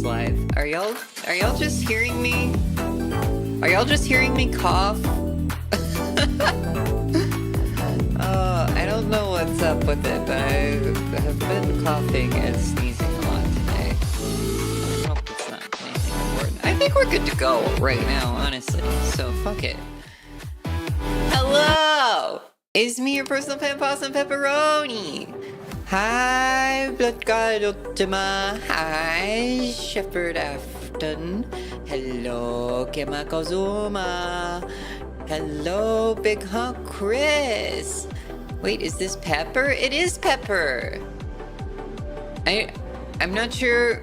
Live. Are y'all just hearing me? Are y'all just hearing me cough? I don't know what's up with it, but I have been coughing and sneezing a lot today. I hope it's not anything important. I think we're good to go right now, honestly, so fuck it. Hello! It's me, your personal pet opossum, Pepperoni! Hi, Blood God Ultima. Hi, Shepherd Afton. Hello, Kemakozuma. Hello, Big Hunk Chris. Wait, is this Pepper? It is Pepper. I'm not sure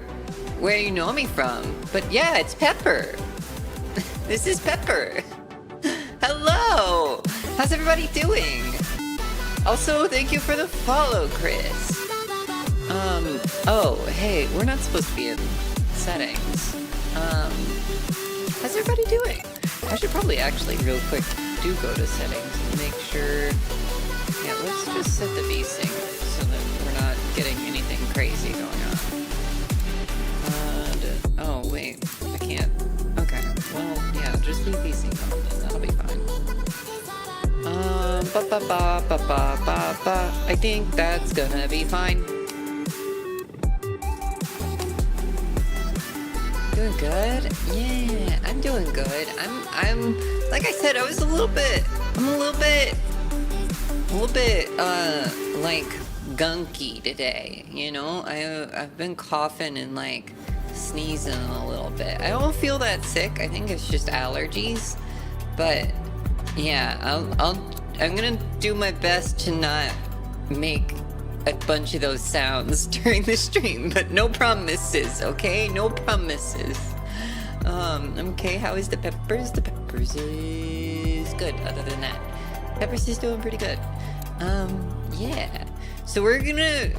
where you know me from, but yeah, it's Pepper. This is Pepper. Hello. How's everybody doing? Also, thank you for the follow, Chris. Oh, hey, we're not supposed to be in settings. How's everybody doing? I should probably actually real quick do go to settings and make sure. Yeah, let's just set the V-Sync so that we're not getting anything crazy going on. Oh, wait, I can't. Okay, well, yeah, just leave V-Sync on then, that'll be fine. I think that's gonna be fine. Doing good? Yeah, I'm doing good. I'm like I said, I'm a little bit, like gunky today, you know? I've been coughing and like sneezing a little bit. I don't feel that sick. I think it's just allergies, but yeah, I'm gonna do my best to not make a bunch of those sounds during the stream, but no promises, okay? No promises. Okay, how is the Peppers? The Peppers is good, other than that. Peppers is doing pretty good. Yeah. So we're gonna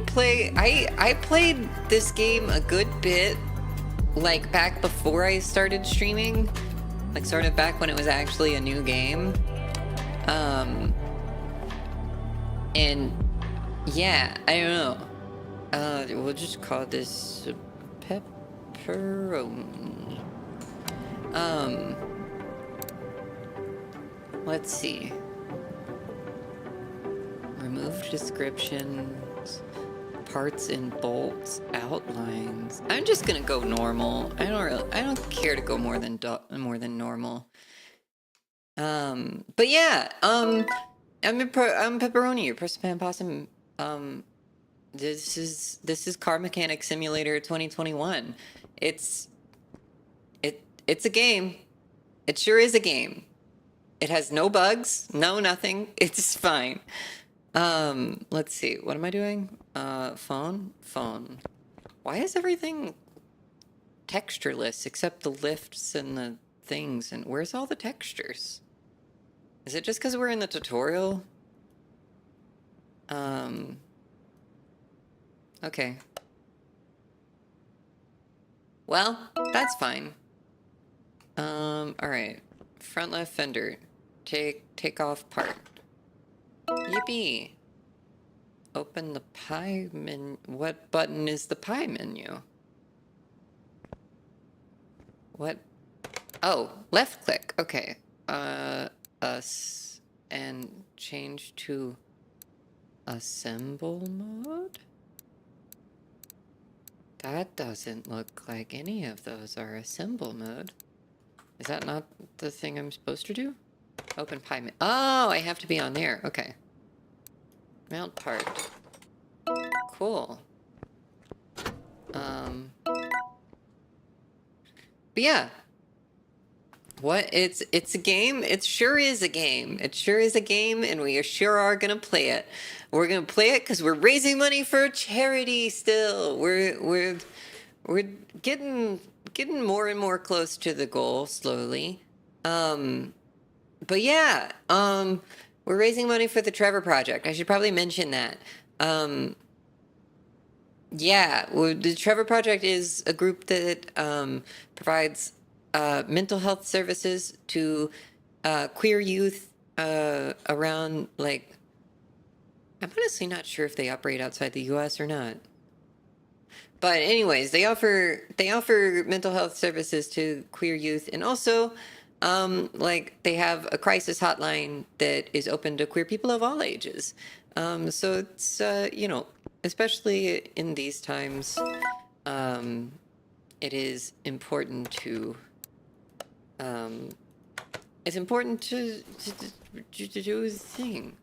play, I played this game a good bit, like back before I started streaming, like sort of back when it was actually a new game. And yeah, I don't know. We'll just call this pepperoni. Let's see. Remove descriptions, parts and bolts, outlines. I'm just gonna go normal. I don't care to go more than normal. But yeah, I'm Pepperoni, your personal opossum. This is Car Mechanic Simulator 2021. It's a game. It sure is a game. It has no bugs, no nothing. It's fine. Let's see. What am I doing? Phone. Why is everything textureless except the lifts and the things? And where's all the textures? Is it just because we're in the tutorial? Okay. Well, that's fine. Alright. Front left fender. Take off part. Yippee! Open the pie menu. What button is the pie menu? What? Oh, left click. Okay. Us and change to assemble mode? That doesn't look like any of those are assemble mode. Is that not the thing I'm supposed to do? Open pie menu. Oh, I have to be on there. Okay. Mount part. Cool. But yeah. What? It's a game. It sure is a game. It sure is a game, and we sure are gonna play it. We're gonna play it because we're raising money for charity still. We're getting more and more close to the goal slowly. But yeah, we're raising money for the Trevor Project. I should probably mention that. Yeah, well, the Trevor Project is a group that provides mental health services to queer youth around, like, I'm honestly not sure if they operate outside the US or not. But anyways, they offer mental health services to queer youth, and also like they have a crisis hotline that is open to queer people of all ages. So it's you know, especially in these times, it is important to it's important to do the thing.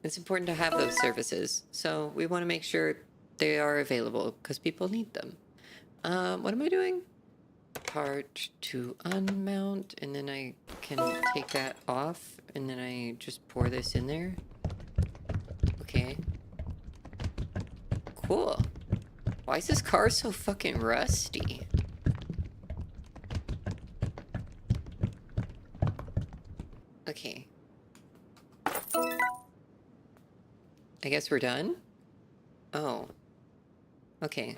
It's important to have those services, so we want to make sure they are available because people need them. What am I doing? Part to unmount, and then I can take that off, and then I just pour this in there. Okay. Cool. Why is this car so fucking rusty? Okay. I guess we're done? Oh. Okay.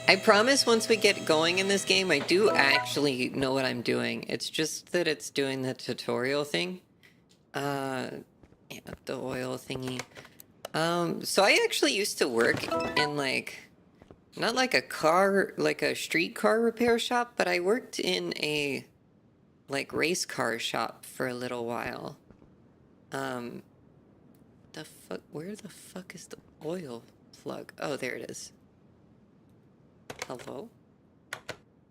I promise once we get going in this game, I do actually know what I'm doing. It's just that it's doing the tutorial thing. Yeah, the oil thingy. So I actually used to work in, like, not like a street car repair shop, but I worked in a, like, race car shop for a little while. The fuck, where the fuck is the oil plug? Oh, there it is. Hello?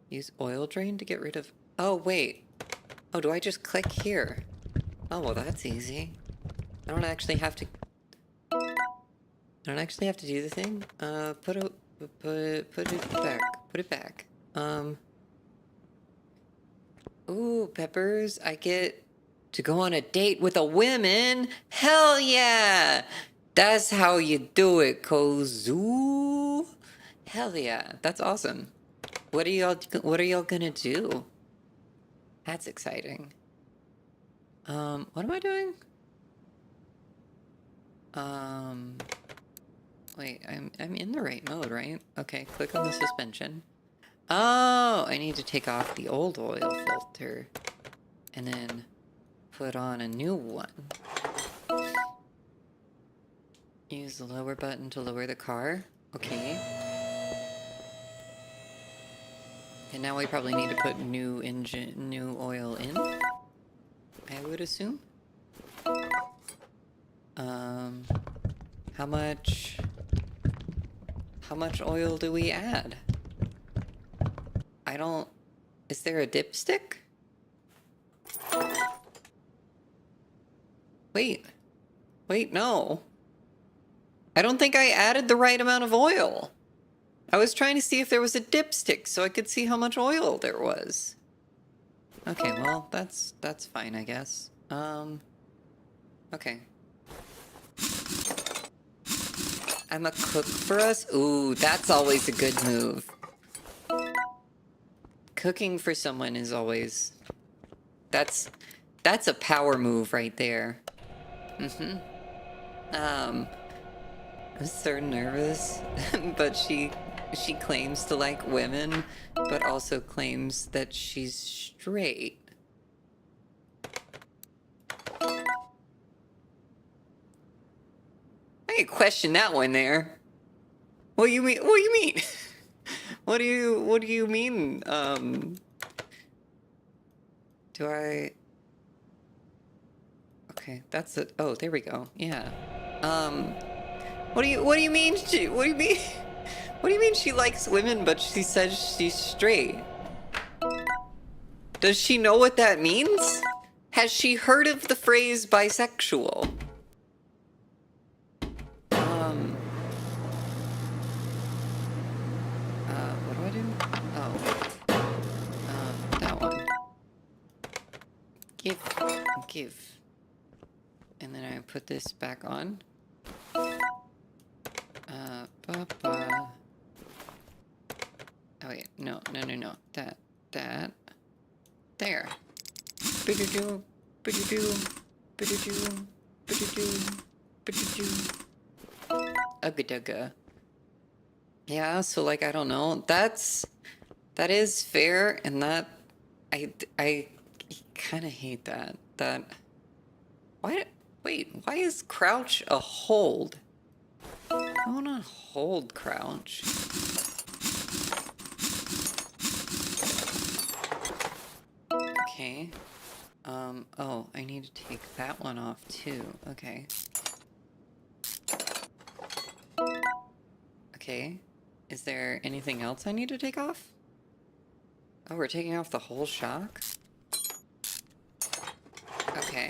Use oil drain to get rid of... Oh, wait. Oh, do I just click here? Oh, well, that's easy. I don't actually have to... I don't actually have to do the thing. Put it back. Put it back. Ooh, Peppers, I get to go on a date with a woman. Hell yeah! That's how you do it, Kozu. Hell yeah, that's awesome. What are y'all gonna do? That's exciting. What am I doing? Wait, I'm in the right mode, right? Okay, click on the suspension. Oh, I need to take off the old oil filter and then put on a new one. Use the lower button to lower the car. Okay. And now we probably need to put new oil in, I would assume. How much oil do we add? Is there a dipstick? Wait, no. I don't think I added the right amount of oil. I was trying to see if there was a dipstick so I could see how much oil there was. Okay, well, that's fine, I guess. Okay. I'm a cook for us? Ooh, that's always a good move. Cooking for someone is always... That's That's a power move right there. Mm-hmm. I'm so nervous, but she claims to like women, but also claims that she's straight. I can question that one there. What do you mean? What do you mean? What do you mean? Do I? Okay, that's it. Oh, there we go. Yeah. What do you mean? What do you mean? What do you mean she likes women, but she says she's straight? Does she know what that means? Has she heard of the phrase bisexual? What do I do? Oh, that one. Give. And then I put this back on. Oh wait, no. That. There. Bidoo, bidoo, bidoo, bidoo. Ugga. Yeah, so like I don't know. That is fair, and that I kind of hate that. Why is crouch a hold? I wanna hold crouch. Okay. Oh, I need to take that one off too. Okay. Okay. Is there anything else I need to take off? Oh, we're taking off the whole shock? Okay.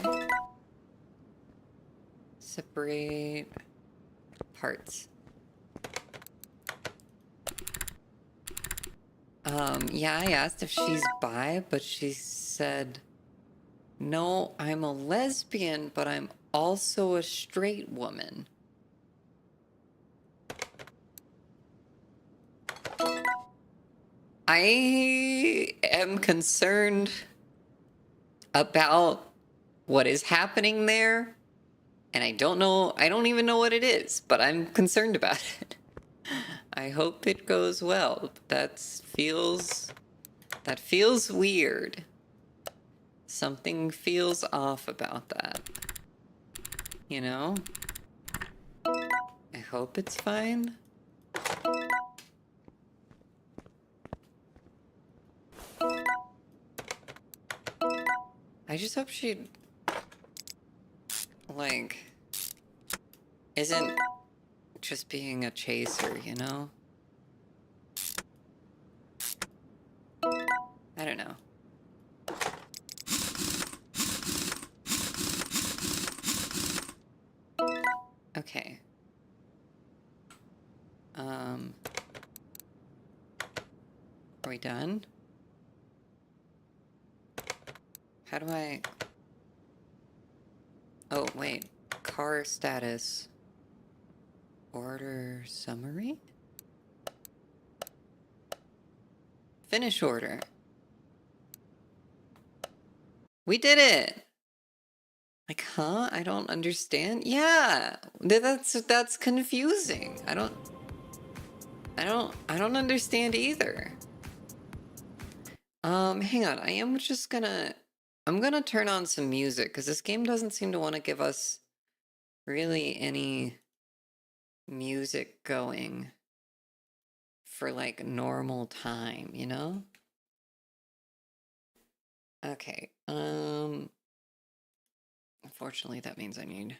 Separate parts. Yeah, I asked if she's bi, but she said, no, I'm a lesbian, but I'm also a straight woman. I am concerned about what is happening there, and I don't even know what it is, but I'm concerned about it. I hope it goes well. That feels weird. Something feels off about that. You know? I hope it's fine. I just hope she, like, isn't just being a chaser, you know? I don't know. Okay. Are we done? How do I... Oh, wait. Car status. Order summary? Finish order. We did it! Like, huh? I don't understand? Yeah! That's confusing. I don't understand either. Hang on. I'm gonna turn on some music, because this game doesn't seem to want to give us really any music going for, like, normal time, you know? Okay, unfortunately that means I need...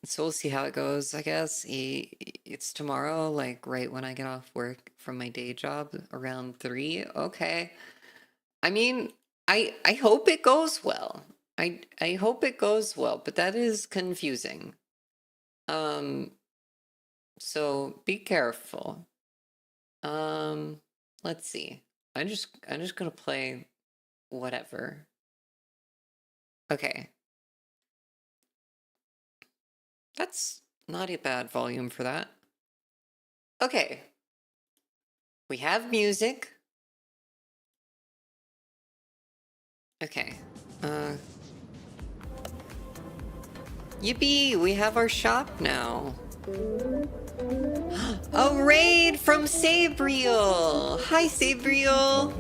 So we'll see how it goes, I guess. It's tomorrow, like right when I get off work from my day job, around 3. Okay. I mean, I hope it goes well. I hope it goes well, but that is confusing. So be careful. Let's see. I'm just gonna play whatever. Okay. That's not a bad volume for that. Okay. We have music. Okay. Yippee! We have our shop now. A raid from Sabriel! Hi, Sabriel!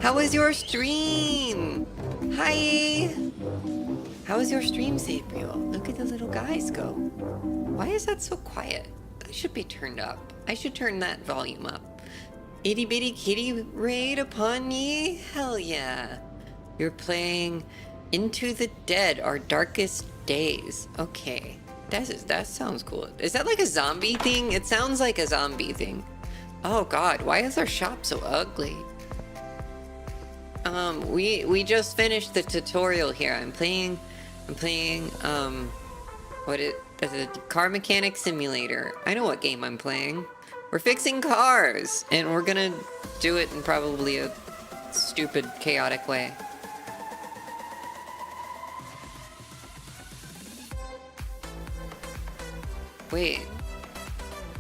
How was your stream? Hi! How was your stream, Sabriel? Look at the little guys go. Why is that so quiet? That should be turned up. I should turn that volume up. Itty bitty kitty raid upon ye? Hell yeah. You're playing Into the Dead, Our Darkest Days. Okay. That sounds cool. Is that like a zombie thing? It sounds like a zombie thing. Oh god, why is our shop so ugly? We just finished the tutorial here. I'm playing the car mechanic simulator. I know what game I'm playing. We're fixing cars, and we're gonna do it in probably a stupid, chaotic way. Wait,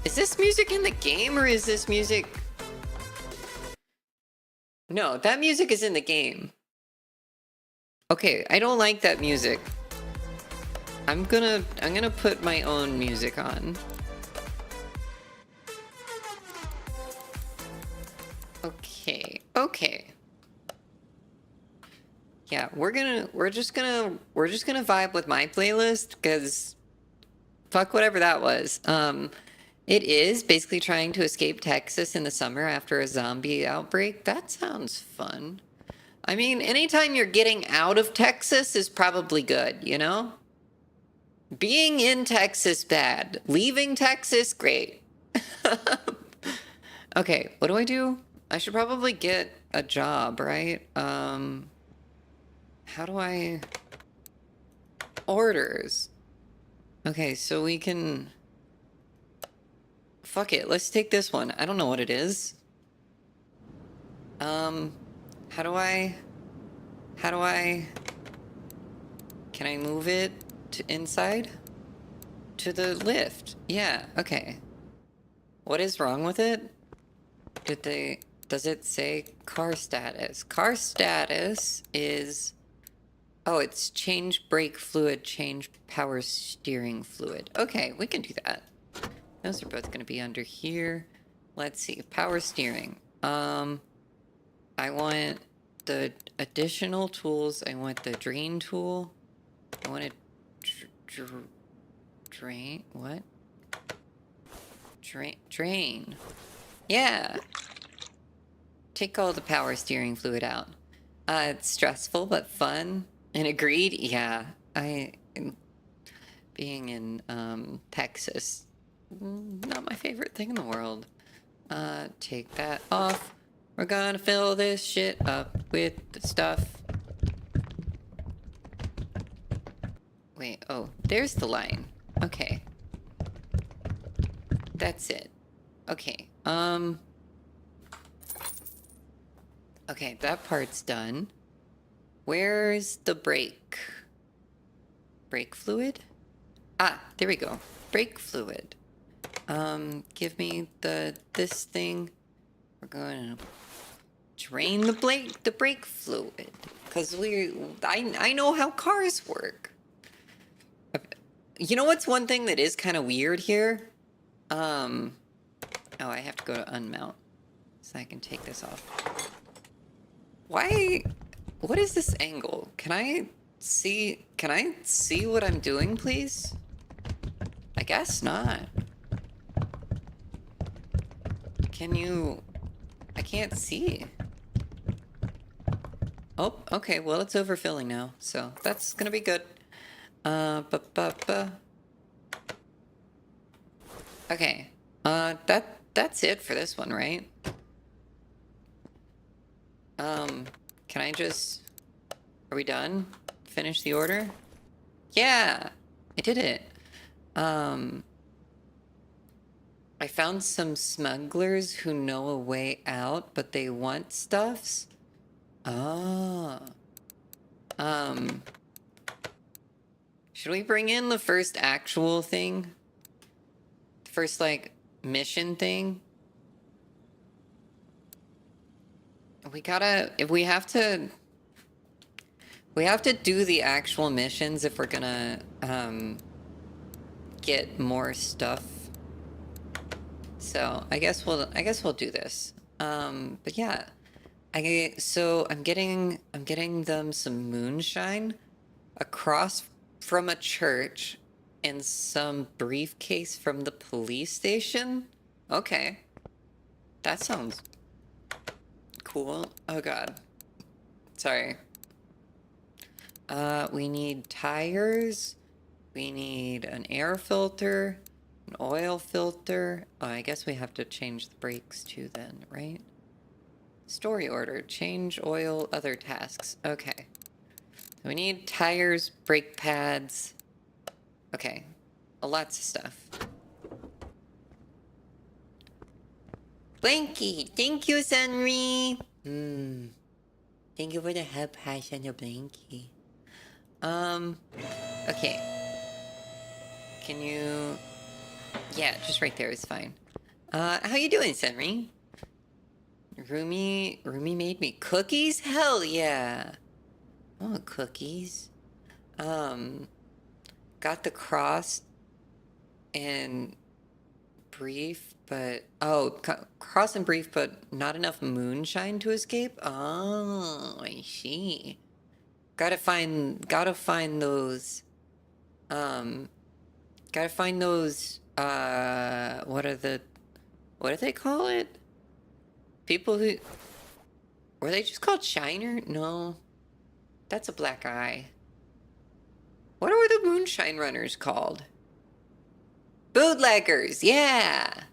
is this music in the game, or is this music... No, that music is in the game. Okay, I don't like that music. I'm gonna put my own music on. Okay. Yeah, we're just gonna vibe with my playlist, because fuck whatever that was. It is basically trying to escape Texas in the summer after a zombie outbreak. That sounds fun. I mean, anytime you're getting out of Texas is probably good, you know? Being in Texas, bad. Leaving Texas, great. Okay, what do? I should probably get a job, right? How do I... Orders. Okay, so we can... Fuck it, let's take this one. I don't know what it is. How do I... Can I move it to inside? To the lift. Yeah, okay. What is wrong with it? Does it say car status? Car status is... Oh, it's change brake fluid, change power steering fluid. Okay, we can do that. Those are both going to be under here. Let's see, power steering. I want the additional tools. I want the drain tool. I want to drain, what? Drain. Yeah. Take all the power steering fluid out. It's stressful, but fun. And agreed? Yeah. Being in, Texas, not my favorite thing in the world. Take that off. We're gonna fill this shit up with the stuff. Wait, oh, there's the line. Okay. That's it. Okay, okay, that part's done. Where's the brake? Brake fluid? Ah, there we go. Brake fluid. Give me this thing. We're going to drain the brake fluid. Because I know how cars work. You know what's one thing that is kind of weird here? Oh, I have to go to unmount. So I can take this off. Why? What is this angle? Can I see what I'm doing, please? I guess not. Can you... I can't see. Oh, okay, well, it's overfilling now, so that's gonna be good. Okay, that's it for this one, right? Can I just... Are we done? Finish the order? Yeah! I did it. I found some smugglers who know a way out, but they want stuffs. Oh. Should we bring in the first actual thing? First, like, mission thing. We gotta, if we have to do the actual missions if we're gonna, get more stuff. So I guess we'll do this. But yeah, so I'm getting them some moonshine across from a church and some briefcase from the police station. Okay, that sounds cool. Oh god, sorry. We need tires. We need an air filter, an oil filter. Oh, I guess we have to change the brakes too then, right? Story order, change oil, other tasks. Okay. So we need tires, brake pads. Okay. Lots of stuff. Blankie! Thank you, Sunri! Thank you for the headpat and the blankie. Okay. Can you... Yeah, just right there is fine. How you doing, Senri? Rumi made me cookies? Hell yeah! Oh, cookies. Got the cross and brief, but... Oh, cross and brief, but not enough moonshine to escape? Oh, I see. Gotta find those... Gotta find those, what do they call it? People who, were they just called Shiner? No, that's a black eye. What are the moonshine runners called? Bootleggers, yeah!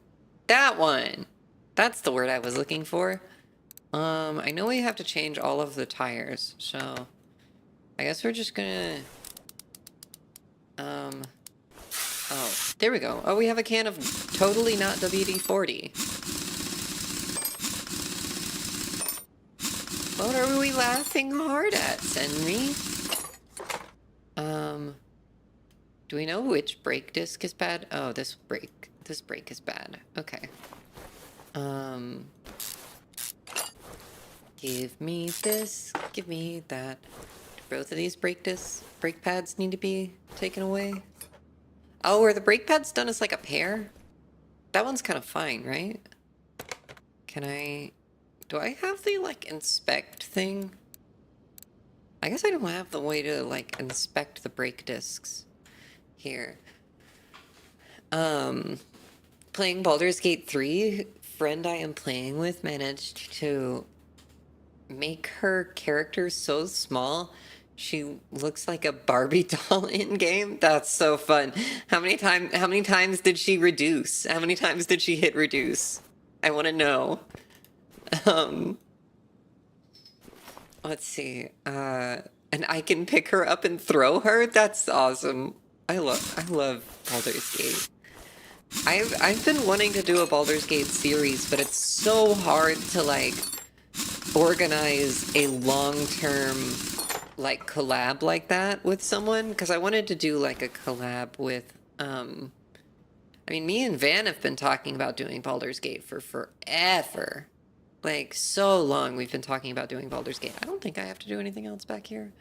That one! That's the word I was looking for. I know we have to change all of the tires, so I guess we're just gonna, oh, there we go. Oh, we have a can of totally not WD-40. What are we laughing hard at, Senri? Do we know which brake disc is bad? Oh, this brake is bad. Okay. Give me this, give me that. Do both of these brake pads need to be taken away? Oh, are the brake pads done as like a pair? That one's kind of fine, right? Do I have the like inspect thing? I guess I don't have the way to like inspect the brake discs here. Playing Baldur's Gate 3, friend I am playing with managed to make her character so small she looks like a Barbie doll in game. That's so fun. How many times did she reduce? How many times did she hit reduce? I want to know. Let's see. And I can pick her up and throw her? That's awesome. I love Baldur's Gate. I've been wanting to do a Baldur's Gate series, but it's so hard to like organize a long-term like collab like that with someone, because I wanted to do like a collab with I mean, me and Van have been talking about doing Baldur's Gate for forever. Like, so long we've been talking about doing Baldur's Gate. I don't think I have to do anything else back here.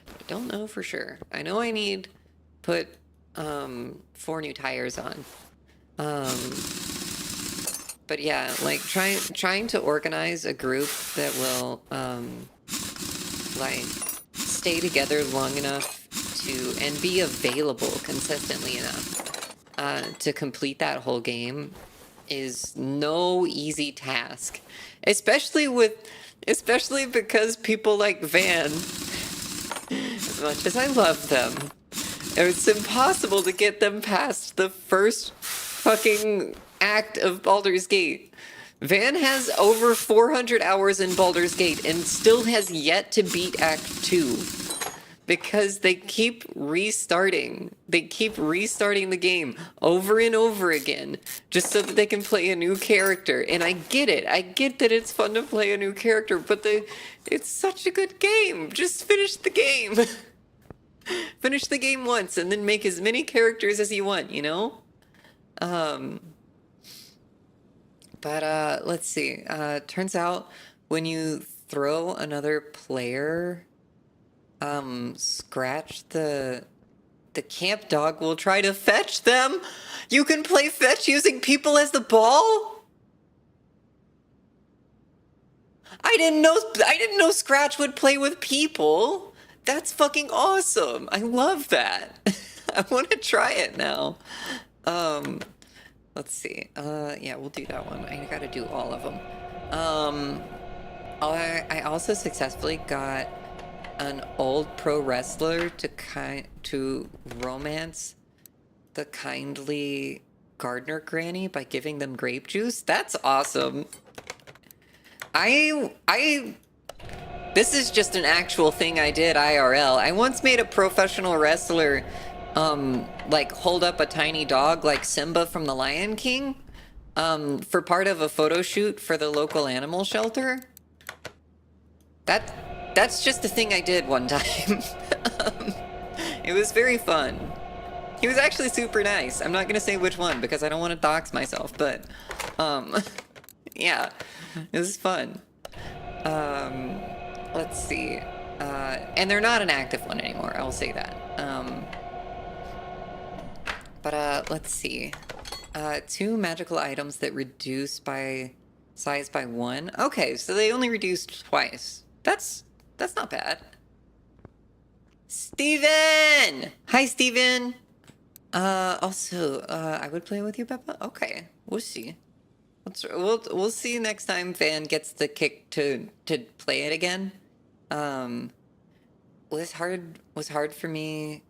I don't know for sure. I know I need put 4 new tires on. But yeah, like trying to organize a group that will like stay together long enough to and be available consistently enough to complete that whole game is no easy task. Especially because people like Van, as much as I love them, it's impossible to get them past the first fucking act of Baldur's Gate. Van has over 400 hours in Baldur's Gate and still has yet to beat Act 2. Because they keep restarting. They keep restarting the game over and over again just so that they can play a new character. And I get it. I get that it's fun to play a new character, but it's such a good game. Just finish the game. Finish the game once and then make as many characters as you want, you know? But let's see. Turns out when you throw another player, scratch the camp dog will try to fetch them. You can play fetch using people as the ball? I didn't know Scratch would play with people. That's fucking awesome. I love that. I want to try it now. Let's see. Yeah, we'll do that one. I gotta do all of them. I also successfully got an old pro wrestler to romance the kindly gardener granny by giving them grape juice. That's awesome. This is just an actual thing I did IRL. I once made a professional wrestler, like hold up a tiny dog like Simba from The Lion King, for part of a photo shoot for the local animal shelter. That's just a thing I did one time. It was very fun. He was actually super nice. I'm not gonna say which one because I don't want to dox myself, but, yeah, it was fun. Let's see. And they're not an active one anymore, I will say that. Let's see. 2 magical items that reduce by size by 1. Okay, so they only reduced twice. That's not bad. Steven! Hi, Steven! Also, I would play with you, Peppa? Okay, we'll see. We'll see next time Van gets the kick to play it again. Was hard for me.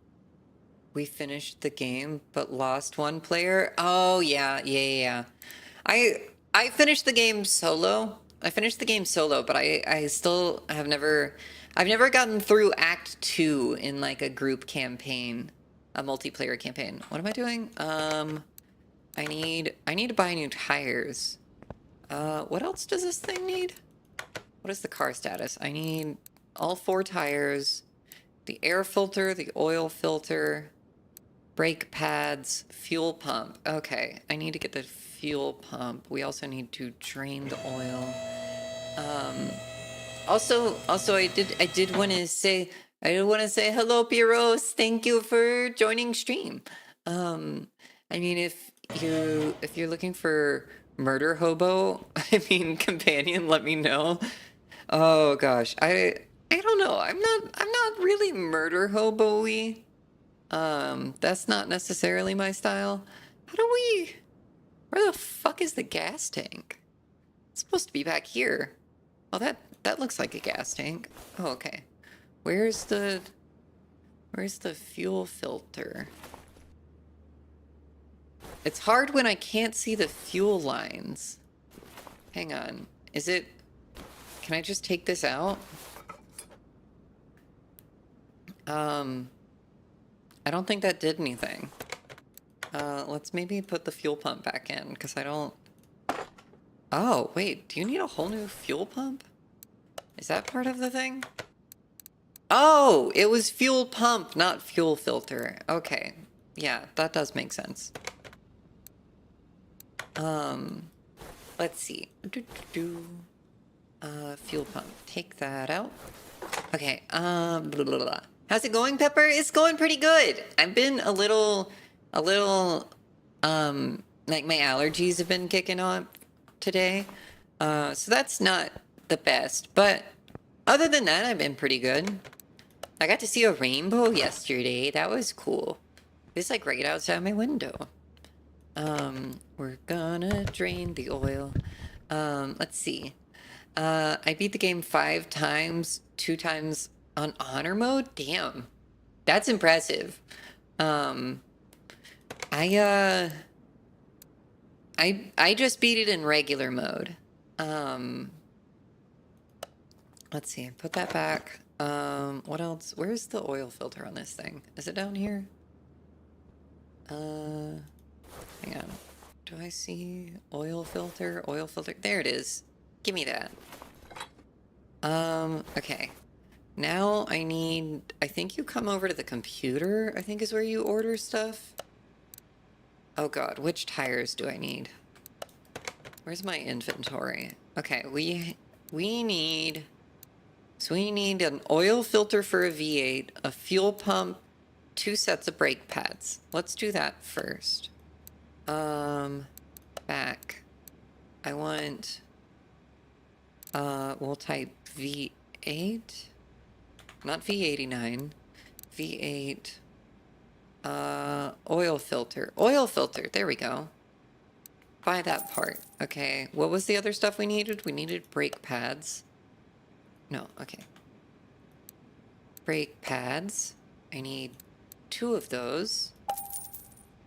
We finished the game but lost one player. Oh yeah. I finished the game solo. But I still have I've never gotten through Act 2 in like a group campaign, a multiplayer campaign. What am I doing? I need to buy new tires. What else does this thing need? What is the car status? I need all 4 tires, the air filter, the oil filter, brake pads, fuel pump. Okay, I need to get the fuel pump. We also need to drain the oil. Also, I did want to say hello, Piros. Thank you for joining stream. I mean, if you're looking for murder hobo, I mean companion, let me know. Oh gosh, I don't know. I'm not really murder hobo-y. That's not necessarily my style. Where the fuck is the gas tank? It's supposed to be back here. Oh, that looks like a gas tank. Oh, okay. Where's the fuel filter? It's hard when I can't see the fuel lines. Hang on. Can I just take this out? I don't think that did anything. Let's maybe put the fuel pump back in, because I don't... Oh, wait, do you need a whole new fuel pump? Is that part of the thing? Oh, it was fuel pump, not fuel filter. Okay, yeah, that does make sense. Let's see. Fuel pump, take that out. Okay, blah, blah, blah. How's it going, Pepper? It's going pretty good. I've been a little, like my allergies have been kicking on today. So that's not the best, but other than that, I've been pretty good. I got to see a rainbow yesterday. That was cool. It's like right outside my window. We're gonna drain the oil. Let's see. I beat the game 5 times, 2 times on honor mode? Damn. That's impressive. I just beat it in regular mode. Let's see, put that back. What else? Where's the oil filter on this thing? Is it down here? Hang on. Do I see oil filter? Oil filter. There it is. Give me that. Okay. Now I think you come over to the computer, I think is where you order stuff. Oh god, which tires do I need? Where's my inventory? Okay, we need... So we need an oil filter for a V8, a fuel pump, 2 sets of brake pads. Let's do that first. Back. I want... we'll type V8. Not V89. V8. Oil filter. Oil filter, there we go. Buy that part. Okay, what was the other stuff we needed? We needed brake pads. No, okay. Brake pads. I need 2 of those.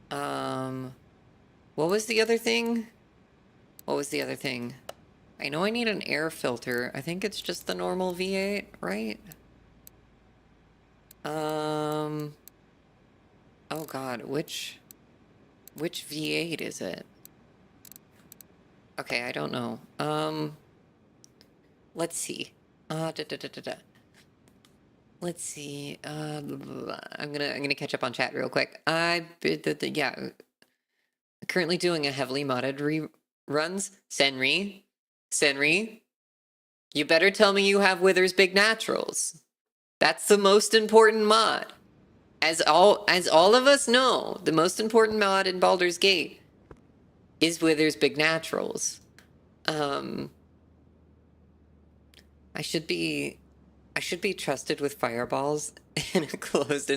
What was the other thing? What was the other thing? I know I need an air filter. I think it's just the normal V8, right? Oh god, which V8 is it? Okay, I don't know. Let's see. Let's see. I'm gonna catch up on chat real quick. Yeah. Currently doing a heavily modded reruns. Senri, you better tell me you have Wither's Big Naturals. That's the most important mod. As all of us know, the most important mod in Baldur's Gate is Wither's Big Naturals. I should be trusted with fireballs in a closed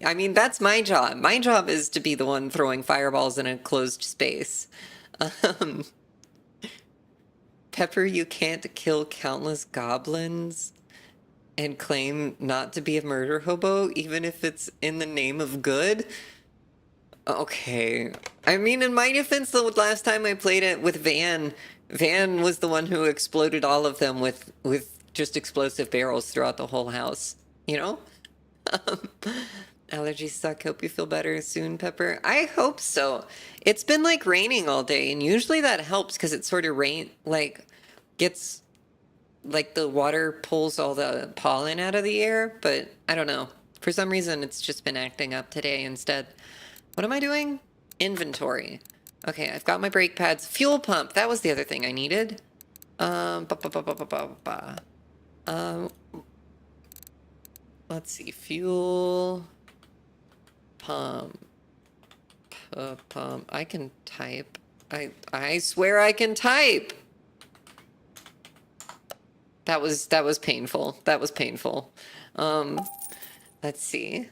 I mean, that's my job. My job is to be the one throwing fireballs in a closed space. Pepper, you can't kill countless goblins and claim not to be a murder hobo, even if it's in the name of good? Okay. I mean, in my defense, the last time I played it with Van was the one who exploded all of them with just explosive barrels throughout the whole house. You know? Allergies suck. Hope you feel better soon, Pepper. I hope so. It's been like raining all day, and usually that helps because it sort of gets like the water pulls all the pollen out of the air, but I don't know. For some reason, it's just been acting up today instead. What am I doing? Inventory. Okay, I've got my brake pads. Fuel pump. That was the other thing I needed. Let's see. Fuel pump. I can type. I swear I can type. That was painful. That was painful. Let's see.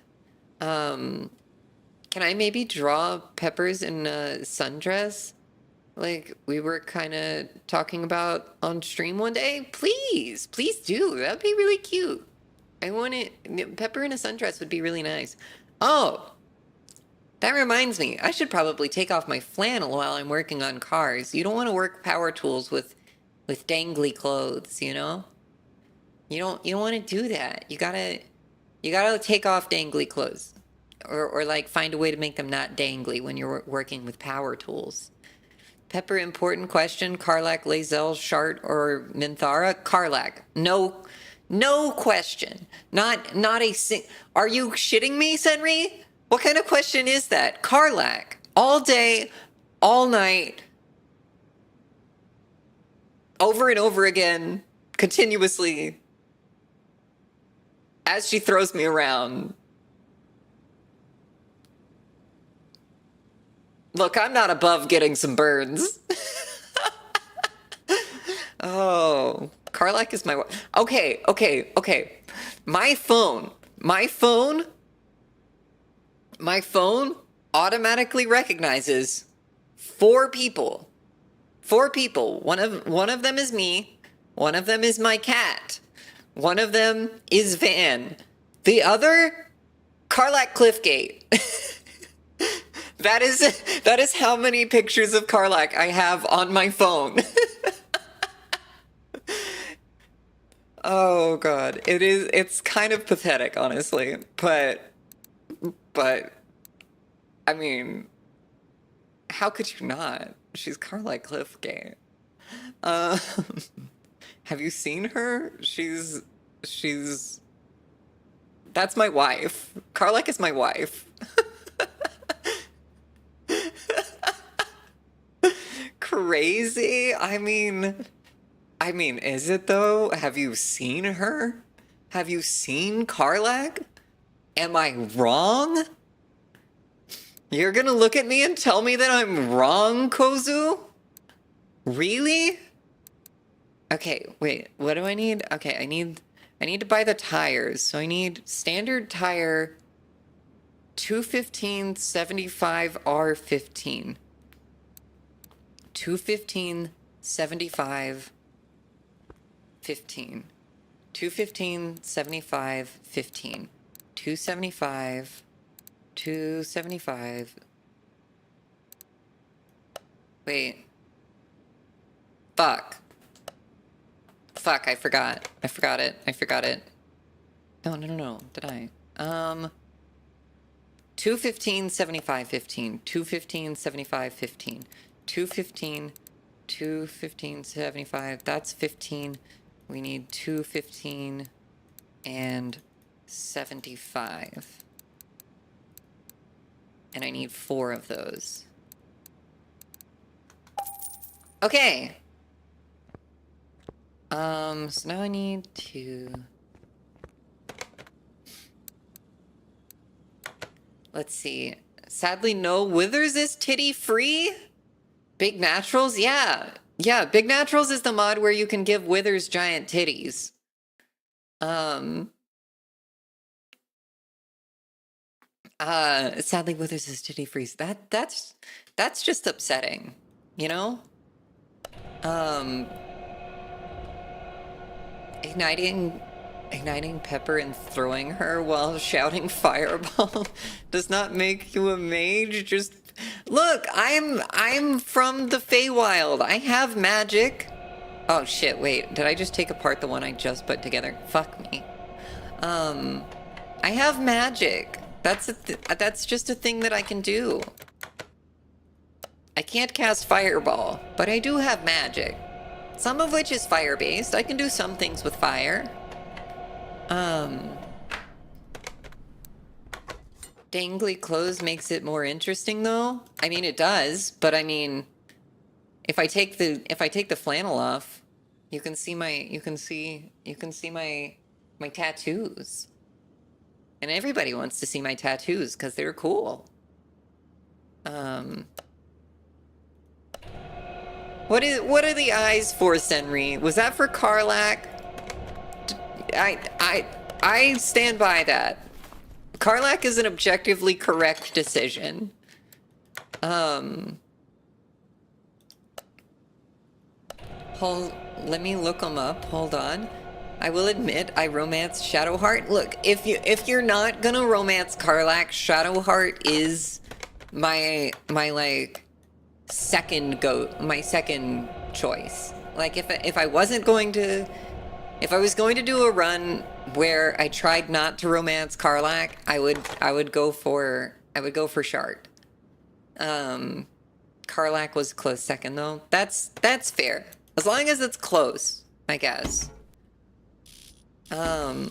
Can I maybe draw Peppers in a sundress? Like we were kind of talking about on stream one day? Please do. That'd be really cute. I want it. Pepper in a sundress would be really nice. Oh, that reminds me. I should probably take off my flannel while I'm working on cars. You don't want to work power tools with dangly clothes, you know? You don't want to do that. You gotta take off dangly clothes. Or like find a way to make them not dangly when you're working with power tools. Pepper, important question. Karlach, Lae'zel, Shart, or Minthara? Karlach. No question. Not a sing. Are you shitting me, Senri? What kind of question is that? Karlach. All day, all night, over and over again, continuously, as she throws me around. Look, I'm not above getting some burns. Oh, Karlach is my wife. Okay. My phone automatically recognizes 4 people. 4 people. One of them is me. One of them is my cat. One of them is Van. The other, Karlach Cliffgate. That is how many pictures of Karlach I have on my phone. Oh god, it's kind of pathetic, honestly, but I mean, how could you not? She's Karlach Cliffgate. Have you seen her? She's that's my wife. Karlach is my wife. crazy? I mean, is it though? Have you seen her? Have you seen Karlak? Am I wrong? You're gonna look at me and tell me that I'm wrong, Kozu? Really? Okay, wait, what do I need? Okay, I need to buy the tires. So I need standard tire 215 75 R15. 215 75 15. 215 75 15. 275 275. Wait. Fuck. Fuck, I forgot. I forgot it. No. Did I? 215 75 15. 215 75 15. 215 215 75. That's 15. We need 215 and 75. And I need 4 of those. Okay. So now I need to... Let's see. Sadly, no. Withers is titty free? Big Naturals? Yeah. Yeah, Big Naturals is the mod where you can give Withers giant titties. Sadly, Withers is titty free. That's just upsetting, you know? Igniting Pepper and throwing her while shouting fireball does not make you a mage. Just look, I'm from the Feywild. I have magic. Oh shit, wait, did I just take apart the one I just put together? Fuck me. I have magic. That's just a thing that I can do. I can't cast fireball, but I do have magic. Some of which is fire-based. I can do some things with fire. Dangly clothes makes it more interesting though. I mean it does, but I mean if I take the flannel off, you can see my tattoos. And everybody wants to see my tattoos because they're cool. What are the eyes for, Senri? Was that for Karlak? I stand by that. Karlak is an objectively correct decision. Let me look them up. Hold on. I will admit I romanced Shadowheart. Look, if you're not gonna romance Karlak, Shadowheart is my like second choice. Like if I was going to do a run where I tried not to romance Karlak, I would go for Shart. Karlak was close second though. That's fair. As long as it's close, I guess. Hang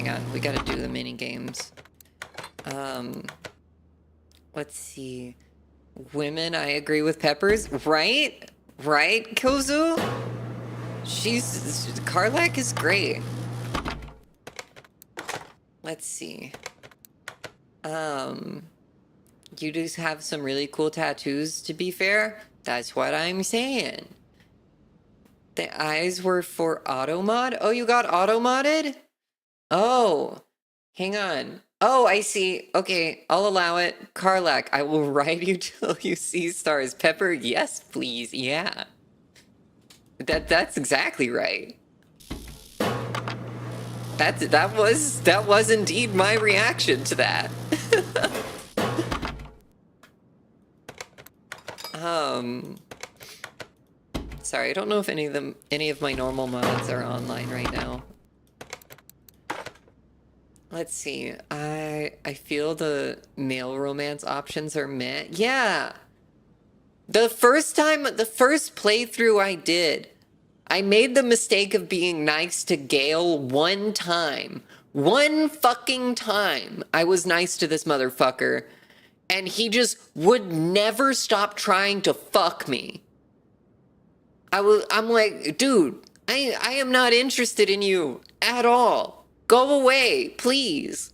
on, we gotta do the mini games. Let's see. Women, I agree with Peppers. Right, Kozu? Karlak is great. Let's see. You just have some really cool tattoos, to be fair. That's what I'm saying. The eyes were for auto mod? Oh, you got auto modded? Oh, hang on. Oh, I see. Okay, I'll allow it. Karlak, I will ride you till you see stars. Pepper, yes, please. Yeah. That's exactly right. That was indeed my reaction to that. Sorry, I don't know if any of my normal mods are online right now. Let's see. I feel the male romance options are meh. Yeah. The first playthrough I did, I made the mistake of being nice to Gale one time. One fucking time I was nice to this motherfucker. And he just would never stop trying to fuck me. I'm like, dude, I am not interested in you at all. Go away, please.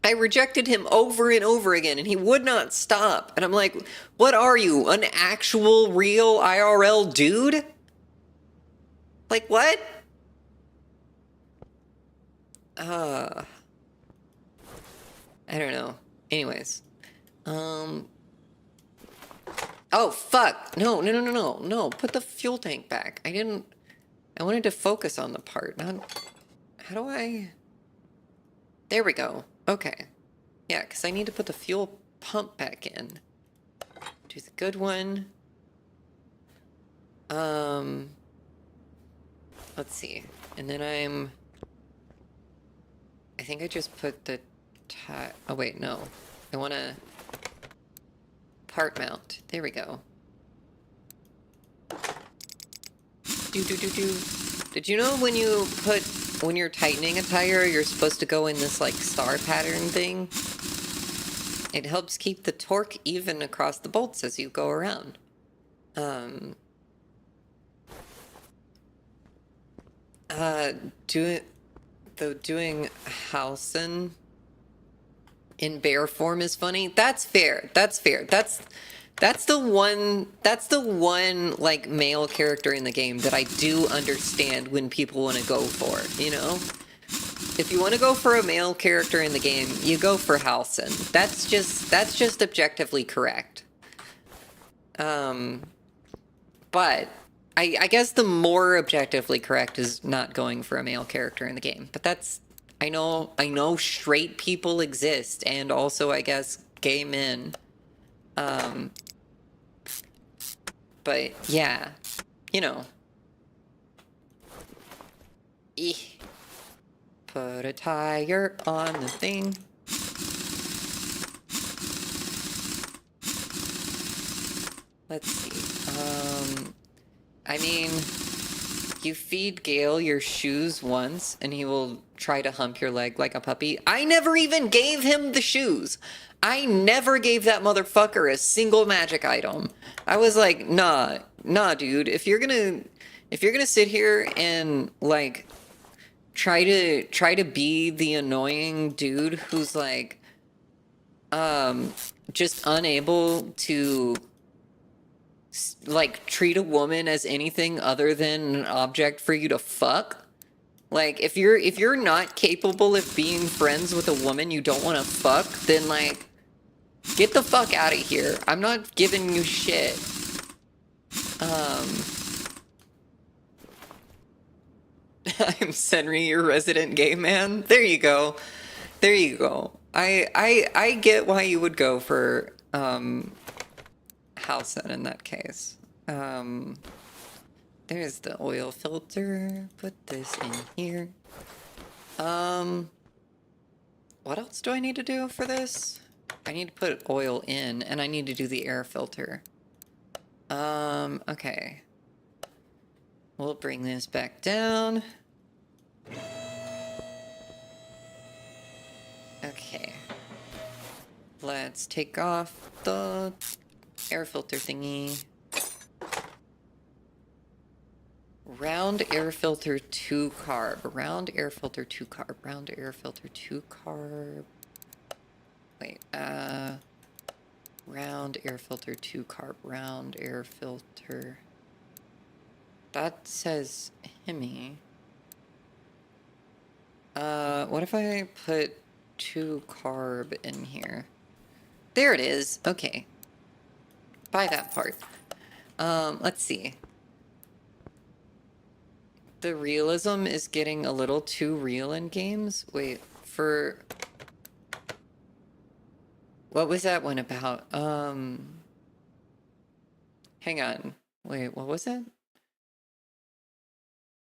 I rejected him over and over again, and he would not stop. And I'm like, what are you, an actual, real IRL dude? Like, what? I don't know. Anyways. Oh, fuck. No. Put the fuel tank back. I wanted to focus on the part, not... How do I... There we go. Okay. Yeah, because I need to put the fuel pump back in. Do the good one. Let's see. And then I think I just put the oh wait, no. I want to part mount. There we go. Did you know when you're tightening a tire, you're supposed to go in this like star pattern thing? It helps keep the torque even across the bolts as you go around. Doing Halcyon in bear form is funny. That's fair. That's the one like male character in the game that I do understand when people want to go for, you know? If you want to go for a male character in the game, you go for Halcyon. That's just objectively correct. But I guess the more objectively correct is not going for a male character in the game. But that's... I know straight people exist, and also, I guess, gay men. But, yeah. You know. Put a tire on the thing. Let's see. I mean, you feed Gale your shoes once, and he will try to hump your leg like a puppy. I never even gave him the shoes. I never gave that motherfucker a single magic item. I was like, nah, dude. If you're gonna sit here and like try to be the annoying dude who's like, just unable to like treat a woman as anything other than an object for you to fuck. Like, if you're not capable of being friends with a woman you don't want to fuck, then like, get the fuck out of here. I'm not giving you shit. I'm Senri, your resident gay man. There you go. There you go. I get why you would go for Halcyon in that case. There's the oil filter. Put this in here. What else do I need to do for this? I need to put oil in, and I need to do the air filter. Okay. We'll bring this back down. Okay. Let's take off the air filter thingy. Round air filter 2 carb. Round air filter 2 carb. Round air filter 2 carb. Wait, round air filter 2 carb. Round air filter. That says Hemi. What if I put 2 carb in here? There it is. Okay. Buy that part. Let's see. The realism is getting a little too real in games. Wait, for... What was that one about? Hang on. Wait, what was it?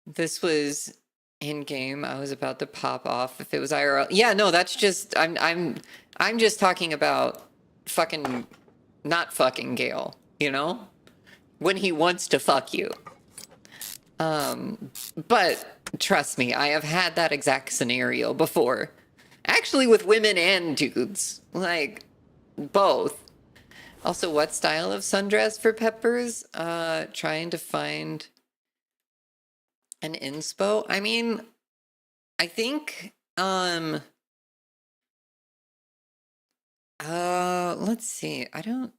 This was in-game. I was about to pop off if it was IRL. Yeah, no, that's just... I'm just talking about fucking... Not fucking Gale, you know? When he wants to fuck you. But trust me, I have had that exact scenario before. Actually, with women and dudes. Like, Both. Also, what style of sundress for Peppers? Trying to find an inspo. I mean, I think, let's see. I don't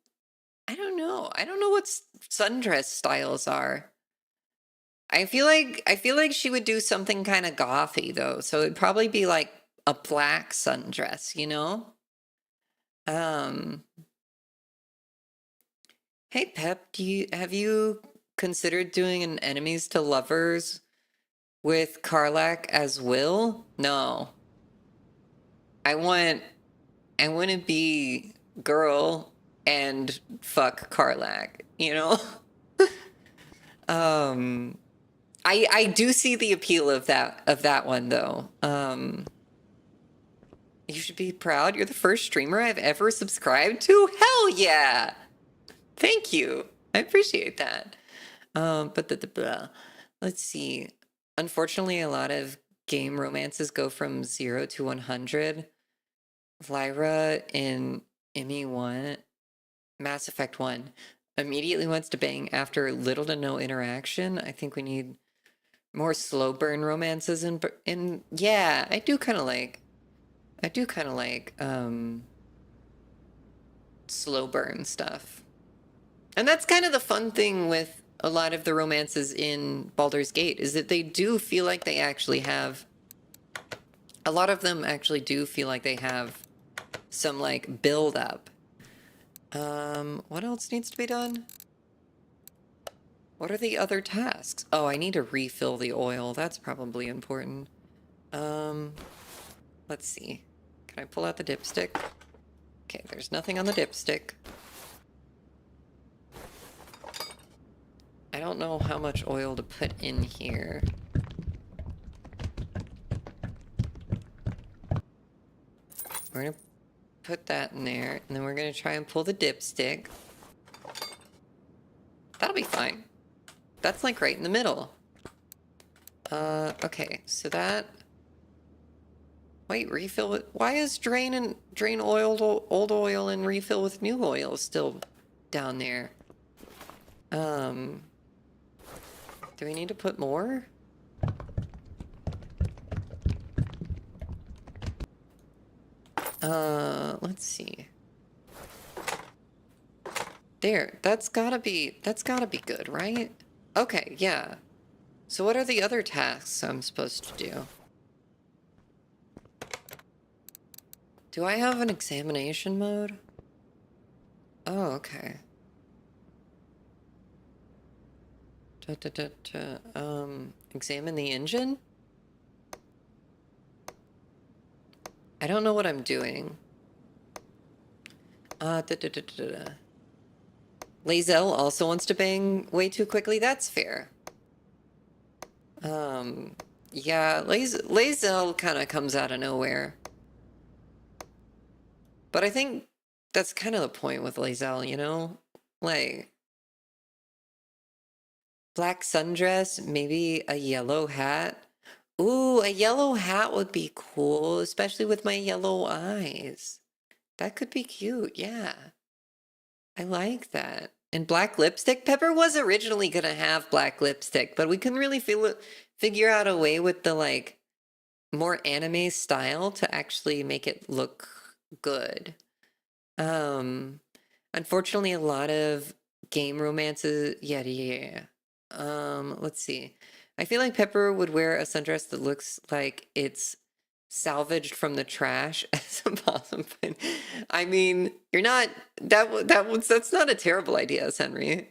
know. I don't know what sundress styles are. I feel like she would do something kind of gothy though. So it'd probably be like a black sundress, you know? Um, hey Pep, have you considered doing an enemies to lovers with Karlak as Will? No. I want to be girl and fuck Karlak, you know? um I do see the appeal of that one though. You should be proud. You're the first streamer I've ever subscribed to. Hell yeah! Thank you. I appreciate that. But let's see. Unfortunately, a lot of game romances go from 0 to 100. Lyra in ME1, Mass Effect 1, immediately wants to bang after little to no interaction. I think we need more slow burn romances in yeah, I do kind of like slow burn stuff. And that's kind of the fun thing with a lot of the romances in Baldur's Gate is that they do feel like they actually have a lot of them actually do feel like they have some like build up. What else needs to be done? What are the other tasks? Oh, I need to refill the oil. That's probably important. Let's see. Can I pull out the dipstick? Okay, there's nothing on the dipstick. I don't know how much oil to put in here. We're gonna put that in there, and then we're gonna try and pull the dipstick. That'll be fine. That's like right in the middle. Okay, so that... Wait, refill with... Why is drain old oil and refill with new oil still down there? Do we need to put more? Let's see. There, that's gotta be good, right? Okay, yeah. So what are the other tasks I'm supposed to do? Do I have an examination mode? Oh, okay. Examine the engine? I don't know what I'm doing. Lazel also wants to bang way too quickly. That's fair. Yeah, Lazel kind of comes out of nowhere. But I think that's kind of the point with Lazel, you know? Like, black sundress, maybe a yellow hat. Ooh, a yellow hat would be cool, especially with my yellow eyes. That could be cute, yeah. I like that. And black lipstick? Pepper was originally gonna have black lipstick, but we couldn't really figure out a way with the, like, more anime style to actually make it look good. Unfortunately, a lot of game romances, yeah. Let's see. I feel like Pepper would wear a sundress that looks like it's salvaged from the trash as a possum pin. I mean, you're not that's not a terrible idea, Henry.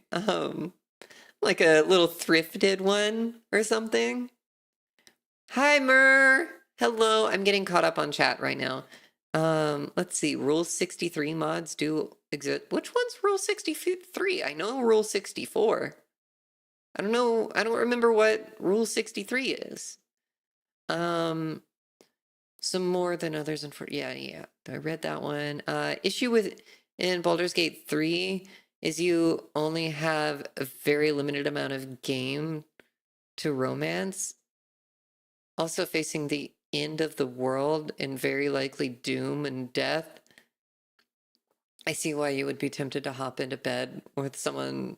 Like a little thrifted one or something. Hi, Mer. Hello. I'm getting caught up on chat right now. Let's see. Rule 63 mods do exist. Which one's Rule 63? I know Rule 64. I don't know. I don't remember what Rule 63 is. Some more than others. Yeah. I read that one. Issue with in Baldur's Gate 3 is you only have a very limited amount of game to romance. Also facing the end of the world and very likely doom and death. I see why you would be tempted to hop into bed with someone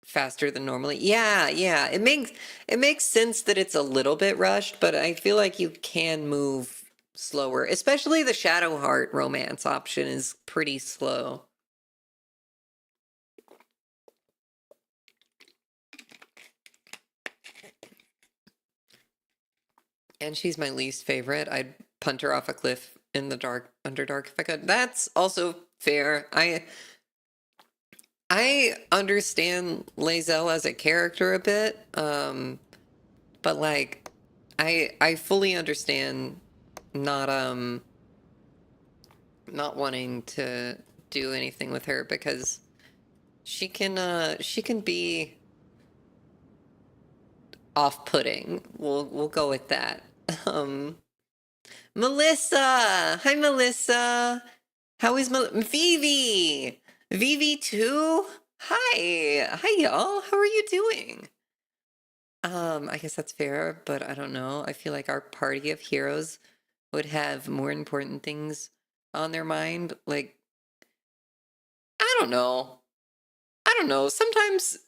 faster than normally. Yeah, yeah. It makes sense that it's a little bit rushed, but I feel like you can move slower. Especially the Shadow Heart romance option is pretty slow. And she's my least favorite. I'd punt her off a cliff in the dark, underdark if I could. That's also fair. I understand Lae'zel as a character a bit, but like I fully understand not not wanting to do anything with her because she can be off-putting. We'll go with that. Um Melissa! Hi Melissa! How is Vivi? Vivi too? Hi! Hi y'all! How are you doing? I guess that's fair, but I don't know. I feel like our party of heroes would have more important things on their mind. Like, I don't know. I don't know. Sometimes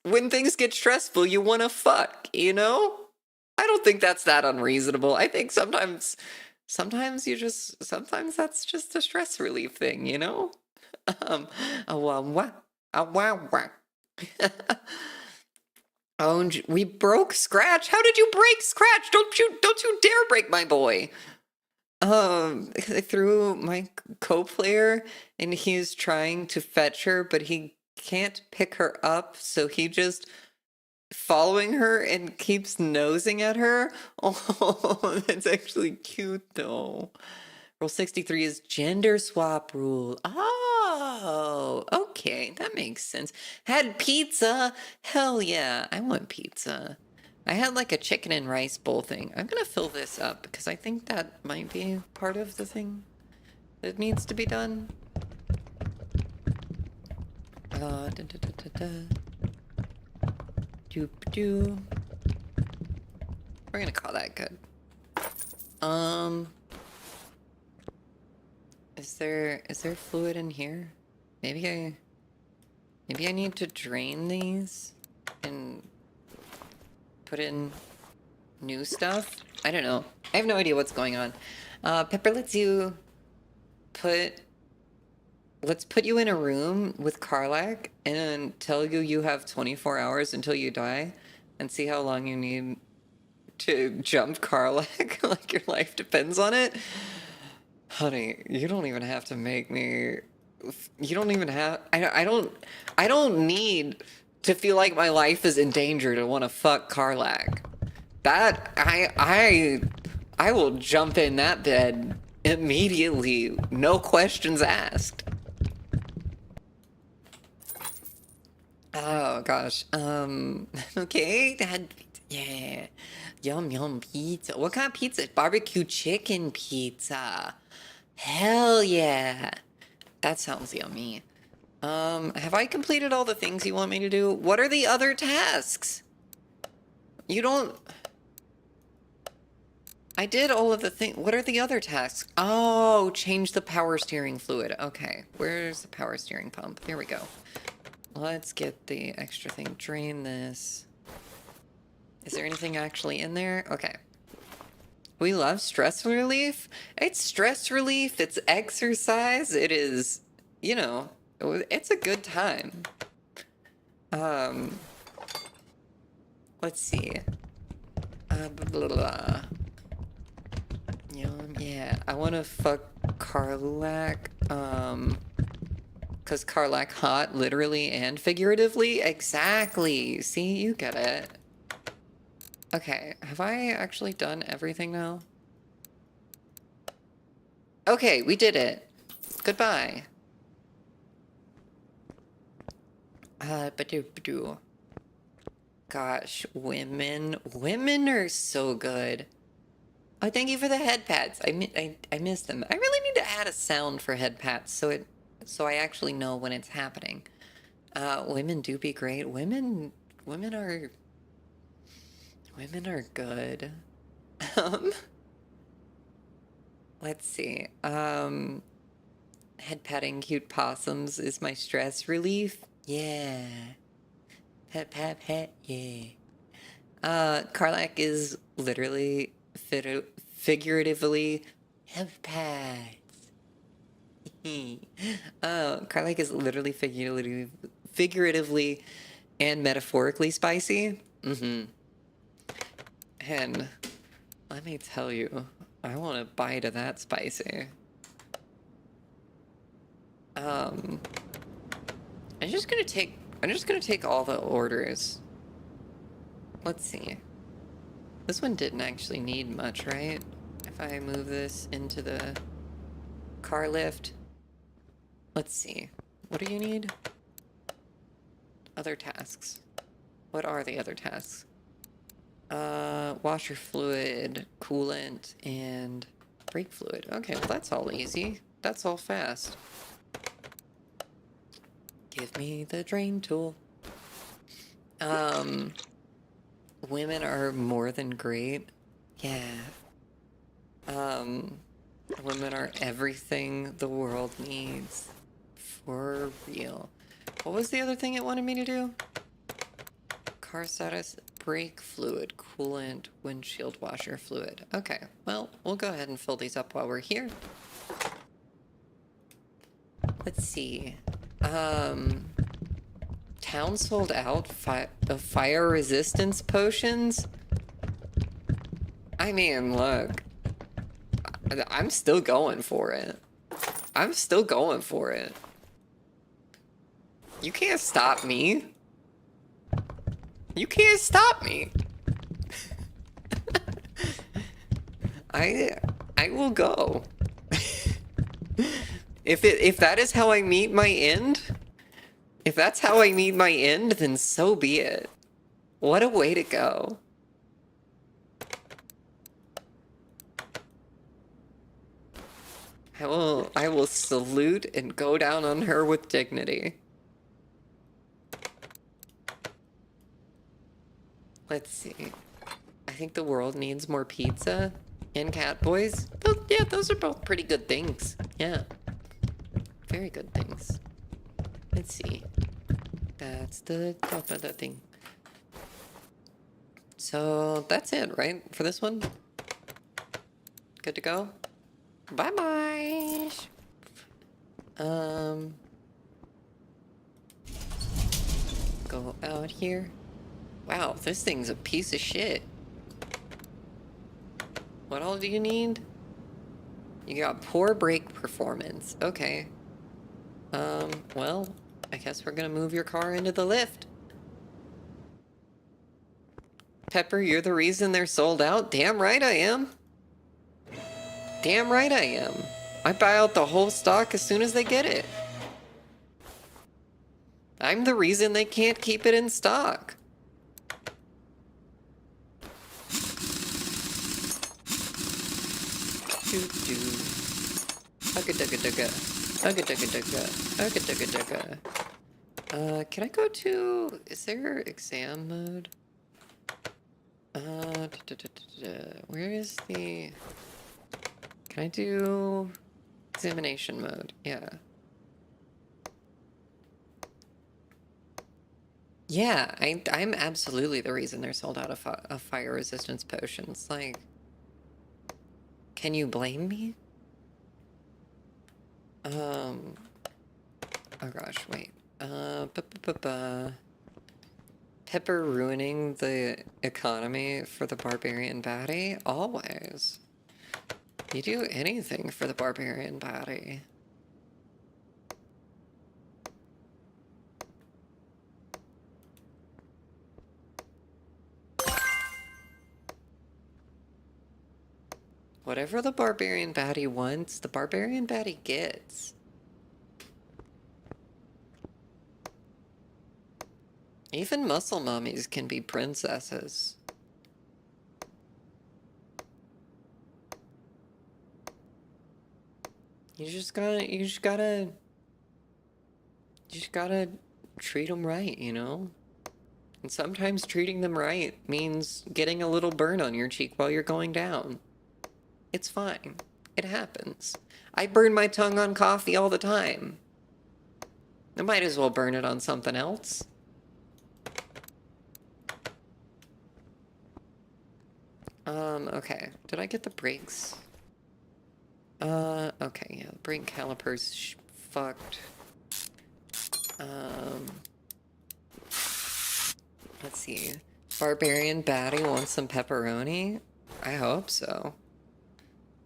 when things get stressful, you want to fuck, you know? I don't think that's that unreasonable. I think sometimes sometimes that's just a stress relief thing, you know? Um, a wah wah, a wah wah. Oh, and we broke Scratch. How did you break Scratch? Don't you dare break my boy. I threw my co-player and he's trying to fetch her, but he can't pick her up, so he just following her and keeps nosing at her. Oh, that's actually cute though. Rule 63 is gender swap rule. Oh, okay, that makes sense. Had pizza? Hell yeah, I want pizza. I had like a chicken and rice bowl thing. I'm gonna fill this up because I think that might be part of the thing that needs to be done. Da, da, da, da, da. Doop doo. We're gonna call that good. Is there fluid in here? Maybe I need to drain these and put in new stuff? I don't know. I have no idea what's going on. Pepper lets you let's put you in a room with Karlach and tell you have 24 hours until you die and see how long you need to jump Karlach like your life depends on it. Honey, you don't even have to make me. You don't even have. I don't need to feel like my life is in danger to want to fuck Karlach. That I will jump in that bed immediately, no questions asked. Oh gosh. Okay, that yeah. Yum yum pizza. What kind of pizza? Barbecue chicken pizza. Hell yeah. That sounds yummy. Have I completed all the things you want me to do? What are the other tasks? You don't... I did all of the things. What are the other tasks? Oh, change the power steering fluid. Okay, where's the power steering pump? Here we go. Let's get the extra thing. Drain this. Is there anything actually in there? Okay. We love stress relief. It's stress relief. It's exercise. It is, you know, it's a good time. Let's see. Blah, blah, blah. Yeah, I want to fuck Karlach. Cause Karlach hot, literally and figuratively. Exactly. See, you get it. Okay, have I actually done everything now? Okay, we did it. Goodbye. Badoo. Gosh, women are so good. Oh, thank you for the head pats. I missed them. I really need to add a sound for head pats so I actually know when it's happening. Women do be great. Women are good. Um, let's see. Head patting cute possums is my stress relief. Yeah. Pet, pet, pet, yeah. Karlak is literally, figuratively, head pads. Karlak is literally, figuratively, and metaphorically spicy. Mm-hmm. And let me tell you, I want a bite of that spicy. I'm just gonna take all the orders. Let's see. This one didn't actually need much, right? If I move this into the car lift. Let's see. What do you need? Other tasks. What are the other tasks? Washer fluid, coolant, and brake fluid. Okay, well that's all easy. That's all fast. Give me the drain tool. Women are more than great. Yeah. Women are everything the world needs. For real. What was the other thing it wanted me to do? Car status, brake fluid, coolant, windshield washer fluid. Okay, well, we'll go ahead and fill these up while we're here. Let's see. Town sold out of fire resistance potions? I mean, look. I'm still going for it. I'm still going for it. You can't stop me. You can't stop me. I will go. If that is how I meet my end, if that's how I meet my end, then so be it. What a way to go. I will salute and go down on her with dignity. Let's see. I think the world needs more pizza and cat boys. Yeah, those are both pretty good things. Yeah. Very good things. Let's see. That's the top of the thing. So that's it, right? For this one? Good to go? Bye-bye. Go out here. Wow, this thing's a piece of shit. What all do you need? You got poor brake performance. Okay. Well, I guess we're gonna move your car into the lift. Pepper, you're the reason they're sold out? Damn right I am. Damn right I am. I buy out the whole stock as soon as they get it. I'm the reason they can't keep it in stock. Doo-doo. Ugga-dugga-dugga. Ugga-dugga-dugga. Ugga-dugga-dugga. Can I go to... Is there exam mode? Where is the... Can I do... Examination mode? Yeah. Yeah, I'm absolutely the reason they're sold out of fire resistance potions. Like... Can you blame me? Oh gosh, wait. Pepper ruining the economy for the barbarian baddie? Always. You do anything for the barbarian baddie. Whatever the barbarian baddie wants, the barbarian baddie gets. Even muscle mummies can be princesses. You just gotta treat them right, you know? And sometimes treating them right means getting a little burn on your cheek while you're going down. It's fine. It happens. I burn my tongue on coffee all the time. I might as well burn it on something else. Okay. Did I get the brakes? Okay, yeah, the brake calipers fucked. Let's see. Barbarian Batty wants some pepperoni? I hope so.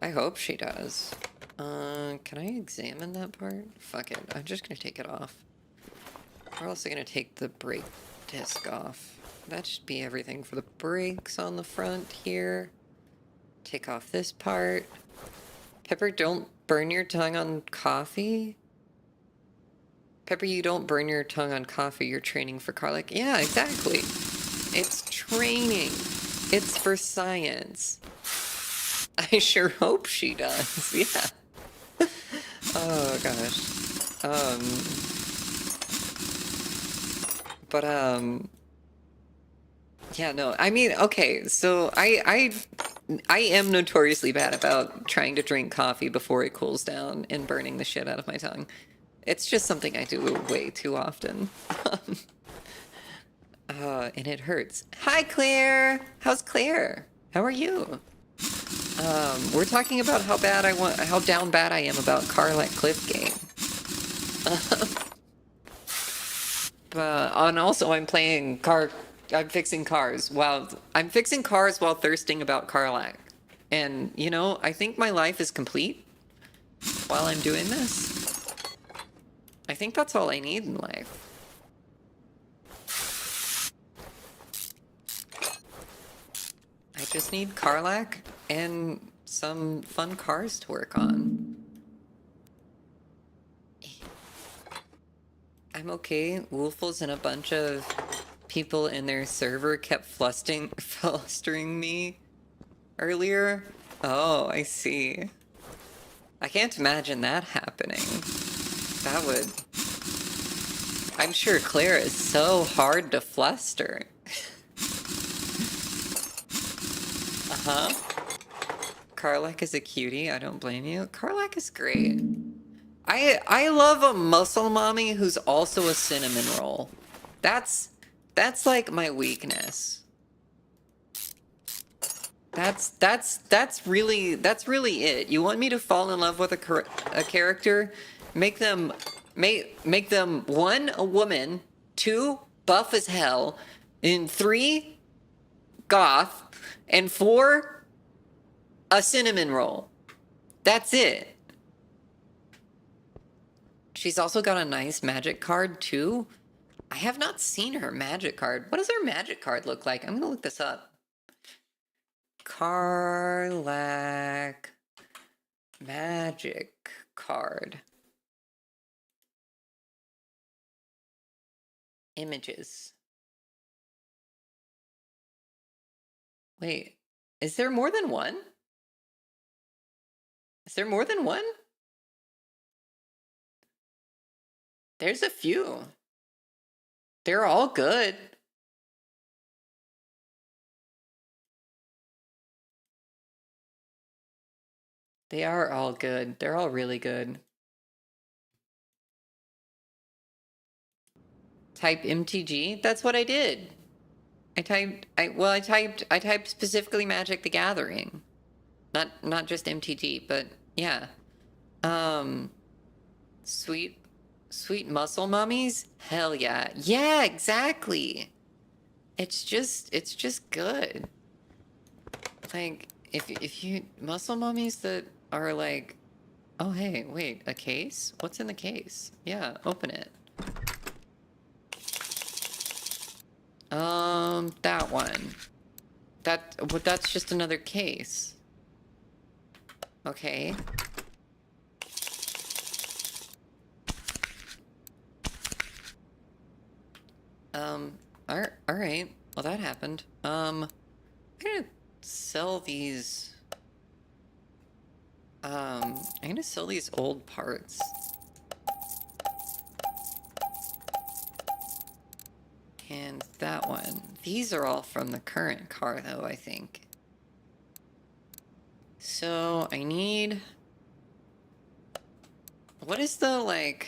I hope she does. Can I examine that part? Fuck it, I'm just gonna take it off. We're also gonna take the brake disc off. That should be everything for the brakes on the front here. Take off this part. Pepper, don't burn your tongue on coffee? Pepper, you don't burn your tongue on coffee, you're training for Karlach. Yeah, exactly. It's training. It's for science. I sure hope she does, yeah. Oh, gosh. Yeah, no, I mean, okay, so I am notoriously bad about trying to drink coffee before it cools down and burning the shit out of my tongue. It's just something I do way too often. And it hurts. Hi, Claire! How's Claire? How are you? We're talking about how down bad I am about Karlach Cliff game. And also I'm fixing cars while thirsting about Karlach. And, you know, I think my life is complete while I'm doing this. I think that's all I need in life. I just need Karlach and some fun cars to work on. I'm okay. Woofles and a bunch of people in their server kept flustering me earlier. Oh, I see. I can't imagine that happening. That would... I'm sure Claire is so hard to fluster. Uh-huh. Karlach is a cutie, I don't blame you. Karlach is great. I love a muscle mommy who's also a cinnamon roll. That's like my weakness. That's really it. You want me to fall in love with a character? Make them 1, a woman, 2, buff as hell, and 3, goth, and 4, a cinnamon roll. That's it. She's also got a nice magic card too. I have not seen her magic card. What does her magic card look like? I'm gonna look this up. Karlach magic card. Images. Wait, is there more than one? Is there more than one? There's a few. They're all good. They are all good. They're all really good. Type MTG? That's what I did. I typed specifically Magic the Gathering. Not just MTG, but yeah. Sweet muscle mummies? Hell yeah. Yeah, exactly. It's just good. Like, if you muscle mummies that are like, oh hey, wait, a case? What's in the case? Yeah, open it. That one. That's just another case. Okay. Alright. Well, that happened. I'm gonna sell these... I'm gonna sell these old parts. And that one. These are all from the current car, though, I think. So, I need What is the, like...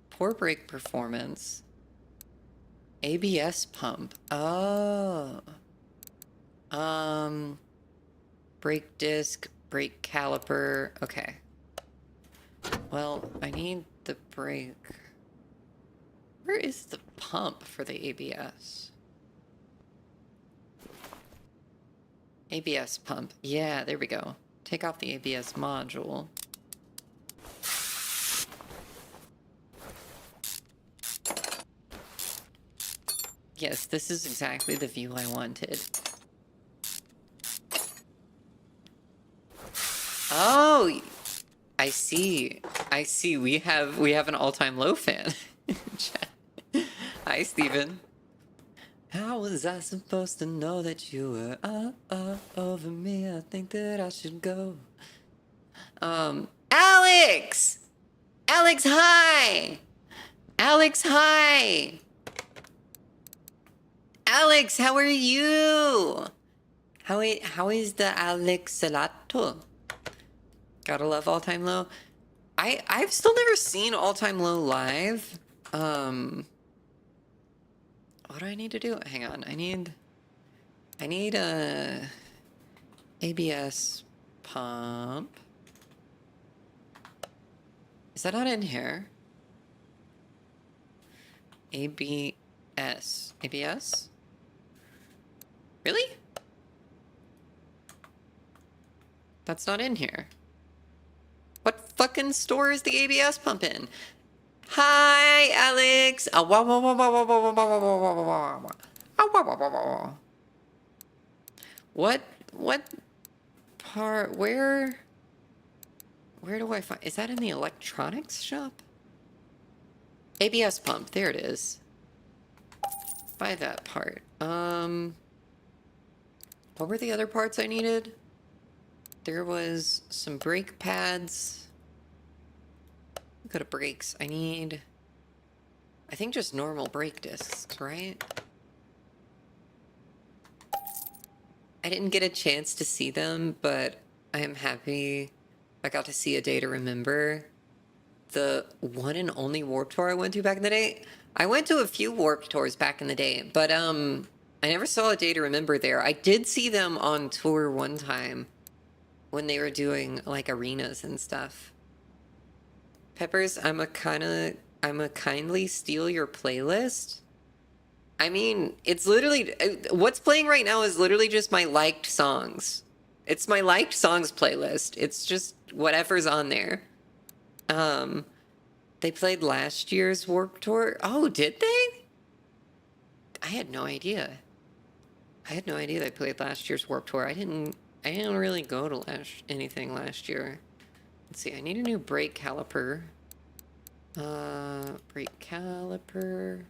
Poor brake performance. ABS pump. Oh. Brake disc, brake caliper. Okay. Well, I need the brake. Where is the pump for the ABS? ABS pump. Yeah, there we go. Take off the ABS module. Yes, this is exactly the view I wanted. Oh, I see. I see. We have an all-time low fan. Hi, Steven. How was I supposed to know that you were over me? I think that I should go. Alex! Alex, hi! Alex, hi! Alex, how are you? How is the Alex Salato? Gotta love All Time Low. I've still never seen All Time Low live. What do I need to do? Hang on. I need a ABS pump. Is that not in here? ABS. ABS? Really? That's not in here. What fucking store is the ABS pump in? Hi, Alex. What part? Where do I find? Is that in the electronics shop? ABS pump. There it is. Buy that part. What were the other parts I needed? There was some brake pads. Go to brakes. I think just normal brake discs, right? I didn't get a chance to see them, but I am happy I got to see A Day to Remember. The one and only Warped Tour I went to back in the day. I went to a few Warped Tours back in the day, but I never saw A Day to Remember there. I did see them on tour one time when they were doing like arenas and stuff. Peppers, I'm a kindly steal your playlist. I mean, it's literally what's playing right now is literally just my liked songs. It's my liked songs playlist. It's just whatever's on there. They played last year's Warped Tour. Oh, did they? I had no idea. I had no idea they played last year's Warped Tour. I didn't really go to anything last year. Let's see, I need a new brake caliper. Brake caliper.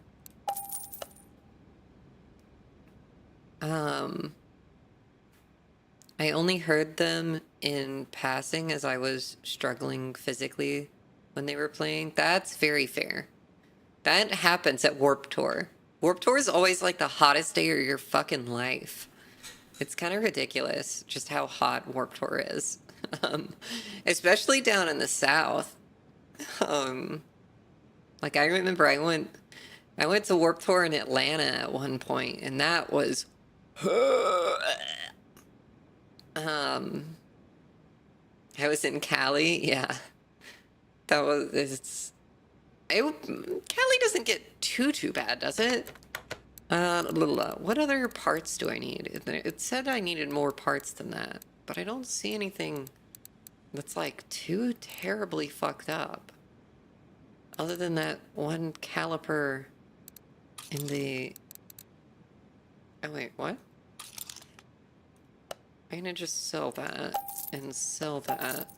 I only heard them in passing as I was struggling physically when they were playing. That's very fair. That happens at Warped Tour. Warped Tour is always like the hottest day of your fucking life. It's kind of ridiculous just how hot Warped Tour is. Especially down in the South. Like I remember I went to Warped Tour in Atlanta at one point, and that was I was in Cali, yeah. Cali doesn't get too bad, does it? What other parts do I need? It said I needed more parts than that, but I don't see anything that's like too terribly fucked up. Other than that one caliper in the... Oh wait, what? I'm gonna just sell that and sell that.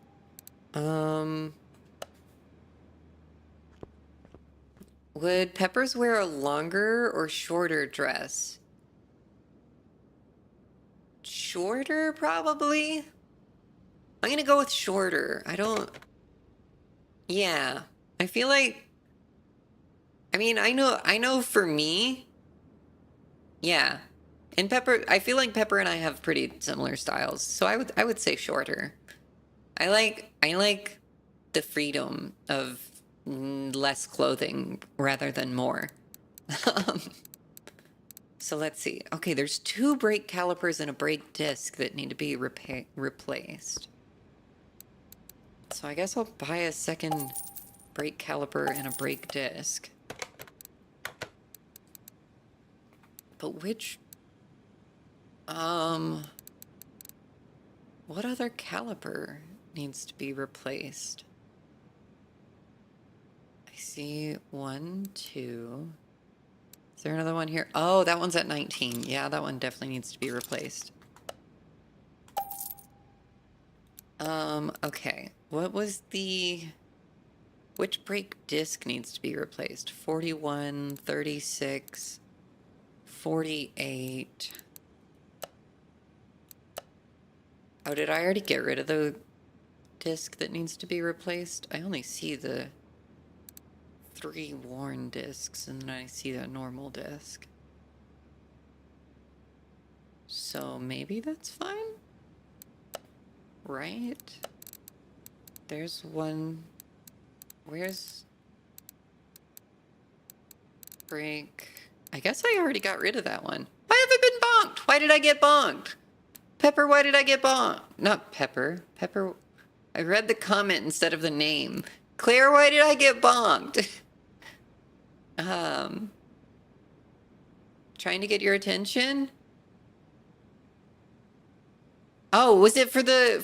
Would Peppers wear a longer or shorter dress? Shorter, probably? I'm gonna go with shorter. Yeah. I feel like... I mean, I know for me... Yeah. And I feel like Pepper and I have pretty similar styles, so I would say shorter. I like the freedom of less clothing rather than more. So let's see. Okay, there's 2 brake calipers and a brake disc that need to be replaced. So I guess I'll buy a second brake caliper and a brake disc. But which... what other caliper needs to be replaced? I see 1, 2... Is there another one here? Oh, that one's at 19. Yeah, that one definitely needs to be replaced. Okay. What was the... Which brake disc needs to be replaced? 41, 36, 48. Oh, did I already get rid of the disc that needs to be replaced? I only see the 3 worn discs, and then I see the normal disc. So maybe that's fine? Right? There's one... Where's... Brake... I guess I already got rid of that one. Why have I been bonked? Why did I get bonked? Pepper, why did I get bonked? Not Pepper. Pepper... I read the comment instead of the name. Claire, why did I get bonked? Trying to get your attention? Oh, was it for the,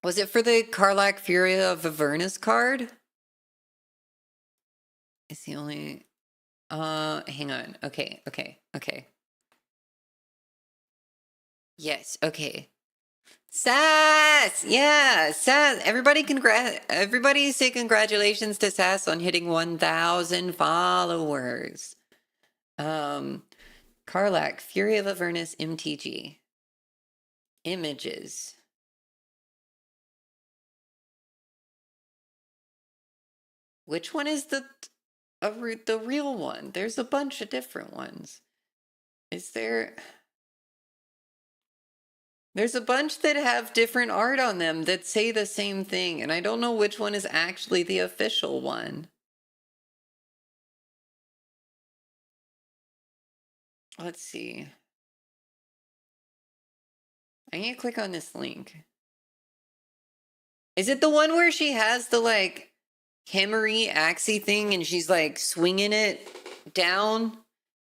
was it for the Karlach Fury of Avernus card? It's the only, hang on. Okay. Yes, okay. Sass! Yeah, Sass. Everybody say congratulations to Sass on hitting 1,000 followers. Karlach, Fury of Avernus, MTG. Images. Which one is the real one? There's a bunch of different ones. Is there... There's a bunch that have different art on them that say the same thing, and I don't know which one is actually the official one. Let's see. I need to click on this link. Is it the one where she has the, like, hammery axey thing and she's, like, swinging it down?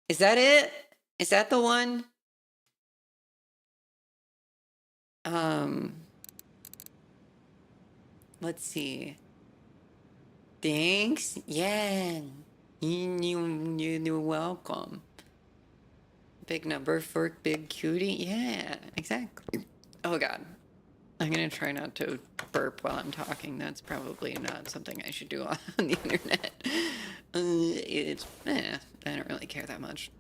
Is that it? Is that the one? Let's see. Thanks. Yeah. You're welcome. Big number for big cutie. Yeah, exactly. Oh God. I'm gonna try not to burp while I'm talking. That's probably not something I should do on the internet. I don't really care that much.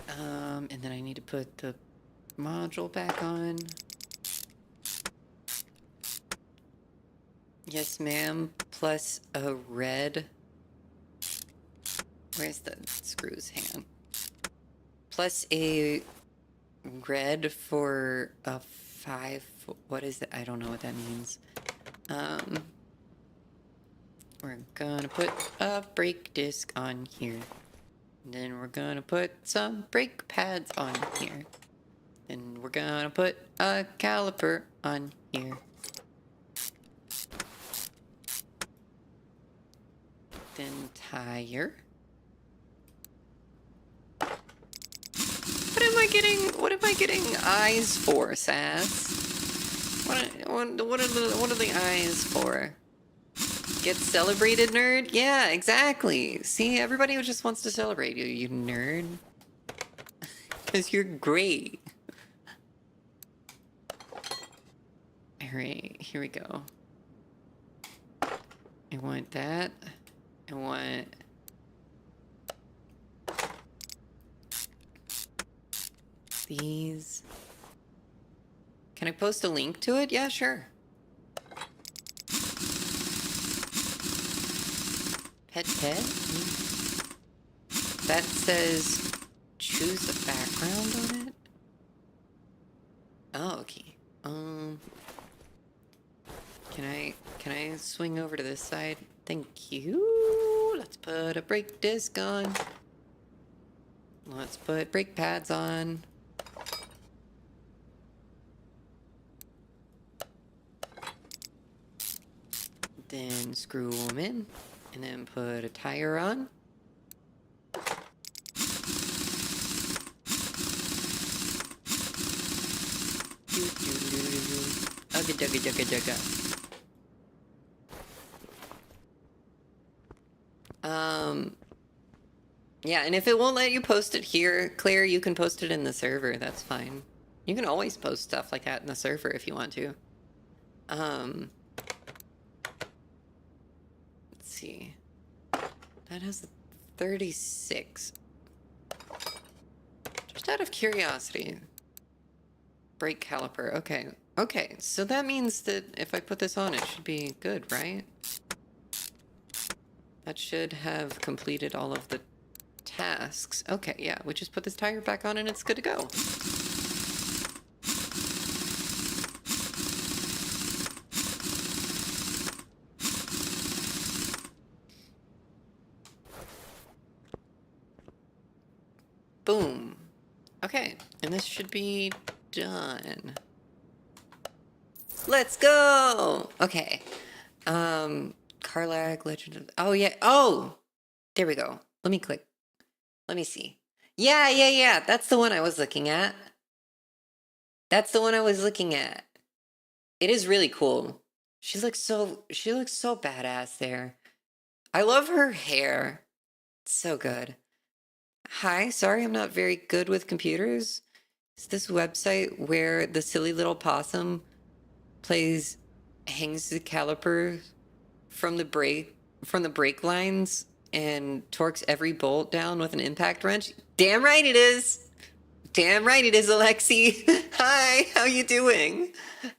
And then I need to put the module back on. Yes, ma'am. Plus a red. Where's the screws? Hang on. Plus a red for a 5. What is it? I don't know what that means. We're gonna put a brake disc on here. And then we're gonna put some brake pads on here. Then we're gonna put a caliper on here. Then tire. What am I getting eyes for, Sass? What are the eyes for? Get celebrated, nerd? Yeah, exactly. See, everybody just wants to celebrate you, you nerd. Because you're great. Alright, here we go. I want that. I want... these. Can I post a link to it? Yeah, sure. Pet. That says choose the background on it. Oh, okay. Can I swing over to this side? Thank you. Let's put a brake disc on. Let's put brake pads on. Then screw them in, and then put a tire on. Ugga dugga dugga dugga. Yeah, and if it won't let you post it here, Claire, you can post it in the server. That's fine. You can always post stuff like that in the server if you want to. Let's see. That has 36. Just out of curiosity. Brake caliper. Okay. Okay, so that means that if I put this on, it should be good, right? That should have completed all of the tasks. Okay, yeah, we just put this tire back on and it's good to go. Boom. Okay, and this should be done. Let's go! Okay. Carlag, Legend of... Oh, yeah. Oh! There we go. Let me click. Let me see. Yeah. That's the one I was looking at. That's the one I was looking at. It is really cool. She looks so badass there. I love her hair. It's so good. Hi, sorry I'm not very good with computers. It's this website where the silly little possum hangs the caliper from the brake lines and torques every bolt down with an impact wrench. Damn right it is. Damn right it is, Alexi. Hi, how you doing?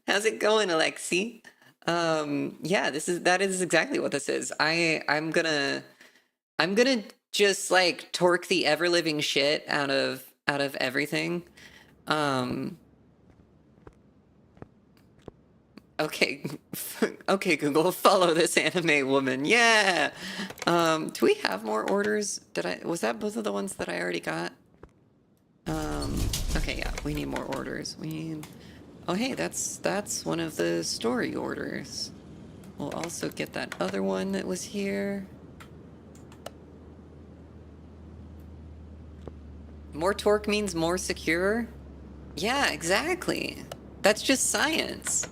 How's it going, Alexi? Yeah, that is exactly what this is. I'm gonna just like torque the ever living shit out of everything. Okay, okay, Google, follow this anime woman. Yeah. Do we have more orders? Was that both of the ones that I already got? Okay, yeah, we need more orders. Oh, hey, that's one of the story orders. We'll also get that other one that was here. More torque means more secure? Yeah, exactly. That's just science.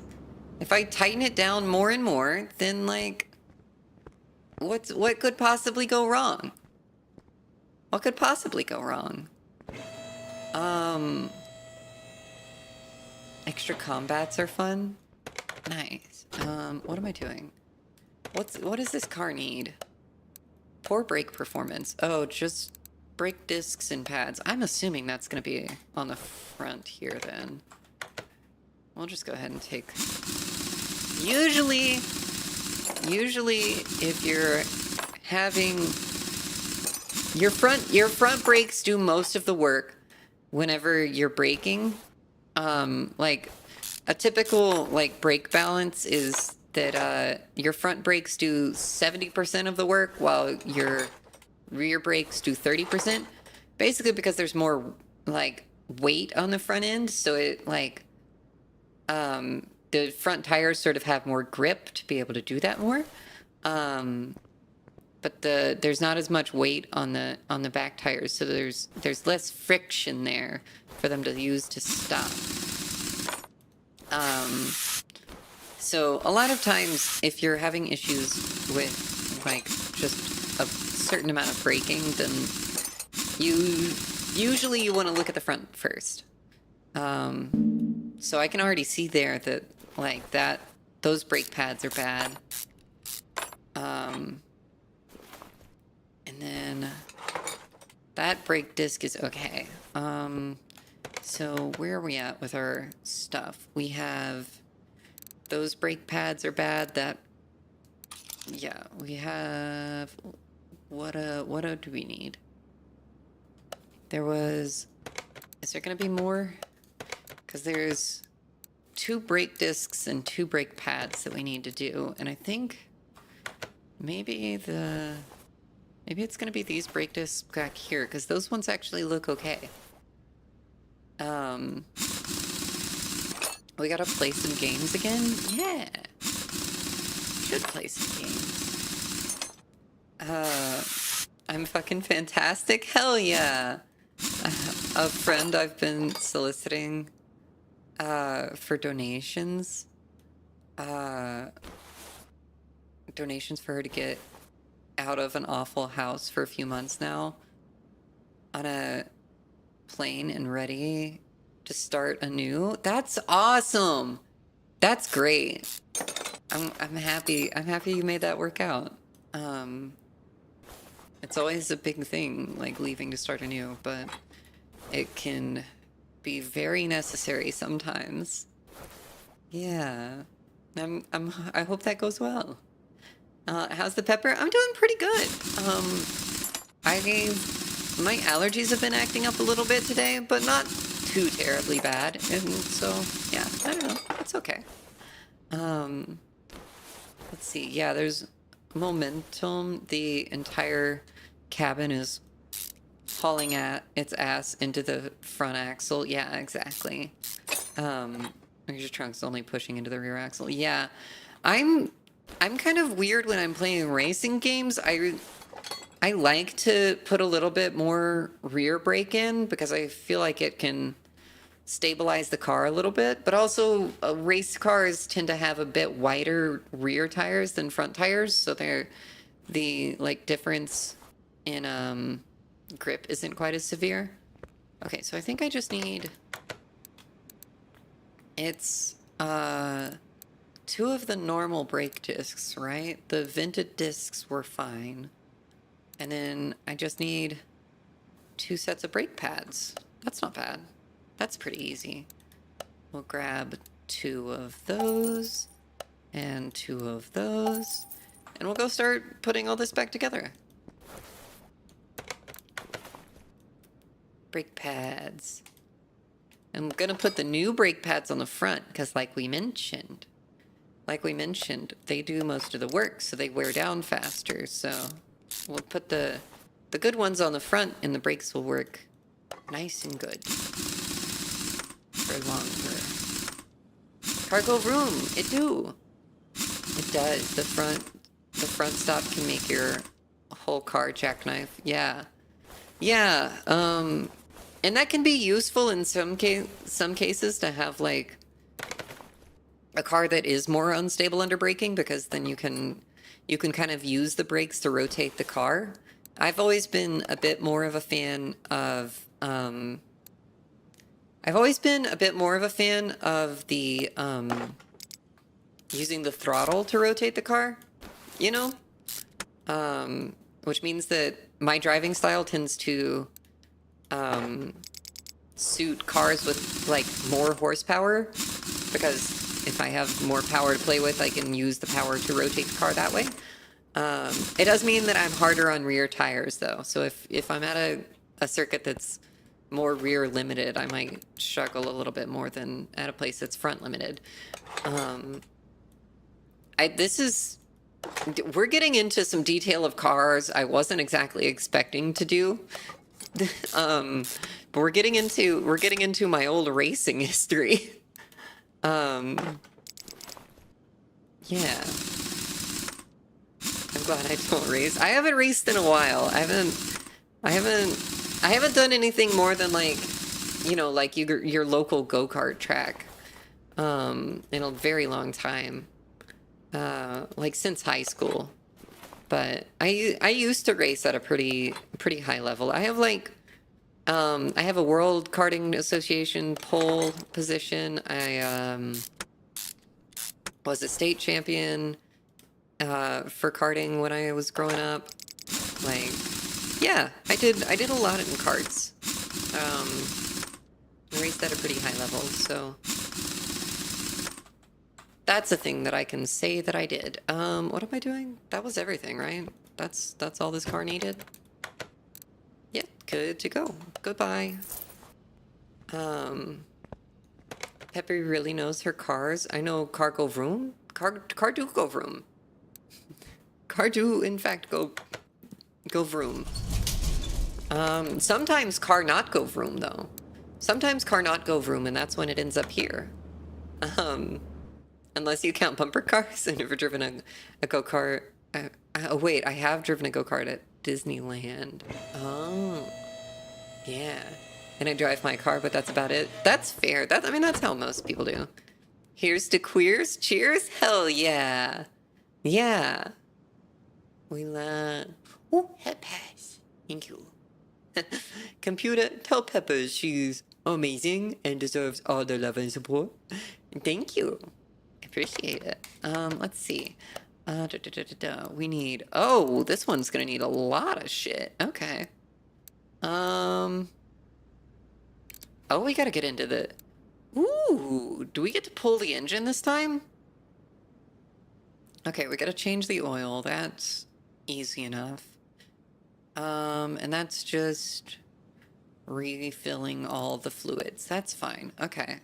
If I tighten it down more and more, then like, what could possibly go wrong? What could possibly go wrong? Extra combats are fun. Nice. What am I doing? What does this car need? Poor brake performance. Oh, just brake discs and pads. I'm assuming that's gonna be on the front here then. We'll just go ahead and take... Usually if you're having... Your front brakes do most of the work whenever you're braking. Like, a typical, like, brake balance is that, your front brakes do 70% of the work while your rear brakes do 30%. Basically because there's more, like, weight on the front end, so it, like, the front tires sort of have more grip to be able to do that more. But there's not as much weight on the back tires, so there's less friction there for them to use to stop. So a lot of times, if you're having issues with like just a certain amount of braking, then usually you want to look at the front first. So I can already see there that like those brake pads are bad. And then that brake disc is okay. So where are we at with our stuff? We have those brake pads are bad. Yeah, we have what do we need? Is there gonna be more? Because there's 2 brake discs and 2 brake pads that we need to do, and I think maybe it's gonna be these brake discs back here, because those ones actually look okay. We gotta play some games again? Yeah. Should play some games. I'm fucking fantastic? Hell yeah! A friend I've been soliciting for donations. Donations for her to get out of an awful house for a few months now. On a plane and ready to start anew. That's awesome. That's great. I'm happy. I'm happy you made that work out. It's always a big thing, like leaving to start anew, but it can be very necessary sometimes. Yeah. I hope that goes well. How's the pepper? I'm doing pretty good. My allergies have been acting up a little bit today, but not too terribly bad. And so, yeah, I don't know. It's okay. Let's see. Yeah, there's momentum. The entire cabin is hauling at its ass into the front axle. Yeah, exactly. Your trunk's only pushing into the rear axle. Yeah, I'm kind of weird when I'm playing racing games. I like to put a little bit more rear brake in because I feel like it can stabilize the car a little bit, but also race cars tend to have a bit wider rear tires than front tires, so the like difference in grip isn't quite as severe. Okay, so I think I just need it's 2 of the normal brake discs, right? The vented discs were fine. And then I just need 2 sets of brake pads. That's not bad. That's pretty easy. We'll grab 2 of those and 2 of those, and we'll go start putting all this back together. Brake pads. I'm gonna put the new brake pads on the front because like we mentioned, they do most of the work, so they wear down faster. So we'll put the good ones on the front, and the brakes will work nice and good for longer. Cargo room, it does. The front stop can make your whole car jackknife. Yeah. And that can be useful in some cases to have like a car that is more unstable under braking, because then you can kind of use the brakes to rotate the car. I've always been a bit more of a fan of the using the throttle to rotate the car, you know? Which means that my driving style tends to suit cars with like more horsepower, because if I have more power to play with, I can use the power to rotate the car that way. It does mean that I'm harder on rear tires though, so if I'm at a circuit that's more rear limited, I might struggle a little bit more than at a place that's front limited. We're getting into some detail of cars I wasn't exactly expecting to do. But we're getting into my old racing history. Yeah. I'm glad I don't race. I haven't raced in a while. I haven't done anything more than like, you know, like your local go-kart track in a very long time. Like since high school. But I used to race at a pretty high level. I have like I have a World Karting Association pole position. I was a state champion for karting when I was growing up. Like, yeah, I did a lot in karts. I raced at a pretty high level, so that's a thing that I can say that I did. What am I doing? That was everything, right? That's all this car needed. Yep, good to go. Goodbye. Pepper really knows her cars. I know car go vroom. Car do go vroom. Car do in fact go vroom. Sometimes car not go vroom though. Sometimes car not go vroom, and that's when it ends up here. Unless you count bumper cars. I've never driven a go-kart. Oh wait, I have driven a go-kart at Disneyland. Oh, yeah. And I drive my car, but that's about it. That's fair. I mean, that's how most people do. Here's to queers. Cheers. Hell yeah. Yeah. We love... Oh, headpat. Thank you. Computer, tell Pepper she's amazing and deserves all the love and support. Thank you. Appreciate it. Let's see. We need... Oh, this one's gonna need a lot of shit. Okay. Oh, we gotta get into the... Ooh, do we get to pull the engine this time? Okay, we gotta change the oil. That's easy enough. And that's just refilling all the fluids. That's fine. Okay.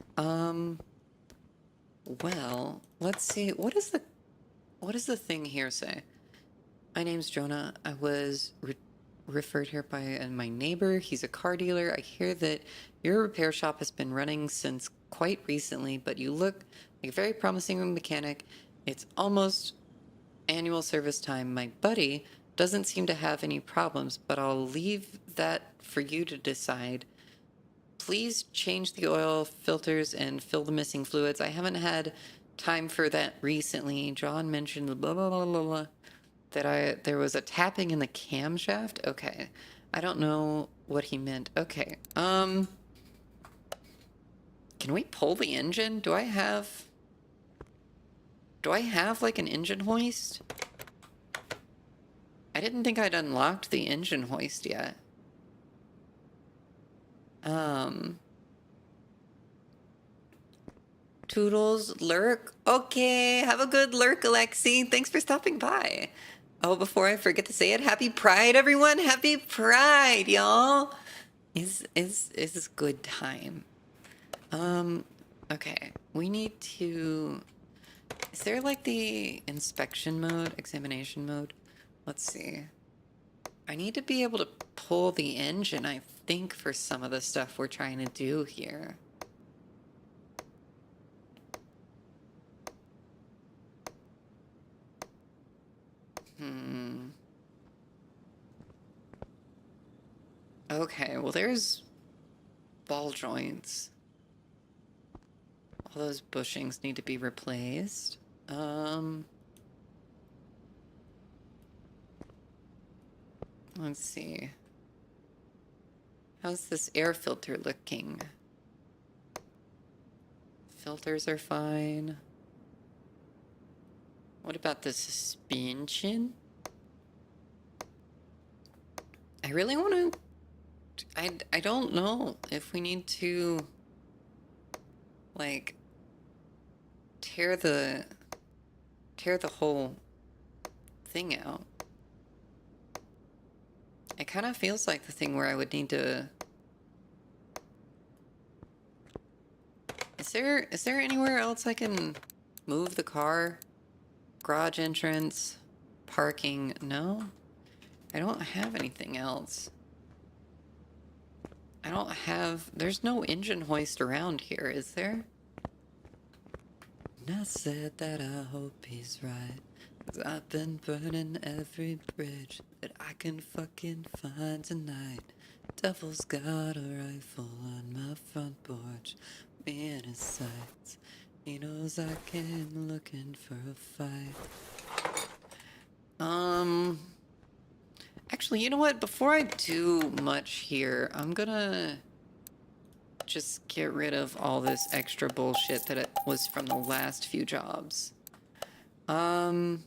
Well, let's see. What does the thing here say? My name's Jonah. I was referred here by my neighbor. He's a car dealer. I hear that your repair shop has been running since quite recently, but you look like a very promising mechanic. It's almost annual service time. My buddy doesn't seem to have any problems, but I'll leave that for you to decide. Please change the oil filters and fill the missing fluids. I haven't had time for that recently. John mentioned blah, blah, blah, blah, blah, that there was a tapping in the camshaft. Okay. I don't know what he meant. Okay. Can we pull the engine? Do I have like an engine hoist? I didn't think I'd unlocked the engine hoist yet. Toodles, lurk. Okay, have a good lurk, Alexi. Thanks for stopping by. Oh, before I forget to say it, happy Pride, everyone. Happy Pride, y'all. Is a good time. Okay, we need to... Is there like the inspection mode, examination mode? Let's see. I need to be able to pull the engine, I think, for some of the stuff we're trying to do here. Okay, well there's ball joints. All those bushings need to be replaced. Let's see. How's this air filter looking? Filters are fine. What about the suspension? I really want to... I don't know if we need to, like, tear the whole thing out. It kind of feels like the thing where I would need to... Is there anywhere else I can move the car? Garage entrance, parking, no? I don't have anything else. I don't have... There's no engine hoist around here, is there? And I said that I hope he's right, 'cause I've been burning every bridge that I can fucking find tonight. Devil's got a rifle on my front porch, me in his sights. He knows I came looking for a fight. Actually, you know what? Before I do much here, I'm gonna just get rid of all this extra bullshit that it was from the last few jobs. Part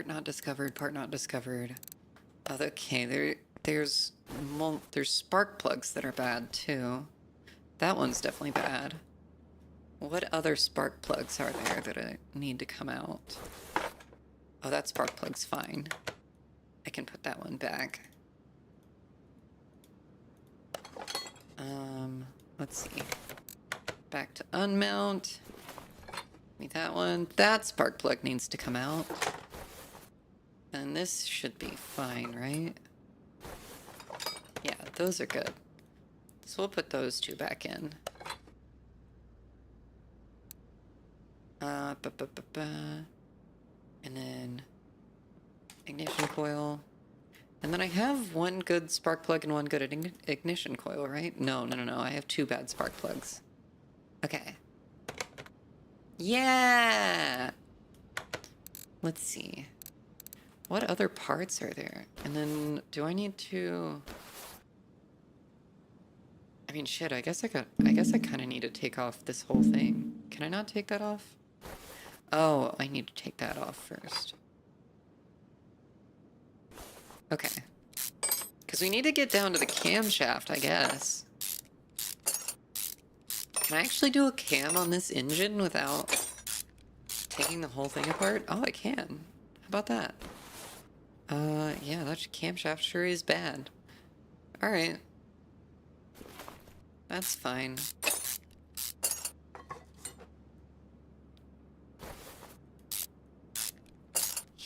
not discovered, part not discovered. Okay, there's spark plugs that are bad too. That one's definitely bad. What other spark plugs are there that I need to come out? Oh, that spark plug's fine. I can put that one back. Let's see. Back to unmount. Need that one. That spark plug needs to come out. And this should be fine, right? Yeah, those are good. So we'll put those two back in. And then ignition coil. And then I have one good spark plug and one good ignition coil, right? No. I have two bad spark plugs. Okay. Yeah! Let's see. What other parts are there? And then, do I need to... I mean, shit, I guess I kind of need to take off this whole thing. Can I not take that off? Oh, I need to take that off first. Okay. Because we need to get down to the camshaft, I guess. Can I actually do a cam on this engine without taking the whole thing apart? Oh, I can. How about that? Yeah, that camshaft sure is bad. Alright. That's fine.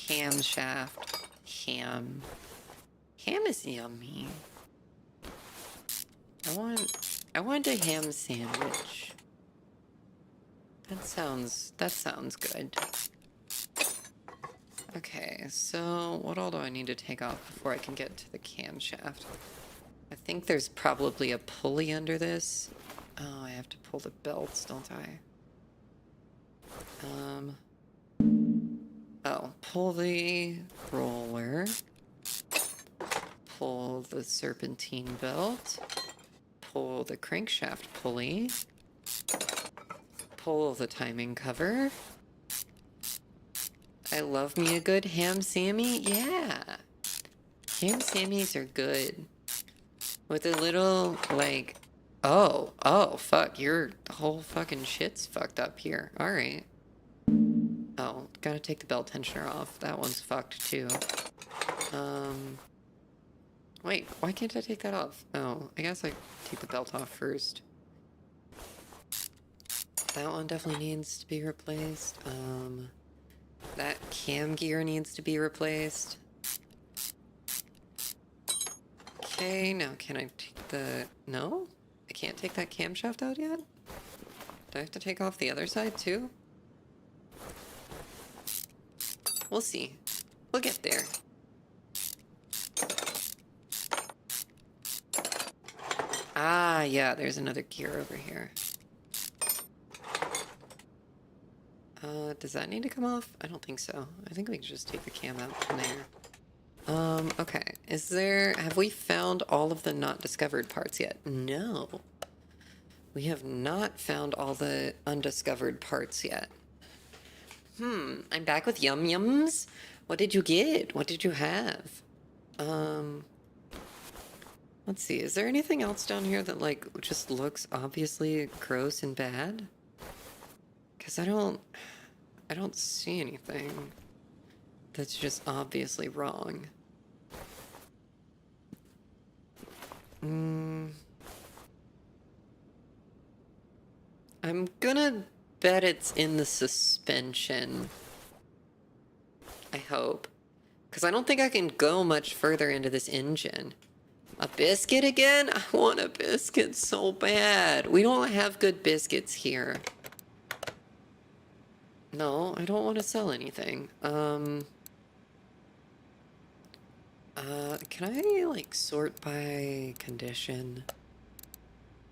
Ham shaft. Ham. Ham is yummy. I want a ham sandwich. That sounds good. Okay, so what all do I need to take off before I can get to the camshaft? I think there's probably a pulley under this. Oh, I have to pull the belts, don't I? Oh, pull the roller. Pull the serpentine belt. Pull the crankshaft pulley. Pull the timing cover. I love me a good ham sammy. Yeah. Ham sammies are good. With a little, like, oh, fuck, your whole fucking shit's fucked up here. Alright. Oh, gotta take the belt tensioner off. That one's fucked, too. Wait, why can't I take that off? Oh, I guess I take the belt off first. That one definitely needs to be replaced. That cam gear needs to be replaced. Okay, now can I take the... No? I can't take that camshaft out yet? Do I have to take off the other side, too? We'll see. We'll get there. Ah, yeah, there's another gear over here. Does that need to come off? I don't think so. I think we can just take the cam out from there. Okay. Have we found all of the not discovered parts yet? No. We have not found all the undiscovered parts yet. I'm back with Yum Yums. What did you get? What did you have? Let's see. Is there anything else down here that, like, just looks obviously gross and bad? Because I don't see anything that's just obviously wrong. I'm gonna bet it's in the suspension. I hope. Because I don't think I can go much further into this engine. A biscuit again? I want a biscuit so bad. We don't have good biscuits here. No, I don't want to sell anything. Can I, like, sort by condition?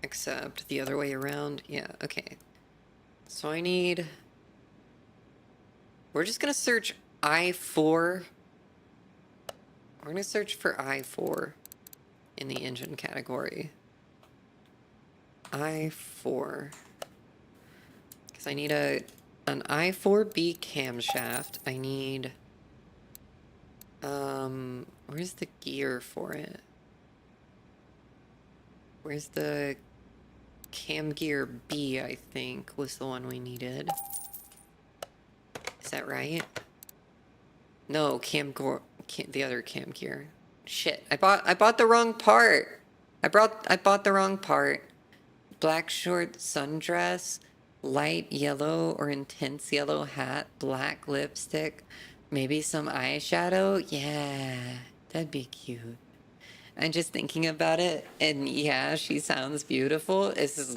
Except the other way around? Yeah, okay. So I need... We're just gonna search I4. We're gonna search for I4 in the engine category. I4. Because I need an I4B camshaft. I need... where's the gear for it? Where's the cam gear B, I think, was the one we needed. Is that right? No, the other cam gear. Shit, I bought the wrong part. I bought the wrong part. Black short sundress, light yellow or intense yellow hat, black lipstick, maybe some eyeshadow. Yeah, that'd be cute. I'm just thinking about it, and yeah, she sounds beautiful. Is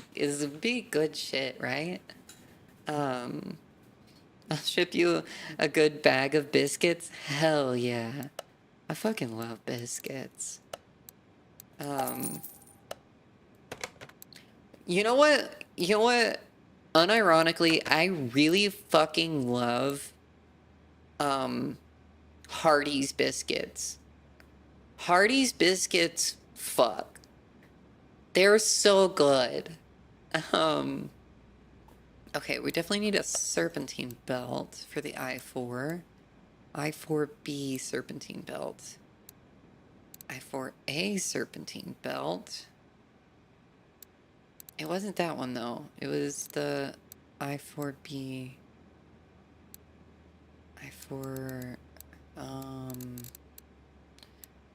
be good shit, right? Um, I'll ship you a good bag of biscuits. Hell yeah. I fucking love biscuits. Um, you know what? You know what? Unironically, I really fucking love Hardee's biscuits. Hardee's biscuits, fuck. They're so good. Um, okay, we definitely need a serpentine belt for the I4. I4B serpentine belt. I4A serpentine belt. It wasn't that one though. It was the I4B. I4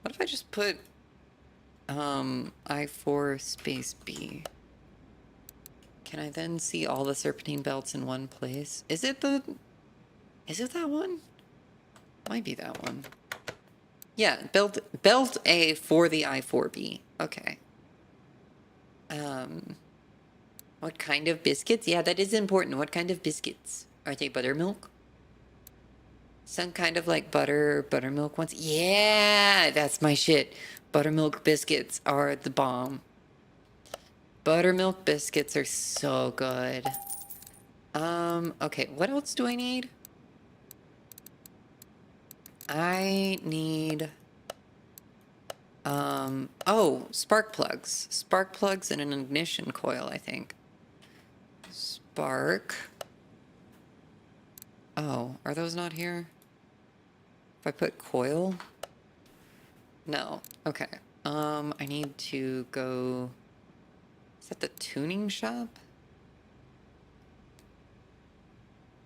what if I just put I4 space B? Can I then see all the serpentine belts in one place? Is it that one? Might be that one. Yeah, belt A for the I4B. Okay. What kind of biscuits? Yeah, that is important. What kind of biscuits? Are they buttermilk? Some kind of like buttermilk ones. Yeah, that's my shit. Buttermilk biscuits are the bomb. Buttermilk biscuits are so good. Okay, what else do I need? I need, oh, spark plugs. Spark plugs and an ignition coil, I think. Spark. Oh, are those not here? If I put coil? No. Okay. I need to go... Is that the tuning shop?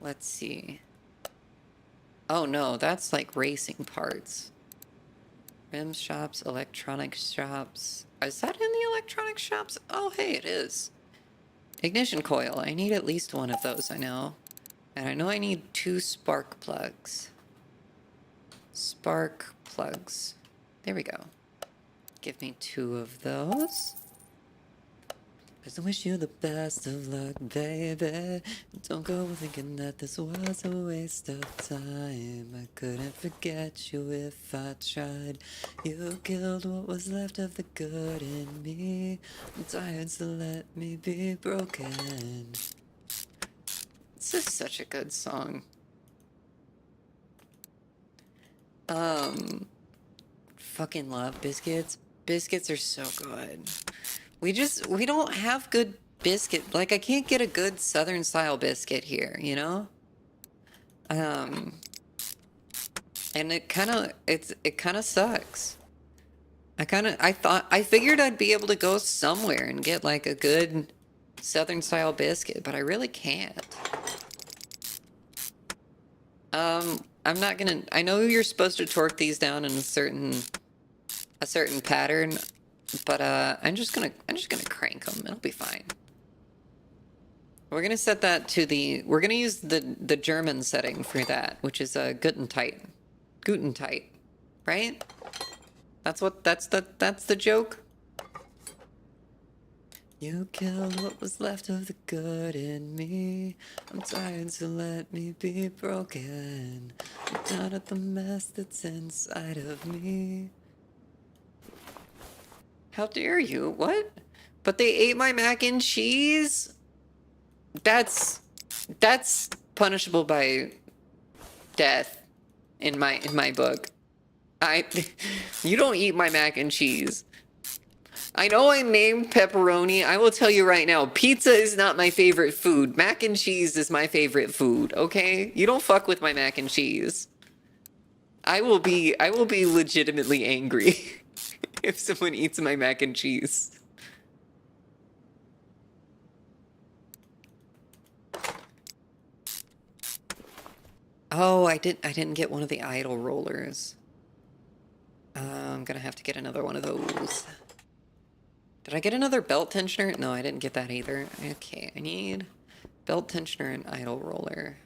Let's see. Oh no, that's like racing parts. Rim shops, electronic shops. Is that in the electronic shops? Oh, hey, it is. Ignition coil. I need at least one of those, I know. And I know I need 2 spark plugs. Spark plugs. There we go. Give me 2 of those. 'Cause I wish you the best of luck, baby. Don't go thinking that this was a waste of time. I couldn't forget you if I tried. You killed what was left of the good in me. I'm tired, so let me be broken. This is such a good song. Fucking love biscuits. Biscuits are so good. We don't have good biscuit. Like, I can't get a good Southern style biscuit here, you know? And it kind of sucks. I figured I'd be able to go somewhere and get like a good Southern style biscuit, but I really can't. I'm not gonna, I know you're supposed to torque these down in a certain pattern, but I'm just gonna crank them. It'll be fine. We're gonna set that to the. We're gonna use the German setting for that, which is Guten tight, right? That's the joke. You killed what was left of the good in me. I'm tired, so let me be broken. I'm done at the mess that's inside of me. How dare you? What? But they ate my mac and cheese? That's punishable by death in my book. You don't eat my mac and cheese. I know I named pepperoni. I will tell you right now, pizza is not my favorite food. Mac and cheese is my favorite food, okay? You don't fuck with my mac and cheese. I will be legitimately angry if someone eats my mac and cheese. Oh, I didn't get one of the idle rollers. I'm gonna have to get another one of those. Did I get another belt tensioner? No, I didn't get that either. Okay, I need belt tensioner and idle roller.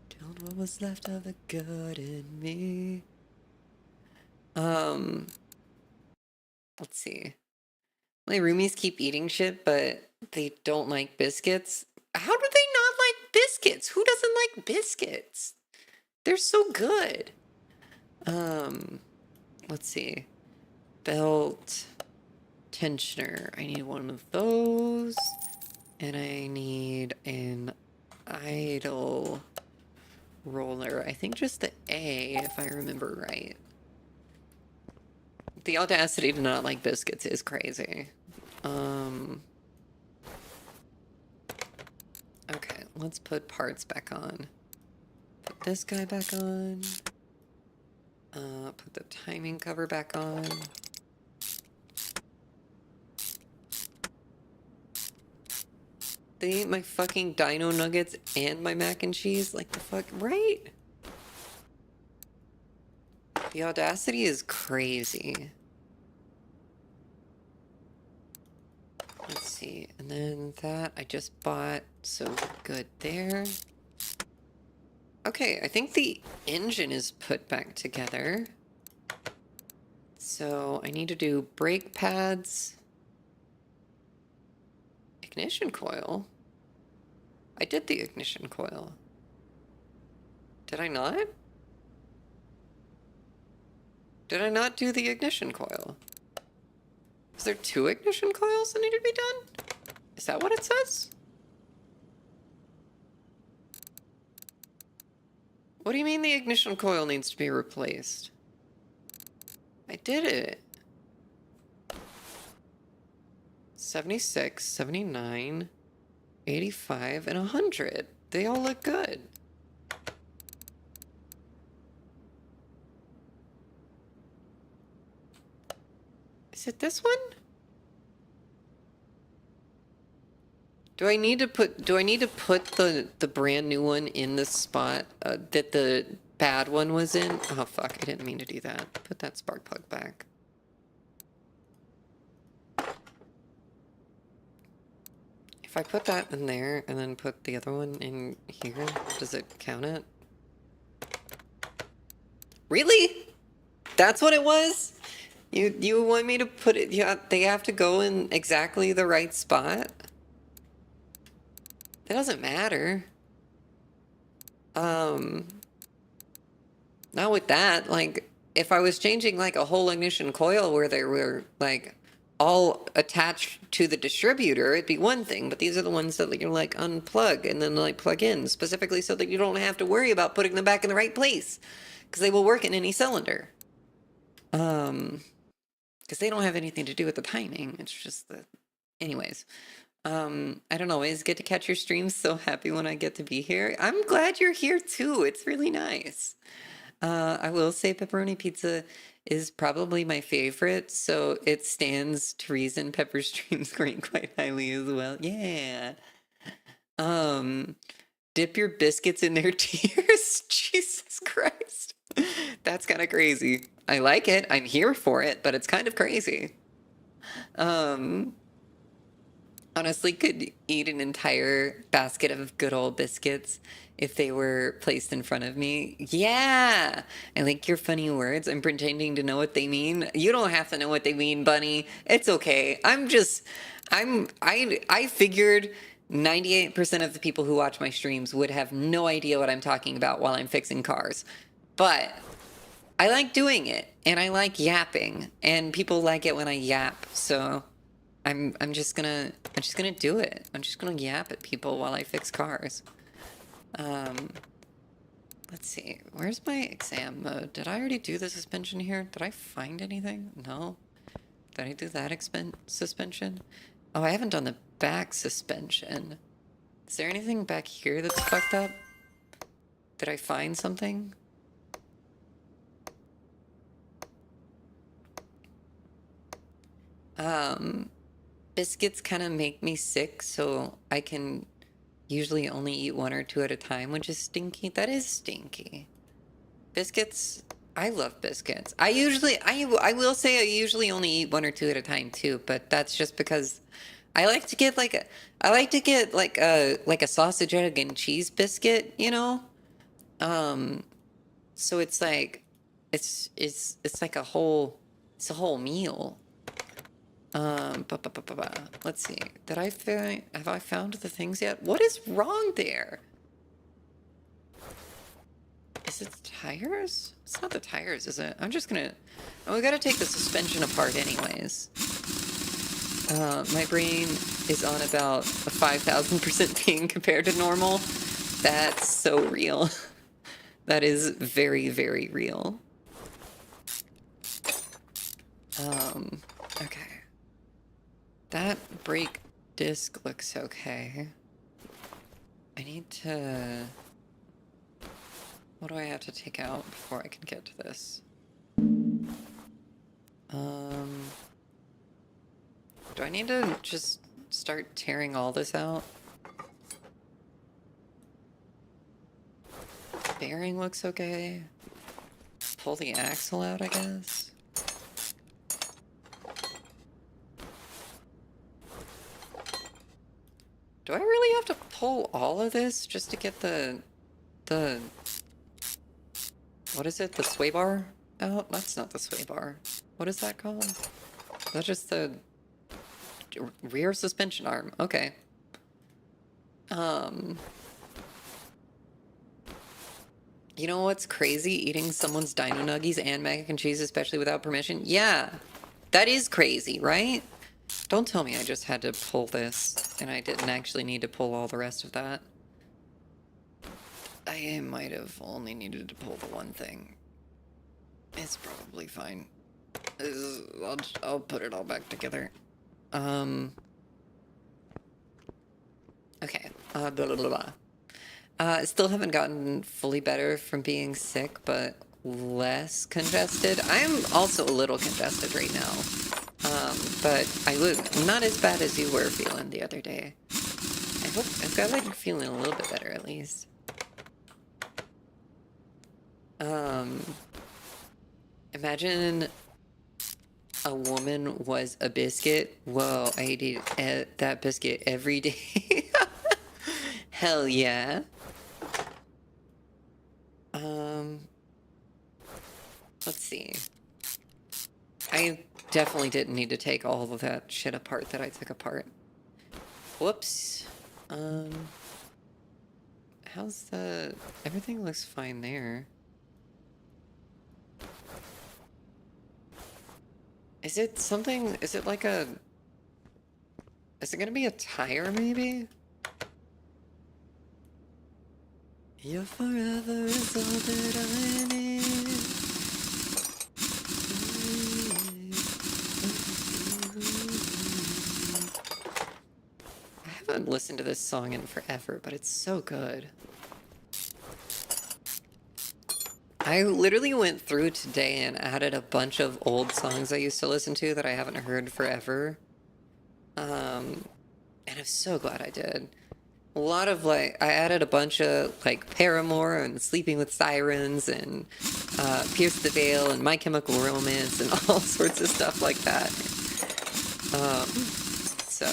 Don't know what was left of the good in me. Let's see. My roomies keep eating shit, but they don't like biscuits. How do they not like biscuits? Who doesn't like biscuits? They're so good. Let's see. Belt tensioner. I need one of those. And I need an idle roller. I think just the A, if I remember right. The audacity to not like biscuits is crazy. Okay, let's put parts back on. Put this guy back on. Put the timing cover back on. They ate my fucking dino nuggets and my mac and cheese? Like the fuck, right? The audacity is crazy. Let's see, and then that I just bought, so good there. Okay, I think the engine is put back together. So I need to do brake pads. Ignition coil? I did the ignition coil. Did I not? Did I not do the ignition coil? Is there 2 ignition coils that need to be done? Is that what it says? What do you mean the ignition coil needs to be replaced? I did it. 76, 79, 85, and 100. They all look good. Is it this one? Do I need to put the brand new one in the spot that the bad one was in? Oh fuck, I didn't mean to do that. Put that spark plug back. If I put that in there and then put the other one in here, does it count it? Really? That's what it was? You want me to put it, yeah, they have to go in exactly the right spot? That doesn't matter. Not with that, like, if I was changing like a whole ignition coil where they were like all attached to the distributor, it'd be one thing, but these are the ones that you're like unplug and then like plug in specifically so that you don't have to worry about putting them back in the right place because they will work in any cylinder. Because they don't have anything to do with the timing. It's just the, anyways. I don't always get to catch your streams. So happy when I get to be here. I'm glad you're here too. It's really nice. I will say pepperoni pizza is probably my favorite, so it stands to reason Pepper streams rank quite highly as well. Yeah. Dip your biscuits in their tears. Jesus Christ. That's kind of crazy. I like it. I'm here for it, but it's kind of crazy. Honestly, could eat an entire basket of good old biscuits if they were placed in front of me. Yeah, I like your funny words. I'm pretending to know what they mean. You don't have to know what they mean, Bunny. It's okay. I figured 98% of the people who watch my streams would have no idea what I'm talking about while I'm fixing cars. But I like doing it, and I like yapping, and people like it when I yap, so I'm just gonna do it. I'm just gonna yap at people while I fix cars. Let's see, where's my exam mode? Did I already do the suspension here? Did I find anything? No. Did I do that suspension? Oh, I haven't done the back suspension. Is there anything back here that's fucked up? Did I find something? Biscuits kind of make me sick, so I can usually only eat 1 or 2 at a time, which is stinky. That is stinky. Biscuits I love biscuits. I will say I usually only eat one or two at a time too, but that's just because I like to get like a sausage, egg, and cheese biscuit, you know? So it's like it's like it's a whole meal. Let's see. Have I found the things yet? What is wrong there? Is it the tires? It's not the tires, is it? I'm just gonna... Oh, we gotta take the suspension apart anyways. My brain is on about a 5,000% ping compared to normal. That's so real. That is very, very real. Okay. That brake disc looks okay. I need to... What do I have to take out before I can get to this? Do I need to just start tearing all this out? Bearing looks okay. Pull the axle out, I guess. Do I really have to pull all of this just to get the what is it? The sway bar out? That's not the sway bar. What is that called? That's just the rear suspension arm. Okay. You know what's crazy? Eating someone's dino nuggies and mac and cheese, especially without permission? Yeah. That is crazy, right? Don't tell me I just had to pull this and I didn't actually need to pull all the rest of that. I might have only needed to pull the one thing. It's probably fine. I'll put it all back together. Okay. Blah, blah, blah, blah. Still haven't gotten fully better from being sick, but less congested. I'm also a little congested right now. But I was not as bad as you were feeling the other day. I hope I've got like feeling a little bit better at least. Imagine a woman was a biscuit. Whoa, I eat that biscuit every day. Hell yeah. Let's see. I definitely didn't need to take all of that shit apart that I took apart. Whoops. How's the... Everything looks fine there. Is it something... Is it like a... Is it gonna be a tire, maybe? Your forever is all that I need. I haven't listened to this song in forever, but it's so good. I literally went through today and added a bunch of old songs I used to listen to that I haven't heard forever. And I'm so glad I did. A lot of like, I added a bunch of like Paramore and Sleeping with Sirens and Pierce the Veil and My Chemical Romance and all sorts of stuff like that. So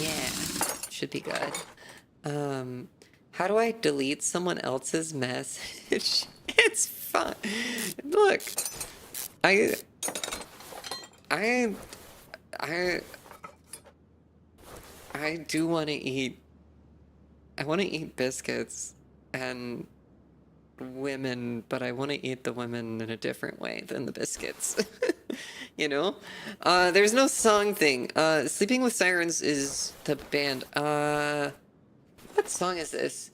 yeah, should be good. How do I delete someone else's message? It's fun. Look, I do want to eat. I want to eat biscuits and women, but I want to eat the women in a different way than the biscuits. You know? There's no song thing. Sleeping with Sirens is the band. What song is this?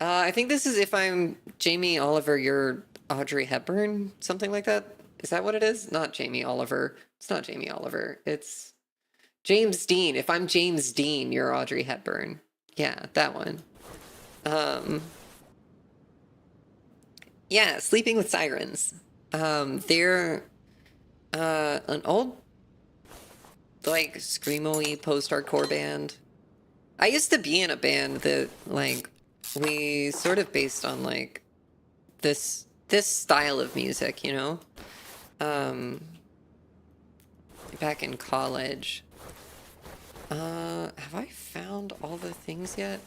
I think this is If I'm Jamie Oliver, You're Audrey Hepburn. Something like that. Is that what it is? Not Jamie Oliver. It's not Jamie Oliver. It's James Dean. If I'm James Dean, You're Audrey Hepburn. Yeah, that one. Yeah, Sleeping with Sirens. They're an old, like, screamo-y post-hardcore band. I used to be in a band that, like, we sort of based on, like, this this style of music, you know? Back in college. Have I found all the things yet?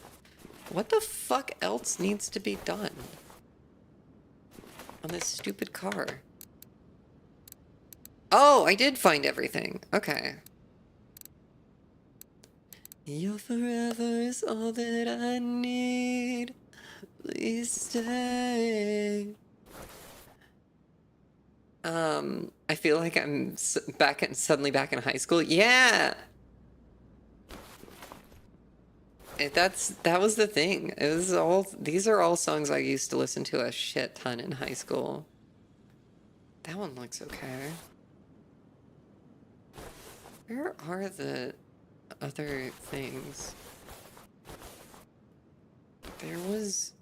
What the fuck else needs to be done on this stupid car? Oh, I did find everything. Okay. Your forever is all that I need. Please stay. I feel like I'm suddenly back in high school. Yeah. That was the thing. It was all, these are all songs I used to listen to a shit ton in high school. That one looks okay. Where are the other things? There was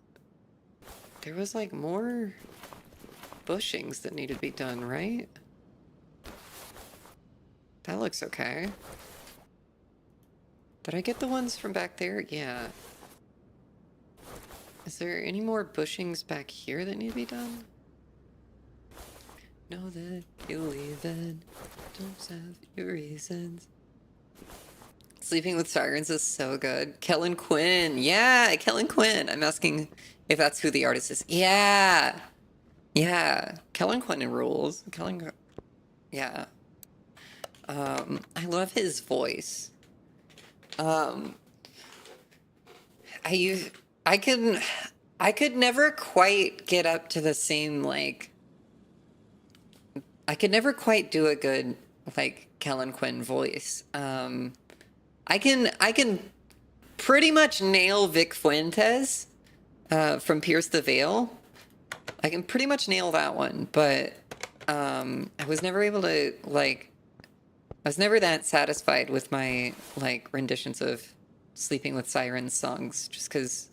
like more bushings that need to be done, right? That looks okay. Did I get the ones from back there? Yeah. Is there any more bushings back here that need to be done? Know that you leave and don't have your reasons. Sleeping with Sirens is so good. Kellen Quinn. Yeah, Kellen Quinn. I'm asking if that's who the artist is. Yeah. Yeah. Kellen Quinn rules. Yeah. I love his voice. I could never quite get up to the same, like, I could never quite do a good, like, Kellen Quinn voice. I can pretty much nail Vic Fuentes, from Pierce the Veil. I can pretty much nail that one, but, I was never able to, like, I was never that satisfied with my, like, renditions of Sleeping with Sirens songs, just because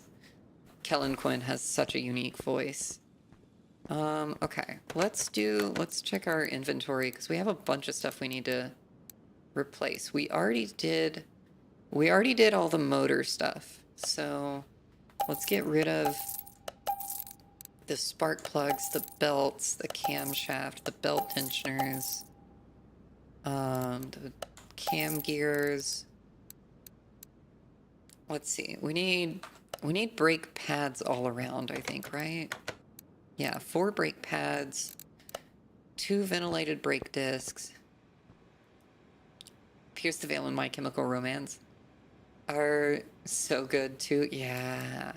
Kellen Quinn has such a unique voice. Okay, let's check our inventory, because we have a bunch of stuff we need to replace. We already did all the motor stuff, so let's get rid of the spark plugs, the belts, the camshaft, the belt tensioners, the cam gears. Let's see, we need brake pads all around, I think, right? Yeah, 4 brake pads, 2 ventilated brake discs. Pierce the Veil and My Chemical Romance are so good too. Yeah.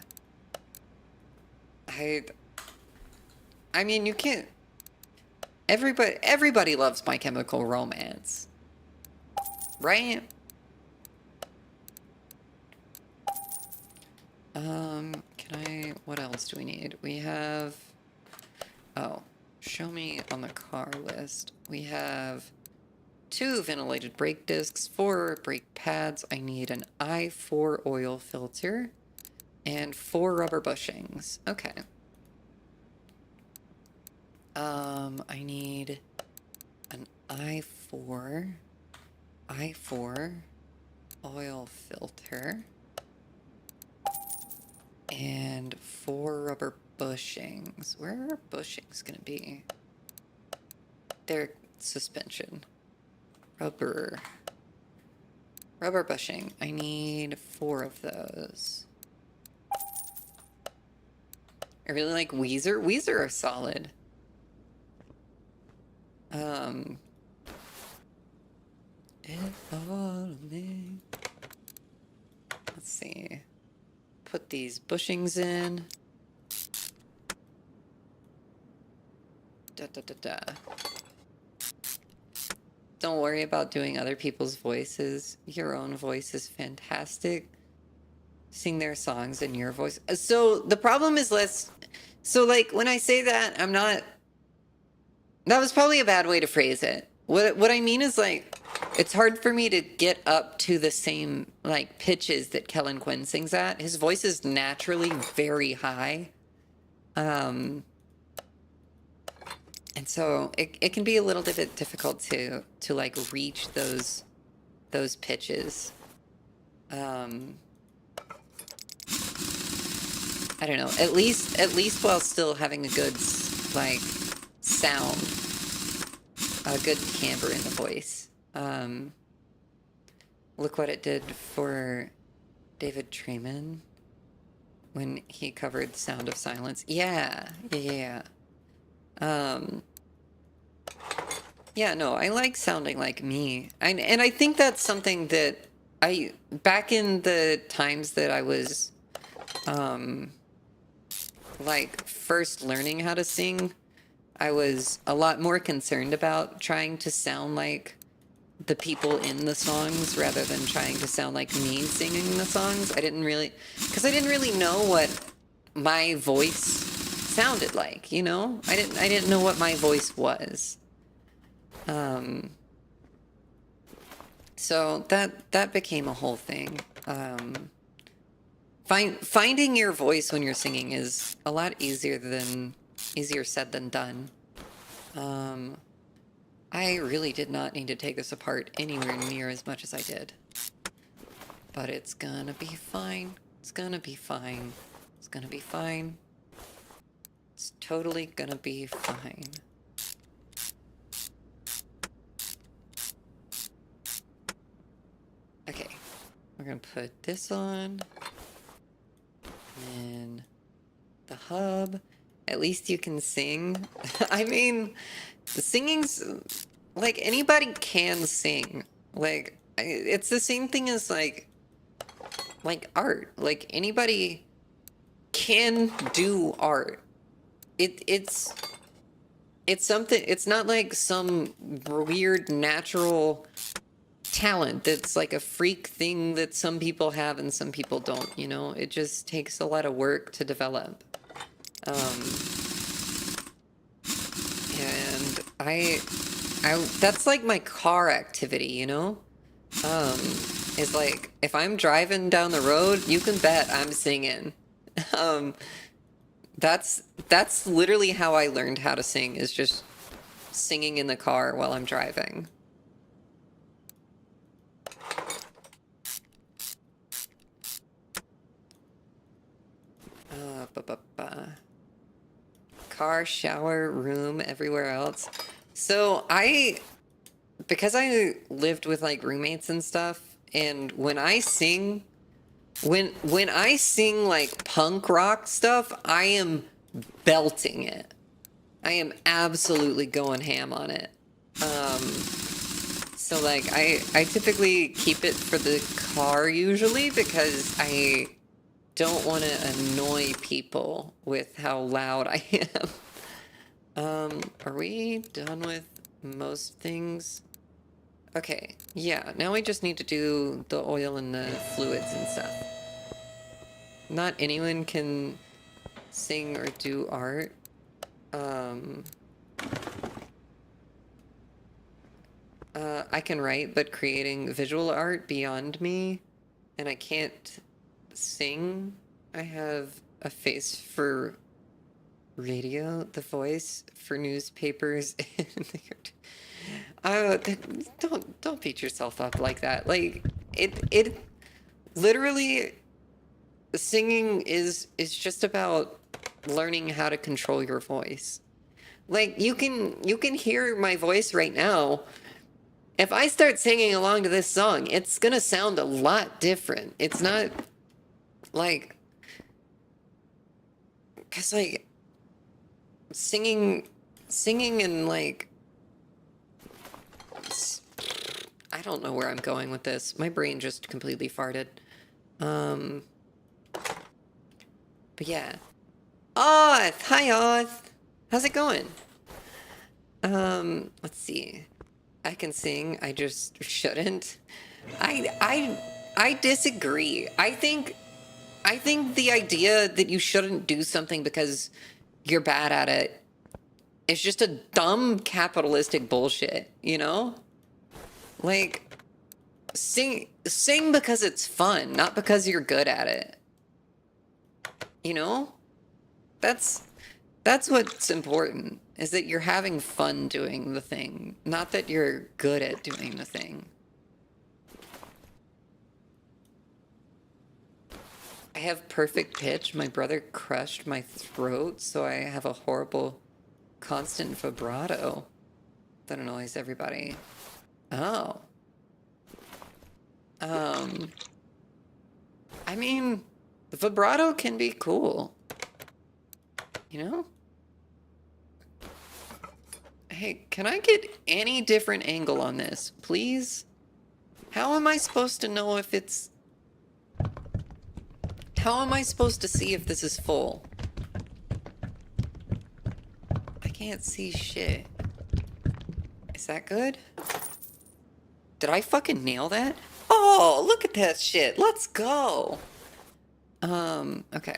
I mean, you can't. Everybody loves My Chemical Romance, right? What else do we need? We have, oh, show me on the car list. We have 2 ventilated brake discs, 4 brake pads. I need an I4 oil filter and 4 rubber bushings. Okay. I need an I4 oil filter and 4 rubber bushings. Where are bushings gonna be? They're suspension. Rubber bushing. I need 4 of those. I really like Weezer. Weezer are solid. If only. Let's see. Put these bushings in. Don't worry about doing other people's voices. Your own voice is fantastic. Sing their songs in your voice. So the problem is so like when I say that, I'm not, that was probably a bad way to phrase it. What I mean is, like, it's hard for me to get up to the same, like, pitches that Kellen Quinn sings at. His voice is naturally very high. And so it can be a little bit difficult to like reach those pitches. I don't know. At least while still having a good like, sound. A good timbre in the voice. Look what it did for David Treman when he covered Sound of Silence. Yeah. Yeah, no, I like sounding like me. And I think that's something that back in the times that I was, like, first learning how to sing, I was a lot more concerned about trying to sound like the people in the songs rather than trying to sound like me singing the songs. I didn't really know what my voice sounded like, you know? I didn't know what my voice was. So that became a whole thing. Finding your voice when you're singing is a lot easier said than done. I really did not need to take this apart anywhere near as much as I did. But it's gonna be fine. It's gonna be fine. It's gonna be fine. It's totally gonna be fine. Okay, we're gonna put this on. And the hub. At least you can sing. I mean, the singing's... like, anybody can sing. Like, it's the same thing as, like art. Like, anybody can do art. It's something... it's not like some weird natural talent that's like a freak thing that some people have and some people don't, you know? It just takes a lot of work to develop. And I that's like my car activity, you know? Is like, if I'm driving down the road, you can bet I'm singing. That's literally how I learned how to sing, is just singing in the car while I'm driving. Car, shower, room, everywhere else. So because I lived with like roommates and stuff, and when I sing like punk rock stuff, I am belting it. I am absolutely going ham on it. So like I typically keep it for the car usually, because I don't want to annoy people with how loud I am. Are we done with most things? Okay, yeah, now we just need to do the oil and the fluids and stuff. Not anyone can sing or do art. I can write, but creating visual art beyond me, and I can't sing. I have a face for radio, the voice for newspapers. Don't beat yourself up like that. Like it literally, singing is just about learning how to control your voice. Like, you can hear my voice right now. If I start singing along to this song, it's gonna sound a lot different. It's not like, cause like singing and like, I don't know where I'm going with this. My brain just completely farted. But yeah. Oth! Hi, Oth! How's it going? Let's see. I can sing, I just shouldn't. I disagree. I think the idea that you shouldn't do something because you're bad at it is just a dumb capitalistic bullshit, you know? Like, sing because it's fun, not because you're good at it. You know? That's what's important, is that you're having fun doing the thing, not that you're good at doing the thing. I have perfect pitch. My brother crushed my throat, so I have a horrible constant vibrato that annoys everybody. Oh. I mean, the vibrato can be cool. You know? Hey, can I get any different angle on this, please? How am I supposed to know if it's... How am I supposed to see if this is full? I can't see shit. Is that good? Did I fucking nail that? Oh, look at that shit. Let's go. Okay.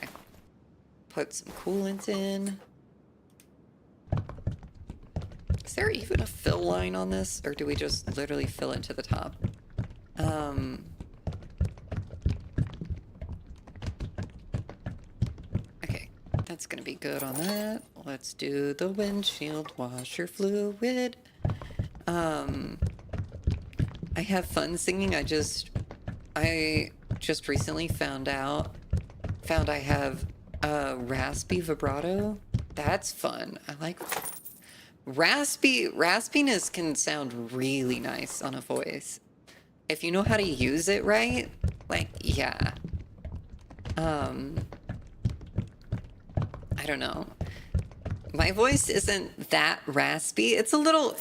Put some coolant in. Is there even a fill line on this? Or do we just literally fill it to the top? Okay, that's gonna be good on that. Let's do the windshield washer fluid. I have fun singing. I just recently found I have a raspy vibrato. That's fun. I like raspiness can sound really nice on a voice. If you know how to use it right, like, yeah. I don't know. My voice isn't that raspy. It's a little...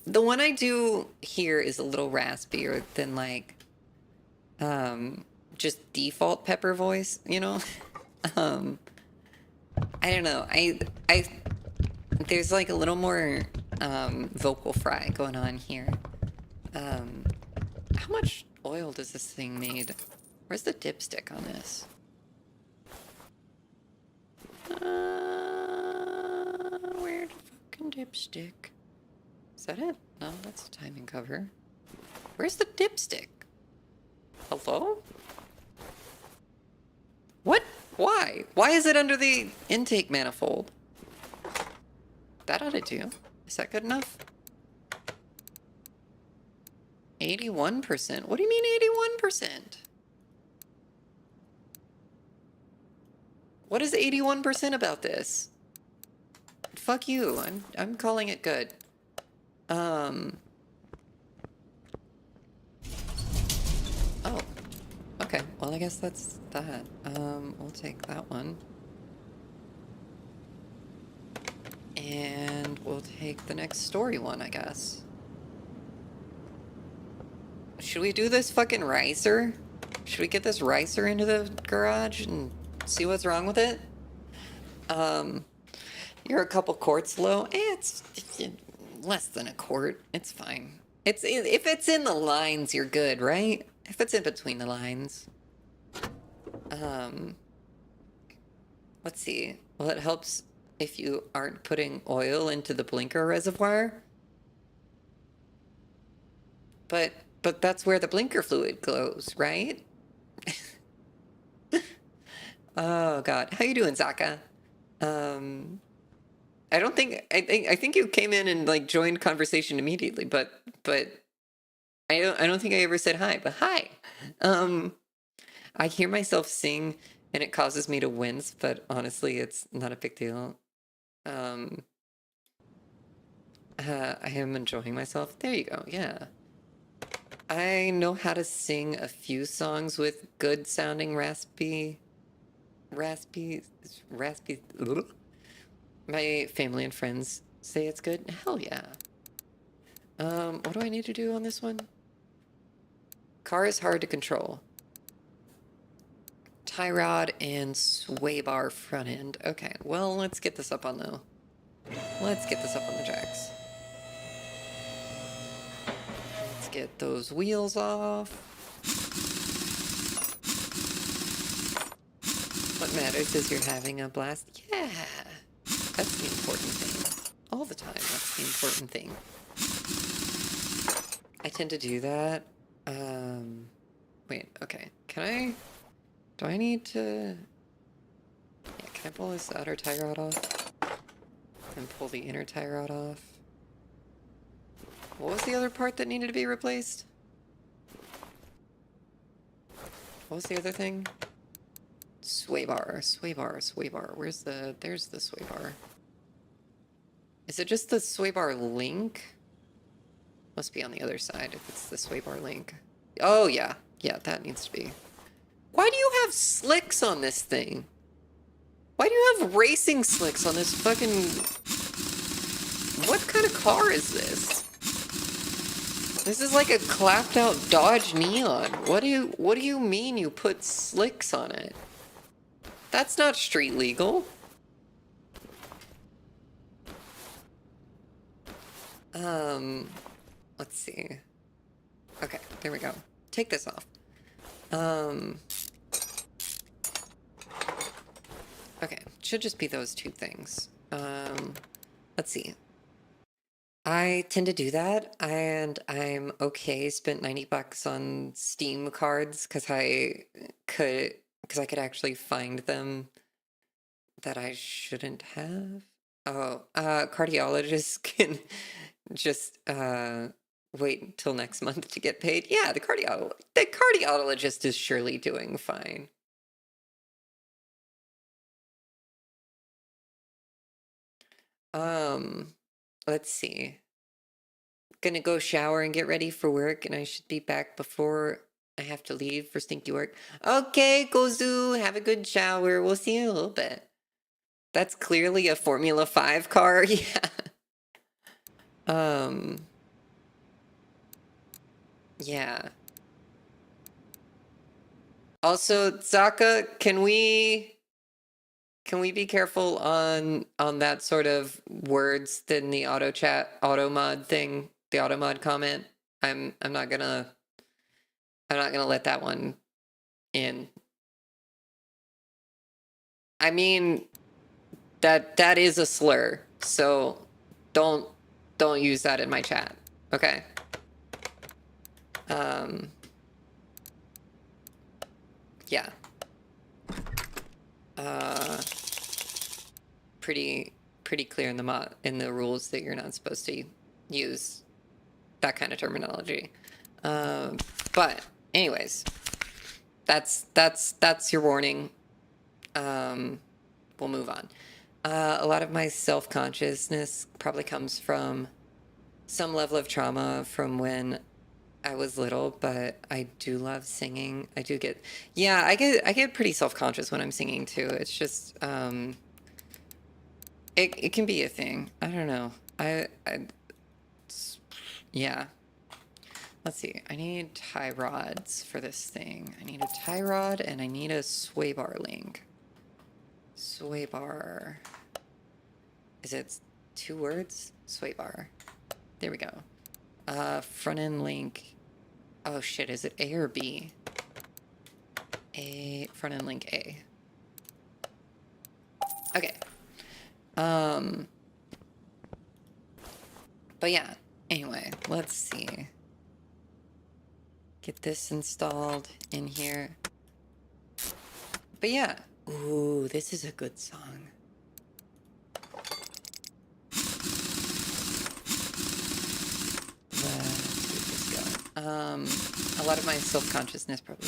The one I do here is a little raspier than, like, just default Pepper voice, you know? I don't know. There's, like, a little more, vocal fry going on here. How much oil does this thing need? Where's the dipstick on this? Where's the fucking dipstick? Is that it? No, that's a timing cover. Where's the dipstick? Hello? What? Why? Why is it under the intake manifold? That ought to do. Is that good enough? 81%. What do you mean 81%? What is 81% about this? Fuck you. I'm calling it good. Oh. Okay. Well, I guess that's that. We'll take that one. And we'll take the next story one, I guess. Should we do this fucking ricer? Should we get this ricer into the garage and see what's wrong with it? You're a couple quarts low. It's less than a quart. It's fine. If it's in the lines, you're good, right? If it's in between the lines. Let's see. Well, it helps if you aren't putting oil into the blinker reservoir. But that's where the blinker fluid goes, right? Oh God, how you doing, Zaka? I think you came in and like joined conversation immediately, but I don't think I ever said hi. But hi. I hear myself sing and it causes me to wince, but honestly, it's not a big deal. I am enjoying myself. There you go. Yeah. I know how to sing a few songs with good sounding raspy. Ugh. My family and friends say it's good. Hell yeah. What do I need to do on this one? Car is hard to control. Tie rod and sway bar front end. Okay, well, let's get this up on the... Let's get this up on the jacks. Let's get those wheels off. What matters is you're having a blast. Yeah, that's the important thing. All the time, that's the important thing. I tend to do that. Wait, okay. Do I need to... Yeah, can I pull this outer tie rod off? And pull the inner tie rod off? What was the other part that needed to be replaced? What was the other thing? Sway bar. There's the sway bar. Is it just the sway bar link? Must be on the other side if it's the sway bar link. Oh, yeah. Yeah, that needs to be. Why do you have slicks on this thing? Why do you have racing slicks on this fucking... What kind of car is this? This is like a clapped out Dodge Neon. What do you mean you put slicks on it? That's not street legal. Let's see. Okay, there we go. Take this off. Okay, should just be those two things. Let's see. I tend to do that, and I'm okay. Spent $90 on Steam cards because I could actually find them that I shouldn't have. Oh, cardiologists can just wait until next month to get paid. Yeah, the cardiologist is surely doing fine. Let's see. Gonna go shower and get ready for work, and I should be back before I have to leave for stinky work. Okay, Gozu, have a good shower. We'll see you in a little bit. That's clearly a Formula 5 car, yeah. Yeah. Also, Zaka, can we be careful on that sort of words than the auto mod thing, the auto mod comment? I'm not gonna let that one in. I mean, that is a slur, so don't use that in my chat, okay? Yeah. Pretty clear in the rules that you're not supposed to use that kind of terminology. But anyways, that's your warning. We'll move on. A lot of my self-consciousness probably comes from some level of trauma from when I was little, but I do love singing. I get pretty self-conscious when I'm singing too. It's just it can be a thing. I don't know. Yeah. Let's see. I need tie rods for this thing. I need a tie rod and I need a sway bar link. Sway bar. Is it 2 words? Sway bar. There we go. Front end link. Oh shit, is it A or B? Front end link A. Okay. But yeah, anyway, let's see. Get this installed in here. But yeah. Ooh, this is a good song. Let's get this going. A lot of my self-consciousness probably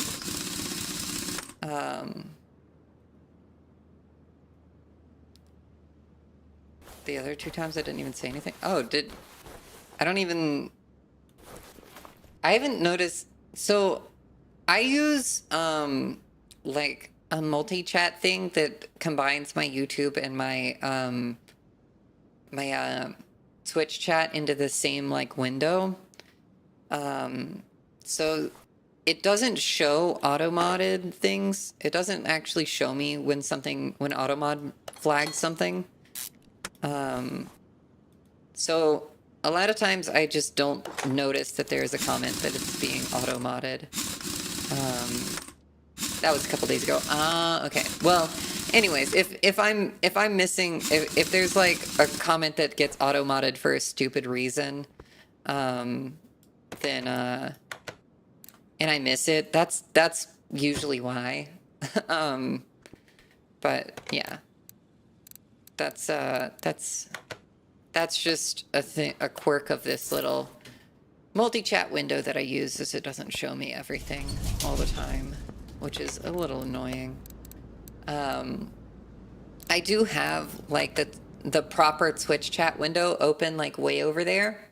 the other 2 times I didn't even say anything. Oh, I haven't noticed. So I use like a multi-chat thing that combines my YouTube and my my Twitch chat into the same like window. So it doesn't show auto-modded things. It doesn't actually show me when auto-mod flags something. So a lot of times I just don't notice that there's a comment that it's being auto-modded. That was a couple days ago. Okay. Well, anyways, if I'm missing, if there's like a comment that gets auto-modded for a stupid reason, then and I miss it, that's usually why. But yeah. That's just a quirk of this little multi-chat window that I use, is it doesn't show me everything all the time, which is a little annoying. I do have like the proper Twitch chat window open like way over there.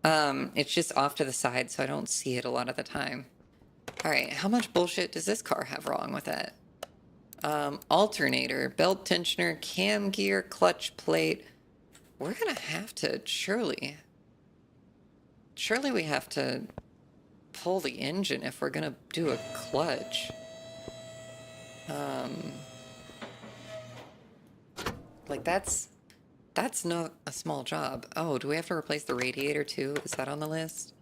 It's just off to the side, so I don't see it a lot of the time. All right, how much bullshit does this car have wrong with it? Alternator, belt tensioner, cam gear, clutch plate. We're gonna have to, surely we have to pull the engine if we're gonna do a clutch. Like that's not a small job. Oh, do we have to replace the radiator too? Is that on the list?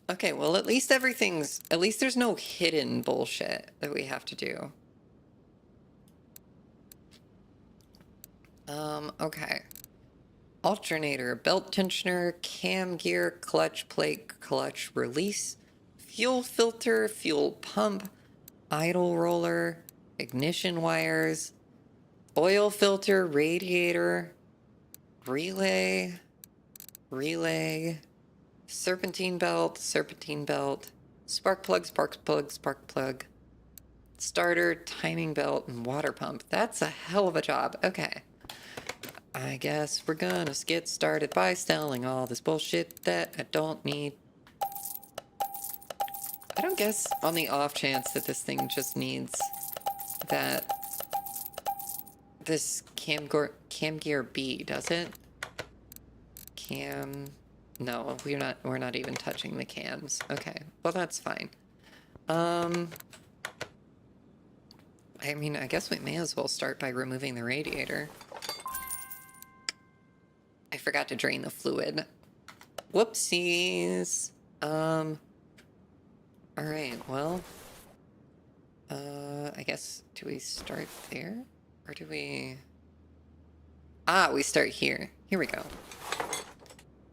Okay, well, at least there's no hidden bullshit that we have to do. Okay. Alternator, belt tensioner, cam gear, clutch plate, clutch release, fuel filter, fuel pump, idle roller, ignition wires, oil filter, radiator, relay, serpentine belt, spark plug, starter, timing belt, and water pump. That's a hell of a job. Okay. I guess we're gonna get started by selling all this bullshit that I don't need. I don't guess on the off chance that this thing just needs that this cam gear B, does it? No, we're not even touching the cams. Okay, well that's fine. I mean, I guess we may as well start by removing the radiator. I forgot to drain the fluid. Whoopsies. All right, well, I guess, do we start there? Or do we... Ah, we start here. Here we go.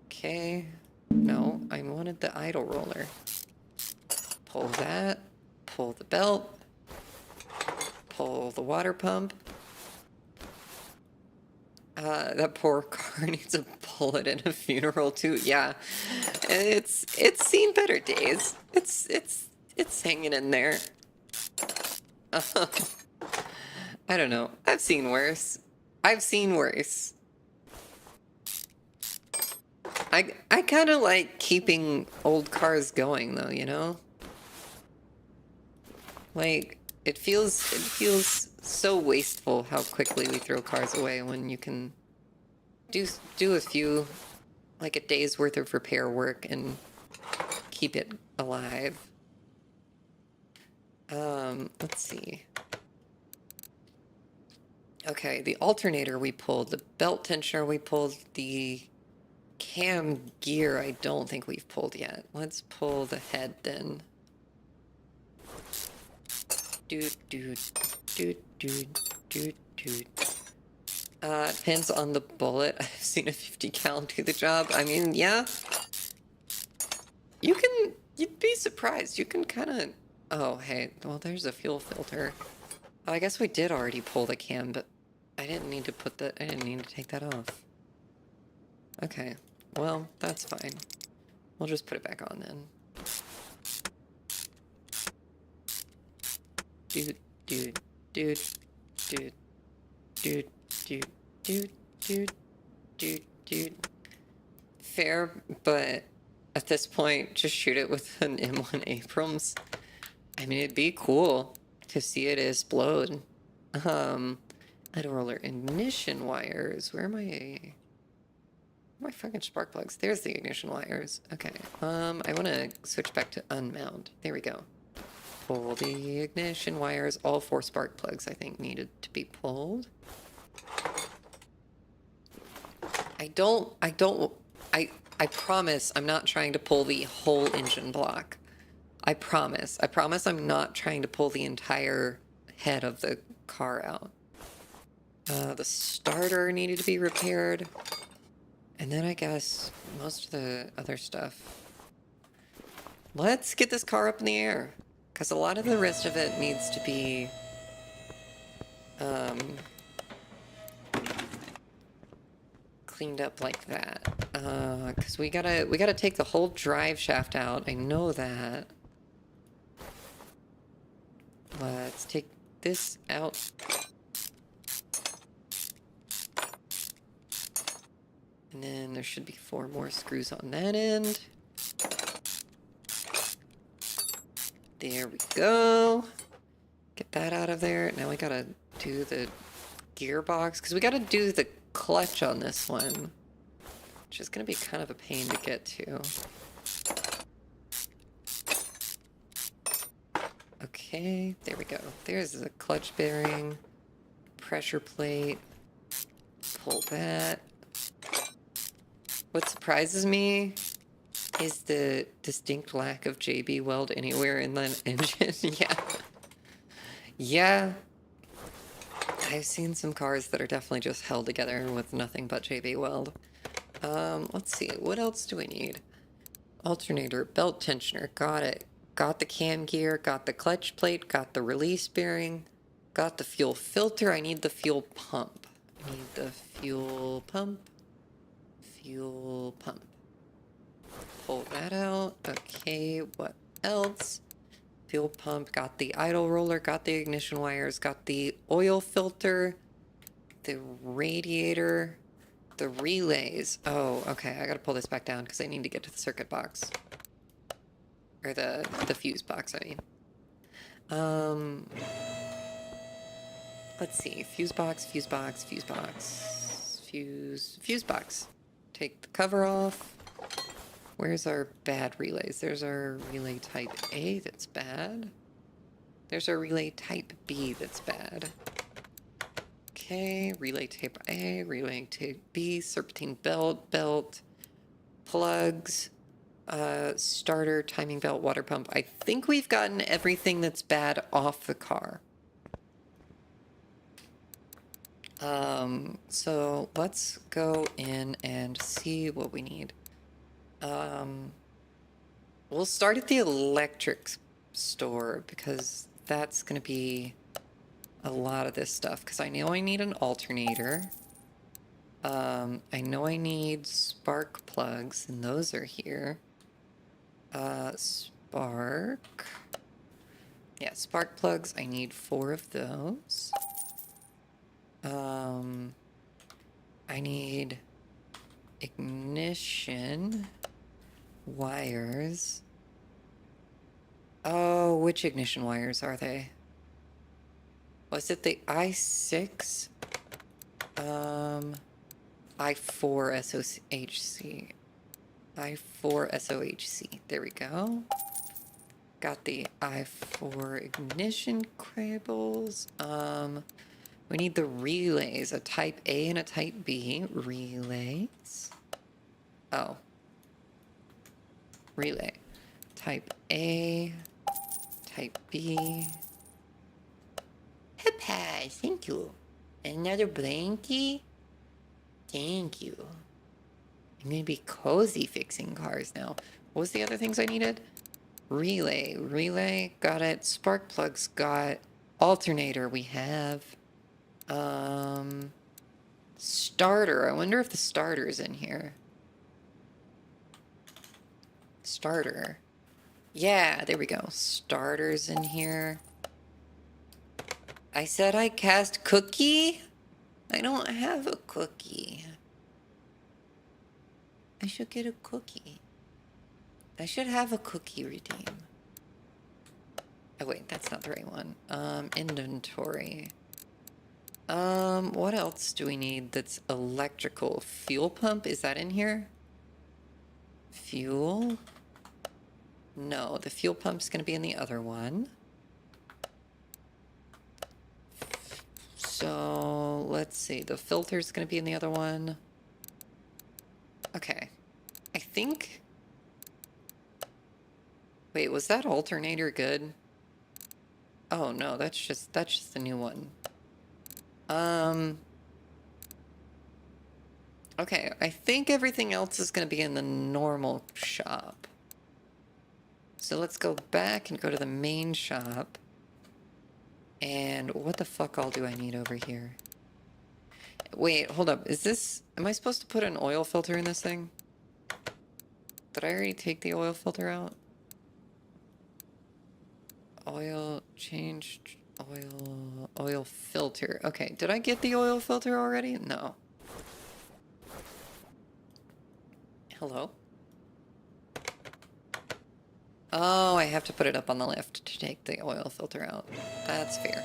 Okay. No, I wanted the idle roller. Pull that. Pull the belt. Pull the water pump. That poor car needs a bullet and a funeral too. Yeah, it's seen better days. It's hanging in there. I don't know. I've seen worse. I kind of like keeping old cars going though, you know? Like it feels so wasteful how quickly we throw cars away when you can do a few, like a day's worth of repair work and keep it alive. Let's see. Okay, the alternator we pulled, the belt tensioner we pulled, the cam gear I don't think we've pulled yet. Let's pull the head then. Depends on the bullet. I've seen a 50-cal do the job. I mean, yeah. You'd be surprised. You can kind of... Oh, hey, well, there's a fuel filter. Oh, I guess we did already pull the cam, but I didn't need to take that off. Okay, well, that's fine. We'll just put it back on then. Fair, but at this point, just shoot it with an M1 Abrams. I mean, it'd be cool to see it explode. Idle roller, ignition wires. Where are my fucking spark plugs? There's the ignition wires. Okay. I want to switch back to unmount. There we go. Pull the ignition wires. All 4 spark plugs, I think, needed to be pulled. I promise I'm not trying to pull the whole engine block. I promise I'm not trying to pull the entire head of the car out. The starter needed to be repaired. And then I guess most of the other stuff. Let's get this car up in the air. Because a lot of the rest of it needs to be... cleaned up like that. Because we gotta take the whole drive shaft out. I know that. Let's take this out. And then there should be 4 more screws on that end. There we go. Get that out of there. Now we gotta do the gearbox, because we gotta do the clutch on this one, which is gonna be kind of a pain to get to. Okay, there we go. There's the clutch bearing, pressure plate. Pull that. What surprises me is the distinct lack of JB Weld anywhere in the engine. Yeah. Yeah. I've seen some cars that are definitely just held together with nothing but JB Weld. Let's see. What else do we need? Alternator, belt tensioner. Got it. Got the cam gear. Got the clutch plate. Got the release bearing. Got the fuel filter. I need the fuel pump. I need the fuel pump. Fuel pump. Pull that out. Okay, what else? Fuel pump, got the idle roller, got the ignition wires, got the oil filter, the radiator, the relays. Oh, okay, I gotta pull this back down because I need to get to the circuit box. Or the fuse box, I mean. Let's see, fuse box, fuse box, fuse box, fuse box. Take the cover off. Where's our bad relays? There's our relay type A that's bad. There's our relay type B that's bad. Okay, relay type A, relay type B, serpentine belt, plugs, starter, timing belt, water pump. I think we've gotten everything that's bad off the car. So let's go in and see what we need. We'll start at the electric store because that's going to be a lot of this stuff. Because I know I need an alternator. I know I need spark plugs, and those are here. Spark. Yeah, spark plugs. I need 4 of those. I need ignition wires. Oh, which ignition wires are they? Was it the I6? I4 SOHC. I4 SOHC. There we go. Got the I4 ignition cables. We need the relays, a type A and a type B. Relays. Oh. Relay. Type A, type B. Headpat, thank you. Another blankie? Thank you. I'm gonna be cozy fixing cars now. What was the other things I needed? Relay, got it. Spark plugs, got. Alternator, we have. Starter, I wonder if the starter is in here. Starter. Yeah, there we go. Starters in here. I said I cast cookie? I don't have a cookie. I should get a cookie. I should have a cookie redeem. Oh wait, that's not the right one. Inventory. What else do we need that's electrical? Fuel pump, is that in here? Fuel? No, the fuel pump's gonna be in the other one. So, let's see, the filter's gonna be in the other one. Okay. I think... Wait, was that alternator good? Oh no, that's just the new one. Okay, I think everything else is gonna be in the normal shop. So let's go back and go to the main shop. And what the fuck all do I need over here? Wait, hold up. Is this... Am I supposed to put an oil filter in this thing? Did I already take the oil filter out? Oil... Changed... Oil filter. Okay, did I get the oil filter already? No. Hello? Oh, I have to put it up on the lift to take the oil filter out. That's fair.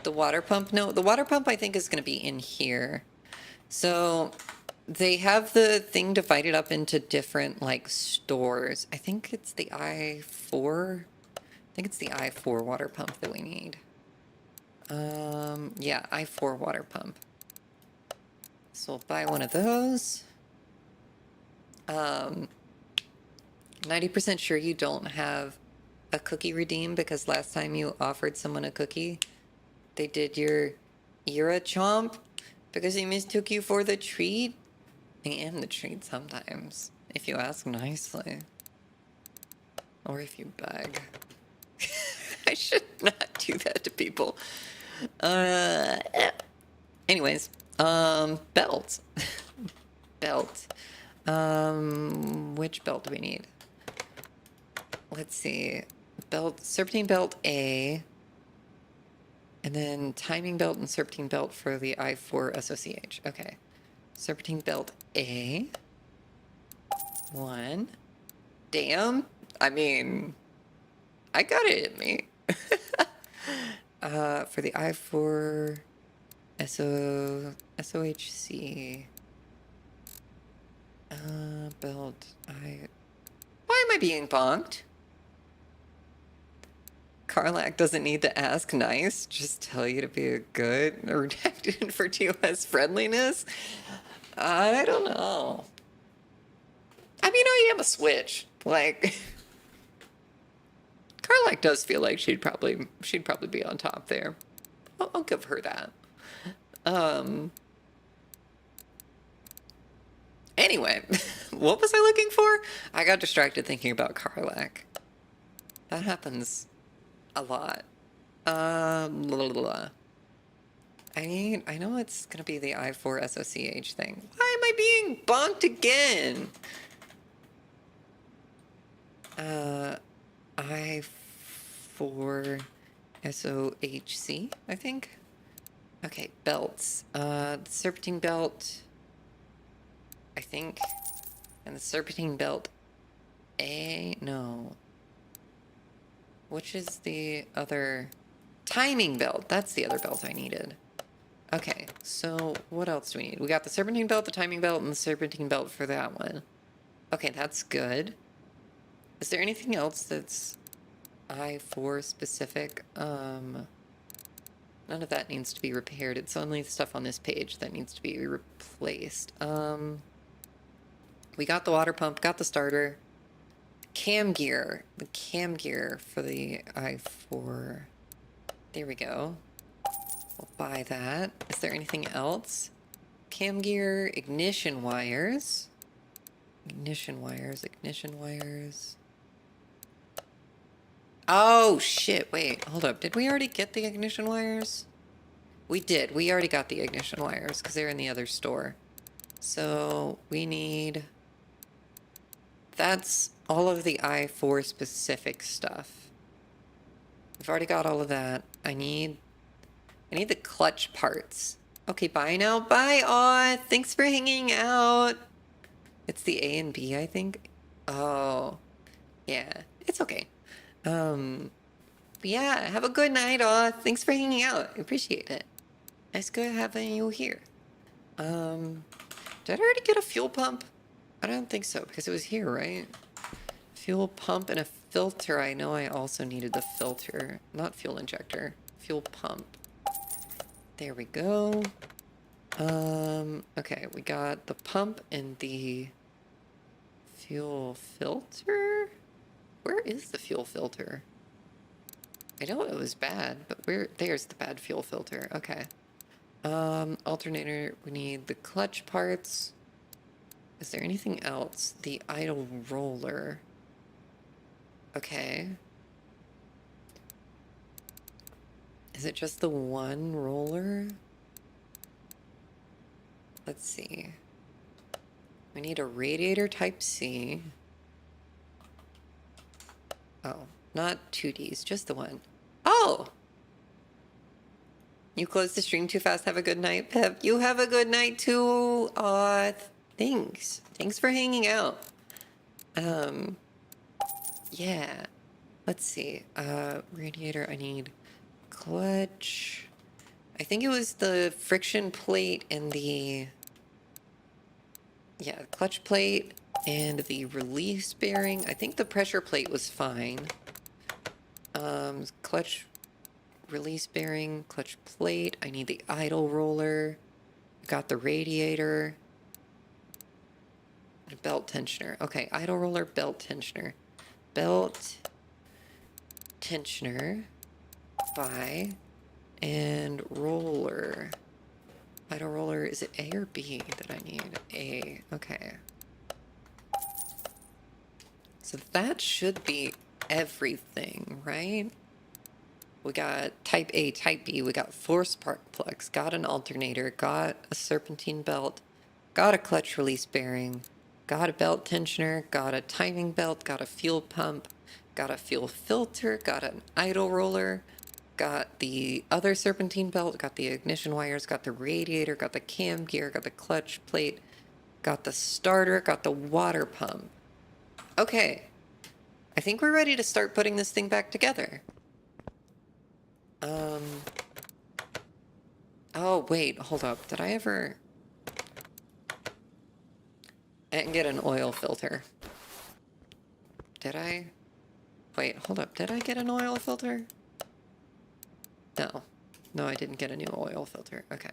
The water pump? No, the water pump I think is going to be in here. So they have the thing divided up into different like stores. I think it's the I4. I think it's the I4 water pump that we need. Yeah, I4 water pump. So we'll buy one of those. 90% sure you don't have a cookie redeem because last time you offered someone a cookie, they did your ear a chomp because he mistook you for the treat. I am the treat sometimes, if you ask nicely. Or if you beg. I should not do that to people. Anyways, belt. Belt. Which belt do we need? Let's see. Belt, serpentine belt A. And then timing belt and serpentine belt for the I4 SOCH. Okay. Serpentine belt A. 1. Damn. I mean, I got it in me. For the I4 SOHC. Belt. Why am I being bonked? Carlac doesn't need to ask nice, just tell you to be a good redacted for TOS friendliness. I don't know. I mean, I am a switch. Like, Carlac does feel like she'd probably be on top there. I'll give her that. Anyway, what was I looking for? I got distracted thinking about Carlac. That happens a lot. Blah, blah, blah. I know it's gonna be the I4 SOCH thing. Why am I being bonked again? I4 SOHC, I think. Okay, belts. The serpentine belt, I think. And the serpentine belt A, no. Which is the other? Timing belt. That's the other belt I needed. Okay, so what else do we need? We got the serpentine belt, the timing belt, and the serpentine belt for that one. Okay, that's good. Is there anything else that's I4 specific? None of that needs to be repaired. It's only the stuff on this page that needs to be replaced. We got the water pump, got the starter. Cam gear. The cam gear for the I4. There we go. We'll buy that. Is there anything else? Cam gear, ignition wires. Ignition wires, ignition wires. Oh, shit. Wait, hold up. Did we already get the ignition wires? We did. We already got the ignition wires because they're in the other store. So we need... That's all of the I4 specific stuff. We've already got all of that. I need the clutch parts. Okay, bye now. Bye, Aw. Thanks for hanging out. It's the A and B, I think. Oh, yeah. It's okay. Yeah, have a good night, Aw. Thanks for hanging out. I appreciate it. It's good having you here. Did I already get a fuel pump? I don't think so, because it was here, right? Fuel pump and a filter. I know I also needed the filter. Not fuel injector. Fuel pump. There we go. Okay, we got the pump and the fuel filter? Where is the fuel filter? I know it was bad, but there's the bad fuel filter. Okay. Alternator, we need the clutch parts. Is there anything else? The idle roller. Okay. Is it just the one roller? Let's see. We need a radiator type C. Oh, not 2Ds, just the one. Oh! You closed the stream too fast. Have a good night, Pep. You have a good night too. Thanks. Thanks for hanging out. Yeah. Let's see. Radiator, I need clutch. I think it was the friction plate and the... Yeah, clutch plate and the release bearing. I think the pressure plate was fine. Clutch, release bearing, clutch plate. I need the idle roller. Got the radiator. Belt tensioner. Okay, idle roller, belt tensioner. Belt tensioner by and roller. Idle roller, is it A or B that I need? A, okay. So that should be everything, right? We got type A, type B, we got 4 spark plugs, got an alternator, got a serpentine belt, got a clutch release bearing, got a belt tensioner, got a timing belt, got a fuel pump, got a fuel filter, got an idle roller, got the other serpentine belt, got the ignition wires, got the radiator, got the cam gear, got the clutch plate, got the starter, got the water pump. Okay, I think we're ready to start putting this thing back together. Oh, wait, hold up. Did I ever... I didn't get an oil filter. Did I? Wait, hold up. Did I get an oil filter? No. No, I didn't get a new oil filter. Okay.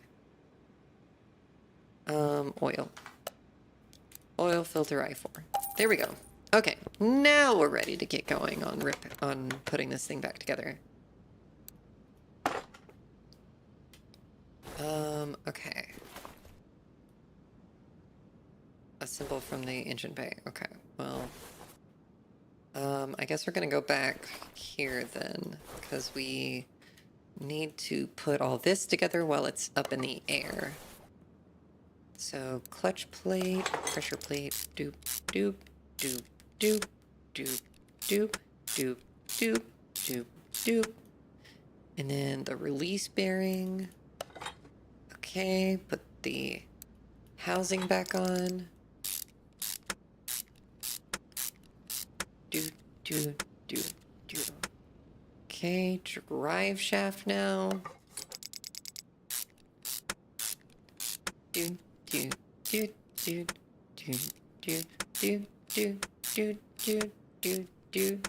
Oil. Oil filter I4. There we go. Okay, now we're ready to get going on putting this thing back together. Okay. Assemble from the engine bay. Okay, well... I guess we're gonna go back here then, because we need to put all this together while it's up in the air. So, clutch plate, pressure plate, doop, doop, doop, doop, doop, doop, doop, doop, doop, doop. And then the release bearing. Okay, put the housing back on. Do, do, do, do. Okay, drive shaft now. Do, do, do, do, do, do, do, do, do, do, do, do.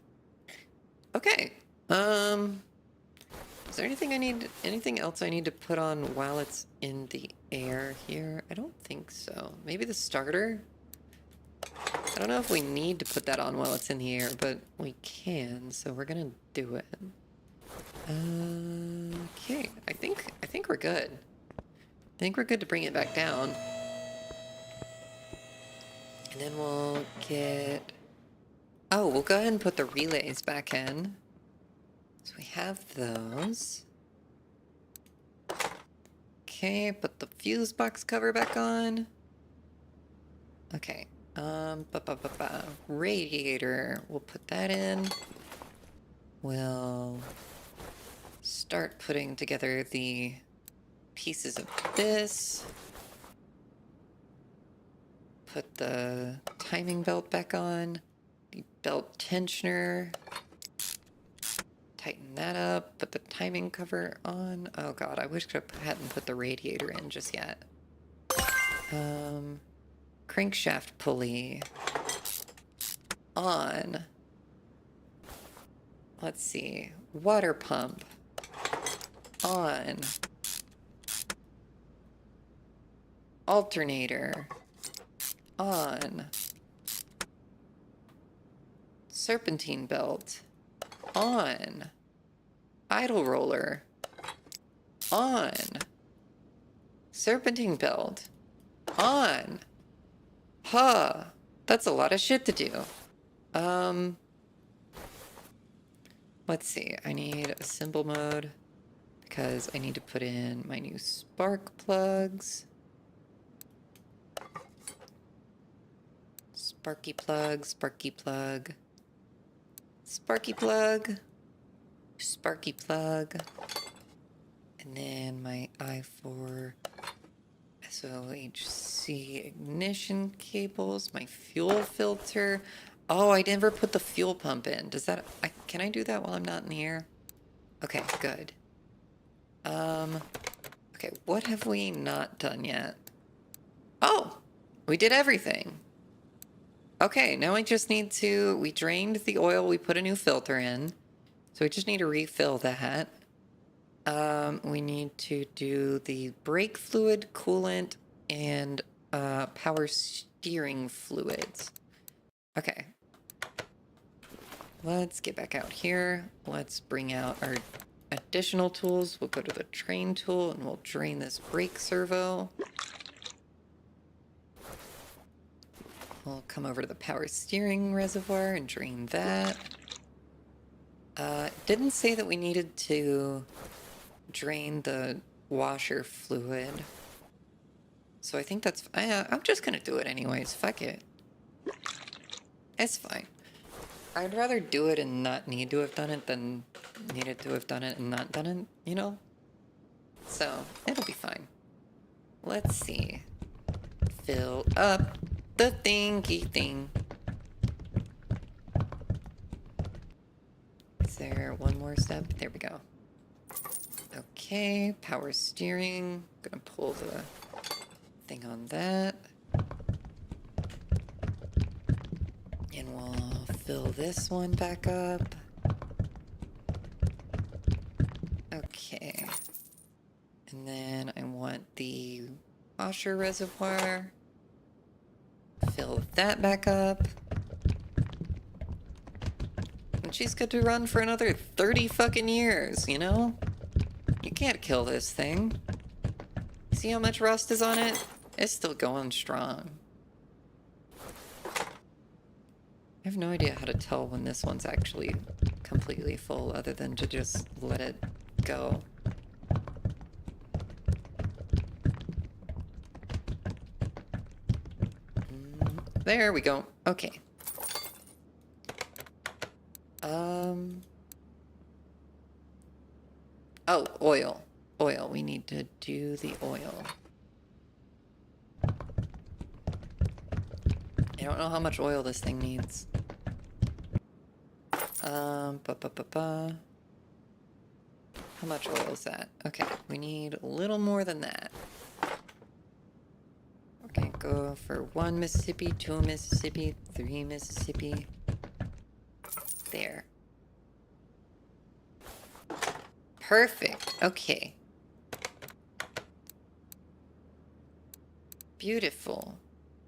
Okay. Is there anything else I need to put on while it's in the air here? I don't think so. Maybe the starter? I don't know if we need to put that on while it's in the air, but we can, so we're gonna do it. Okay, I think we're good. I think we're good to bring it back down. And then we'll get... Oh, we'll go ahead and put the relays back in. So we have those. Okay, put the fuse box cover back on. Okay. Radiator. We'll put that in. We'll start putting together the pieces of this. Put the timing belt back on. The belt tensioner. Tighten that up. Put the timing cover on. Oh god, I wish I hadn't put the radiator in just yet. Crankshaft pulley on. Let's see. Water pump on. Alternator on. Serpentine belt on. Idle roller on. Serpentine belt on. Huh, that's a lot of shit to do. Let's see, I need assemble mode because I need to put in my new spark plugs. Sparky plug, sparky plug, sparky plug, sparky plug. And then my I4 SOHC ignition cables, my fuel filter. Oh, I never put the fuel pump in. Does that, can I do that while I'm not in the air? Okay, good. Okay, what have we not done yet? Oh, we did everything. Okay, now we just need to, we drained the oil, we put a new filter in. So we just need to refill that. We need to do the brake fluid, coolant, and power steering fluids. Okay. Let's get back out here. Let's bring out our additional tools. We'll go to the train tool and we'll drain this brake servo. We'll come over to the power steering reservoir and drain that. Didn't say that we needed to drain the washer fluid. So I think that's... I'm just gonna do it anyways. Fuck it. It's fine. I'd rather do it and not need to have done it than needed to have done it and not done it, you know? So, it'll be fine. Let's see. Fill up the thingy thing. Is there one more step? There we go. Okay, power steering. Gonna pull the thing on that. And we'll fill this one back up. Okay. And then I want the washer reservoir. Fill that back up. And she's good to run for another 30 fucking years, you know? You can't kill this thing. See how much rust is on it? It's still going strong. I have no idea how to tell when this one's actually completely full other than to just let it go. There we go. Okay. Oh, oil. Oil. We need to do the oil. I don't know how much oil this thing needs. How much oil is that? Okay, we need a little more than that. Okay, go for 1 Mississippi, 2 Mississippi, 3 Mississippi. There. Perfect. Okay. Beautiful.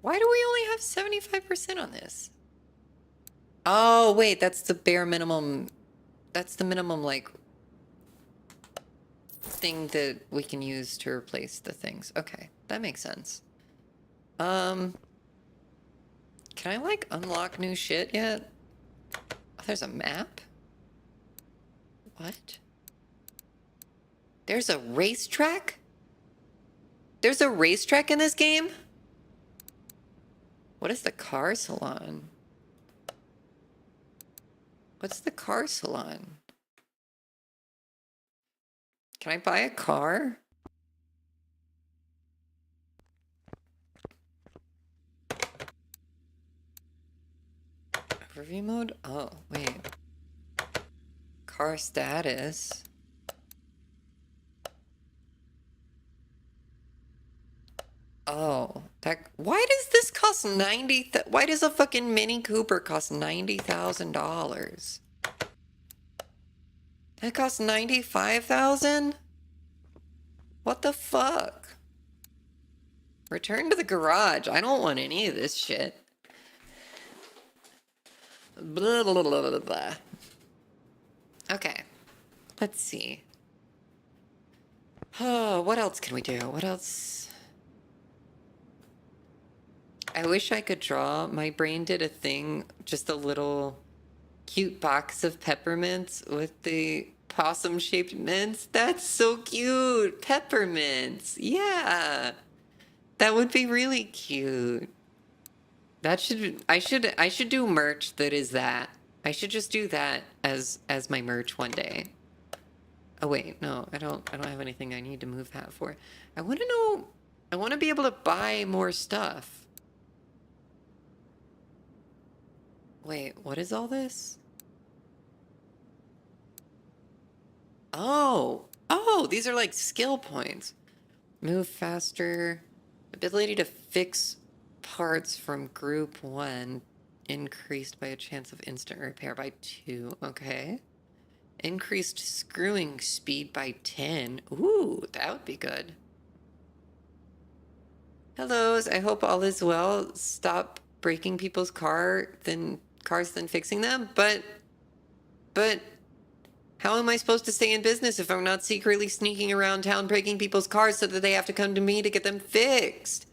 Why do we only have 75% on this? Oh, wait, that's the bare minimum. That's the minimum, like, thing that we can use to replace the things. Okay, that makes sense. Can I, like, unlock new shit yet? Oh, there's a map? What? There's a racetrack? There's a racetrack in this game? What is the car salon? What's the car salon? Can I buy a car? Overview mode? Oh, wait. Car status. Oh, that, why does this cost why does a fucking Mini Cooper cost $90,000? That costs $95,000? What the fuck? Return to the garage. I don't want any of this shit. Blah, blah, blah, blah, blah. Okay. Let's see. Oh, what else can we do? What else? I wish I could draw. My brain did a thing, just a little cute box of peppermints with the possum-shaped mints. That's so cute. Peppermints. Yeah. That would be really cute. That should I should do merch that is that. I should just do that as my merch one day. Oh wait, no, I don't have anything I need to move that for. I want to know, I want to be able to buy more stuff. Wait, what is all this? Oh, these are like skill points. Move faster. Ability to fix parts from group 1 increased by a chance of instant repair by 2. Okay. Increased screwing speed by 10. Ooh, that would be good. Hellos, I hope all is well. Stop breaking people's cars than fixing them. But how am I supposed to stay in business if I'm not secretly sneaking around town breaking people's cars so that they have to come to me to get them fixed?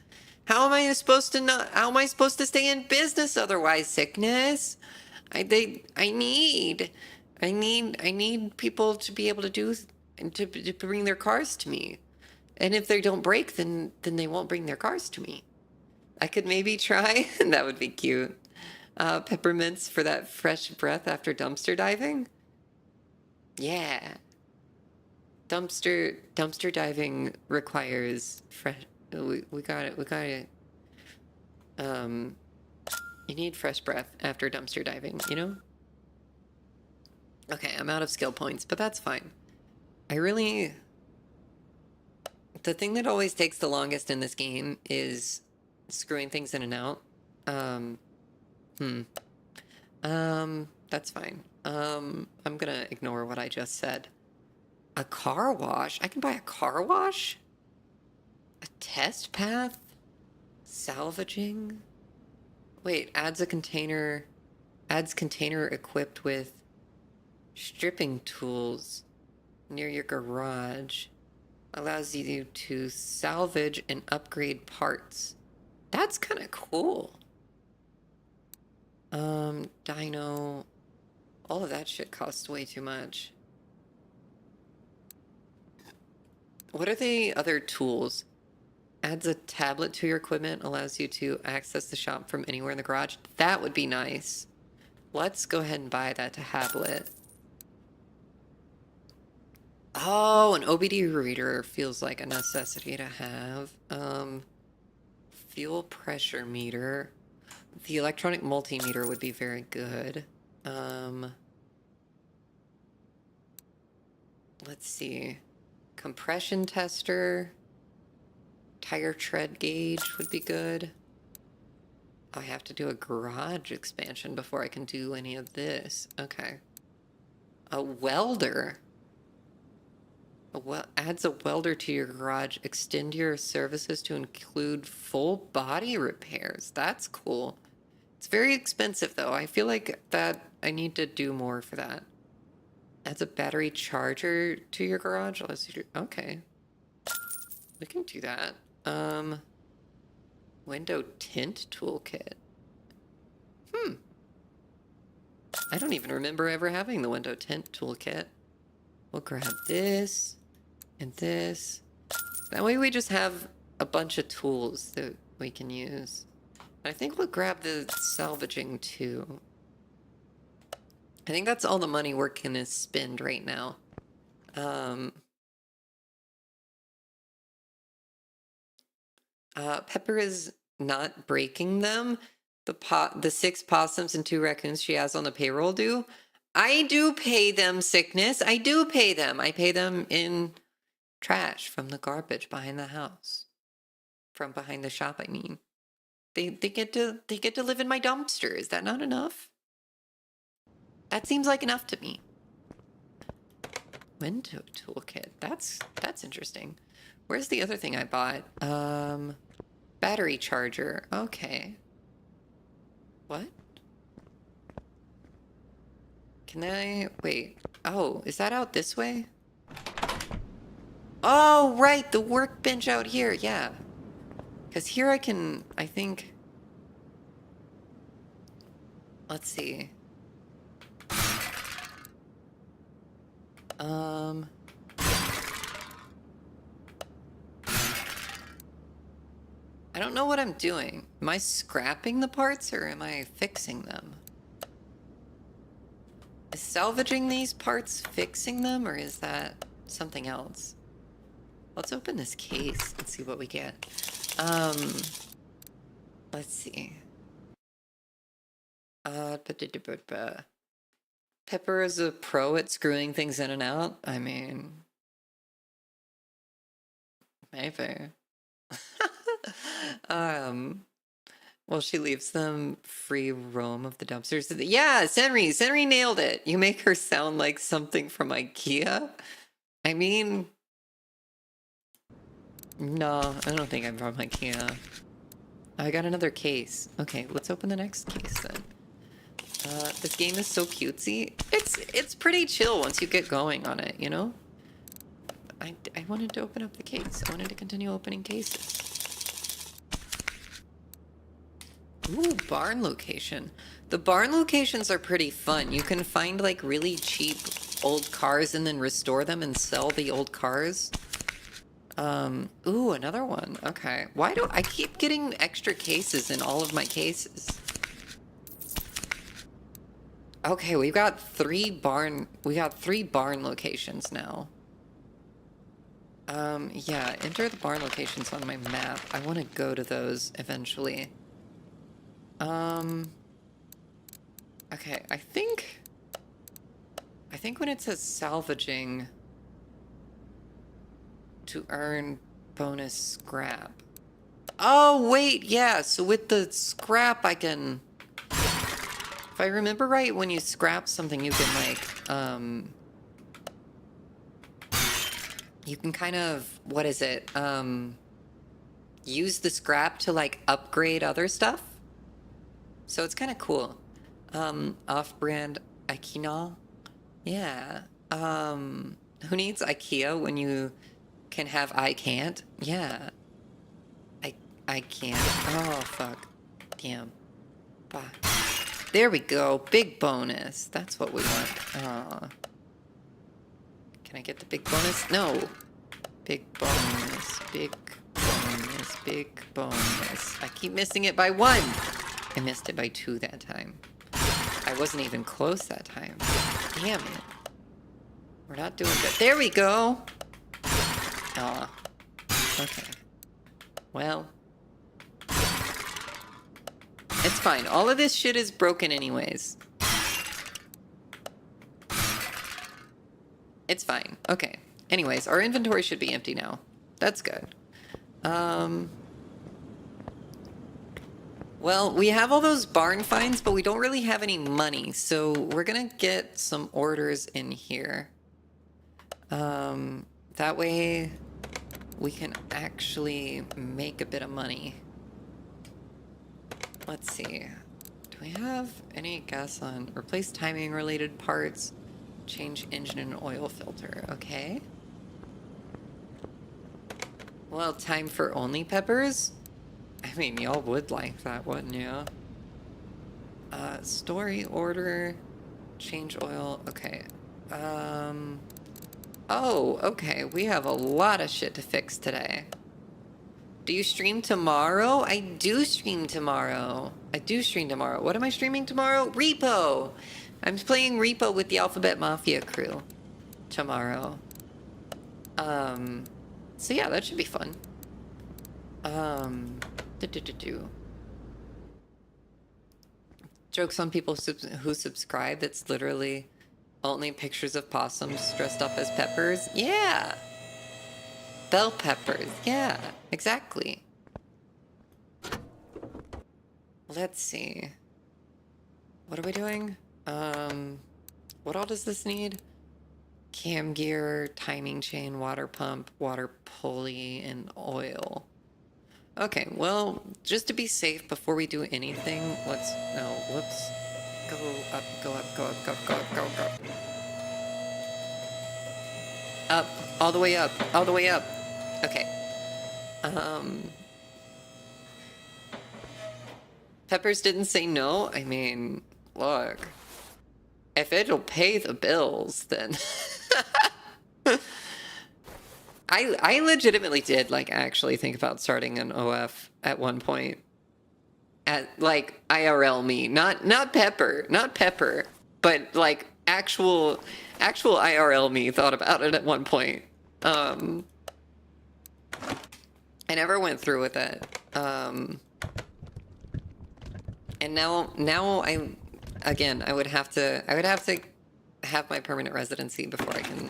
How am I supposed to stay in business otherwise, sickness? I need people to be able to to bring their cars to me. And if they don't break, then they won't bring their cars to me. I could maybe try. That would be cute. Peppermints for that fresh breath after dumpster diving. Yeah. Dumpster diving requires fresh. We got it. You need fresh breath after dumpster diving, you know? Okay, I'm out of skill points, but that's fine. The thing that always takes the longest in this game is screwing things in and out. That's fine. I'm gonna ignore what I just said. A car wash? I can buy a car wash? A test path? Salvaging? Wait, adds container equipped with stripping tools near your garage. Allows you to salvage and upgrade parts. That's kind of cool. Dino. All of that shit costs way too much. What are the other tools? Adds a tablet to your equipment, allows you to access the shop from anywhere in the garage. That would be nice. Let's go ahead and buy that tablet. Oh, an OBD reader feels like a necessity to have. Fuel pressure meter. The electronic multimeter would be very good. Let's see. Compression tester. Tire tread gauge would be good. I have to do a garage expansion before I can do any of this. Okay. A welder. Adds a welder to your garage. Extend your services to include full body repairs. That's cool. It's very expensive though. I feel like that I need to do more for that. Adds a battery charger to your garage. Okay. We can do that. Window tint toolkit. I don't even remember ever having the window tint toolkit. We'll grab this and this. That way we just have a bunch of tools that we can use. I think we'll grab the salvaging too. I think that's all the money we're gonna spend right now. Pepper is not breaking them. The 6 possums and 2 raccoons she has on the payroll do. I do pay them, sickness. I do pay them. I pay them in trash from the garbage behind the house. From behind the shop, I mean. They get to live in my dumpster. Is that not enough? That seems like enough to me. Window toolkit. That's interesting. Where's the other thing I bought? Battery charger. Okay. What? Can I... Wait. Oh, is that out this way? Oh, right! The workbench out here. Yeah. Because here I can... I think... Let's see. I don't know what I'm doing. Am I scrapping the parts or am I fixing them? Is salvaging these parts fixing them or is that... something else. Let's open this case and see what we get. Let's see. Pepper is a pro at screwing things in and out. I mean, maybe. Well, she leaves them free roam of the dumpsters. Yeah, Senri nailed it. You make her sound like something from IKEA. I mean, no, I don't think I'm from IKEA. I got another case. Okay, let's open the next case then. This game is so cutesy. It's pretty chill once you get going on it, you know? I wanted to open up the case. I wanted to continue opening cases. Ooh, barn location. The barn locations are pretty fun. You can find like really cheap old cars and then restore them and sell the old cars. Ooh, another one. Okay. Why do I keep getting extra cases in all of my cases? Okay, we got three barn locations now. Yeah, enter the barn locations on my map. I want to go to those eventually. Okay, I think when it says salvaging to earn bonus scrap. Oh, wait, yeah, so with the scrap I can... If I remember right, when you scrap something, you can, like, you can kind of, what is it, use the scrap to, like, upgrade other stuff. So it's kind of cool. Off-brand IKEA. Yeah. Who needs IKEA when you can have I can't? Yeah. I can't. Oh, fuck. Damn. Bah. There we go. Big bonus. That's what we want. Aw. Can I get the big bonus? No. Big bonus. Big bonus. Big bonus. I keep missing it by 1. I missed it by 2 that time. I wasn't even close that time. Damn it. We're not doing good. There we go. Aw. Okay. Well. It's fine. All of this shit is broken anyways. It's fine. Okay. Anyways, our inventory should be empty now. That's good. Well, we have all those barn finds, but we don't really have any money, so we're gonna get some orders in here. That way we can actually make a bit of money. Let's see. Do we have any gas on? Replace timing related parts. Change engine and oil filter. Okay. Well, time for only peppers? I mean, y'all would like that, wouldn't you? Story order. Change oil. Okay. Oh, okay. We have a lot of shit to fix today. Do you stream tomorrow? I do stream tomorrow. What am I streaming tomorrow? Repo! I'm playing Repo with the Alphabet Mafia crew tomorrow. So yeah, that should be fun. Jokes on people who subscribe, that's literally only pictures of possums dressed up as peppers. Yeah! Bell peppers, yeah, exactly. Let's see. What are we doing? What all does this need? Cam gear, timing chain, water pump, water pulley, and oil. Okay, well, just to be safe before we do anything, let's... No, whoops. Go up, go up, go up, go up, go up, go up, go up. Up, all the way up, all the way up. Okay. Peppers didn't say no. I mean, look. If it'll pay the bills, then... I legitimately did, like, actually think about starting an OF at one point. At, like, IRL me. Not Pepper. Not Pepper. But, like, actual IRL me thought about it at one point. I never went through with it. And now I would have to have my permanent residency before I can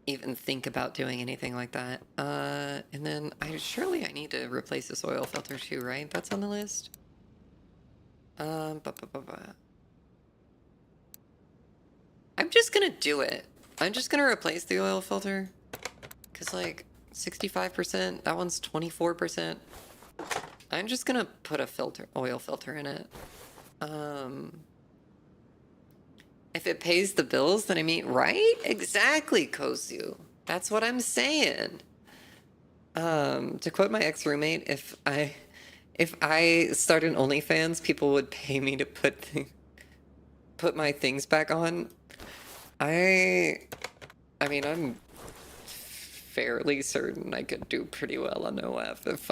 even think about doing anything like that. And then surely I need to replace this oil filter too, right? That's on the list. I'm just gonna do it. I'm just gonna replace the oil filter. Cause like 65%, that one's 24%. I'm just gonna put a oil filter in it. If it pays the bills, then I mean, right? Exactly, Kozu. That's what I'm saying. To quote my ex-roommate, if I start an OnlyFans, people would pay me to put my things back on. I mean, I'm fairly certain I could do pretty well on OF if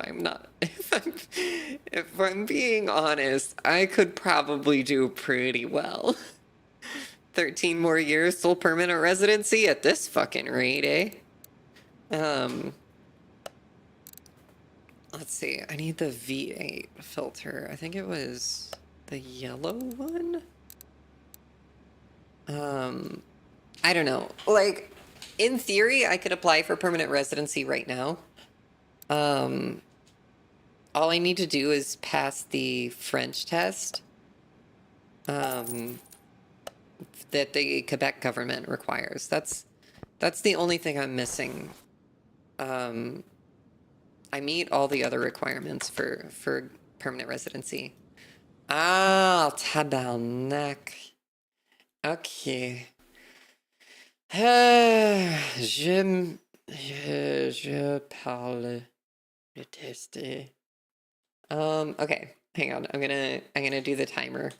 I'm being honest, I could probably do pretty well. 13 more years till permanent residency at this fucking rate, eh? Let's see, I need the V8 filter. I think it was the yellow one? I don't know. Like, in theory, I could apply for permanent residency right now. All I need to do is pass the French test. That the Quebec government requires. That's the only thing I'm missing. I meet all the other requirements for permanent residency. Ah, tabarnak. Ok. Je parle le tester. Okay, hang on. I'm gonna do the timer.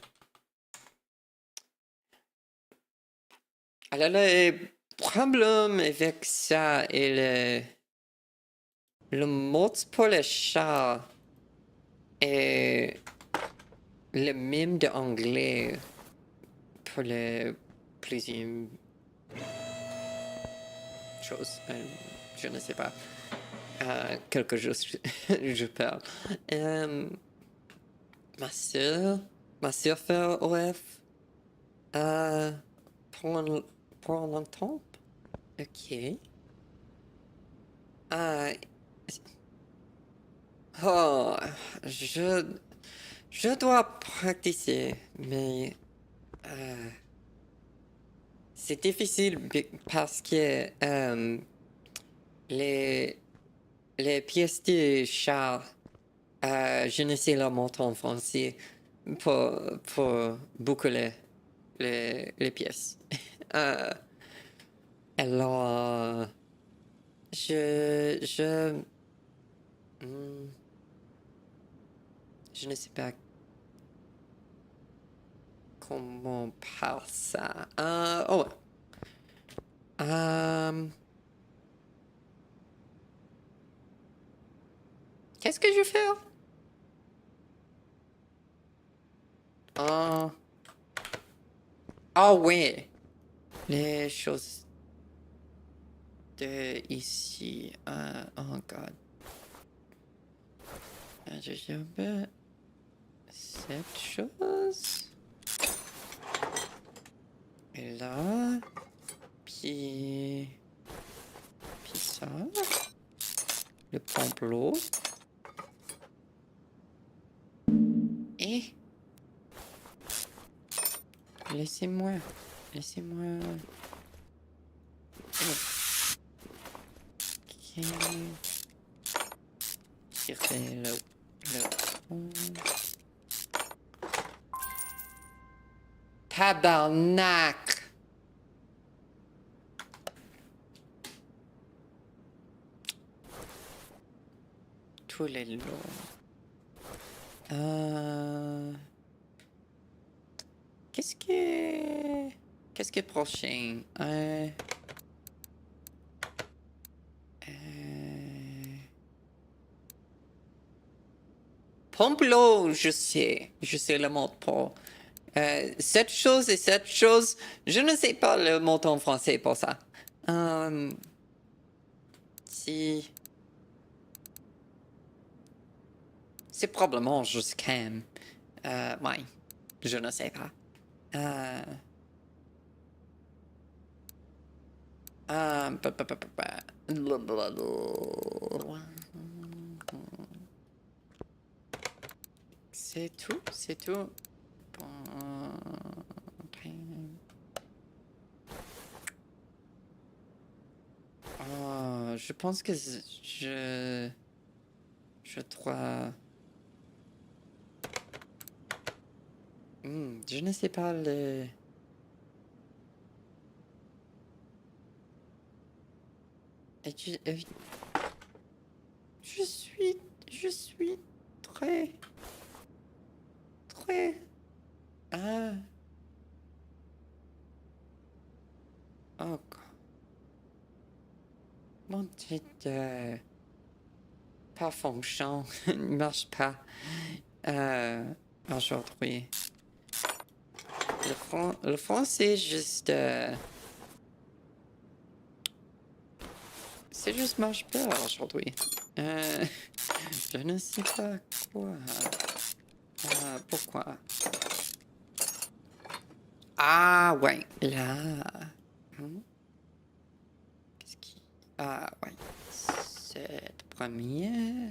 Alors, le problème avec ça est le mot pour le chat est le même de anglais pour le plusieurs choses. Je ne sais pas. Quelque chose je parle. Ma soeur fait OF. Pour longtemps? Ok. Oh, je dois pratiquer, mais c'est difficile parce que les pièces de chat, je ne sais le mot en français pour boucler les pièces. Alors, je ne sais pas comment parler ça. Qu'est-ce que je fais? Ah ouais, les choses de ici. Oh god. Je vais cette chose. Et là. Puis ça. Le complot. Et. Laissez-moi. Ok. Tirer le fond. Tabarnak! Tous les longs. Qu'est-ce que prochain? Pompe l'eau, je sais le mot pour. Cette chose et cette chose, je ne sais pas le mot en français pour ça. Si... C'est probablement juste cam. Ouais, je ne sais pas. C'est tout, c'est tout. Oh, je pense que je dois... je ne sais pas le... Je suis très... Ah... Oh... Mon petit... pas fonction, ne marche pas. Aujourd'hui. Le français, juste... c'est juste marche pas aujourd'hui. Je ne sais pas quoi. Pourquoi? Ah, ouais, là. Qu'est-ce qui... Ah, ouais. Cette première.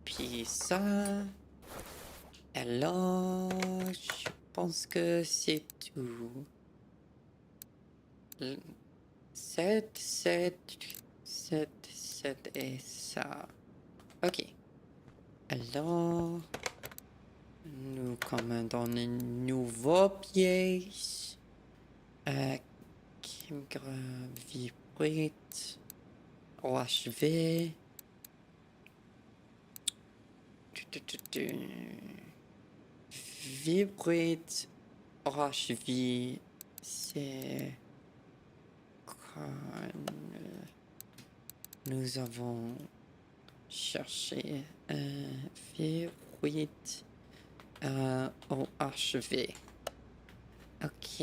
Puis ça. Alors, je pense que c'est tout. 7 et ça. Ok. Alors, nous commandons une nouveau pièce. Vibrate. OHV. Vibrate. OHV. C'est... Nous avons cherché vibrate. OHV. Ok.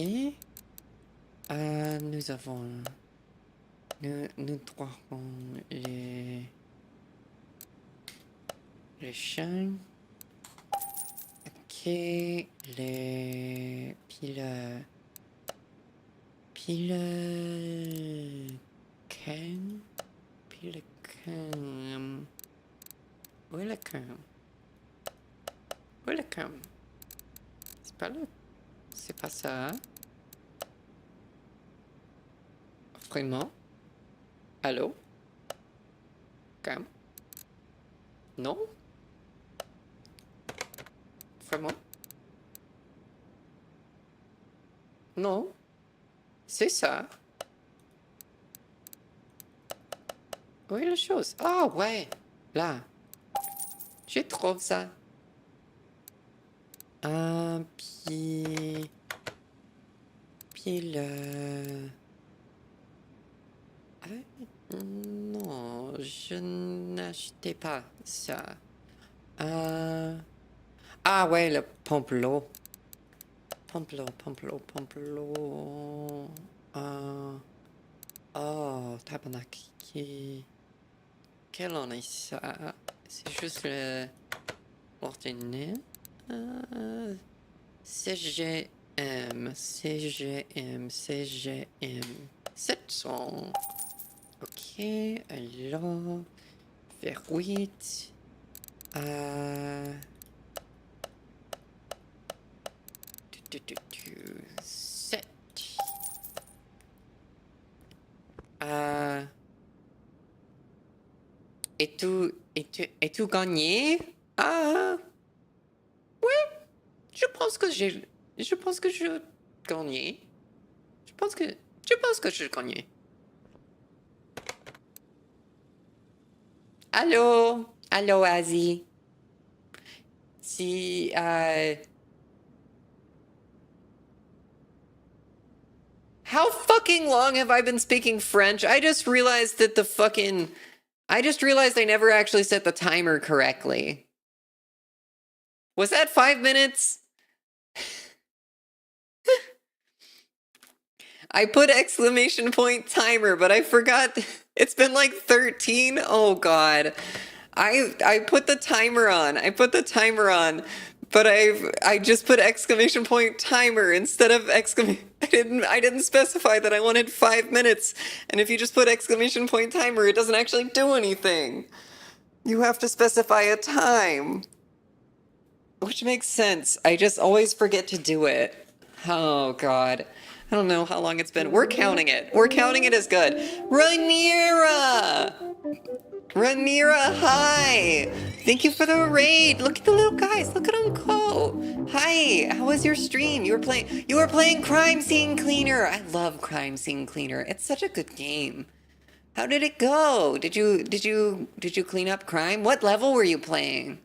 Nous avons... Nous trouvons les chiens. Ok. Les piles... Can. Où est le cam? Où est le cam? C'est pas là. C'est pas ça. Hein? Vraiment? Allô? Cam? Non? Vraiment? Non? C'est ça. Où est la chose? Ah, ouais. Là. Je trouve ça. Puis le... non, je n'achetais pas ça. Ah, ouais, le pompe-l'eau. Pompe-l'eau. Oh, tabarnak. Quel en est ça? C'est juste l'ordinaire. CGM. 700. Ok, alors... Vers 8. 7. Et tout gagné? Ouais, je pense que je gagné. Je pense que je gagné. Allô, Asie. Si, how fucking long have I been speaking French? I just realized I never actually set the timer correctly. Was that 5 minutes? I put exclamation point timer, but I forgot it's been like 13. Oh God. I put the timer on. I put the timer on, but I just put exclamation point timer instead of exclamation. I didn't specify that I wanted 5 minutes. And if you just put exclamation point timer, it doesn't actually do anything. You have to specify a time. Which makes sense. I just always forget to do it. Oh God. I don't know how long it's been. We're counting it. We're counting it as good. Rhaenyra! Rhaenyra, hi! Thank you for the raid. Look at the little guys. Look at them go. Hi. How was your stream? You were playing Crime Scene Cleaner. I love Crime Scene Cleaner. It's such a good game. How did it go? Did you clean up crime? What level were you playing?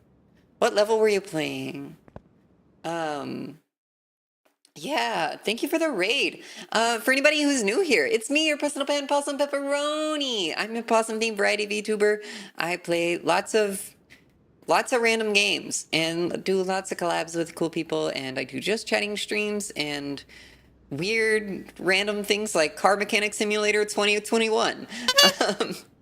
What level were you playing? Yeah, thank you for the raid. For anybody who's new here, it's me, your personal pan, Possum Pepperoni. I'm a possum themed variety VTuber. I play lots of random games and do lots of collabs with cool people, and I do just chatting streams and weird random things like Car Mechanic Simulator 2021.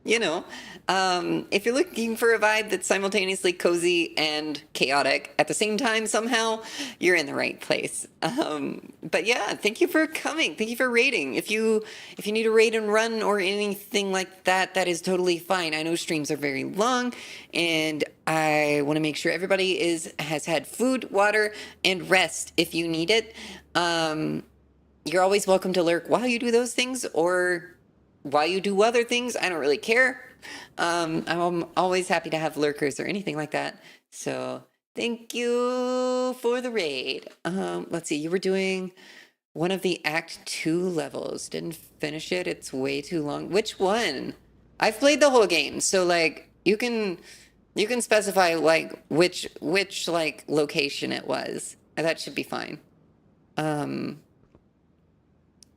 You know, if you're looking for a vibe that's simultaneously cozy and chaotic at the same time somehow, you're in the right place. But yeah, thank you for coming. Thank you for raiding. If you need a raid and run or anything like that, that is totally fine. I know streams are very long, and I want to make sure everybody has had food, water, and rest if you need it. You're always welcome to lurk while you do those things or while you do other things. I don't really care. I'm always happy to have lurkers or anything like that. So thank you for the raid. Let's see, you were doing one of the Act 2 levels. Didn't finish it. It's way too long. Which one? I've played the whole game, so like you can specify like which like location it was. That should be fine.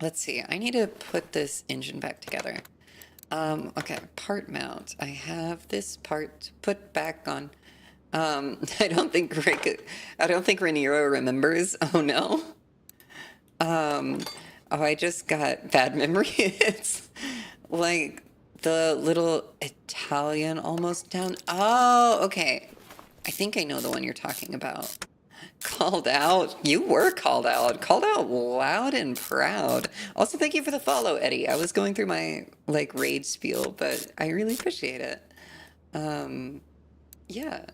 Let's see, I need to put this engine back together. Okay, part mount. I have this part to put back on. I don't think Rhaenyra remembers. Oh no. Oh, I just got bad memory. It's like the little Italian almost down. Oh, okay. I think I know the one you're talking about. Called out. You were called out. Called out loud and proud. Also, thank you for the follow, Eddie. I was going through my like raid spiel, but I really appreciate it. Yeah.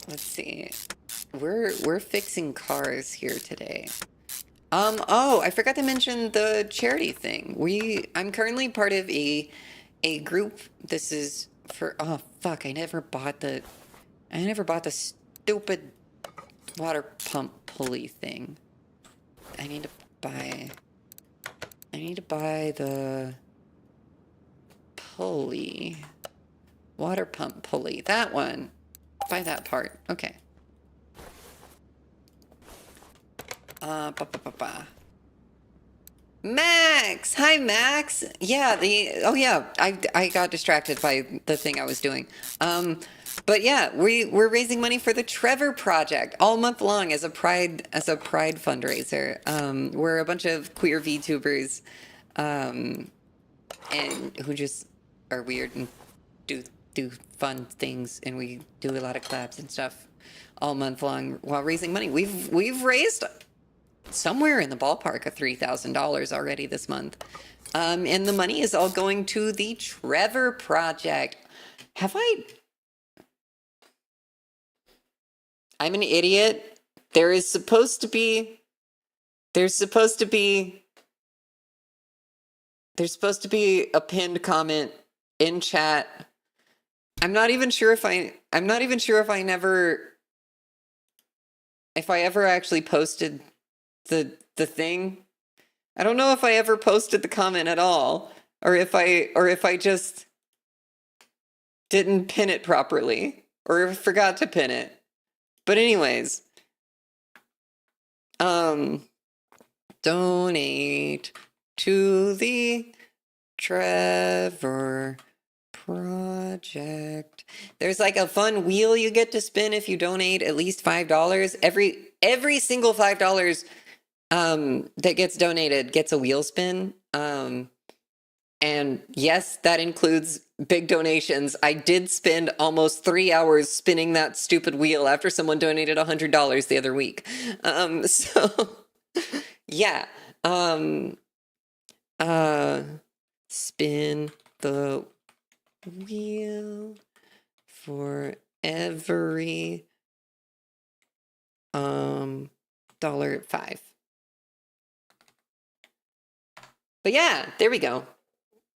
Let's see. We're fixing cars here today. Oh, I forgot to mention the charity thing. I'm currently part of a group. This is for oh fuck, I never bought the stupid water pump pulley thing. I need to buy the pulley. Water pump pulley. That one. Buy that part. Okay. Max! Hi, Max! Yeah, I got distracted by the thing I was doing. But yeah, we're raising money for the Trevor Project all month long as a pride fundraiser. We're a bunch of queer VTubers, and who just are weird and do fun things, and we do a lot of collabs and stuff all month long while raising money. We've raised somewhere in the ballpark of $3,000 already this month, and the money is all going to the Trevor Project. I'm an idiot. There's supposed to be a pinned comment in chat. I'm not even sure if I ever actually posted the thing. I don't know if I ever posted the comment at all, or if I just didn't pin it properly or forgot to pin it. But anyways, donate to the Trevor Project. There's like a fun wheel you get to spin if you donate at least $5. Every single $5 that gets donated gets a wheel spin. And yes, that includes big donations. I did spend almost 3 hours spinning that stupid wheel after someone donated $100 the other week. So yeah. Um, uh, spin the wheel for every $5. But yeah, there we go.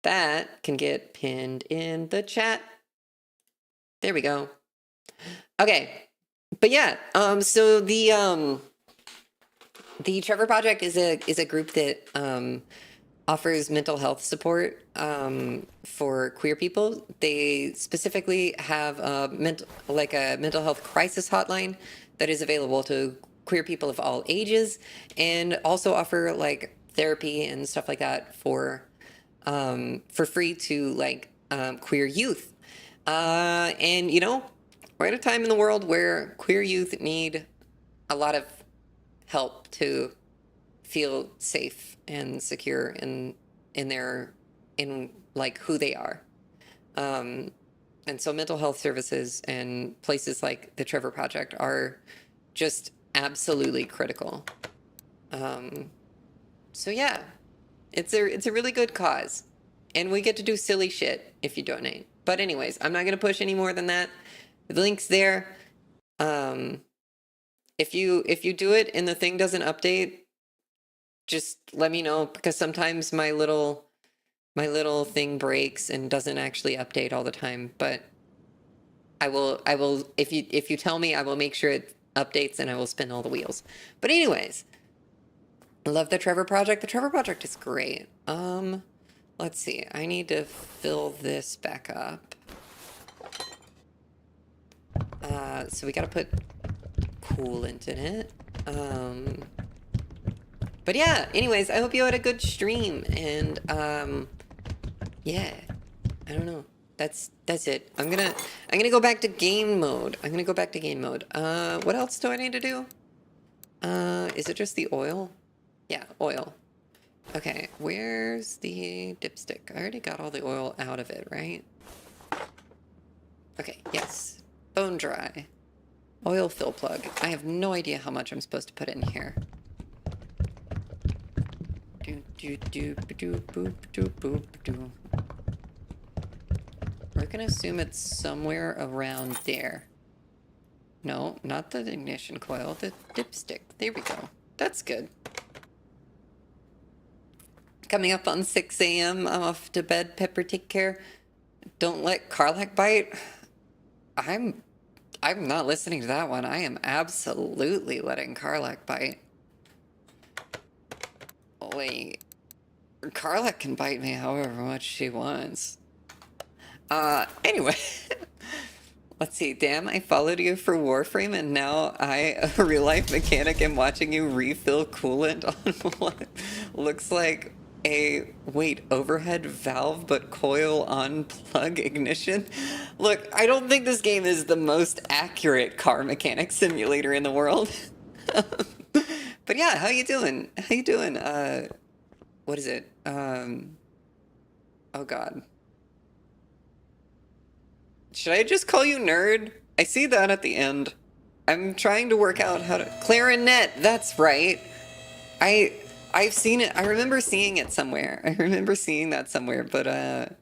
That can get pinned in the chat. There we go. Okay. But yeah, so the Trevor Project is a group that offers mental health support for queer people. They specifically have a mental health crisis hotline that is available to queer people of all ages, and also offer like therapy and stuff like that for free to like queer youth. And you know, we're at a time in the world where queer youth need a lot of help to feel safe and secure in like who they are. And so mental health services and places like the Trevor Project are just absolutely critical. So yeah, it's a really good cause, and we get to do silly shit if you donate. But anyways, I'm not gonna push any more than that. The link's there. If you do it and the thing doesn't update, just let me know, because sometimes my little thing breaks and doesn't actually update all the time. But I will if you tell me, I will make sure it updates and I will spin all the wheels. But anyways, I love the Trevor Project. The Trevor Project is great. Let's see. I need to fill this back up. So we gotta put coolant in it. But yeah, anyways, I hope you had a good stream, and yeah, I don't know. That's it. I'm gonna go back to game mode. What else do I need to do? Is it just the oil? Yeah, oil. Okay, where's the dipstick? I already got all the oil out of it, right? Okay, yes. Bone dry. Oil fill plug. I have no idea how much I'm supposed to put in here. We're gonna assume it's somewhere around there. No, not the ignition coil, the dipstick. There we go. That's good. Coming up on 6 a.m. I'm off to bed. Pepper, take care. Don't let Karlach bite. I'm not listening to that one. I am absolutely letting Karlach bite. Like, Karlach can bite me however much she wants. Anyway. Let's see. Damn, I followed you for Warframe, and now I, a real-life mechanic, am watching you refill coolant on what looks like a, wait, overhead valve, but coil on plug ignition? Look, I don't think this game is the most accurate car mechanic simulator in the world. But yeah, how you doing? How you doing? What is it? Oh God. Should I just call you nerd? I see that at the end. I'm trying to work out how to... Clarinet, that's right. I've seen it. I remember seeing it somewhere. I remember seeing that somewhere, but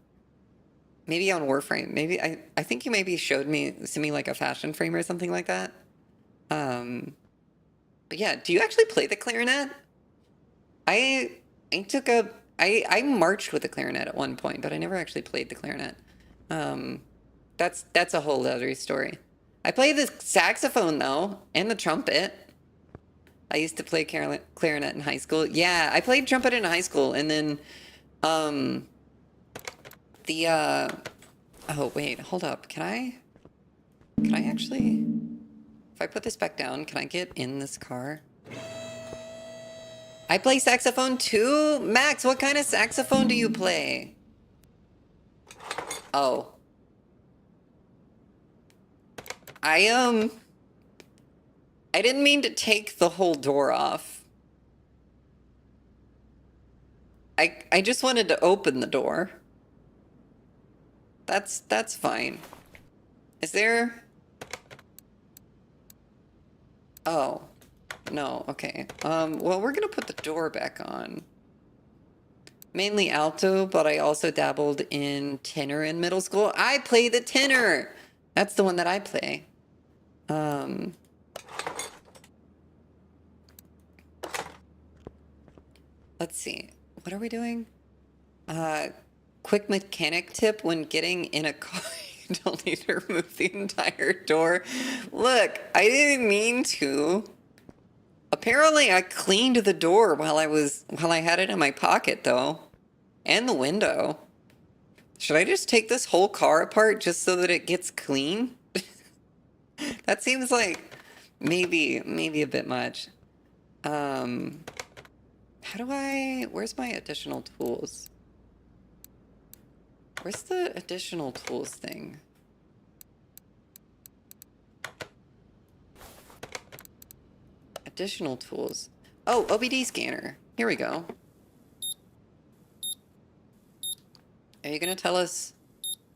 maybe on Warframe. Maybe I think you maybe sent me like a fashion frame or something like that. But yeah, do you actually play the clarinet? I marched with the clarinet at one point, but I never actually played the clarinet. That's a whole other story. I play the saxophone though, and the trumpet. I used to play clarinet in high school. Yeah, I played trumpet in high school, and then, oh wait, hold up. Can I actually, if I put this back down, can I get in this car? I play saxophone too? Max, what kind of saxophone do you play? Oh. I didn't mean to take the whole door off. I just wanted to open the door. That's fine. Is there... Oh. No, okay. Well, we're gonna put the door back on. Mainly alto, but I also dabbled in tenor in middle school. I play the tenor! That's the one that I play. Let's see. What are we doing? Quick mechanic tip when getting in a car. You don't need to remove the entire door. Look, I didn't mean to. Apparently I cleaned the door while I had it in my pocket though. And the window. Should I just take this whole car apart just so that it gets clean? That seems like maybe a bit much. Where's my additional tools? Where's the additional tools thing? Additional tools. Oh, OBD scanner. Here we go. Are you gonna tell us?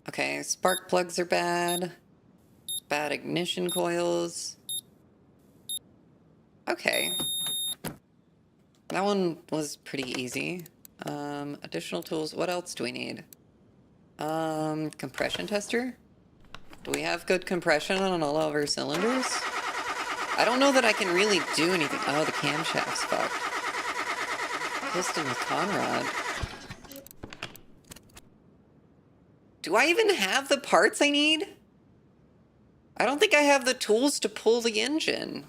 Okay, spark plugs are bad. Bad ignition coils. Okay. That one was pretty easy. Additional tools. What else do we need? Compression tester? Do we have good compression on all of our cylinders? I don't know that I can really do anything. Oh, the camshaft's fucked. Piston with conrod. Do I even have the parts I need? I don't think I have the tools to pull the engine.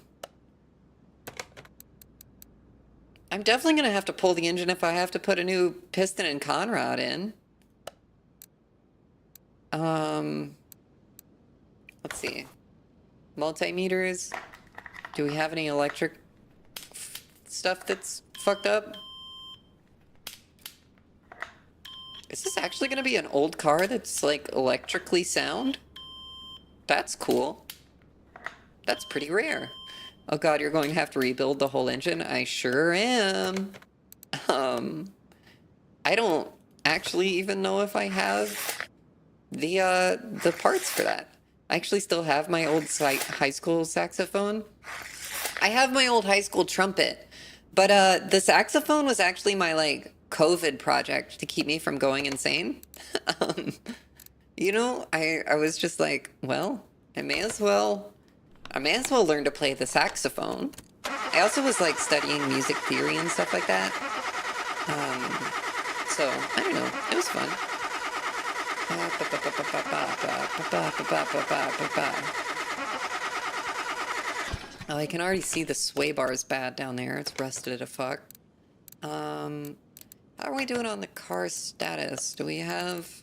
I'm definitely gonna have to pull the engine if I have to put a new piston and conrod in. Let's see. Multimeters. Do we have any electric stuff that's fucked up? Is this actually gonna be an old car that's like electrically sound? That's cool. That's pretty rare. Oh god, you're going to have to rebuild the whole engine? I sure am. I don't actually even know if I have the parts for that. I actually still have my old high school saxophone. I have my old high school trumpet, but the saxophone was actually my like COVID project to keep me from going insane. You know, I was just like, well, I may as well learn to play the saxophone. I also was like studying music theory and stuff like that. So I don't know, it was fun. Oh, I can already see the sway bar is bad down there. It's rusted to fuck. How are we doing on the car status? Do we have...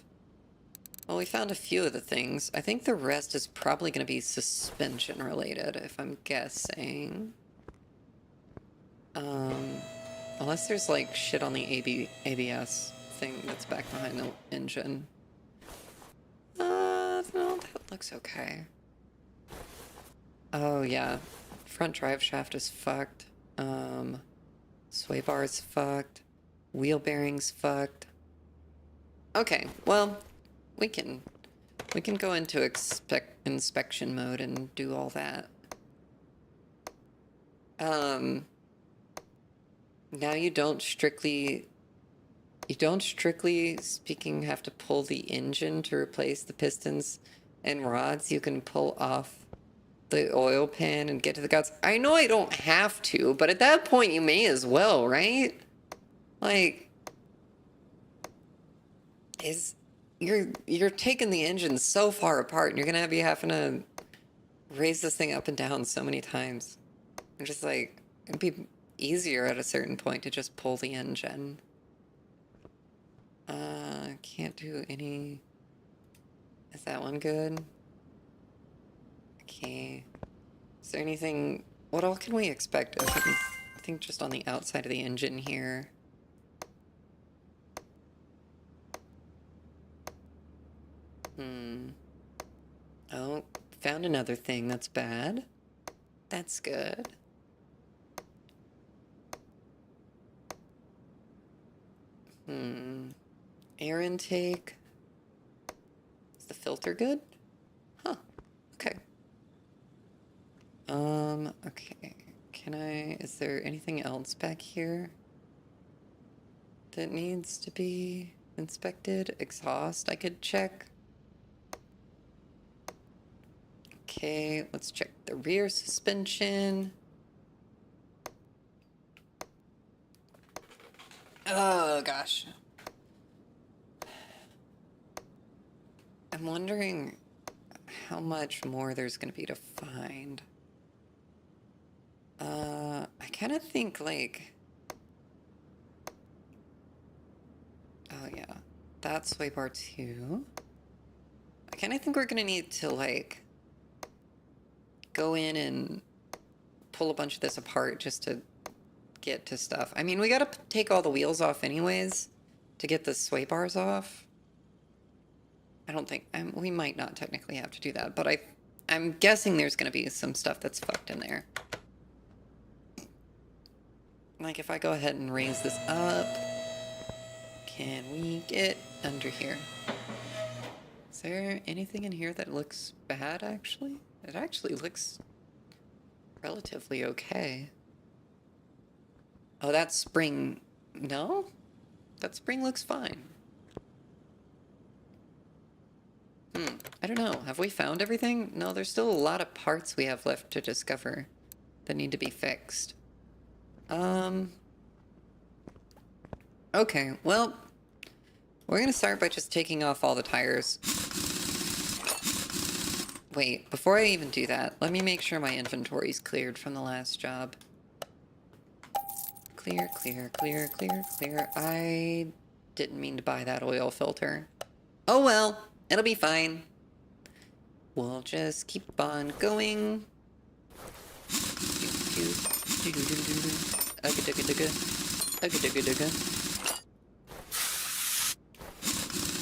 Well, we found a few of the things. I think the rest is probably going to be suspension related, if I'm guessing. Unless there's like shit on the ABS thing that's back behind the engine. No, that looks okay. Oh yeah, front drive shaft is fucked. Sway bar is fucked. Wheel bearings fucked. Okay, well, we can go into inspection mode and do all that. Now you don't strictly speaking have to pull the engine to replace the pistons and rods. You can pull off the oil pan and get to the guts. I know I don't have to, but at that point you may as well, right? Like, you're taking the engine so far apart, and you're gonna be having to raise this thing up and down so many times. I'm just like, it'd be easier at a certain point to just pull the engine. Can't do any... Is that one good? Okay. Is there anything... What all can we expect? I think just on the outside of the engine here. Oh, found another thing that's bad. That's good. Air intake. Is the filter good? Huh. Okay. Okay. Is there anything else back here that needs to be inspected? Exhaust, I could check. Okay, let's check the rear suspension. Oh, gosh. I'm wondering how much more there's going to be to find. I kind of think, like... Oh, yeah. That's sway bar 2. I kind of think we're going to need to, like, go in and pull a bunch of this apart just to get to stuff. I mean, we got to take all the wheels off anyways to get the sway bars off. I don't think... we might not technically have to do that, but I'm guessing there's going to be some stuff that's fucked in there. Like, if I go ahead and raise this up, can we get under here? Is there anything in here that looks bad, actually? It actually looks relatively okay. Oh, that spring... No? That spring looks fine. I don't know. Have we found everything? No, there's still a lot of parts we have left to discover that need to be fixed. Okay, well, we're gonna start by just taking off all the tires. Wait, before I even do that, let me make sure my inventory's cleared from the last job. Clear, clear, clear, clear, clear. I didn't mean to buy that oil filter. Oh well, it'll be fine. We'll just keep on going.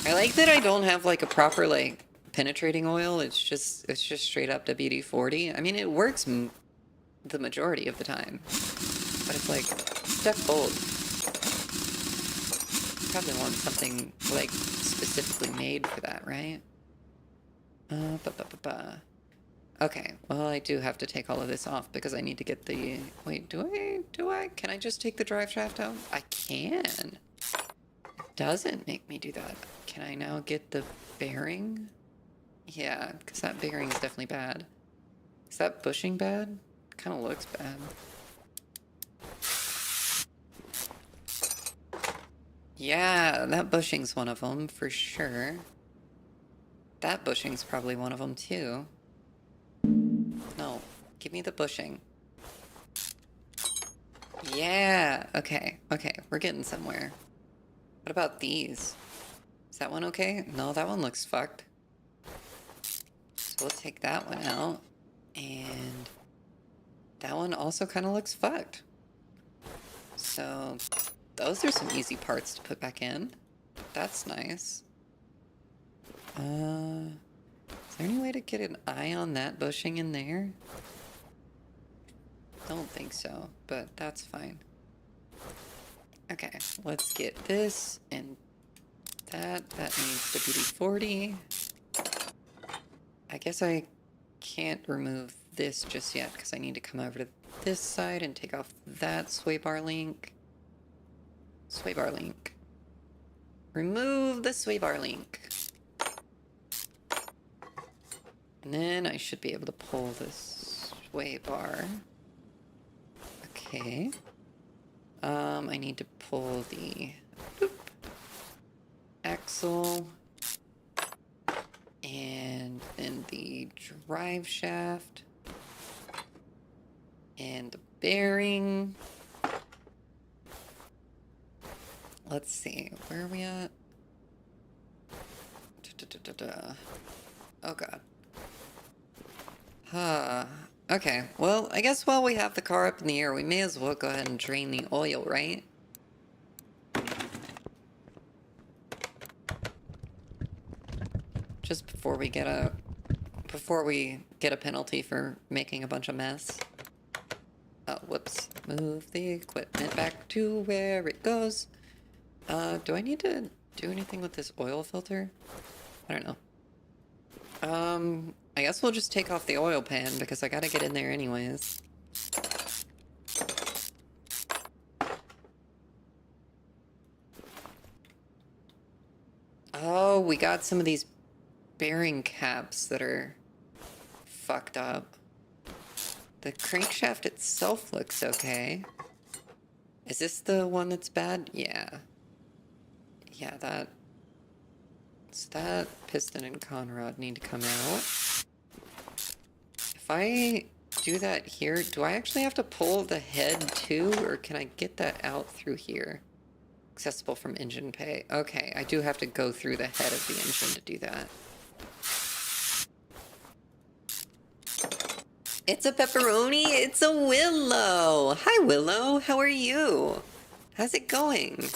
I like that I don't have like a proper like penetrating oil. It's just straight up WD-40. I mean, it works the majority of the time, but it's like stuck bold. Probably want something like specifically made for that, right? Okay, well, I do have to take all of this off because I need to get the... Wait, do I? Can I just take the drive shaft out? I can. It doesn't make me do that. Can I now get the bearing? Yeah, because that bearing is definitely bad. Is that bushing bad? Kind of looks bad. Yeah, that bushing's one of them, for sure. That bushing's probably one of them, too. No, give me the bushing. Yeah, okay, we're getting somewhere. What about these? Is that one okay? No, that one looks fucked. So we'll take that one out. And that one also kind of looks fucked. So those are some easy parts to put back in. That's nice. Is there any way to get an eye on that bushing in there? Don't think so, but that's fine. Okay, let's get this and that. That needs WD-40. I guess I can't remove this just yet because I need to come over to this side and take off that sway bar link. Sway bar link. Remove the sway bar link. And then I should be able to pull this sway bar. Okay. I need to pull the axle and then the drive shaft and the bearing. Let's see, where are we at? Oh god. Okay, well, I guess while we have the car up in the air, we may as well go ahead and drain the oil, right? Just before we get a penalty for making a bunch of mess. Oh, whoops. Move the equipment back to where it goes. Do I need to do anything with this oil filter? I don't know. I guess we'll just take off the oil pan because I gotta get in there anyways. Oh, we got some of these bearing caps that are fucked up. The crankshaft itself looks okay. Is this the one that's bad? Yeah. Yeah, that... So that piston and conrod need to come out. If I do that here, do I actually have to pull the head too, or can I get that out through here? Accessible from engine bay. Okay, I do have to go through the head of the engine to do that. It's a pepperoni, it's a Willow! Hi Willow, how are you? How's it going?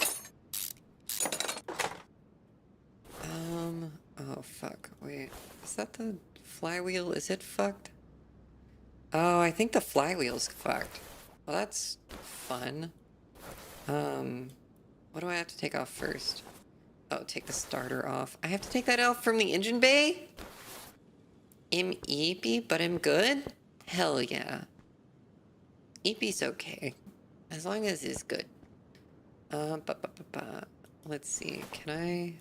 Oh fuck, wait. Is that the flywheel? Is it fucked? Oh, I think the flywheel's fucked. Well, that's fun. What do I have to take off first? Oh, take the starter off. I have to take that out from the engine bay? Im eepy, but I'm good? Hell yeah. Eepy's okay. As long as it's good. Let's see, can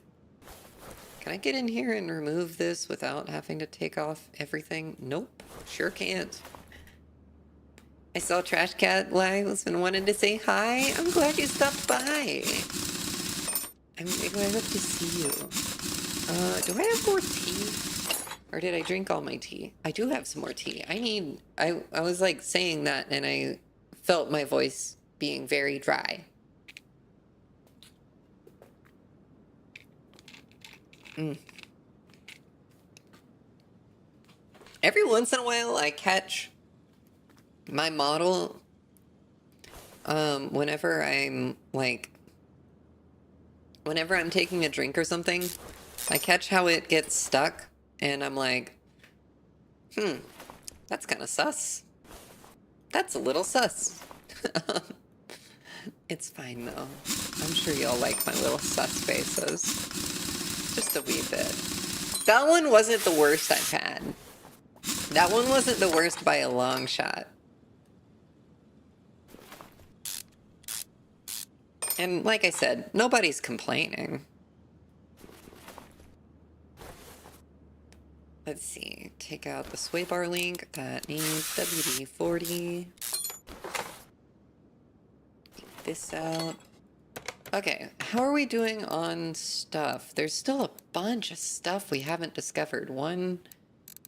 I get in here and remove this without having to take off everything? Nope, sure can't. I saw Trash Cat Lives and wanted to say hi. I'm glad you stopped by. I'm glad to see you. Do I have more tea? Or did I drink all my tea? I do have some more tea. I was like saying that and I felt my voice being very dry. Every once in a while I catch my model whenever I'm taking a drink or something, I catch how it gets stuck and I'm like, that's kind of sus. That's a little sus. It's fine though. I'm sure y'all like my little sus faces. Just a wee bit. That one wasn't the worst I've had. That one wasn't the worst by a long shot. And like I said, nobody's complaining. Let's see, take out the sway bar link. That needs WD-40. Take this out. Okay, how are we doing on stuff? There's still a bunch of stuff we haven't discovered. 1,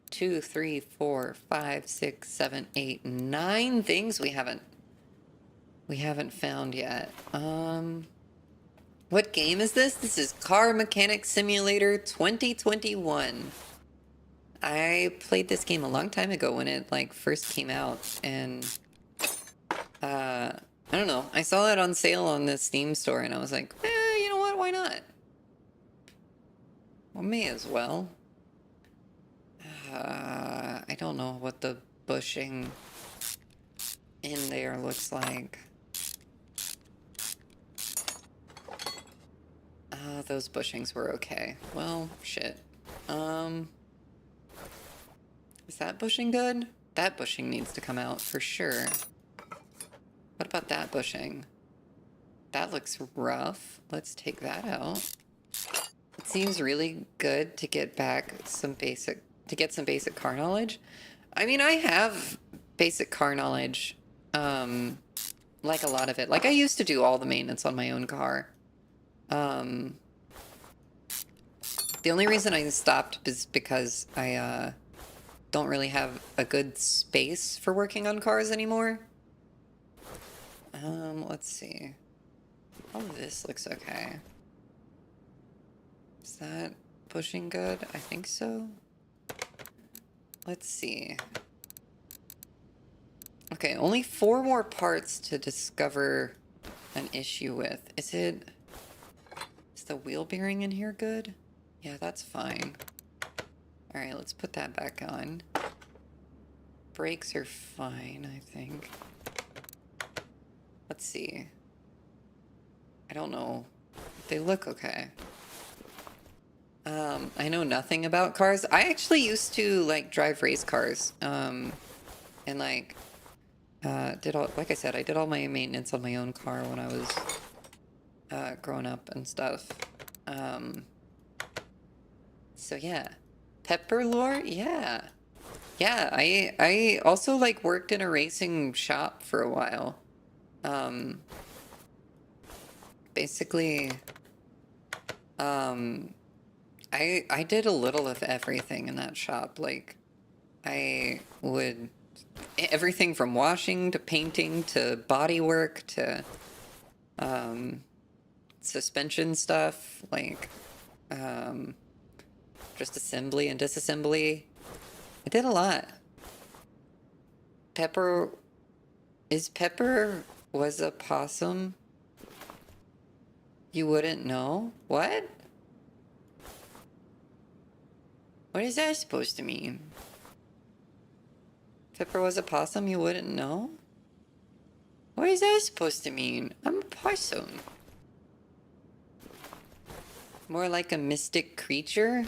2, 3, 4, 5, 6, 7, 8, 9 things we haven't found yet. What game is this? This is Car Mechanic Simulator 2021. I played this game a long time ago when it like first came out, and I don't know. I saw it on sale on the Steam store, and I was like, you know what? Why not? Well, may as well. I don't know what the bushing in there looks like. Those bushings were okay. Well, shit. Is that bushing good? That bushing needs to come out for sure. What about that bushing? That looks rough. Let's take that out. It seems really good to get back some basic car knowledge. I mean, I have basic car knowledge, like a lot of it. Like I used to do all the maintenance on my own car. The only reason I stopped is because I don't really have a good space for working on cars anymore. Let's see. All of this looks okay. Is that pushing good? I think so. Let's see. Okay, only 4 more parts to discover an issue with. Is the wheel bearing in here good? Yeah, that's fine. Alright, let's put that back on. Brakes are fine, I think. Let's see. I don't know They look okay. I know nothing about cars. I actually used to like drive race cars. And like like I said, I did all my maintenance on my own car when I was growing up and stuff. So yeah. Pepper lore? Yeah. Yeah, I also like worked in a racing shop for a while. Basically, I did a little of everything in that shop. Like, I would everything from washing to painting to body work to suspension stuff, like just assembly and disassembly. I did a lot. Pepper was a possum? You wouldn't know? What? What is that supposed to mean? Pepper was a possum, you wouldn't know? What is that supposed to mean? I'm a possum. More like a mystic creature?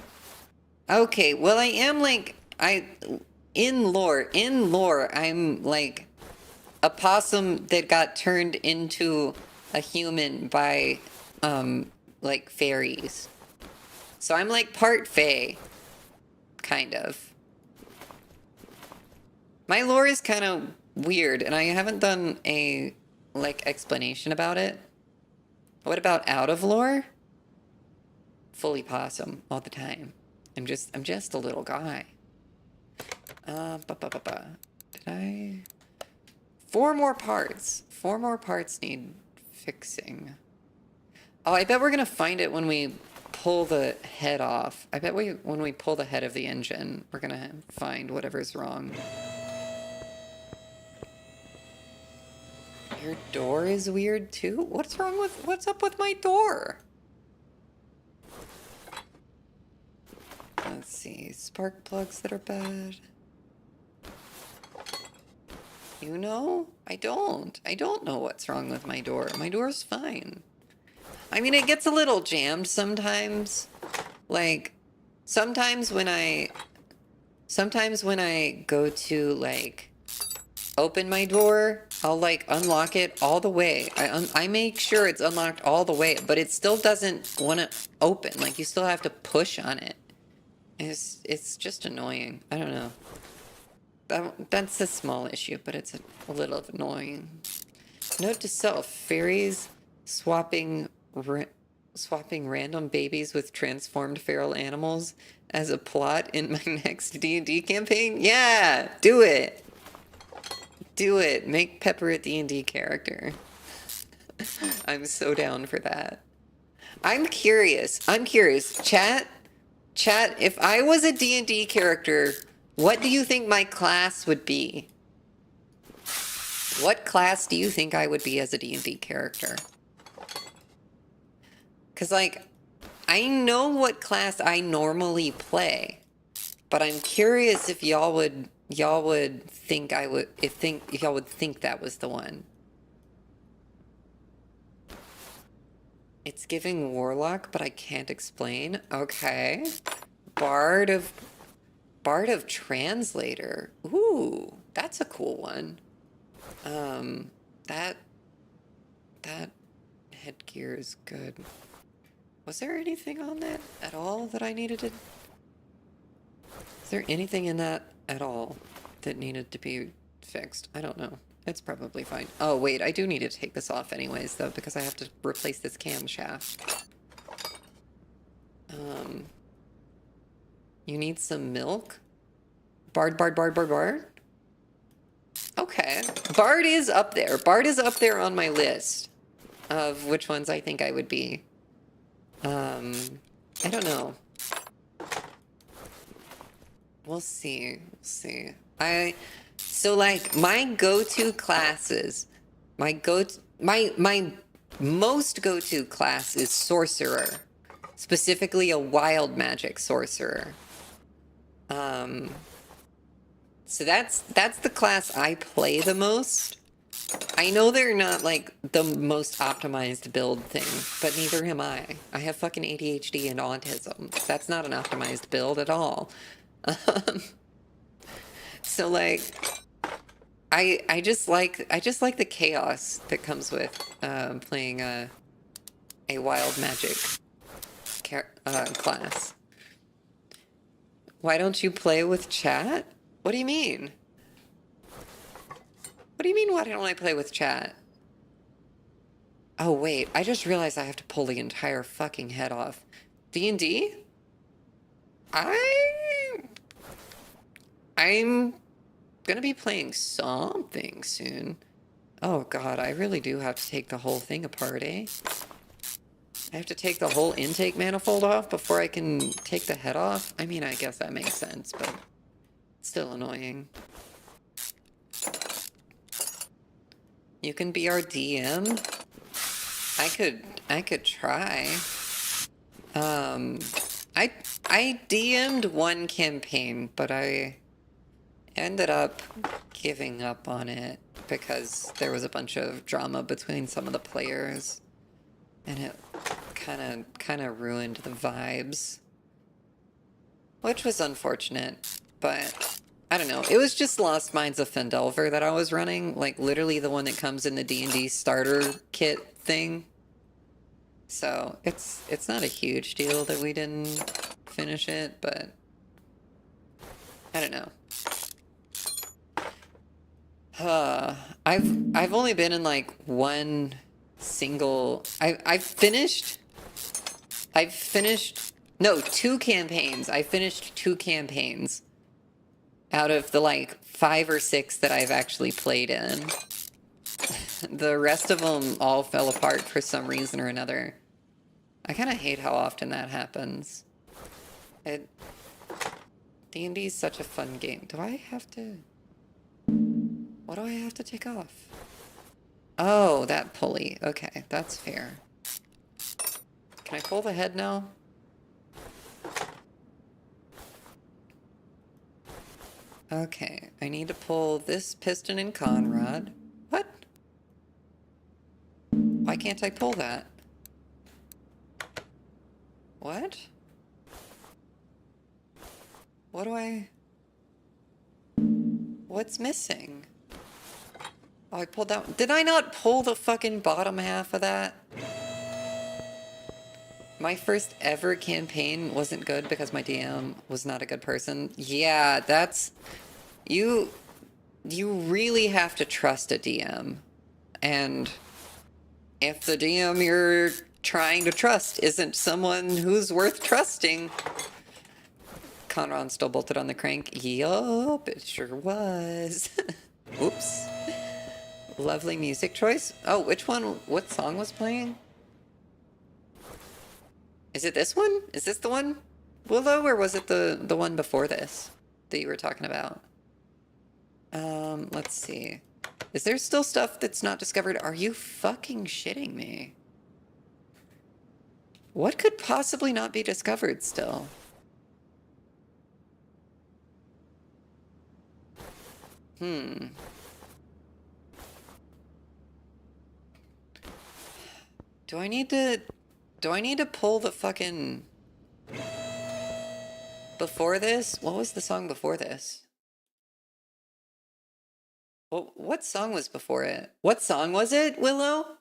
Okay, well I am like, in lore, I'm like a possum that got turned into a human by, like fairies. So I'm like part fae, kind of. My lore is kind of weird, and I haven't done a, like, explanation about it. What about out of lore? Fully possum, all the time. I'm just a little guy. Did I... 4 more parts. 4 more parts need fixing. Oh, I bet we're gonna find it when we pull the head off. I bet when we pull the head of the engine, we're gonna find whatever's wrong. Your door is weird too? What's up with my door? Let's see, spark plugs that are bad. You know? I don't know what's wrong with my door. My door's fine. I mean, it gets a little jammed sometimes. Like, sometimes when I go to, like, open my door, I'll, like, unlock it all the way. I make sure it's unlocked all the way, but it still doesn't want to open. Like, you still have to push on it. It's just annoying. I don't know. That's a small issue, but it's a little annoying. Note to self, fairies swapping random babies with transformed feral animals as a plot in my next D&D campaign? Yeah, do it. Do it. Make Pepper a D&D character. I'm so down for that. I'm curious. Chat, if I was a D&D character, what do you think my class would be? What class do you think I would be as a D&D character? Because, like, I know what class I normally play, but I'm curious if y'all would think I would, if y'all would think that was the one. It's giving warlock, but I can't explain. Okay. Bard of translator. Ooh, that's a cool one. That headgear is good. Was there anything on that at all that I needed to... Is there anything in that at all that needed to be fixed? I don't know. It's probably fine. Oh, wait, I do need to take this off anyways, though, because I have to replace this camshaft. You need some milk? Bard? Okay. Bard is up there. Bard is up there on my list of which ones I think I would be. I don't know. We'll see. So like my go-to classes, my most go-to class is sorcerer, specifically a wild magic sorcerer. So that's the class I play the most. I know they're not like the most optimized build thing, but neither am I. I have fucking ADHD and autism. That's not an optimized build at all. Um, so like, I just like the chaos that comes with playing a wild magic class. Why don't you play with chat? What do you mean? What do you mean, why don't I play with chat? Oh, wait, I just realized I have to pull the entire fucking head off. D&D? I'm gonna be playing something soon. Oh god, I really do have to take the whole thing apart, eh? I have to take the whole intake manifold off before I can take the head off? I mean, I guess that makes sense, but it's still annoying. You can be our DM? I could try. I DM'd one campaign, but I ended up giving up on it because there was a bunch of drama between some of the players, and it kind of ruined the vibes, which was unfortunate. But I don't know. It was just Lost Mines of Fendelver that I was running, like literally the one that comes in the D&D starter kit thing. So it's not a huge deal that we didn't finish it, but I don't know. I've only been in like one single. I've finished no, two campaigns. I finished two campaigns out of the like 5 or 6 that I've actually played in. The rest of them all fell apart for some reason or another. I kind of hate how often that happens. D&D is such a fun game. Do I have to... What do I have to take off? Oh, that pulley. Okay, that's fair. Can I pull the head now? Okay, I need to pull this piston and conrod. What? Why can't I pull that? What? What do I... What's missing? Oh, I pulled that. Did I not pull the fucking bottom half of that? My first ever campaign wasn't good because my DM was not a good person. Yeah, that's... You really have to trust a DM. And if the DM you're trying to trust isn't someone who's worth trusting... Conron still bolted on the crank. Yup, it sure was. Oops. Lovely music choice. Oh, which one? What song was playing? Is it this one? Is this the one, Willow, or was it the one before this that you were talking about? Let's see. Is there still stuff that's not discovered? Are you fucking shitting me? What could possibly not be discovered still? Do I need to pull the fucking... Before this? What was the song before this? What song was before it? What song was it, Willow?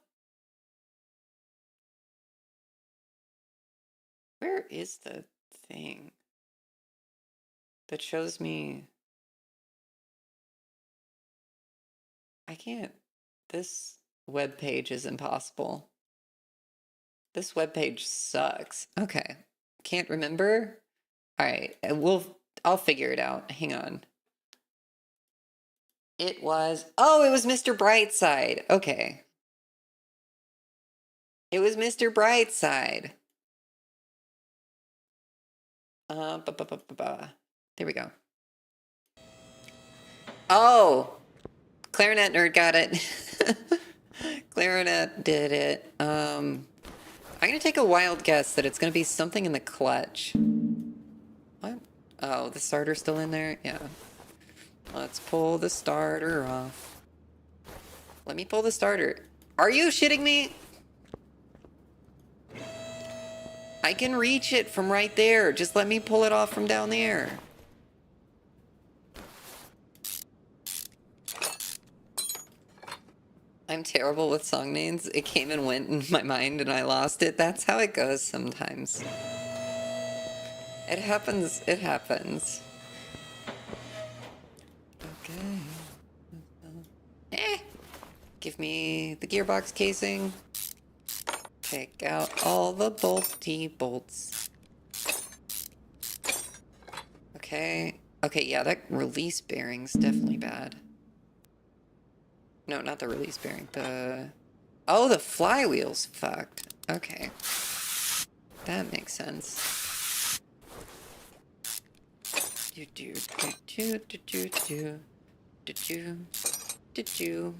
Where is the thing that shows me... I can't... This web page is impossible. This web page sucks. Okay. Can't remember? Alright, I'll figure it out. Hang on. It was... Oh, it was Mr. Brightside. Okay. It was Mr. Brightside. There we go. Oh! Clarinet nerd got it. Clarinet did it. I'm gonna take a wild guess that it's gonna be something in the clutch. What? Oh, the starter's still in there? Yeah. Let's pull the starter off. Let me pull the starter. Are you shitting me? I can reach it from right there. Just let me pull it off from down there. I'm terrible with song names. It came and went in my mind and I lost it. That's how it goes sometimes. It happens. It happens. Okay. Give me the gearbox casing. Take out all the bolty bolts. Okay. Okay, yeah, that release bearing's definitely bad. No, not the release bearing. The... Oh, the flywheel's fucked. Okay. That makes sense. Do do do do do do do do do do.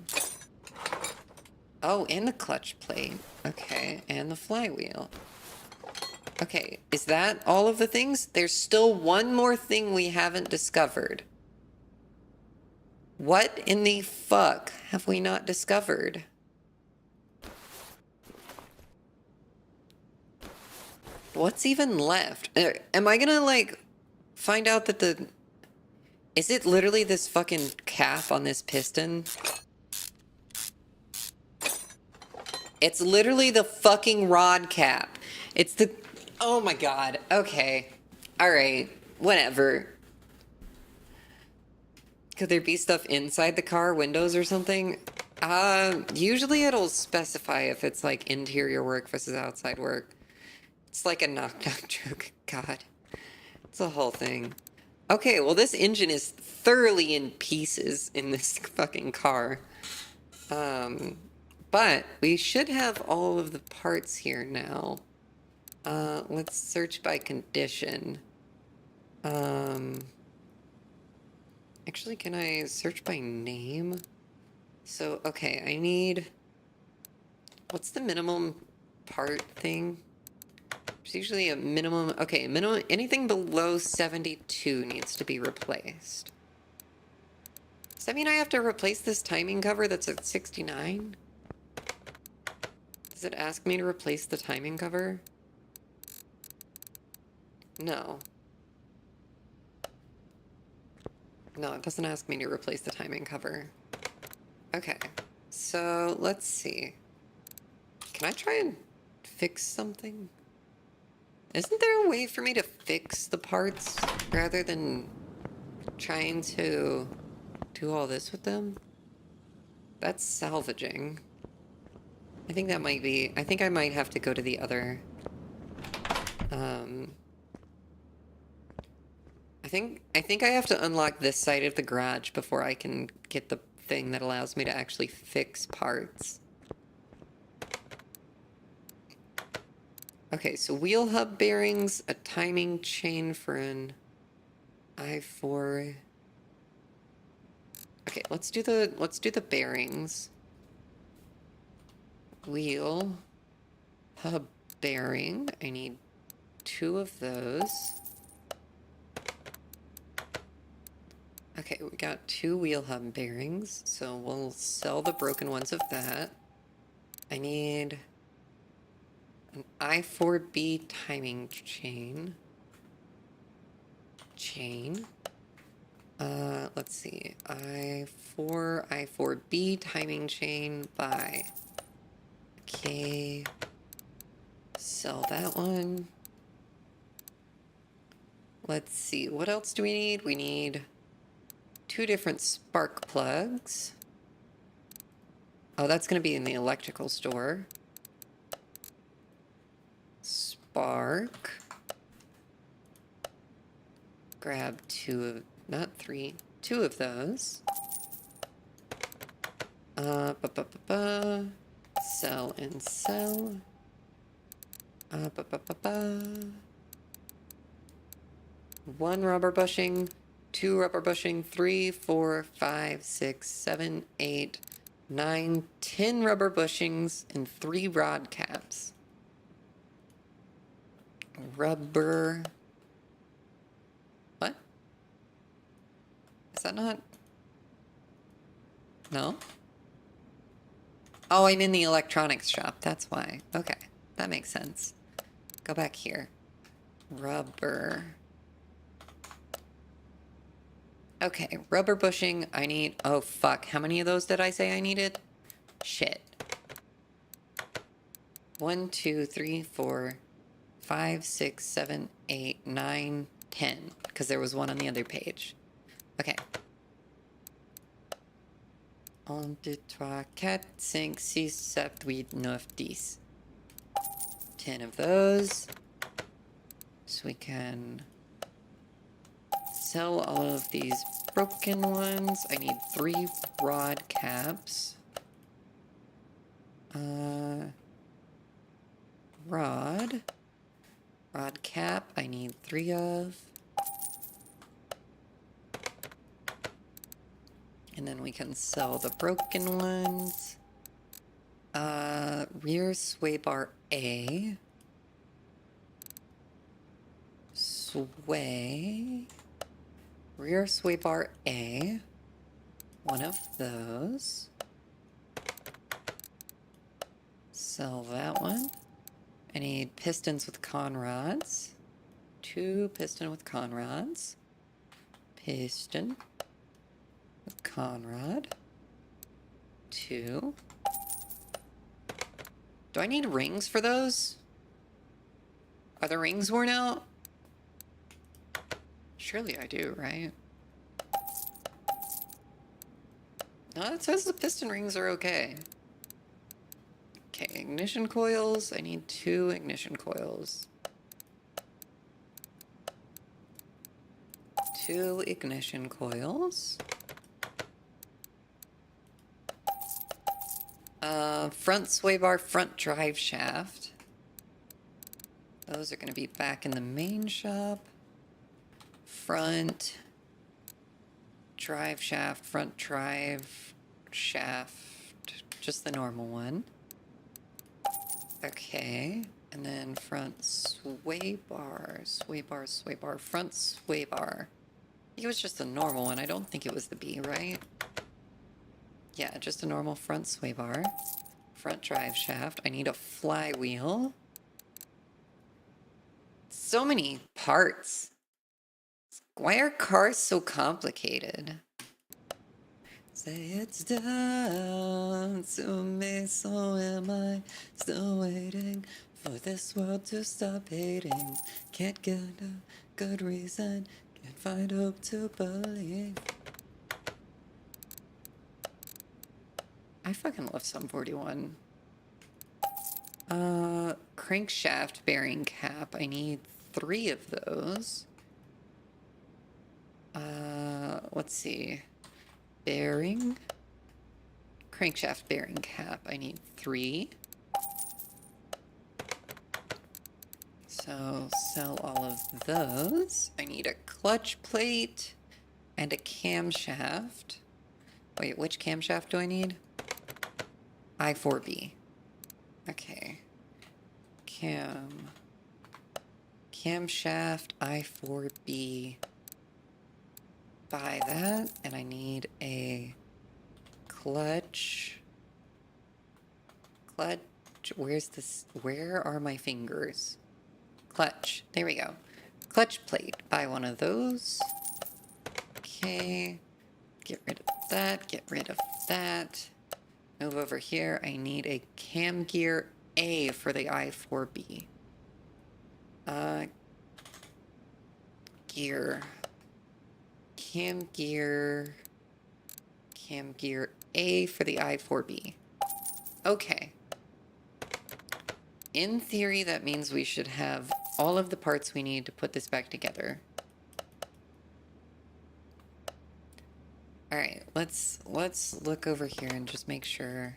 Oh, and the clutch plate. Okay, and the flywheel. Okay, is that all of the things? There's still one more thing we haven't discovered. What in the fuck have we not discovered? What's even left? Am I gonna, like, find out that the... Is it literally this fucking cap on this piston? It's literally the fucking rod cap. It's the... Oh my god. Okay. Alright. Whatever. Could there be stuff inside the car, windows or something? Usually it'll specify if it's like interior work versus outside work. It's like a knock-knock joke. God. It's a whole thing. Okay, well this engine is thoroughly in pieces in this fucking car. But we should have all of the parts here now. Let's search by condition. Actually, can I search by name? So, okay, I need... What's the minimum part thing? There's usually a minimum... Okay, minimum... Anything below 72 needs to be replaced. Does that mean I have to replace this timing cover that's at 69? Does it ask me to replace the timing cover? No. No, it doesn't ask me to replace the timing cover. Okay, so let's see. Can I try and fix something? Isn't there a way for me to fix the parts rather than trying to do all this with them? That's salvaging. I think that might be... I think I might have to go to the other... I think I have to unlock this side of the garage before I can get the thing that allows me to actually fix parts. Okay, so wheel hub bearings, a timing chain for an I4. Okay, let's do the bearings. Wheel hub bearing. I need 2 of those. Okay, we got 2 wheel hub bearings, so we'll sell the broken ones of that. I need an I4B timing chain. Let's see. I4B timing chain by... Okay. Sell that one. Let's see. What else do we need? We need 2 different spark plugs. Oh, that's going to be in the electrical store. Spark. Grab 2 of... Not 3. 2 of those. Sell and sell. 1 rubber bushing, 2 rubber bushing, 3, 4, 5, 6, 7, 8, 9, 10 rubber bushings, and 3 rod caps. Rubber... What? Is that not... No? Oh, I'm in the electronics shop. That's why. Okay, that makes sense. Go back here. Rubber. Okay, rubber bushing. I need... Oh, fuck. How many of those did I say I needed? Shit. 1, 2, 3, 4, 5, 6, 7, 8, 9, 10. Because there was one on the other page. Okay. 1, 2, 3, 4, 5, 6, 7, 8, 9, 10. 10 of those. So we can sell all of these broken ones. I need 3 rod caps. Rod cap, I need 3 of. And then we can sell the broken ones. Rear sway bar A. Sway. Rear sway bar A. One of those. Sell that one. I need pistons with conrods. 2 piston with conrods. Piston with conrod. 2. Do I need rings for those? Are the rings worn out? Surely I do, right? No, it says the piston rings are okay. Okay, ignition coils. I need 2 ignition coils. 2 ignition coils. Front sway bar, front drive shaft. Those are going to be back in the main shop. Front drive shaft, front drive shaft. Just the normal one. Okay, and then front sway bar, front sway bar. I think it was just a normal one. I don't think it was the B, right? Yeah, just a normal front sway bar. Front drive shaft. I need a flywheel. So many parts. Why are cars so complicated? Say it's down to me, so am I still waiting for this world to stop hating. Can't get a good reason, can't find hope to believe. I fucking love Sum 41. Crankshaft bearing cap. I need 3 of those. Let's see. Bearing. Crankshaft bearing cap. I need 3. So sell all of those. I need a clutch plate and a camshaft. Wait, which camshaft do I need? I4B. Okay. Camshaft I4B. Buy that, and I need a clutch. Where's this? Where are my fingers? Clutch. There we go. Clutch plate. Buy one of those. Okay. Get rid of that. Get rid of that. Move over here. I need a cam gear A for the I4B. Gear. Cam gear A for the I4B. Okay. In theory, that means we should have all of the parts we need to put this back together. All right, let's look over here and just make sure.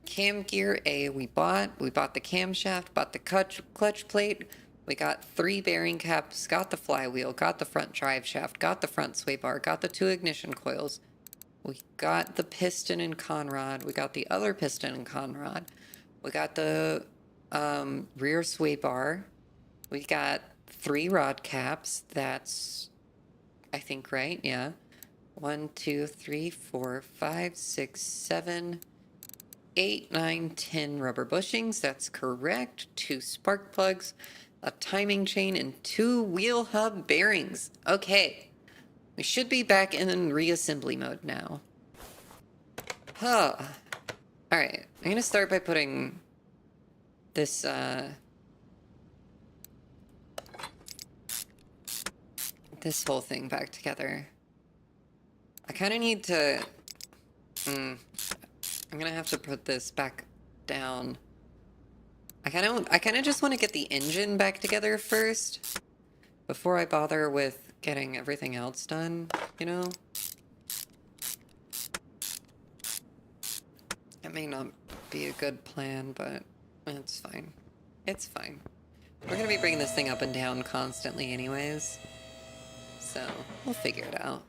Cam gear A we bought the camshaft, bought the clutch plate. We got 3 bearing caps, got the flywheel, got the front drive shaft, got the front sway bar, got the 2 ignition coils. We got the piston and conrod. We got the other piston and conrod. We got the rear sway bar. We got 3 rod caps. That's, I think, right? Yeah. 1, 2, 3, 4, 5, 6, 7, 8, 9, 10 rubber bushings. That's correct. 2 spark plugs, a timing chain, and 2 wheel hub bearings. Okay. We should be back in reassembly mode now. Huh. Alright. I'm gonna start by putting this, this whole thing back together. I kind of need to... I'm gonna have to put this back down. I kind of just want to get the engine back together first before I bother with getting everything else done, you know? It may not be a good plan, but it's fine. It's fine. We're gonna be bringing this thing up and down constantly anyways, so we'll figure it out.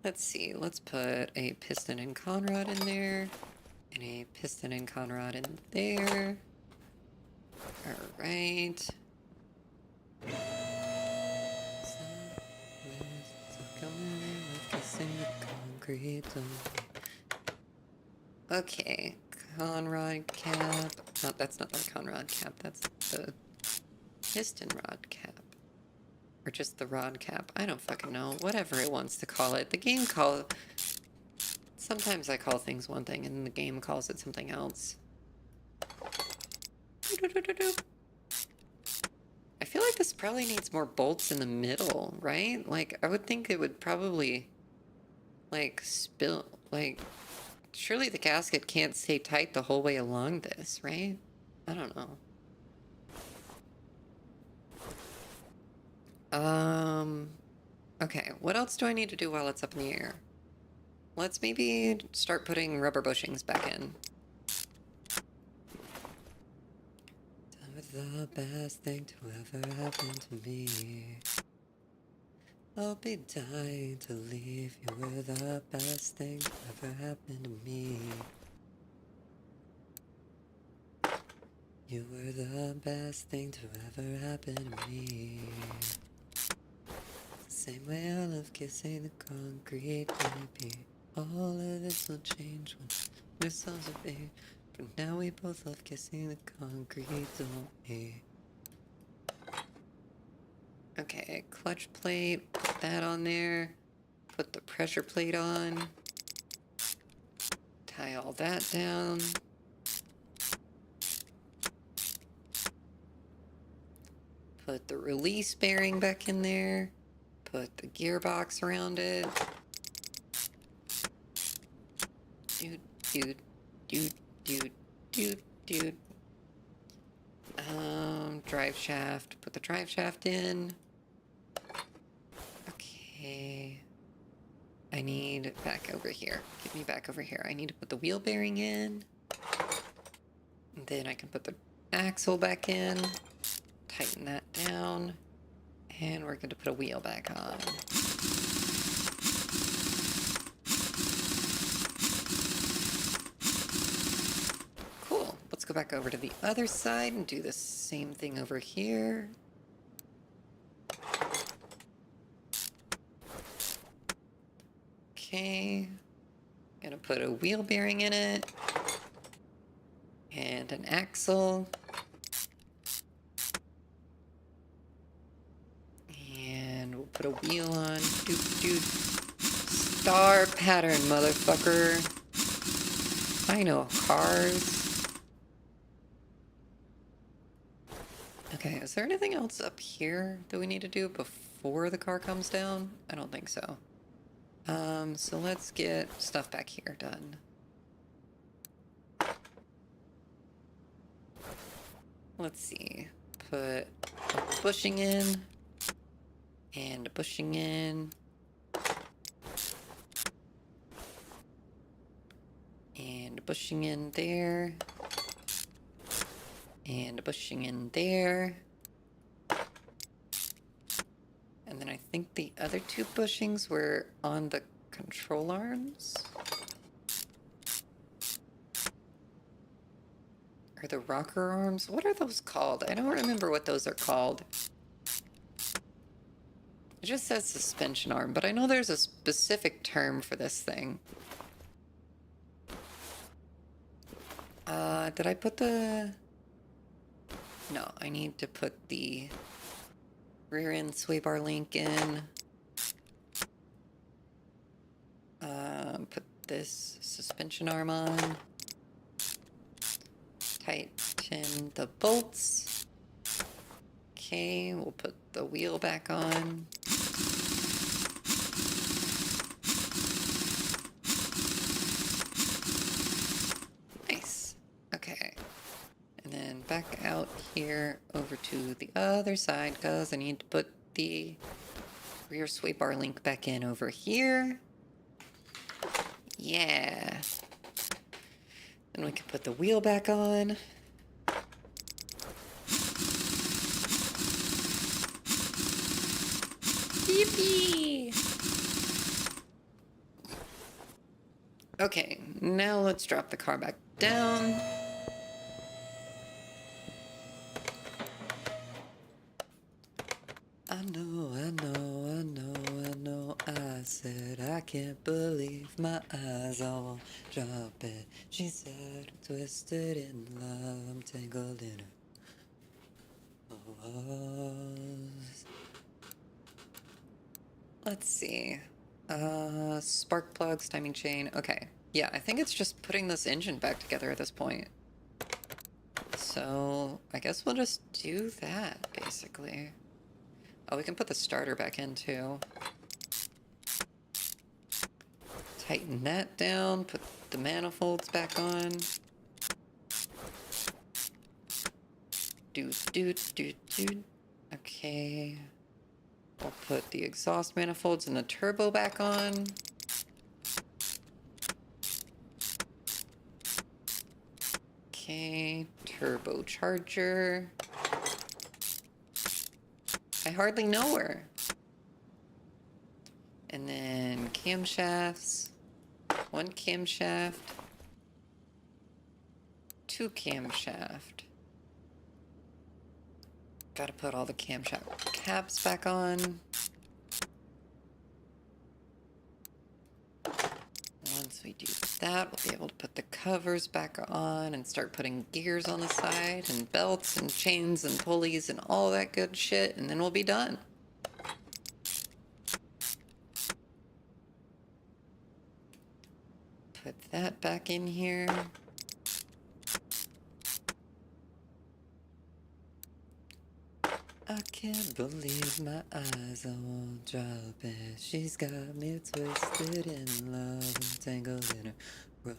Let's see, let's put a piston and conrod in there, and a piston and conrod in there. Alright. Okay, conrod cap. No, that's not the conrod cap, that's the piston rod cap. Or just the rod cap. I don't fucking know. Whatever it wants to call it. The game sometimes I call things one thing and the game calls it something else. I feel like this probably needs more bolts in the middle, right? Like, I would think it would probably, like, spill, like, surely the gasket can't stay tight the whole way along this, right? I don't know. Okay, what else do I need to do while it's up in the air? Let's maybe start putting rubber bushings back in. The best thing to ever happen to me. I'll be dying to leave. You were the best thing to ever happen to me. You were the best thing to ever happen to me. Same way I love kissing the concrete, baby. All of this will change when your songs are big. But now we both love kissing the concrete, don't we? Okay, clutch plate, put that on there. Put the pressure plate on. Tie all that down. Put the release bearing back in there. Put the gearbox around it. Dude. Drive shaft. Put the drive shaft in. Okay. I need back over here. Get me back over here. I need to put the wheel bearing in. And then I can put the axle back in. Tighten that down. And we're going to put a wheel back on. Cool. Let's go back over to the other side and do the same thing over here. Okay. Gonna put a wheel bearing in it. And an axle. And we'll put a wheel on. Star pattern, motherfucker. I know cars. Okay, is there anything else up here that we need to do before the car comes down? I don't think so. So let's get stuff back here done. Let's see. Put a bushing in. And a bushing in. And a bushing in there. And a bushing in there. And then I think the other 2 bushings were on the control arms. Or the rocker arms? What are those called? I don't remember what those are called. It just says suspension arm, but I know there's a specific term for this thing. Did I put the... No, I need to put the rear end sway bar link in. Put this suspension arm on. Tighten the bolts. Okay, we'll put the wheel back on. Nice. Okay. And then back out here over to the other side because I need to put the rear sway bar link back in over here. Yeah. Then we can put the wheel back on. Yippee! Okay, now let's drop the car back down. I said I can't believe my eyes all dropping. She said, twisted in love, I'm tangled in her walls. Let's see. Spark plugs, timing chain. Okay. Yeah, I think it's just putting this engine back together at this point. So I guess we'll just do that, basically. Oh, we can put the starter back in too. Tighten that down, put the manifolds back on. Okay. We'll put the exhaust manifolds and the turbo back on. Okay, turbocharger. I hardly know her. And then camshafts. One camshaft. Two camshaft. Gotta put all the camshaft caps back on. Once we do that, we'll be able to put the covers back on and start putting gears on the side and belts and chains and pulleys and all that good shit, and then we'll be done. Put that back in here. I can't believe my eyes are dropping. She's got me twisted in love and tangled in her rose.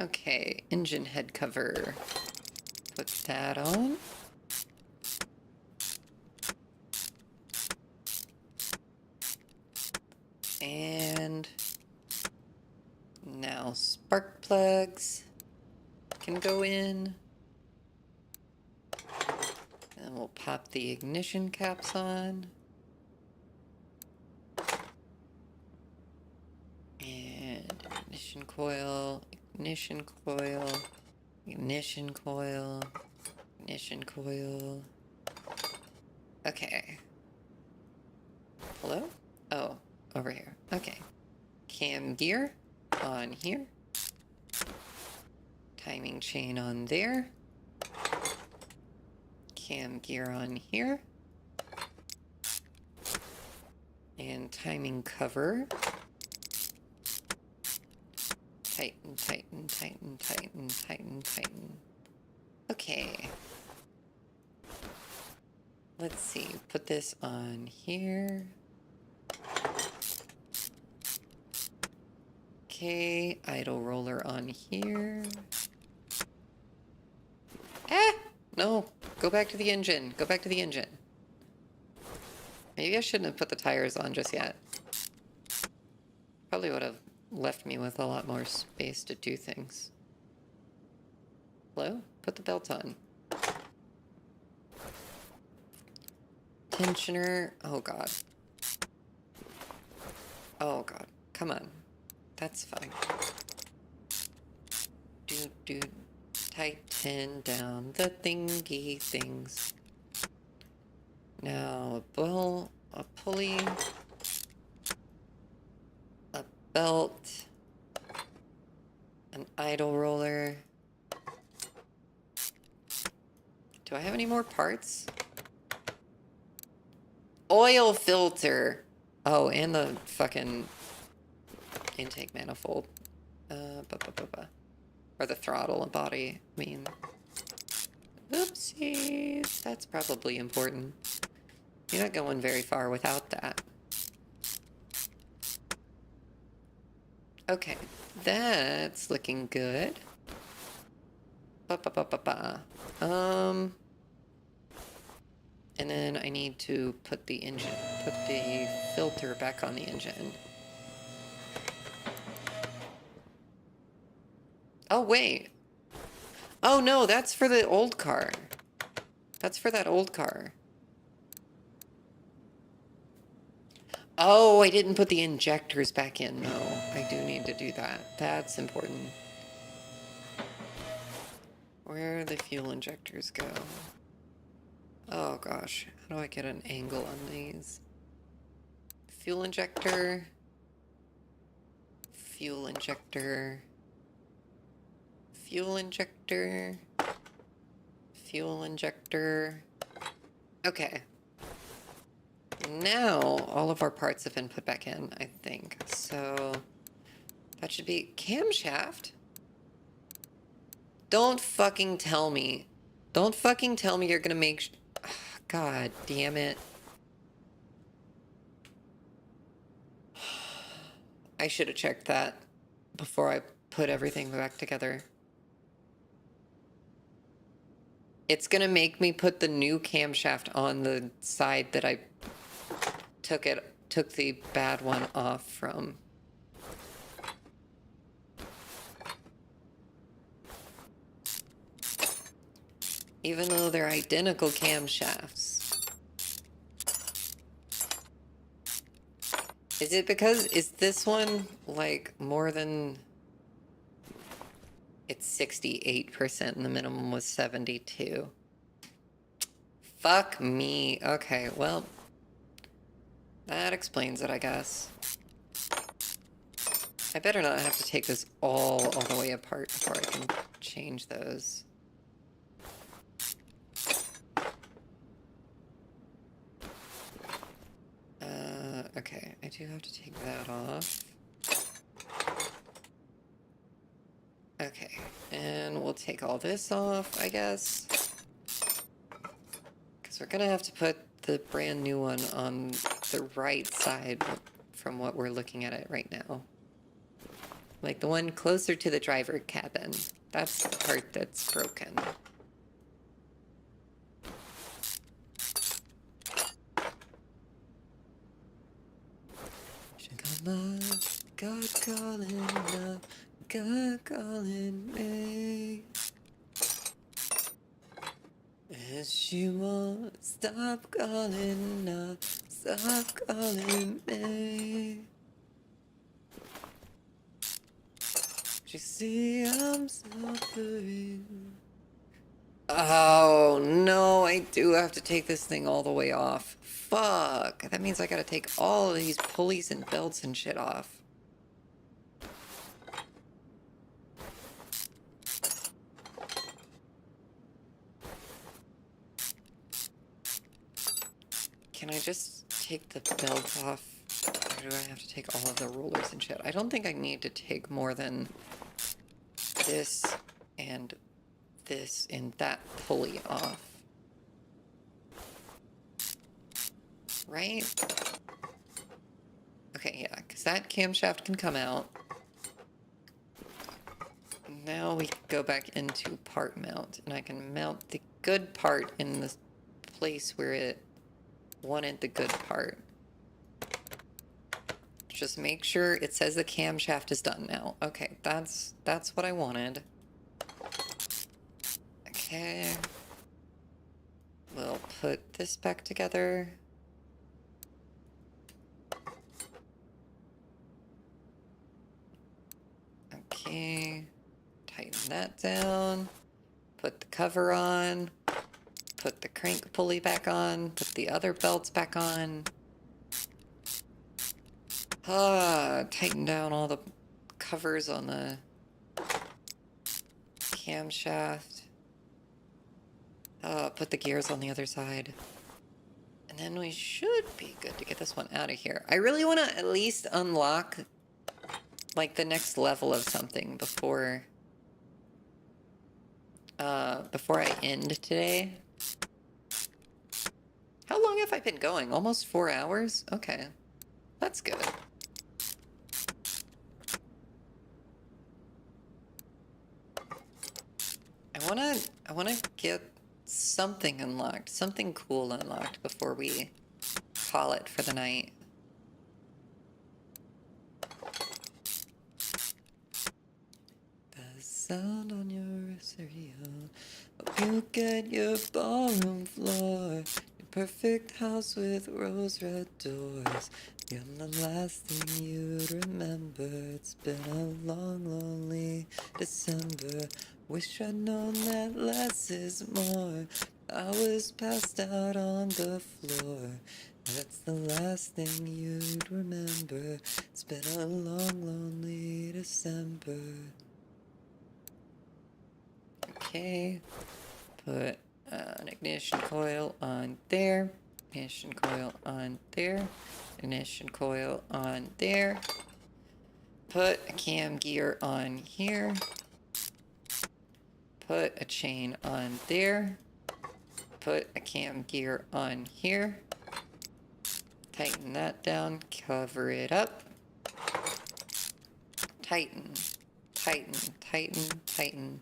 Okay, engine head cover. Put that on. And now spark plugs can go in. And we'll pop the ignition caps on. And ignition coil, ignition coil, ignition coil, ignition coil. Okay. Hello? Oh, over here. Okay. Cam gear on here. Timing chain on there. Cam gear on here. And timing cover. Tighten, tighten, tighten, tighten, tighten, tighten. Okay. Let's see. Put this on here. Okay. Idle roller on here. Ah! No. Go back to the engine. Go back to the engine. Maybe I shouldn't have put the tires on just yet. Probably would have left me with a lot more space to do things. Hello? Put the belt on. Tensioner. Oh god. Oh god. Come on. That's fine. Dude. Tighten down the thingy things. Now a pulley, a belt, an idle roller. Do I have any more parts? Oil filter. Oh, and the fucking intake manifold. Or the throttle and body, I mean. Oopsies. That's probably important. You're not going very far without that. Okay, that's looking good. And then I need to put the filter back on the engine. Oh, wait. Oh, no, that's for the old car. That's for that old car. Oh, I didn't put the injectors back in. No, I do need to do that. That's important. Where the fuel injectors go? Oh gosh, how do I get an angle on these? Fuel injector. Fuel injector. Fuel injector. Fuel injector. Okay. Now all of our parts have been put back in, I think. So that should be camshaft. Don't fucking tell me. Don't fucking tell me you're gonna make... God damn it. I should have checked that before I put everything back together. It's gonna make me put the new camshaft on the side that I took the bad one off from. Even though they're identical camshafts. Is it because, is this one like more than, it's 68% and the minimum was 72. Fuck me. Okay, well, that explains it, I guess. I better not have to take this all the way apart before I can change those. Okay, I do have to take that off. Okay, and we'll take all this off, I guess. Because we're gonna have to put the brand new one on the right side from what we're looking at it right now. Like the one closer to the driver cabin. That's the part that's broken. Love, God calling love, God calling me. Yes, you won't stop calling love, stop calling me. You see, I'm suffering. Oh no, I do have to take this thing all the way off. Fuck, that means I gotta take all of these pulleys and belts and shit off. Can I just take the belt off? Or do I have to take all of the rollers and shit? I don't think I need to take more than this and that pulley off. Right? Okay, yeah, because that camshaft can come out. Now we go back into part mount, and I can mount the good part in the place where it wanted the good part. Just make sure it says the camshaft is done now. Okay, that's what I wanted. Okay. We'll put this back together. Okay. Tighten that down. Put the cover on. Put the crank pulley back on. Put the other belts back on. Tighten down all the covers on the camshaft. Put the gears on the other side. And then we should be good to get this one out of here. I really want to at least unlock, like, the next level of something before I end today. How long have I been going? Almost 4 hours? Okay. That's good. I wanna get something unlocked, something cool unlocked before we call it for the night. The sound on your stereo. Hope you get your ballroom floor. Your perfect house with rose red doors. You're the last thing you'd remember. It's been a long, lonely December. Wish I'd known that less is more. I was passed out on the floor. That's the last thing you'd remember. It's been a long, lonely December. Okay, put an ignition coil on there. Ignition coil on there. Ignition coil on there. Put a cam gear on here. Put a chain on there. Put a cam gear on here. Tighten that down. Cover it up. Tighten. Tighten. Tighten. Tighten.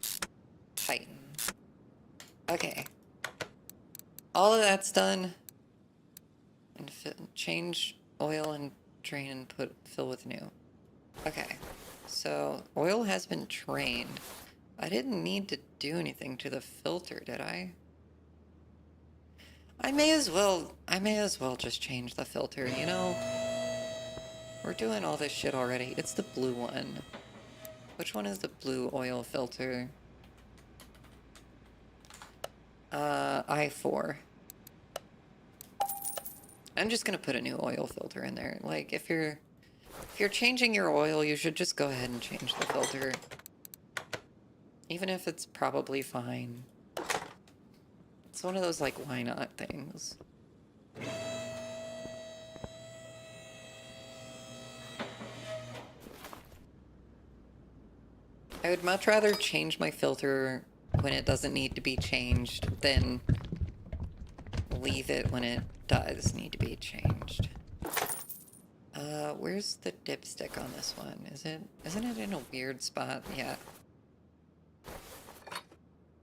Tighten. Okay. All of that's done. And change oil and drain and fill with new. Okay. So oil has been drained. I didn't need to do anything to the filter, did I? I may as well just change the filter, you know? We're doing all this shit already. It's the blue one. Which one is the blue oil filter? I4. I'm just gonna put a new oil filter in there. Like, if you're changing your oil, you should just go ahead and change the filter. Even if it's probably fine. It's one of those, like, why not things. I would much rather change my filter when it doesn't need to be changed than leave it when it does need to be changed. Where's the dipstick on this one? Isn't it in a weird spot? Yeah.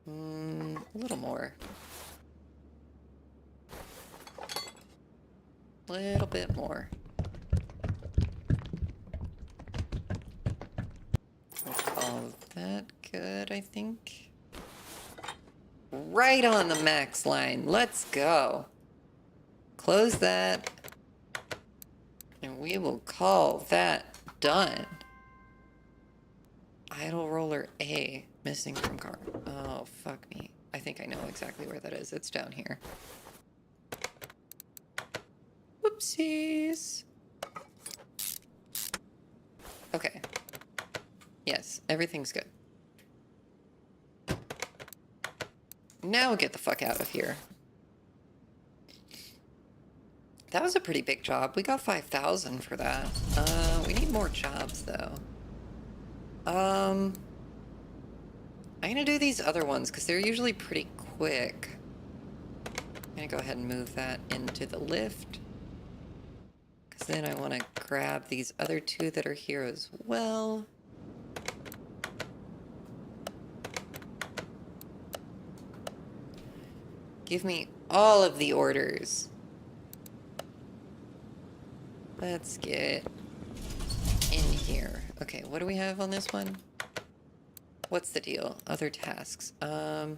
A little more. Little bit more. We'll call that good, I think. Right on the max line. Let's go. Close that. And we will call that done. Idle roller A. Missing from car. Oh, fuck me. I think I know exactly where that is. It's down here. Whoopsies. Okay. Yes, everything's good. Now get the fuck out of here. That was a pretty big job. We got 5,000 for that. We need more jobs, though. I'm gonna do these other ones, because they're usually pretty quick. I'm gonna go ahead and move that into the lift. Because then I want to grab these other two that are here as well. Give me all of the orders. Let's get in here. Okay, what do we have on this one? What's the deal? Other tasks. Oh,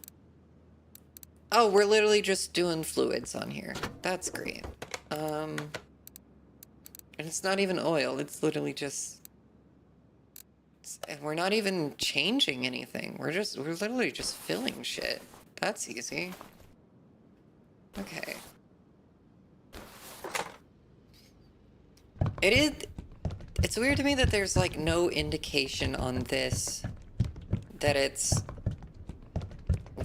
we're literally just doing fluids on here. That's great. And it's not even oil. It's literally just And we're not even changing anything. We're literally just filling shit. That's easy. Okay. It's weird to me that there's like no indication on this that it's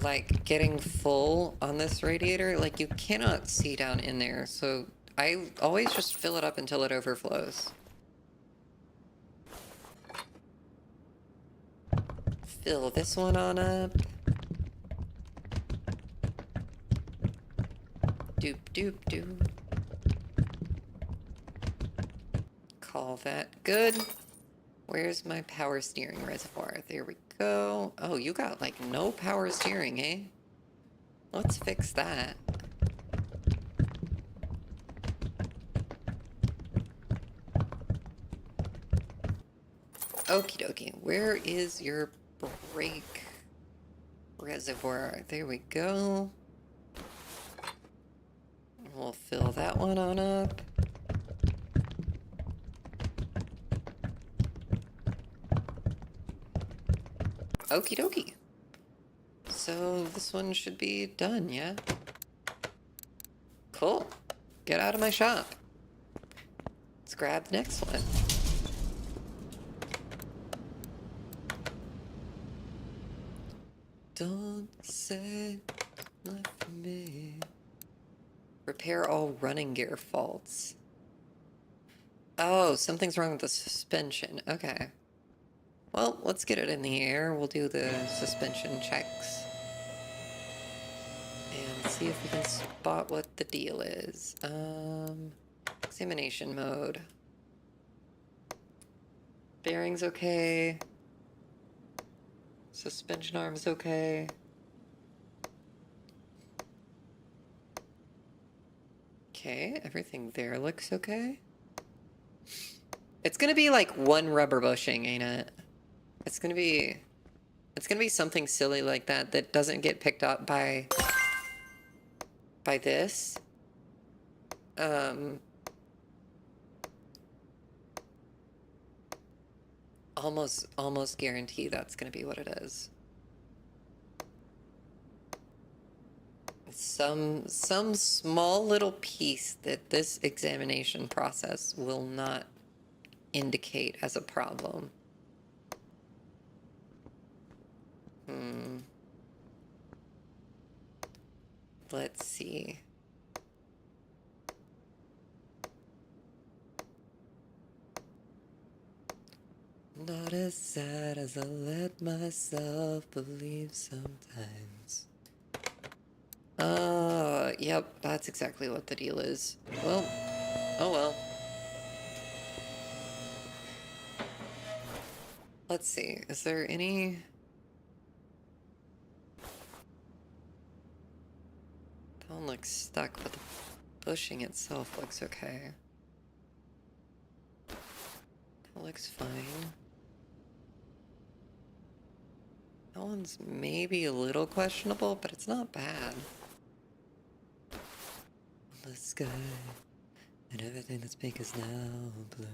like getting full on this radiator. Like you cannot see down in there, so I always just fill it up until it overflows. Fill this one on up. Doop doop doop. Call that good. Where's my power steering reservoir? There we go. Oh, you got like no power steering, eh? Let's fix that. Okie dokie. Where is your brake reservoir? There we go. We'll fill that one on up. Okie dokie. So this one should be done, yeah? Cool. Get out of my shop. Let's grab the next one. Don't say not for me. Repair all running gear faults. Oh, something's wrong with the suspension. Okay. Well, let's get it in the air. We'll do the suspension checks. And see if we can spot what the deal is. Examination mode. Bearings okay. Suspension arms okay. Okay, everything there looks okay. It's gonna be like one rubber bushing, ain't it? It's gonna be something silly like that that doesn't get picked up by this. Almost guarantee that's gonna be what it is. Some small little piece that this examination process will not indicate as a problem. Let's see. Not as sad as I let myself believe sometimes. Yep, that's exactly what the deal is. Well, oh well. Let's see, is there any... That one looks stuck, but the bushing itself looks okay. That looks fine. That one's maybe a little questionable, but it's not bad. The sky and everything that's pink is now blue.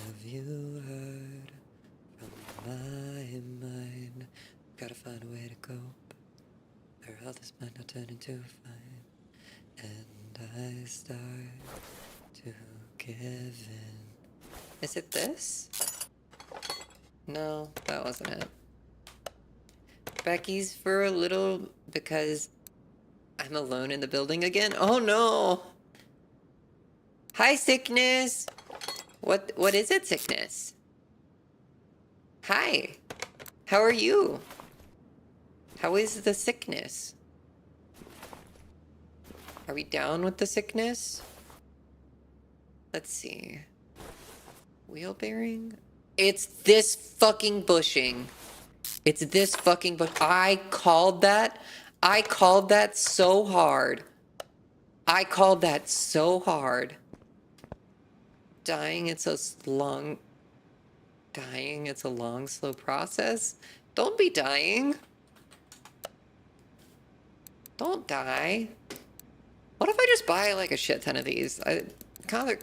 Have you heard from my mind? Gotta find a way to cope, or else this might not turn into a fight. And I start to give in. Is it this? No, that wasn't it. Becky's for a little because I'm alone in the building again. Oh no! Hi, sickness! What is it, sickness? Hi! How are you? How is the sickness? Are we down with the sickness? Let's see. Wheel bearing? It's this fucking bushing. It's this fucking bush. I called that. I called that so hard. I called that so hard. Dying, it's a long... Dying, it's a long, slow process. Don't be dying. Don't die. What if I just buy like a shit ton of these?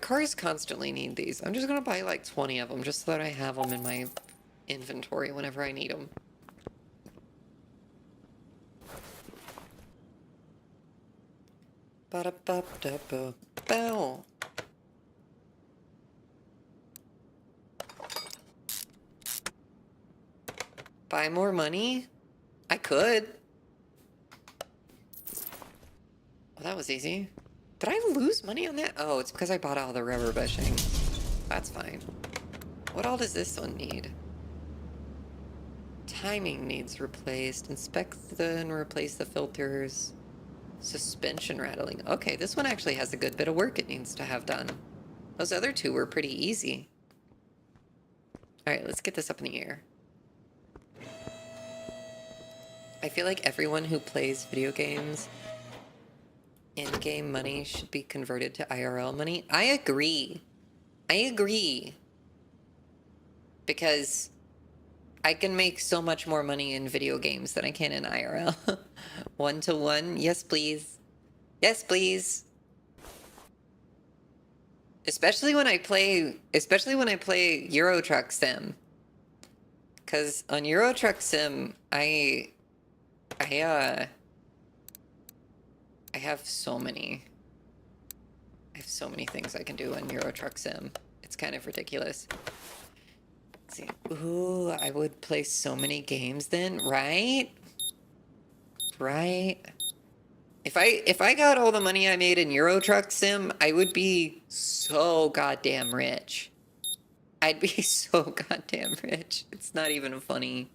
Cars constantly need these. I'm just gonna buy like 20 of them just so that I have them in my inventory whenever I need them. Ba-da-ba-da-ba-bow. Buy more money? I could. Well, that was easy. Did I lose money on that? Oh, it's because I bought all the rubber bushing. That's fine. What all does this one need? Timing needs replaced. Inspect and replace the filters. Suspension rattling. Okay, this one actually has a good bit of work it needs to have done. Those other two were pretty easy. Alright, let's get this up in the air. I feel like everyone who plays video games, in-game money should be converted to IRL money. I agree. I agree. Because I can make so much more money in video games than I can in IRL. 1-to-1? Yes, please. Yes, please. Especially when I play Euro Truck Sim. Because on Euro Truck Sim, I have so many things I can do on Euro Truck Sim. It's kind of ridiculous. Let's see. Ooh, I would play so many games then, right? Right? If I got all the money I made in Euro Truck Sim, I would be so goddamn rich. I'd be so goddamn rich. It's not even funny.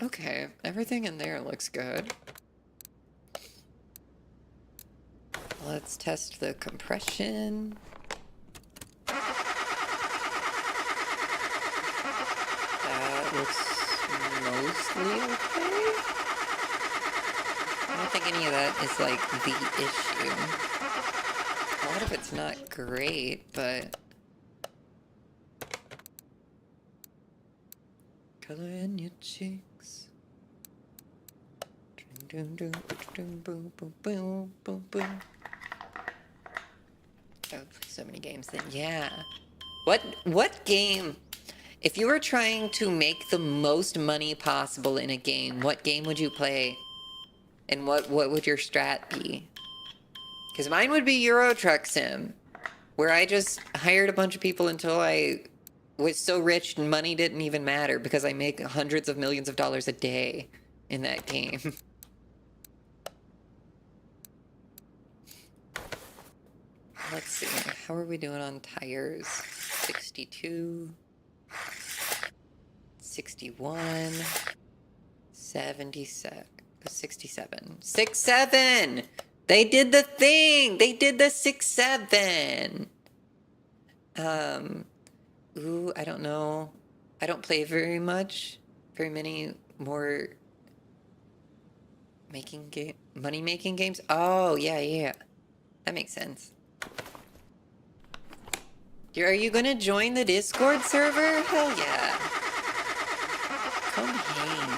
Okay, everything in there looks good. Let's test the compression. That looks mostly okay. I don't think any of that is like the issue. A lot of it's not great, but color in your cheeks. Oh, so many games then. Yeah. What game? If you were trying to make the most money possible in a game, what game would you play? And what would your strat be? Because mine would be Euro Truck Sim, where I just hired a bunch of people until I was so rich and money didn't even matter because I make hundreds of millions of dollars a day in that game. Let's see, how are we doing on tires? 62, 61, 77, 67. 6-7! They did the thing! They did the 6-7! Ooh, I don't know. I don't play very many more money-making games. Oh, yeah. That makes sense. Are you gonna join the Discord server? Hell yeah. Come hang.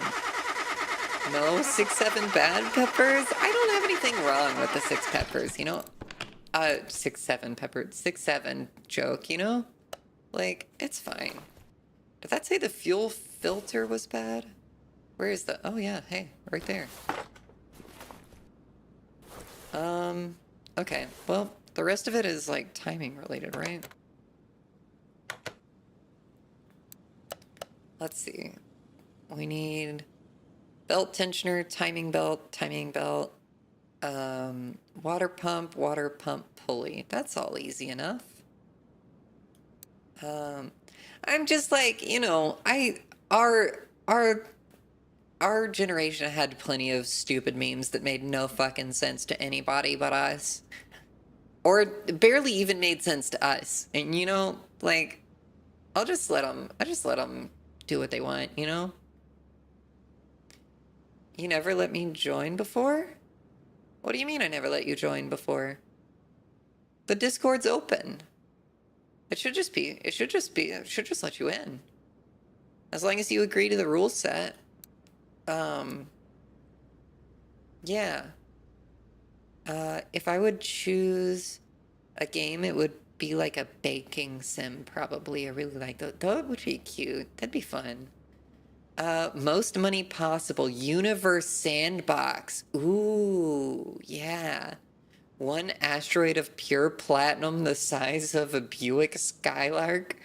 No 6-7 bad peppers? I don't have anything wrong with the 6 peppers, you know? 6-7 peppers. 6-7 joke, you know? Like, it's fine. Did that say the fuel filter was bad? Where is the... Oh, yeah. Hey, right there. Okay. Well, the rest of it is, like, timing related, right? Let's see. We need belt tensioner, timing belt, water pump pulley. That's all easy enough. I'm just like, you know, our generation had plenty of stupid memes that made no fucking sense to anybody but us. Or barely even made sense to us. And you know, like, I just let them do what they want, you know? You never let me join before? What do you mean I never let you join before? The Discord's open. It should just let you in. As long as you agree to the rule set. Yeah. If I would choose a game, it would be like a baking sim, probably. I really like that. That would be cute. That'd be fun. Most money possible. Universe sandbox. Ooh, yeah. One asteroid of pure platinum the size of a Buick Skylark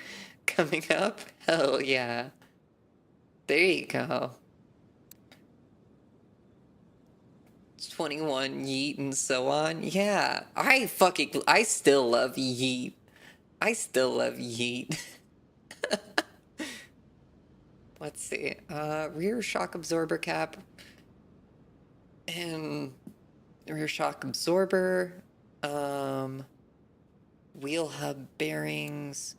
coming up. Hell yeah. There you go. 21 Yeet and so on. Yeah. I still love Yeet. I still love Yeet. Let's see. Rear shock absorber cap. And rear shock absorber. Wheel hub bearings.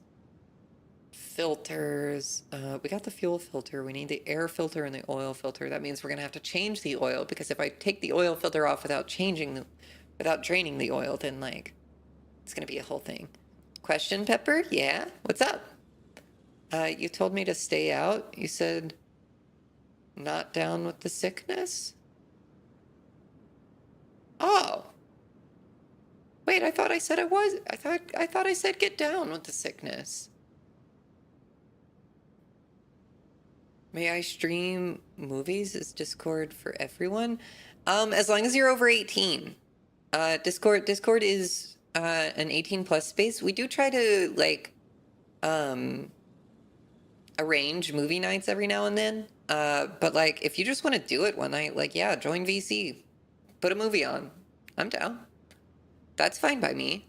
Filters. We got the fuel filter. We need the air filter and the oil filter. That means we're gonna have to change the oil, because if I take the oil filter off without draining the oil, then like it's gonna be a whole thing. Question, Pepper? Yeah? What's up? You told me to stay out. You said not down with the sickness? Oh. Wait, I thought I said I was. I thought I said get down with the sickness. May I stream movies? Is Discord for everyone? As long as you're over 18. Discord is an 18 plus space. We do try to like arrange movie nights every now and then. But like if you just want to do it one night, like yeah, join VC. Put a movie on. I'm down. That's fine by me.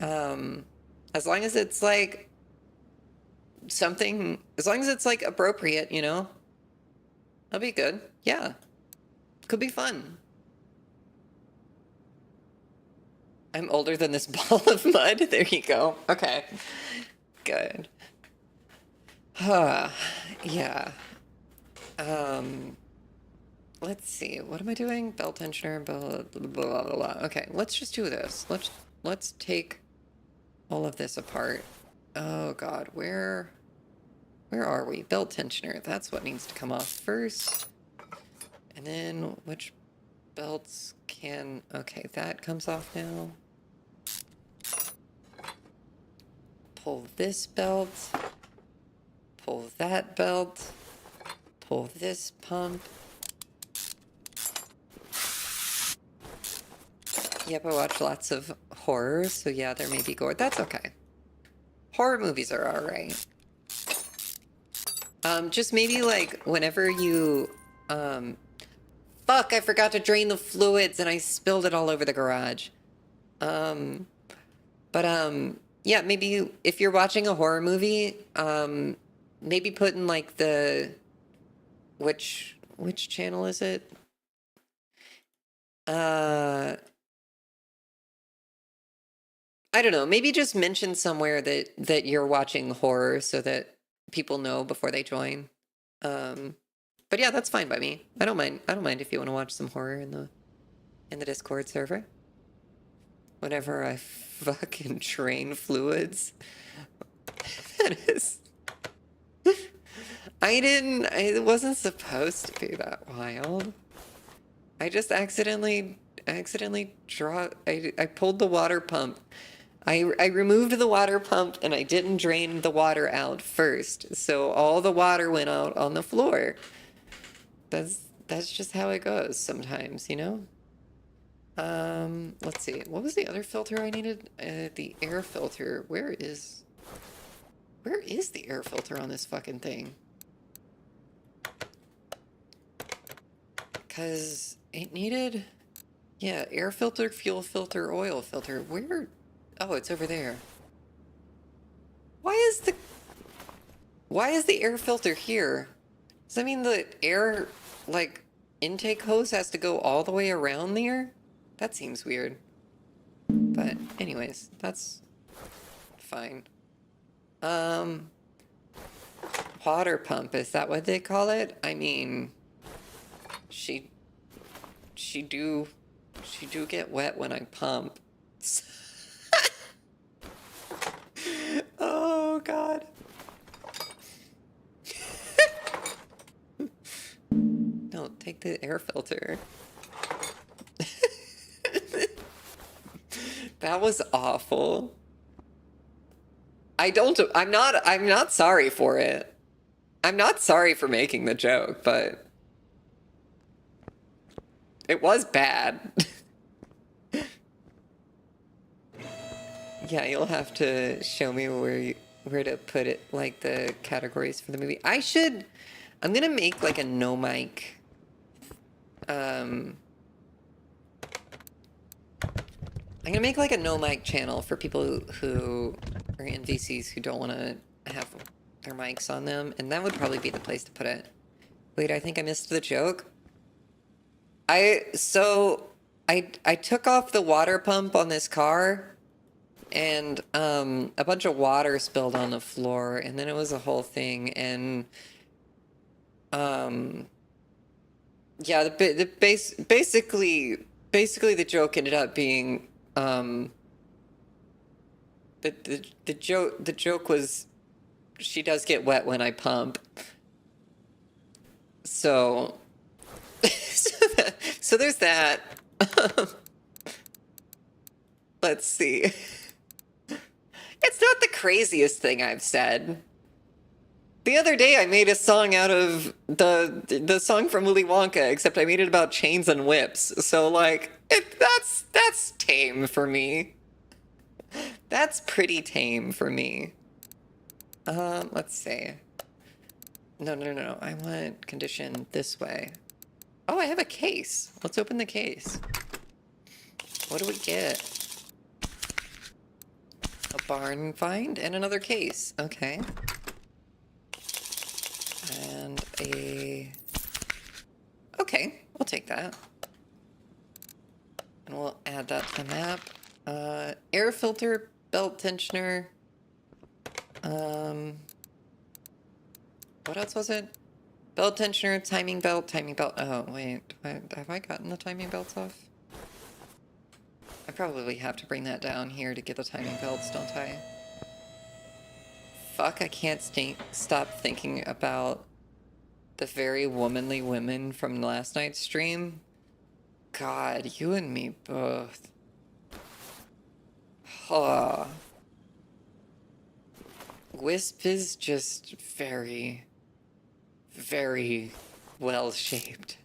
As long as it's like something, as long as it's like appropriate, you know? That'll be good. Yeah. Could be fun. I'm older than this ball of mud. There you go. Okay. Good. Yeah. Let's see. What am I doing? Belt tensioner, blah, blah, blah, blah, blah. Okay, let's just do this. Let's take all of this apart. Oh god, where are we? Belt tensioner. That's what needs to come off first. And then which belts can... Okay, that comes off now. Pull this belt. Pull that belt. Pull this pump. Yep, I watch lots of horror, so yeah, there may be gore. That's okay. Horror movies are alright. Just maybe like whenever you, fuck, I forgot to drain the fluids and I spilled it all over the garage. Yeah, maybe if you're watching a horror movie, maybe put in like the, which channel is it? I don't know, maybe just mention somewhere that you're watching horror so that people know before they join. But yeah, that's fine by me. I don't mind if you want to watch some horror in the Discord server. Whenever I fucking drain fluids. That is... it wasn't supposed to be that wild. I just accidentally I pulled the water pump. I removed the water pump and I didn't drain the water out first. So all the water went out on the floor. That's just how it goes sometimes, you know? Let's see. What was the other filter I needed? The air filter. Where is the air filter on this fucking thing? Because it needed... Yeah, air filter, fuel filter, oil filter. Where? Oh, it's over there. Why is the air filter here? Does that mean the air, like, intake hose has to go all the way around there? That seems weird. But anyways, that's fine. Water pump, is that what they call it? I mean, she do get wet when I pump. Oh god. No, take the air filter. That was awful. I'm not sorry for it. I'm not sorry for making the joke, but it was bad. Yeah, you'll have to show me where to put it, like the categories for the movie. I'm gonna make like a no mic. I'm gonna make like a no mic channel for people who are in VCs who don't want to have their mics on them, and that would probably be the place to put it. Wait, I think I missed the joke. I took off the water pump on this car, and a bunch of water spilled on the floor, and then it was a whole thing, and yeah, basically the joke ended up being the joke was she does get wet when I pump. So so there's that. Let's see. It's not the craziest thing I've said. The other day I made a song out of the song from Willy Wonka, except I made it about chains and whips. So like that's tame for me. That's pretty tame for me. Let's see. No. I want condition this way. Oh, I have a case. Let's open the case. What do we get? A barn find and another case. Okay. And a... Okay, we'll take that. And we'll add that to the map. Air filter, belt tensioner. What else was it? Belt tensioner, timing belt. Oh, wait. Have I gotten the timing belts off? I probably have to bring that down here to get the timing belts, don't I? Fuck, I can't stop thinking about the very womanly women from last night's stream. God, you and me both. Oh. Wisp is just very, very well shaped.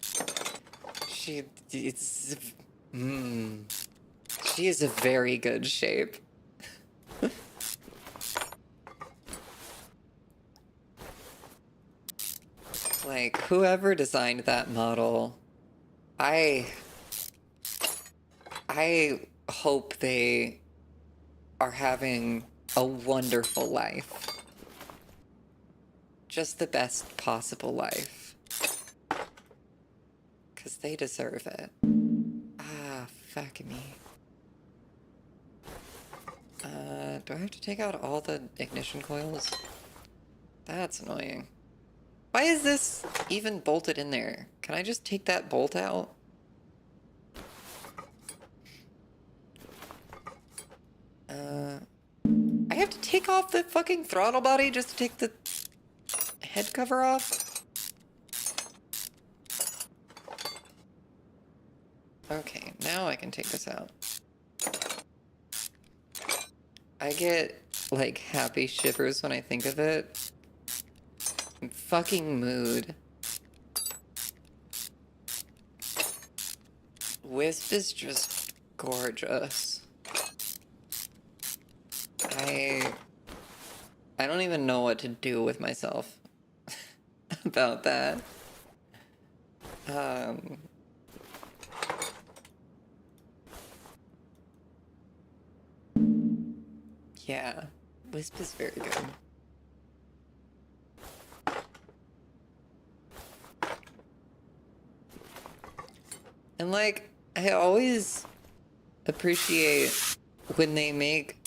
She is a very good shape. Like, whoever designed that model, I hope they are having a wonderful life. Just the best possible life. 'Cause they deserve it. Ah, fuck me. Do I have to take out all the ignition coils? That's annoying. Why is this even bolted in there? Can I just take that bolt out? I have to take off the fucking throttle body just to take the head cover off? Okay, now I can take this out. I get, like, happy shivers when I think of it. Fucking mood. Wisp is just gorgeous. I don't even know what to do with myself about that. Yeah, Wisp is very good. And like, I always appreciate when they make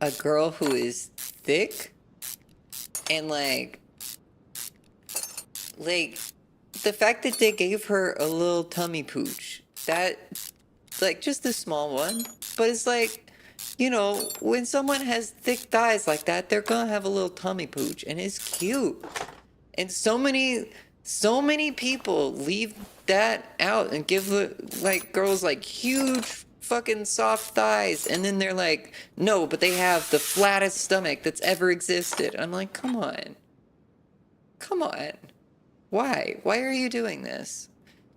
a girl who is thick and like the fact that they gave her a little tummy pooch, that, like, just a small one, but it's like, you know, when someone has thick thighs like that, they're gonna have a little tummy pooch, and it's cute. And so many people leave that out and give like girls like huge fucking soft thighs. And then they're like, no, but they have the flattest stomach that's ever existed. I'm like, come on. Come on. Why? Why are you doing this?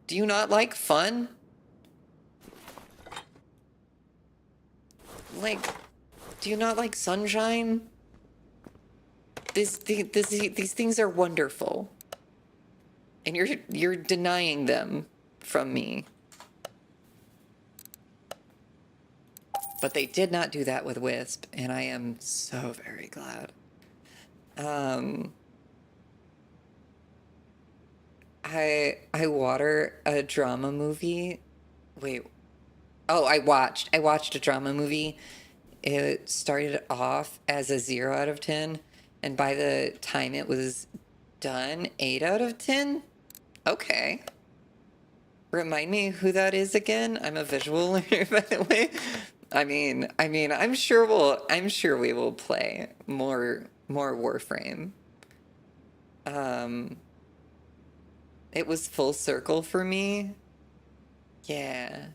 Do you not like fun? Like, do you not like sunshine? These things are wonderful. And you're denying them from me. But they did not do that with Wisp, and I am so very glad. I water a drama movie. Wait. Oh, I watched a drama movie. It started off as a 0 out of 10, and by the time it was done, 8 out of 10? Okay. Remind me who that is again? I'm a visual learner, by the way. I'm sure we will play more Warframe. It was full circle for me. Yeah.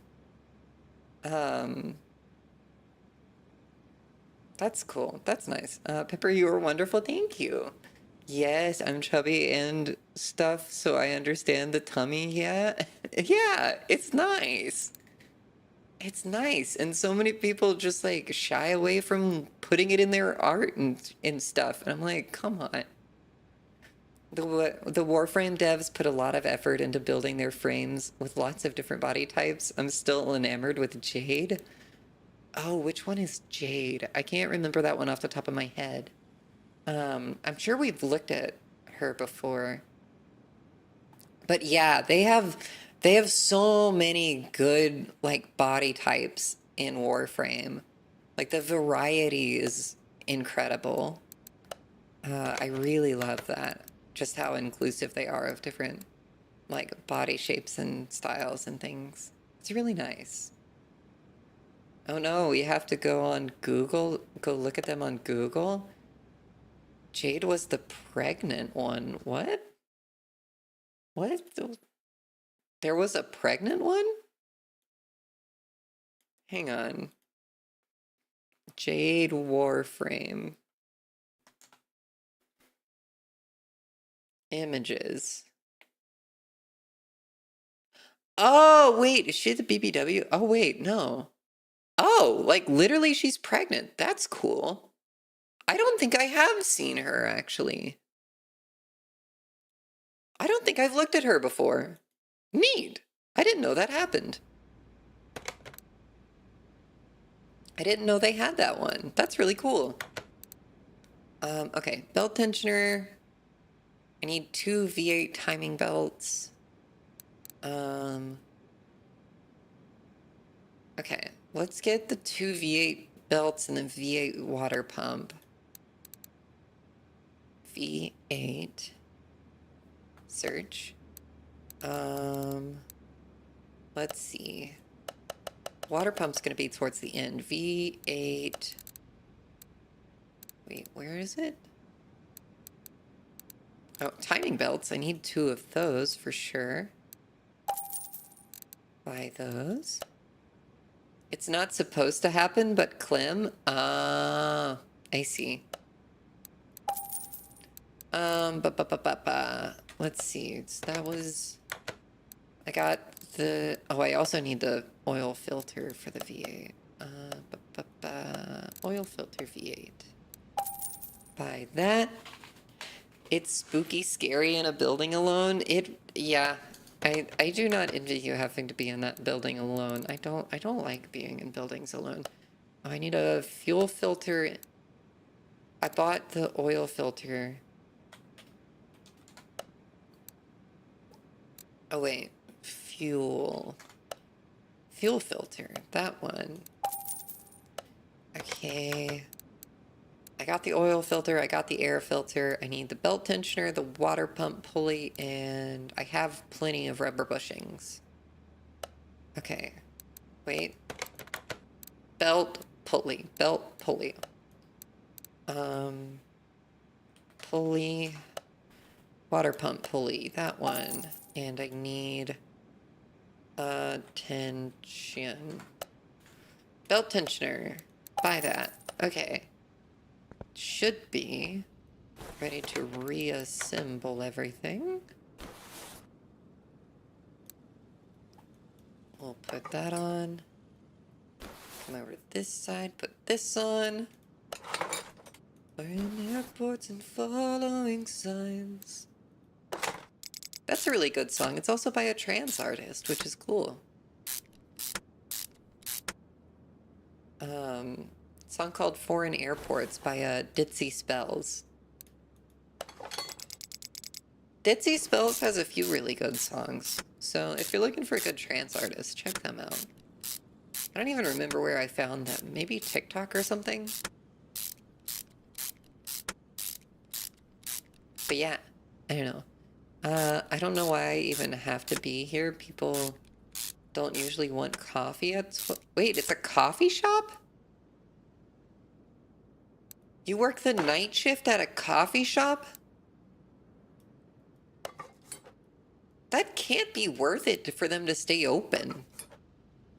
That's cool. That's nice. Pepper, you were wonderful. Thank you. Yes, I'm chubby and stuff, so I understand the tummy. Yeah. Yeah, it's nice. It's nice. And so many people just like shy away from putting it in their art and stuff. And I'm like, come on. The Warframe devs put a lot of effort into building their frames with lots of different body types. I'm still enamored with Jade. Oh, which one is Jade? I can't remember that one off the top of my head. I'm sure we've looked at her before. But yeah, they have so many good like body types in Warframe. Like the variety is incredible. I really love that. Just how inclusive they are of different like body shapes and styles and things. It's really nice. Oh no, you have to go on Google, go look at them on Google. Jade was the pregnant one. What? What? There was a pregnant one? Hang on. Jade Warframe. Images. Oh, wait, is she the BBW? Oh, wait, no. Oh, like literally she's pregnant. That's cool. I don't think I have seen her, actually. I don't think I've looked at her before. Neat. I didn't know that happened. I didn't know they had that one. That's really cool. Okay, belt tensioner. I need 2 V8 timing belts. Okay, let's get the 2 V8 belts and the V8 water pump. V8. Search. Let's see. Water pump's gonna be towards the end. V8. Wait, where is it? Oh, timing belts. I need 2 of those for sure. Buy those. It's not supposed to happen, but Clem. I see. Let's see. That was. I got the. Oh, I also need the oil filter for the V8. Oil filter V8. Buy that. It's spooky, scary in a building alone. Yeah. I do not envy you having to be in that building alone. I don't like being in buildings alone. Oh, I need a fuel filter. I bought the oil filter. Oh wait, fuel filter, that one. Okay. I got the oil filter, I got the air filter, I need the belt tensioner, the water pump pulley, and I have plenty of rubber bushings. Okay, wait. Belt pulley. Pulley, water pump pulley, that one. And I need tension. Belt tensioner. Buy that. Okay. Should be ready to reassemble everything. We'll put that on. Come over to this side, put this on. We're in airports and following signs. That's a really good song. It's also by a trans artist, which is cool. Song called Foreign Airports by Ditsy Spells. Ditsy Spells has a few really good songs. So if you're looking for a good trans artist, check them out. I don't even remember where I found them. Maybe TikTok or something? But yeah, I don't know. I don't know why I even have to be here. People don't usually want coffee at... Wait, it's a coffee shop? You work the night shift at a coffee shop? That can't be worth it for them to stay open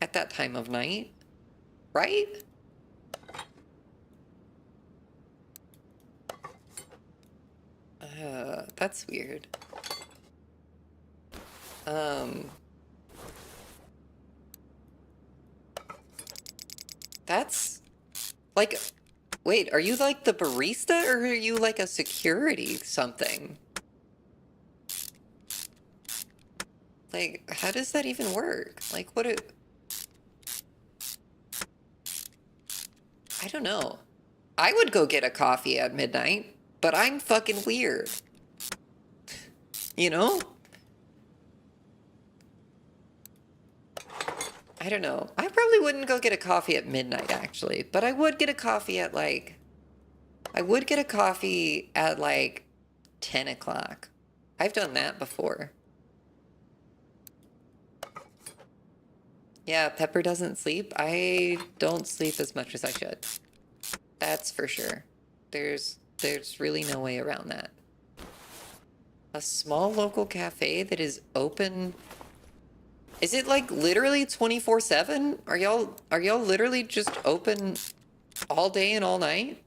at that time of night, right? That's weird. That's like, wait, are you like the barista or are you like a security something? Like, how does that even work? Like, what it... I don't know. I would go get a coffee at midnight, but I'm fucking weird. You know? I don't know. I probably wouldn't go get a coffee at midnight, actually. But I would get a coffee at, like... I would get a coffee at, like, 10 o'clock. I've done that before. Yeah, Pepper doesn't sleep. I don't sleep as much as I should. That's for sure. There's really no way around that. A small local cafe that is open... Is it like literally 24/7? Are y'all literally just open all day and all night?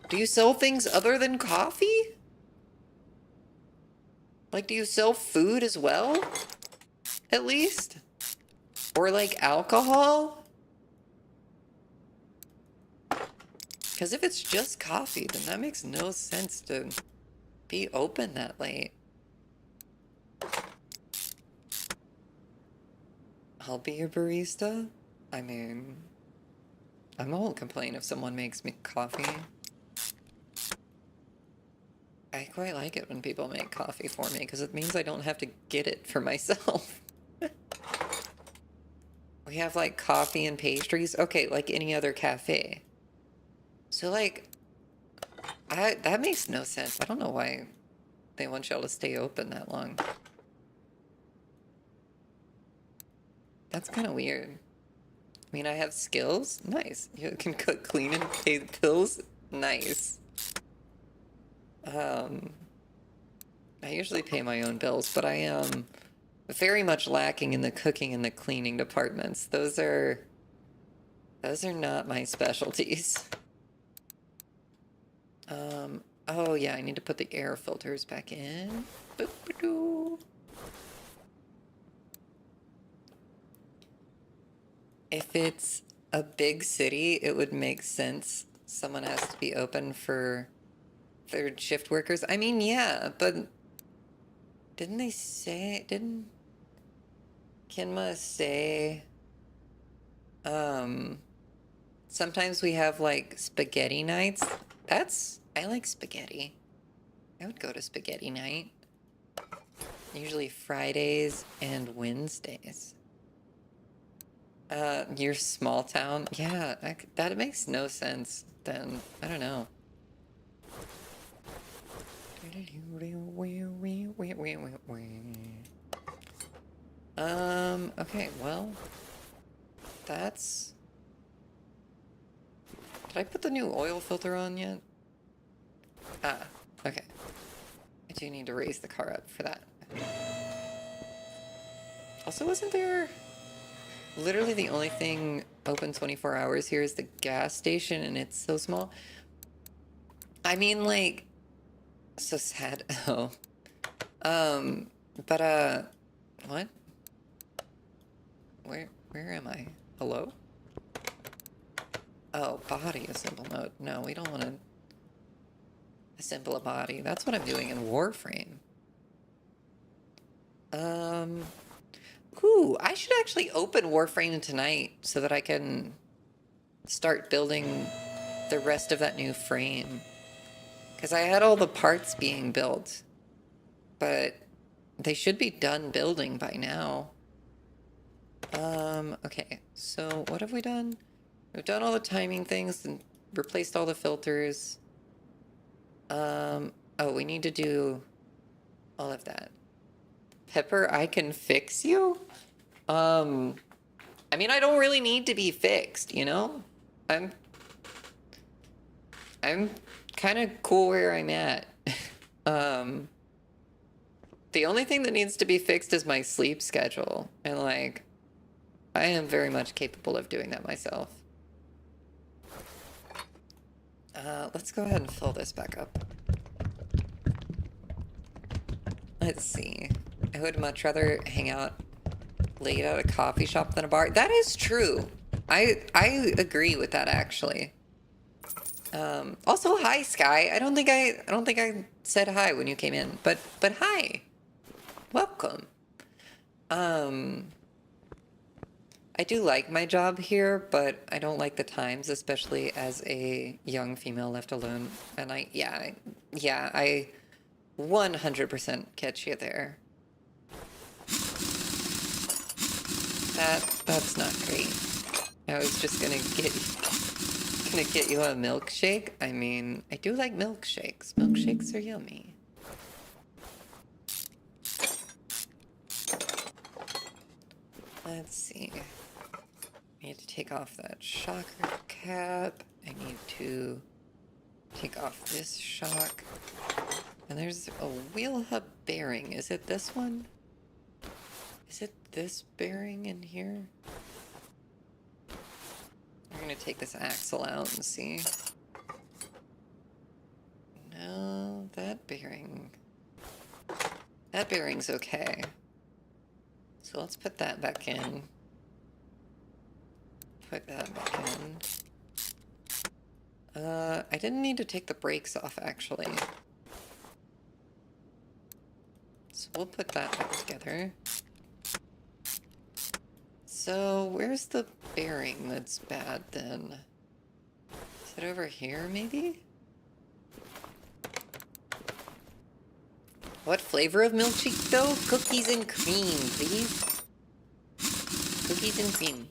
Do you sell things other than coffee? Like, do you sell food as well? At least? Or like alcohol? Because if it's just coffee, then that makes no sense to be open that late. I'll be your barista? I mean, I won't complain if someone makes me coffee. I quite like it when people make coffee for me, because it means I don't have to get it for myself. We have, like, coffee and pastries. Okay, like any other cafe. So, like, that makes no sense. I don't know why they want y'all to stay open that long. That's kind of weird. I mean, I have skills? Nice. You can cook, clean, and pay the bills? Nice. I usually pay my own bills, but I am very much lacking in the cooking and the cleaning departments. Those are not my specialties. Oh yeah, I need to put the air filters back in. Boop-a-doo. If it's a big city, it would make sense. Someone has to be open for third shift workers. I mean, yeah, but didn't they say, didn't Kinma say, sometimes we have like spaghetti nights? I like spaghetti. I would go to spaghetti night. Usually Fridays and Wednesdays. Your small town? Yeah, that makes no sense then. I don't know. Okay, well, that's... Did I put the new oil filter on yet? Ah, okay. I do need to raise the car up for that. Also, wasn't there... Literally the only thing open 24 hours here is the gas station, and it's so small. I mean, like, so sad. Oh. But, what? Where am I? Hello? Oh, body assemble node. No, we don't want to assemble a body. That's what I'm doing in Warframe. Ooh, I should actually open Warframe tonight so that I can start building the rest of that new frame. Because I had all the parts being built, but they should be done building by now. Okay, so what have we done? We've done all the timing things and replaced all the filters. Oh, we need to do all of that. Pepper, I can fix you? I mean, I don't really need to be fixed, you know? I'm kind of cool where I'm at. The only thing that needs to be fixed is my sleep schedule. And, like, I am very much capable of doing that myself. Let's go ahead and fill this back up. Let's see. I would much rather hang out late at a coffee shop than a bar. That is true. I agree with that, actually. Also, hi, Sky. I don't think I said hi when you came in, but hi. Welcome. I do like my job here, but I don't like the times, especially as a young female left alone. And I 100% catch you there. That's not great. I was just gonna get you a milkshake. I mean, I do like milkshakes. Milkshakes are yummy. Let's see. I need to take off that shocker cap. I need to take off this shock. And there's a wheel hub bearing. Is it this one? Is it this bearing in here? I'm gonna take this axle out and see. No, that bearing. That bearing's okay. So let's put that back in. Put that back in. I didn't need to take the brakes off, actually. So we'll put that back together. So where's the bearing that's bad, then? Is it over here, maybe? What flavor of milkshake, though? Cookies and cream, please. Cookies and cream.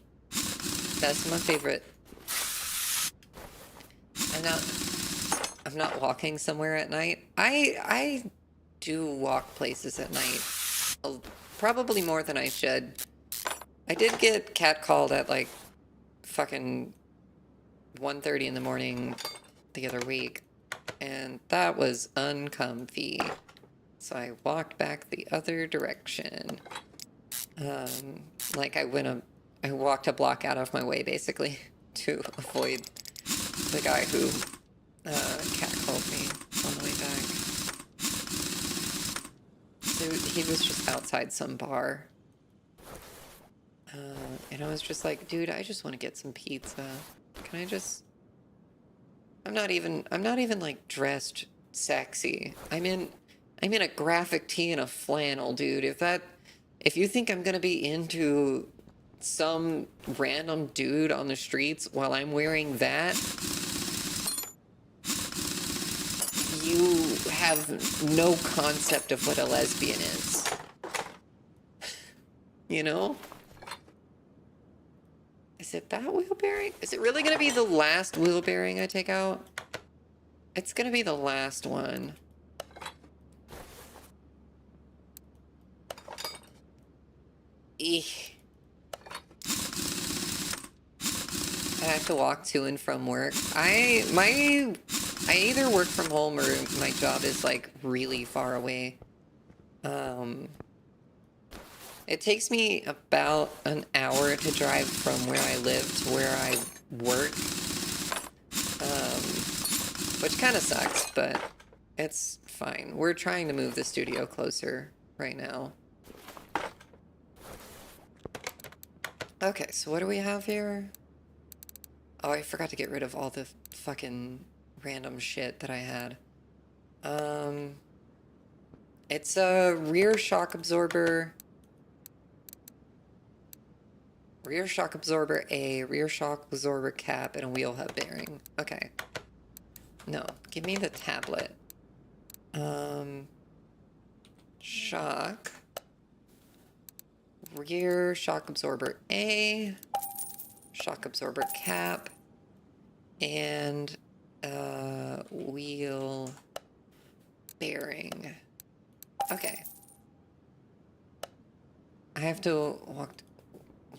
That's my favorite. I'm not walking somewhere at night. I do walk places at night. Probably more than I should. I did get catcalled at like fucking 1:30 in the morning the other week, and that was uncomfy. So I walked back the other direction. Like I walked a block out of my way basically to avoid the guy who catcalled me on the way back. So he was just outside some bar. And I was just like, dude, I just want to get some pizza. Can I just... I'm not even like dressed sexy. I'm in a graphic tee and a flannel, dude. If you think I'm gonna be into some random dude on the streets while I'm wearing that, you have no concept of what a lesbian is. You know? Is it that wheel bearing? Is it really gonna be the last wheel bearing I take out? It's gonna be the last one. Eek. I have to walk to and from work. I either work from home or my job is like really far away. It takes me about an hour to drive from where I live to where I work. Which kind of sucks, but it's fine. We're trying to move the studio closer right now. Okay, so what do we have here? Oh, I forgot to get rid of all the fucking random shit that I had. It's a rear shock absorber. Rear shock absorber A, rear shock absorber cap, and a wheel hub bearing. Okay. No, give me the tablet. Shock. Rear shock absorber A, shock absorber cap, and wheel bearing. Okay. I have to walk.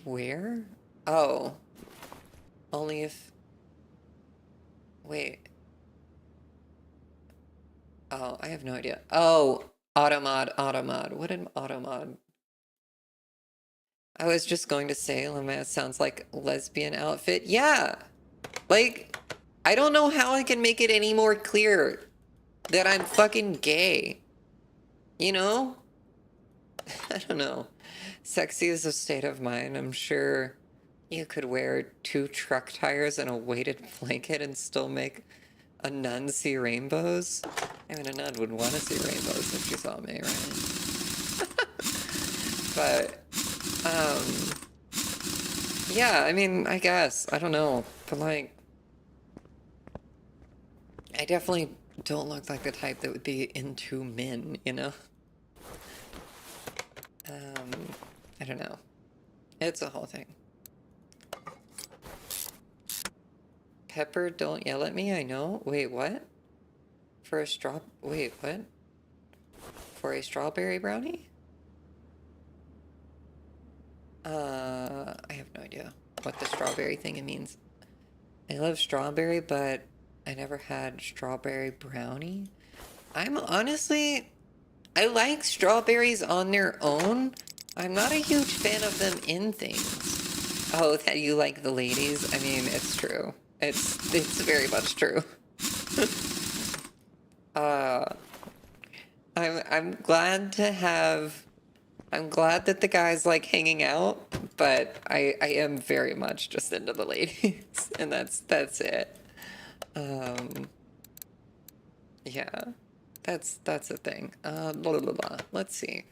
Where? Oh. Only if. Wait. Oh, I have no idea. Oh, automod. What an automod. I was just going to say, it sounds like lesbian outfit. Yeah! Like, I don't know how I can make it any more clear that I'm fucking gay. You know? I don't know. Sexy is a state of mind. I'm sure you could wear 2 truck tires and a weighted blanket and still make a nun see rainbows. I mean, a nun would want to see rainbows if she saw me, right? But, yeah, I mean, I guess. I don't know. But, like, I definitely don't look like the type that would be into men, you know? I don't know. It's a whole thing. Pepper, don't yell at me, I know. Wait, what? For a wait, what? For a strawberry brownie? I have no idea what the strawberry thing means. I love strawberry, but I never had strawberry brownie. I'm honestly, I like strawberries on their own. I'm not a huge fan of them in things. Oh, that you like the ladies? I mean, it's true. It's very much true. I'm glad to have. I'm glad that the guys like hanging out, but I am very much just into the ladies, and that's it. Yeah, that's a thing. Blah, blah, blah, blah. Let's see.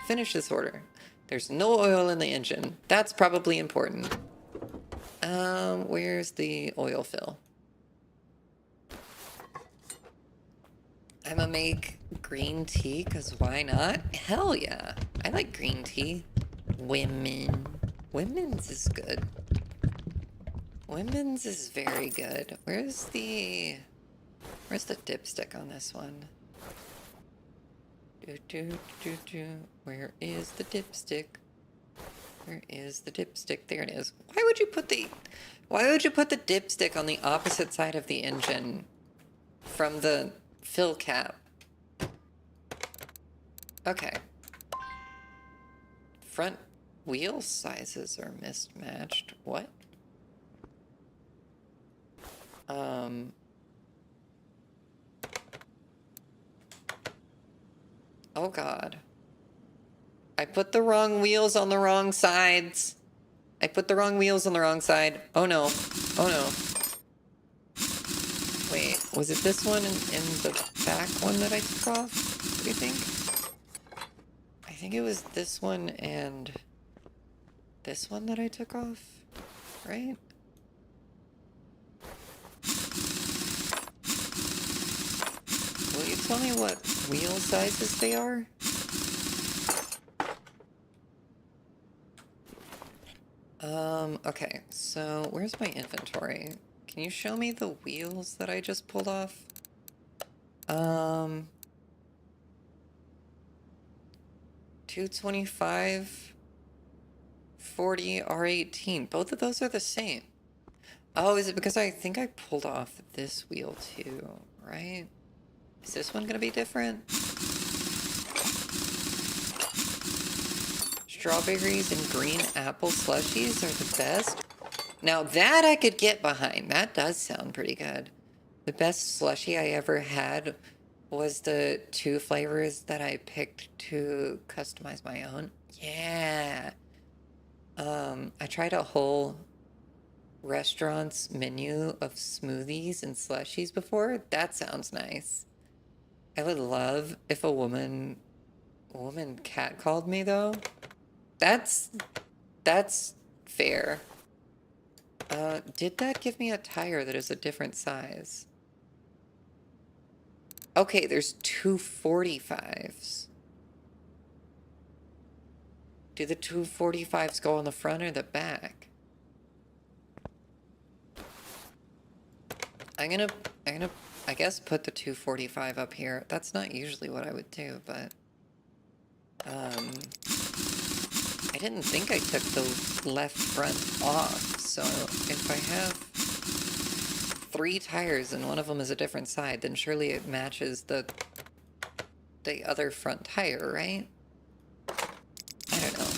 Finish this order. There's no oil in the engine. That's probably important. Where's the oil fill? I'm gonna make green tea, because why not? Hell yeah. I like green tea. Women's is good. Women's is very good. Where's the dipstick on this one? Where is the dipstick? Where is the dipstick? There it is. Why would you put the dipstick on the opposite side of the engine from the fill cap? Okay. Front wheel sizes are mismatched. What? Oh god. I put the wrong wheels on the wrong sides. I put the wrong wheels on the wrong side. Oh no. Oh no. Wait, was it this one and the back one that I took off? Do you think? I think it was this one and this one that I took off, right? Will you tell me what wheel sizes they are? Okay, so where's my inventory? Can you show me the wheels that I just pulled off? 225, 40, R18. Both of those are the same. Oh, is it because I think I pulled off this wheel too, right? Is this one gonna be different? strawberries and green apple slushies are the best. Now that I could get behind. That does sound pretty good. The best slushie I ever had was the 2 flavors that I picked to customize my own. Yeah. I tried a whole restaurant's menu of smoothies and slushies before. That sounds nice. I would love if a woman catcalled me though. That's fair. Did that give me a tire that is a different size? Okay, there's 245s. Do the 245s go on the front or the back? I'm gonna, I guess put the 245 up here. That's not usually what I would do, but, I didn't think I took the left front off, so if I have 3 tires and one of them is a different side, then surely it matches the other front tire, right? I don't know.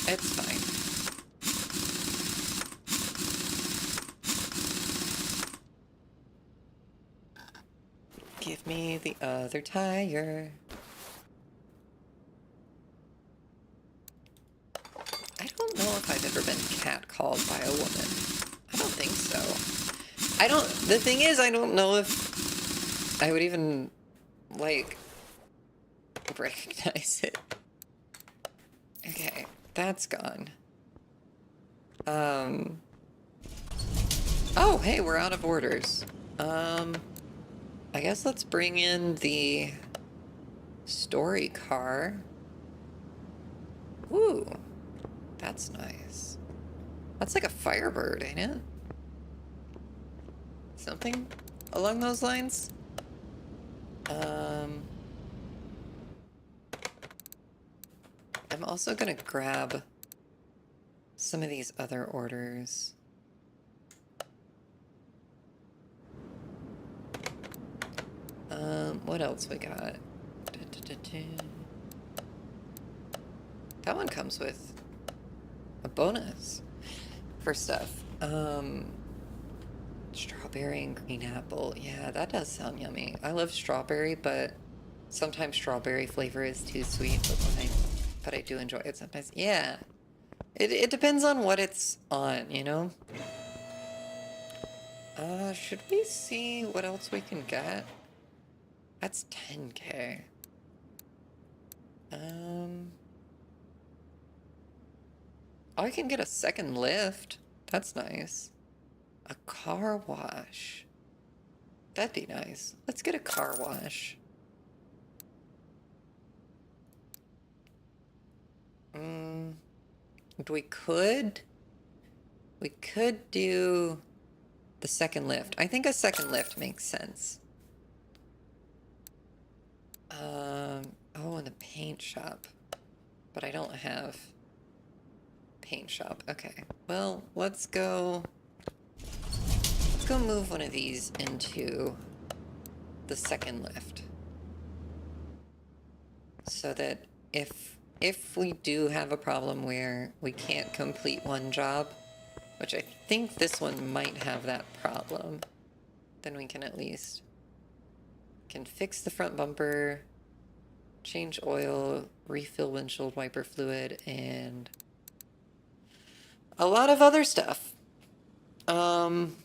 It's fine. Give me the other tire. I don't know if I've ever been catcalled by a woman. I don't think so. The thing is, I don't know if I would even, like, recognize it. Okay, that's gone. Oh, hey, we're out of orders. I guess let's bring in the story car. Ooh, that's nice. That's like a Firebird, ain't it? Something along those lines? I'm also gonna grab some of these other orders. What else we got? That one comes with a bonus for stuff. Strawberry and green apple. Yeah, that does sound yummy. I love strawberry, but sometimes strawberry flavor is too sweet, but I do enjoy it sometimes. Yeah. It depends on what it's on, you know? Should we see what else we can get? That's 10K. Oh, I can get a second lift. That's nice. A car wash. That'd be nice. Let's get a car wash. We could do the second lift. I think a second lift makes sense. Oh, in the paint shop. But I don't have paint shop. Okay. Well, let's go move one of these into the second lift. So that if we do have a problem where we can't complete one job, which I think this one might have that problem, then we can at least fix the front bumper, change oil, refill windshield wiper fluid, and a lot of other stuff. You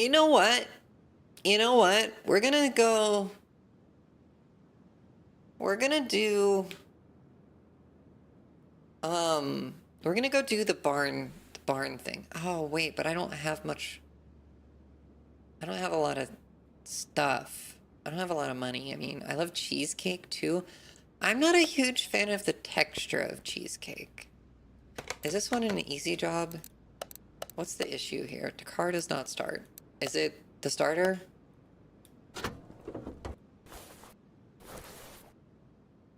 know what? We're gonna go do the barn thing. Oh, wait, but I don't have a lot of stuff. I don't have a lot of money. I mean, I love cheesecake too. I'm not a huge fan of the texture of cheesecake. Is this one an easy job? What's the issue here? The car does not start. Is it the starter?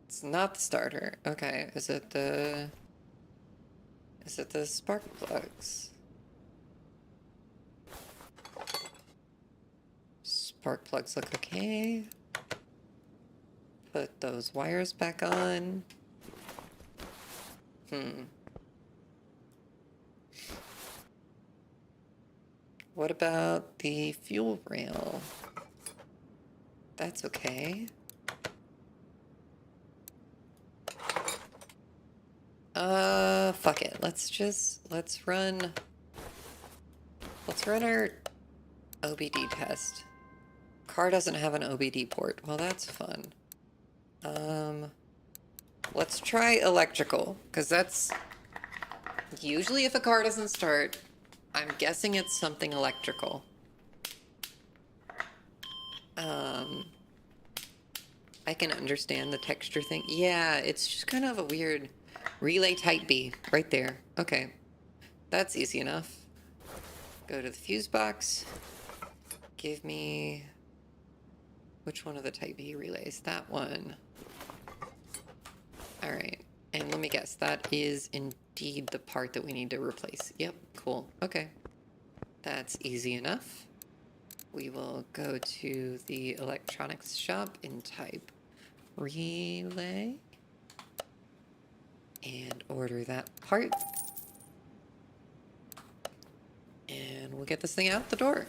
It's not the starter. Okay, is it the spark plugs? Spark plugs look okay. put those wires back on. What about the fuel rail? That's okay. Fuck it. Let's run our OBD test. Car doesn't have an OBD port. Well, that's fun. Let's try electrical, because that's usually if a car doesn't start, I'm guessing it's something electrical. I can understand the texture thing. Yeah, it's just kind of a weird relay type B right there. Okay, that's easy enough. Go to the fuse box. Give me... which one of the type B relays? That one. All right, and let me guess, that is indeed the part that we need to replace. Yep, cool. Okay, that's easy enough. We will go to the electronics shop and type relay and order that part. And we'll get this thing out the door.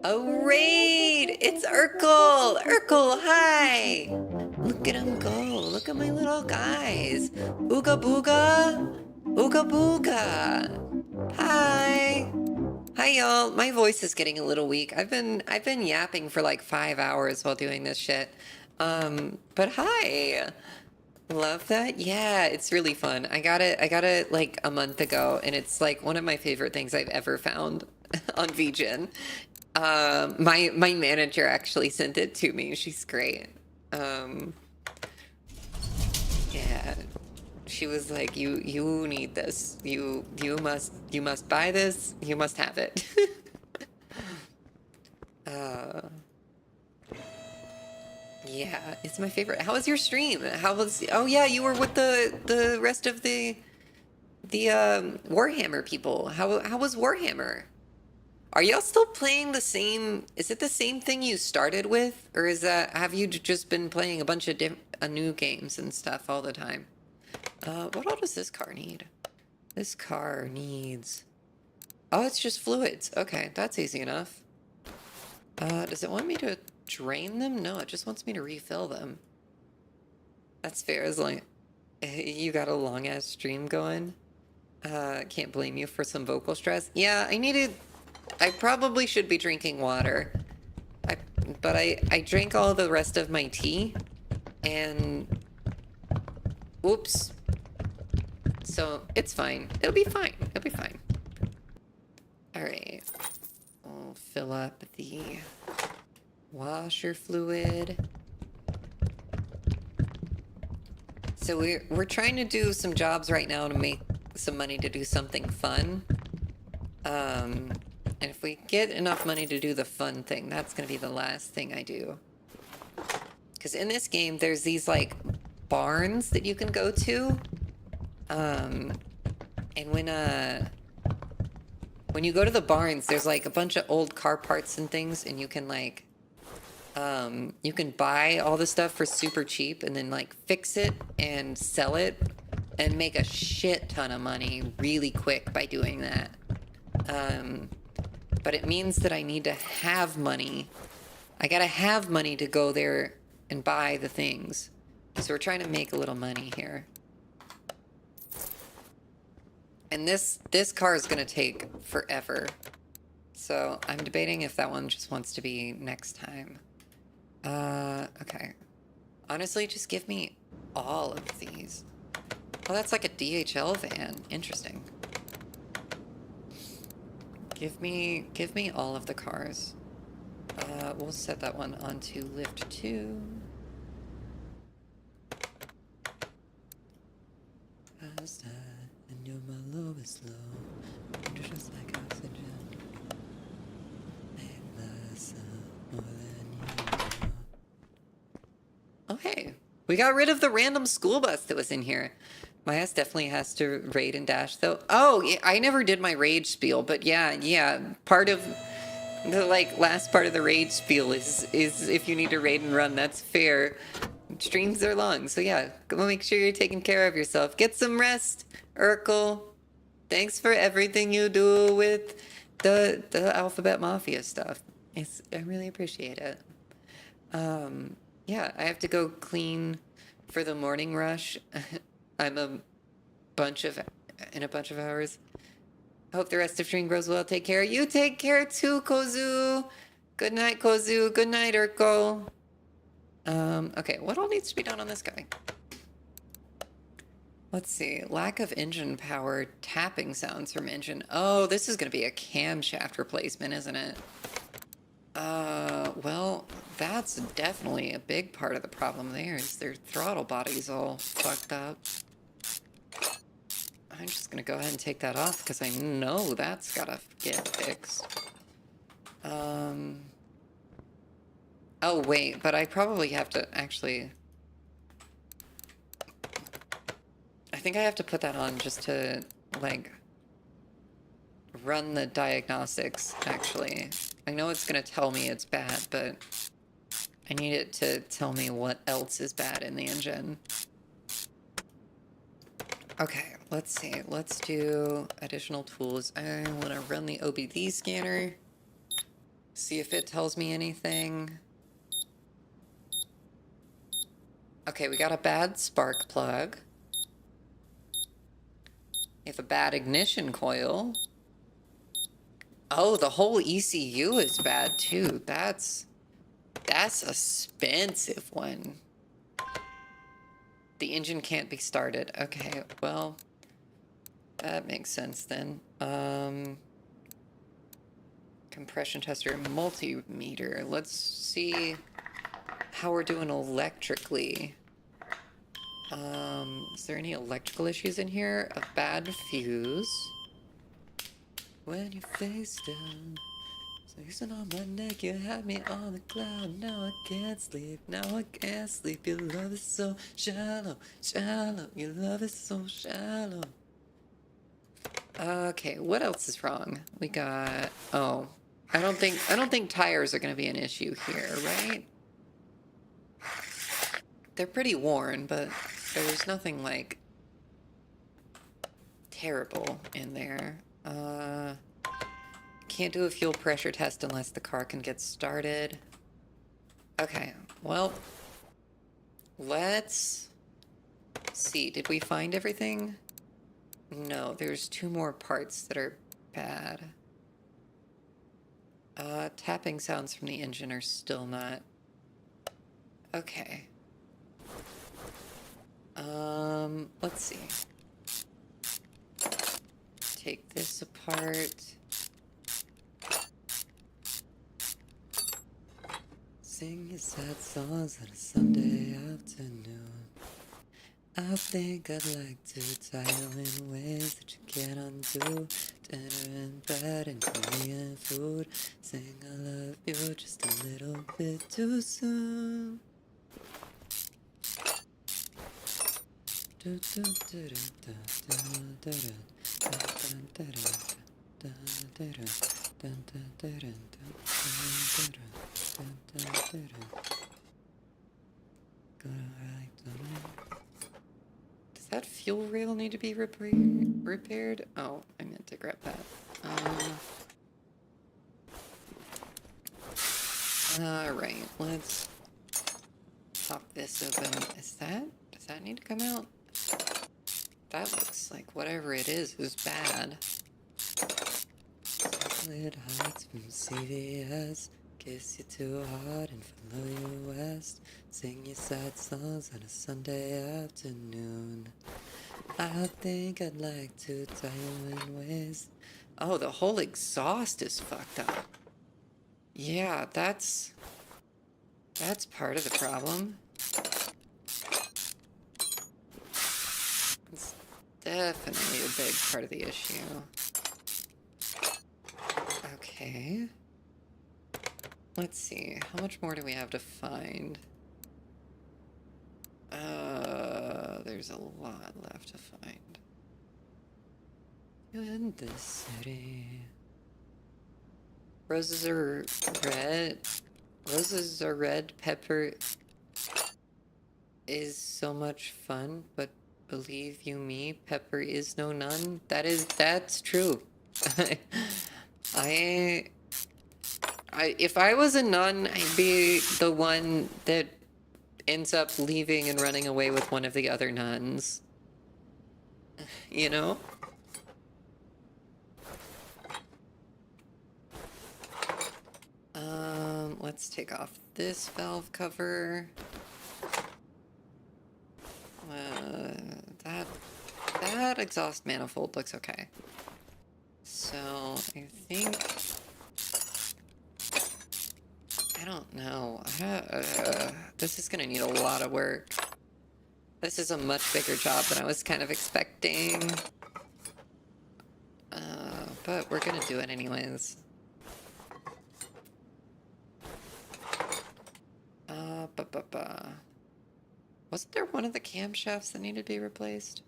A raid! It's Urkel! Urkel, hi! Look at him go. Look at my little guys. Ooga booga. Ooga booga. Hi. Hi y'all. My voice is getting a little weak. I've been yapping for like 5 hours while doing this shit. But hi. Love that. Yeah, it's really fun. I got it like a month ago, and it's like one of my favorite things I've ever found on VGen. My manager actually sent it to me. She's great. Yeah, she was like, you need this. You must buy this. You must have it. Yeah, it's my favorite. How was your stream? How was... oh yeah, you were with the rest of the Warhammer people. How was Warhammer? Are y'all still playing the same... is it the same thing you started with? Or is that... have you just been playing a bunch of new games and stuff all the time? What all does this car need? This car needs... oh, it's just fluids. Okay, that's easy enough. Does it want me to drain them? No, it just wants me to refill them. That's fair, as long... you got a long-ass stream going. Can't blame you for some vocal stress. Yeah, I probably should be drinking water. But I drank all the rest of my tea, and... oops. So, it's fine. It'll be fine. It'll be fine. Alright. We'll fill up the washer fluid. So we're trying to do some jobs right now to make some money to do something fun. And if we get enough money to do the fun thing, that's going to be the last thing I do. Because in this game, there's these, like, barns that you can go to. And when you go to the barns, there's, like, a bunch of old car parts and things, and you can, like, you can buy all the stuff for super cheap and then, like, fix it and sell it and make a shit ton of money really quick by doing that. But it means that I need to have money. I gotta have money to go there and buy the things. So we're trying to make a little money here. And this car is gonna take forever. So I'm debating if that one just wants to be next time. Okay. Honestly, just give me all of these. Oh, that's like a DHL van. Interesting. Give me all of the cars. We'll set that one onto lift 2. Just and you're my lowest low. You're just like oxygen. Make myself more than you know. Oh hey, we got rid of the random school bus that was in here. My ass definitely has to raid and dash though. Oh, yeah, I never did my rage spiel, but yeah. Part of the like last part of the rage spiel is if you need to raid and run, that's fair. Streams are long, so yeah, go make sure you're taking care of yourself. Get some rest, Urkel. Thanks for everything you do with the Alphabet Mafia stuff. I really appreciate it. Yeah, I have to go clean for the morning rush. I'm in a bunch of hours. I hope the rest of stream goes well. Take care. You take care too, Kozu. Good night, Kozu. Good night, Urko. Okay, what all needs to be done on this guy? Let's see. Lack of engine power, tapping sounds from engine. Oh, this is going to be a camshaft replacement, isn't it? Well, that's definitely a big part of the problem there, is their throttle body's all fucked up. I'm just gonna go ahead and take that off, because I know that's gotta get fixed. Oh, wait, but I probably have to actually... I think I have to put that on just to, like, run the diagnostics, actually. I know it's gonna tell me it's bad, but I need it to tell me what else is bad in the engine. Okay, let's see. Let's do additional tools. I want to run the OBD scanner. See if it tells me anything. Okay, we got a bad spark plug. We have a bad ignition coil. Oh, the whole ECU is bad too. That's a expensive one. The engine can't be started. Okay, well, that makes sense then. Compression tester, multimeter. Let's see how we're doing electrically. Is there any electrical issues in here? A bad fuse. When you face down, sleeping on my neck, you had me on the cloud. Now I can't sleep, now I can't sleep. Your love is so shallow, shallow. Your love is so shallow. Okay, what else is wrong? We got, oh, I don't think tires are gonna be an issue here, right? They're pretty worn, but there's nothing like terrible in there. Can't do a fuel pressure test unless the car can get started. Okay, well, let's see. Did we find everything? No, there's 2 more parts that are bad. Tapping sounds from the engine are still not... Okay. Let's see. Take this apart. Sing your sad songs on a Sunday afternoon. I think I'd like to tie you in ways that you can't undo. Dinner and bed and Korean food. Sing I love you just a little bit too soon. Does that fuel rail need to be repaired? Oh, I meant to grab that. Alright, let's pop this open. Does that need to come out? That looks like whatever it is bad. Solid heights from CVS. Kiss you too hard and follow you west. Sing your sad songs on a Sunday afternoon. I think I'd like to tie you in ways. Oh, the whole exhaust is fucked up. Yeah, that's part of the problem. It's definitely a big part of the issue. Okay. Let's see. How much more do we have to find? there's a lot left to find. In this city. Roses are red. Roses are red. Pepper is so much fun, but believe you me, pepper is no nun. That's true. If I was a nun, I'd be the one that ends up leaving and running away with one of the other nuns. You know? Let's take off this valve cover. That exhaust manifold looks okay. So, I think... I don't know. This is gonna need a lot of work. This is a much bigger job than I was kind of expecting. But we're gonna do it anyways. Wasn't there one of the camshafts that needed to be replaced?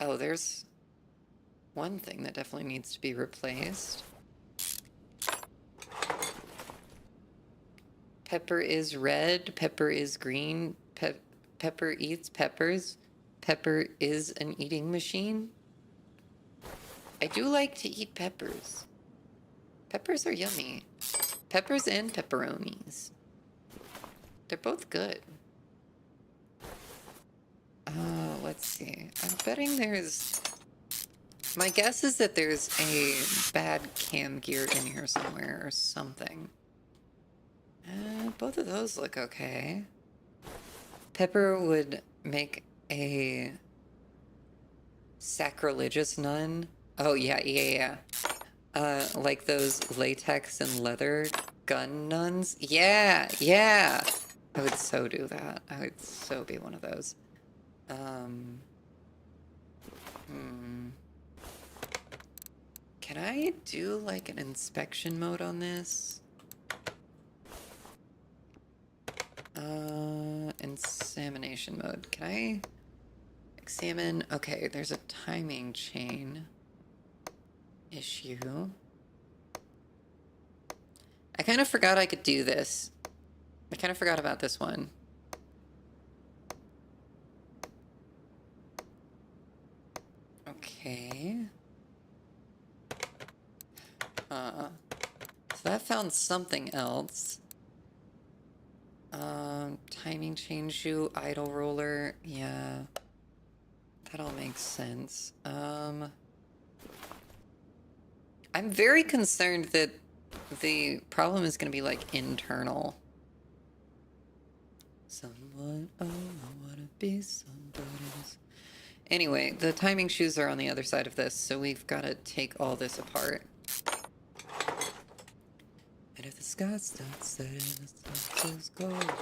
Oh, there's one thing that definitely needs to be replaced. Pepper is red, pepper is green, pepper eats peppers, pepper is an eating machine. I do like to eat peppers. Peppers are yummy. Peppers and pepperonis. They're both good. Let's see. I'm betting there's... My guess is that there's a bad cam gear in here somewhere or something. Both of those look okay. Pepper would make a sacrilegious nun. Oh, yeah. Like those latex and leather gun nuns. Yeah. I would so do that. I would so be one of those. Can I do like an inspection mode on this? Examination mode. Can I examine? Okay, there's a timing chain issue. I kind of forgot I could do this. I kind of forgot about this one. Okay. So that found something else. Timing chain shoe, idle roller. Yeah. That all makes sense. I'm very concerned that the problem is going to be like internal. Someone, oh, I want to be somebody's. Anyway, the timing shoes are on the other side of this, so we've got to take all this apart. And if the sky starts setting, the sun goes gold,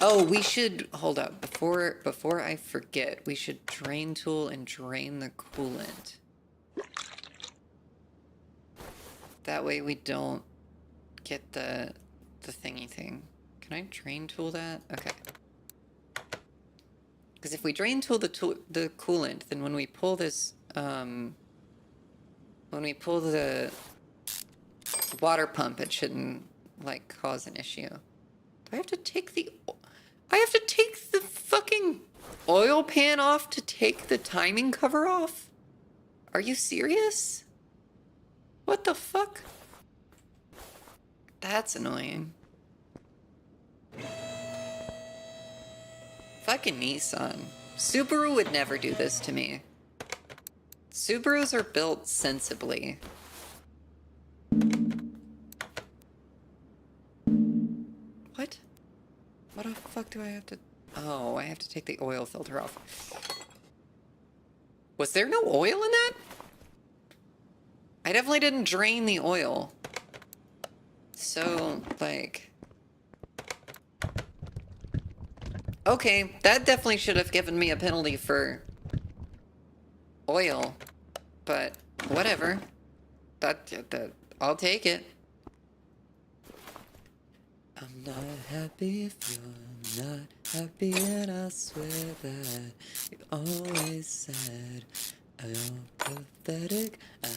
oh, we should hold up before I forget. We should drain tool and drain the coolant. That way we don't get the thingy thing. Can I drain tool that? Okay. Because if we drain tool the coolant, then when we pull this when we pull the water pump, it shouldn't like cause an issue. Do I have to take the fucking oil pan off to take the timing cover off? Are you serious? What the fuck? That's annoying. Fucking Nissan. Subaru would never do this to me. Subarus are built sensibly. What? What the fuck do I have to... Oh, I have to take the oil filter off. Was there no oil in that? I definitely didn't drain the oil. So, like... Okay, that definitely should have given me a penalty for oil, but whatever. That I'll take it. Not happy if you're not happy, and I swear that you always said you're pathetic. I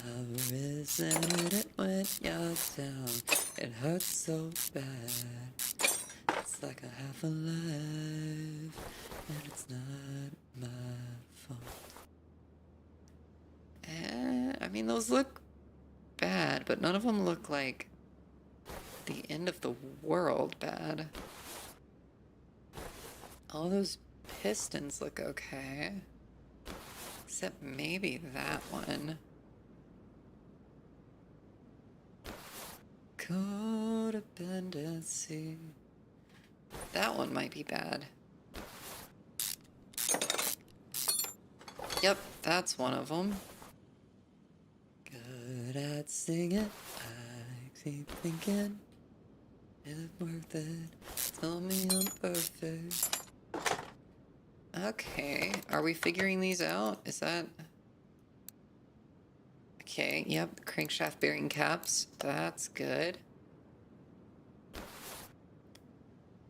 resented it when you're down. It hurts so bad. It's like a half a life, and it's not my fault. I mean, those look bad, but none of them look like the end of the world bad. All those pistons look okay. Except maybe that one. Codependency. That one might be bad. Yep, that's one of them. Good at singing. I keep thinking. Is it worth it? Tell me I'm perfect. Okay, are we figuring these out? Is that... Okay, yep, crankshaft bearing caps. That's good.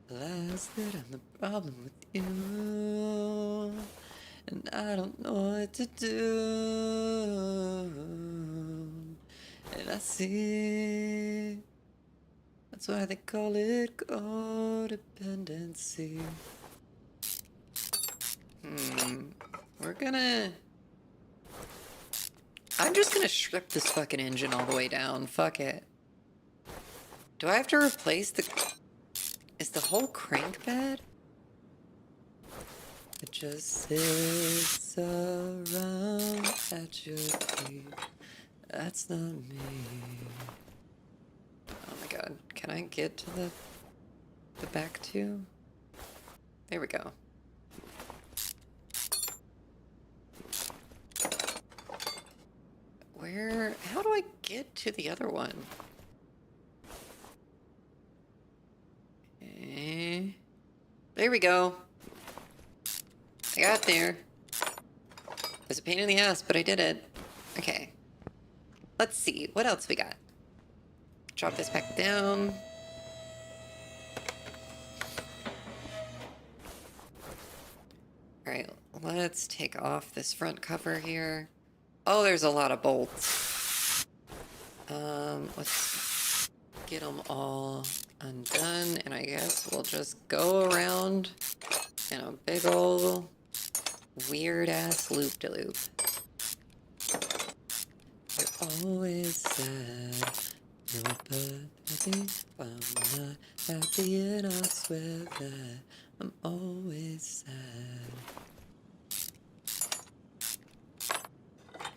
Realize that I'm the problem with you, and I don't know what to do. And I see... That's why they call it codependency. We're gonna... I'm just gonna strip this fucking engine all the way down. Fuck it. Do I have to replace the... Is the whole crank bad? It just sits around at your feet. That's not me. Oh my god. Can I get to the back too? There we go. How do I get to the other one? Okay. There we go. I got there. It was a pain in the ass, but I did it. Okay. Let's see. What else we got? Drop this back down. Alright, let's take off this front cover here. Oh, there's a lot of bolts. Let's get them all undone, and I guess we'll just go around in a big ol' weird-ass loop-de-loop. You're always sad. You're pathetic. I'm not happy, and I swear that I'm always sad.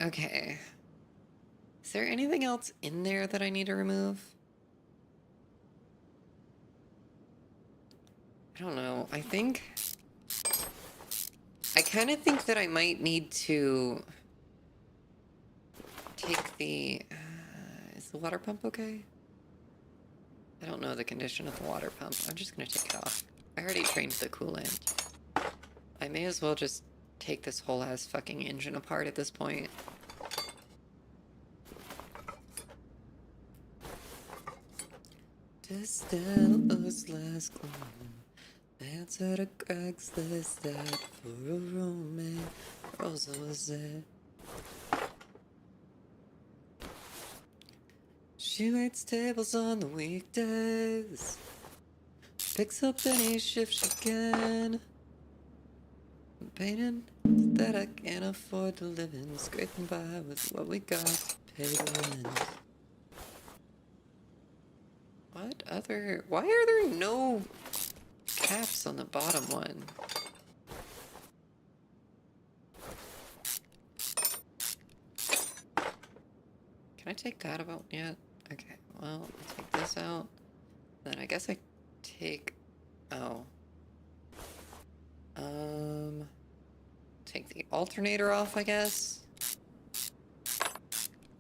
Okay. Is there anything else in there that I need to remove? I don't know. I kind of think that I might need to take the... is the water pump okay? I don't know the condition of the water pump. I'm just going to take it off. I already drained the coolant. I may as well just take this whole ass fucking engine apart at this point. Distilla's last clone. Answer to Craigslist ad for a roommate. Rosa was there. She waits tables on the weekdays. Picks up any shift she can. Painting that I can't afford to live in. Scraping by with what we got to pay the rent. What other... Why are there no caps on the bottom one? Can I take that out yet? Okay, well, I'll take this out. Then I guess I take... Oh. Take the alternator off, I guess.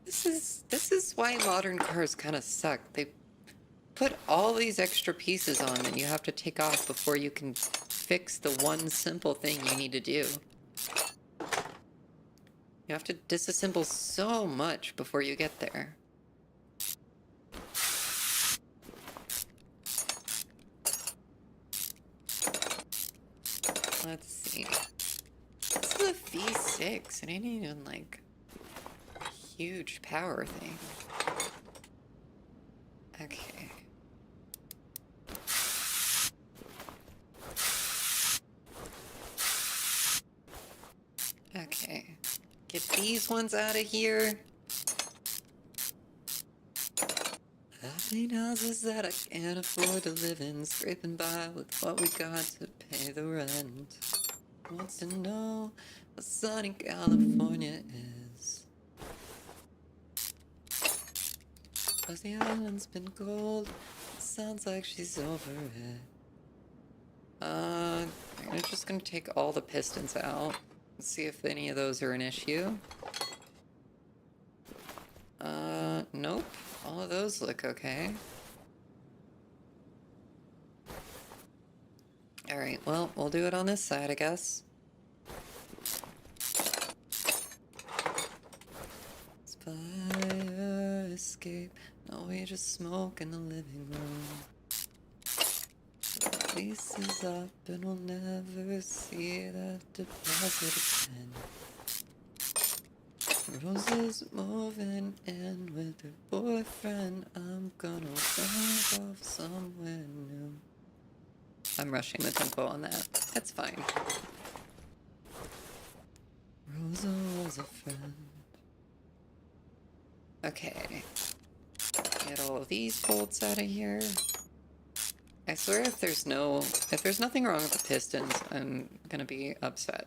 This is why modern cars kind of suck. They put all these extra pieces on that you have to take off before you can fix the one simple thing you need to do. You have to disassemble so much before you get there. Let's see. This is a V6. It ain't even like a huge power thing. Okay. Okay. Get these ones out of here. I need houses that I can't afford to live in, scraping by with what we got to pay the rent. Wants to know what sunny California is. 'Cause the island's been cold, it sounds like she's over it. I'm just gonna take all the pistons out. See if any of those are an issue. Nope. All of those look okay. Alright, well, we'll do it on this side, I guess. Fire escape. No, we just smoke in the living room. The lease is up and we'll never see that deposit again. Rosa's moving in with her boyfriend. I'm gonna drive off somewhere new. I'm rushing the tempo on that. That's fine. Rosa was a friend. Okay. Get all of these bolts out of here. I swear if there's nothing wrong with the pistons, I'm gonna be upset.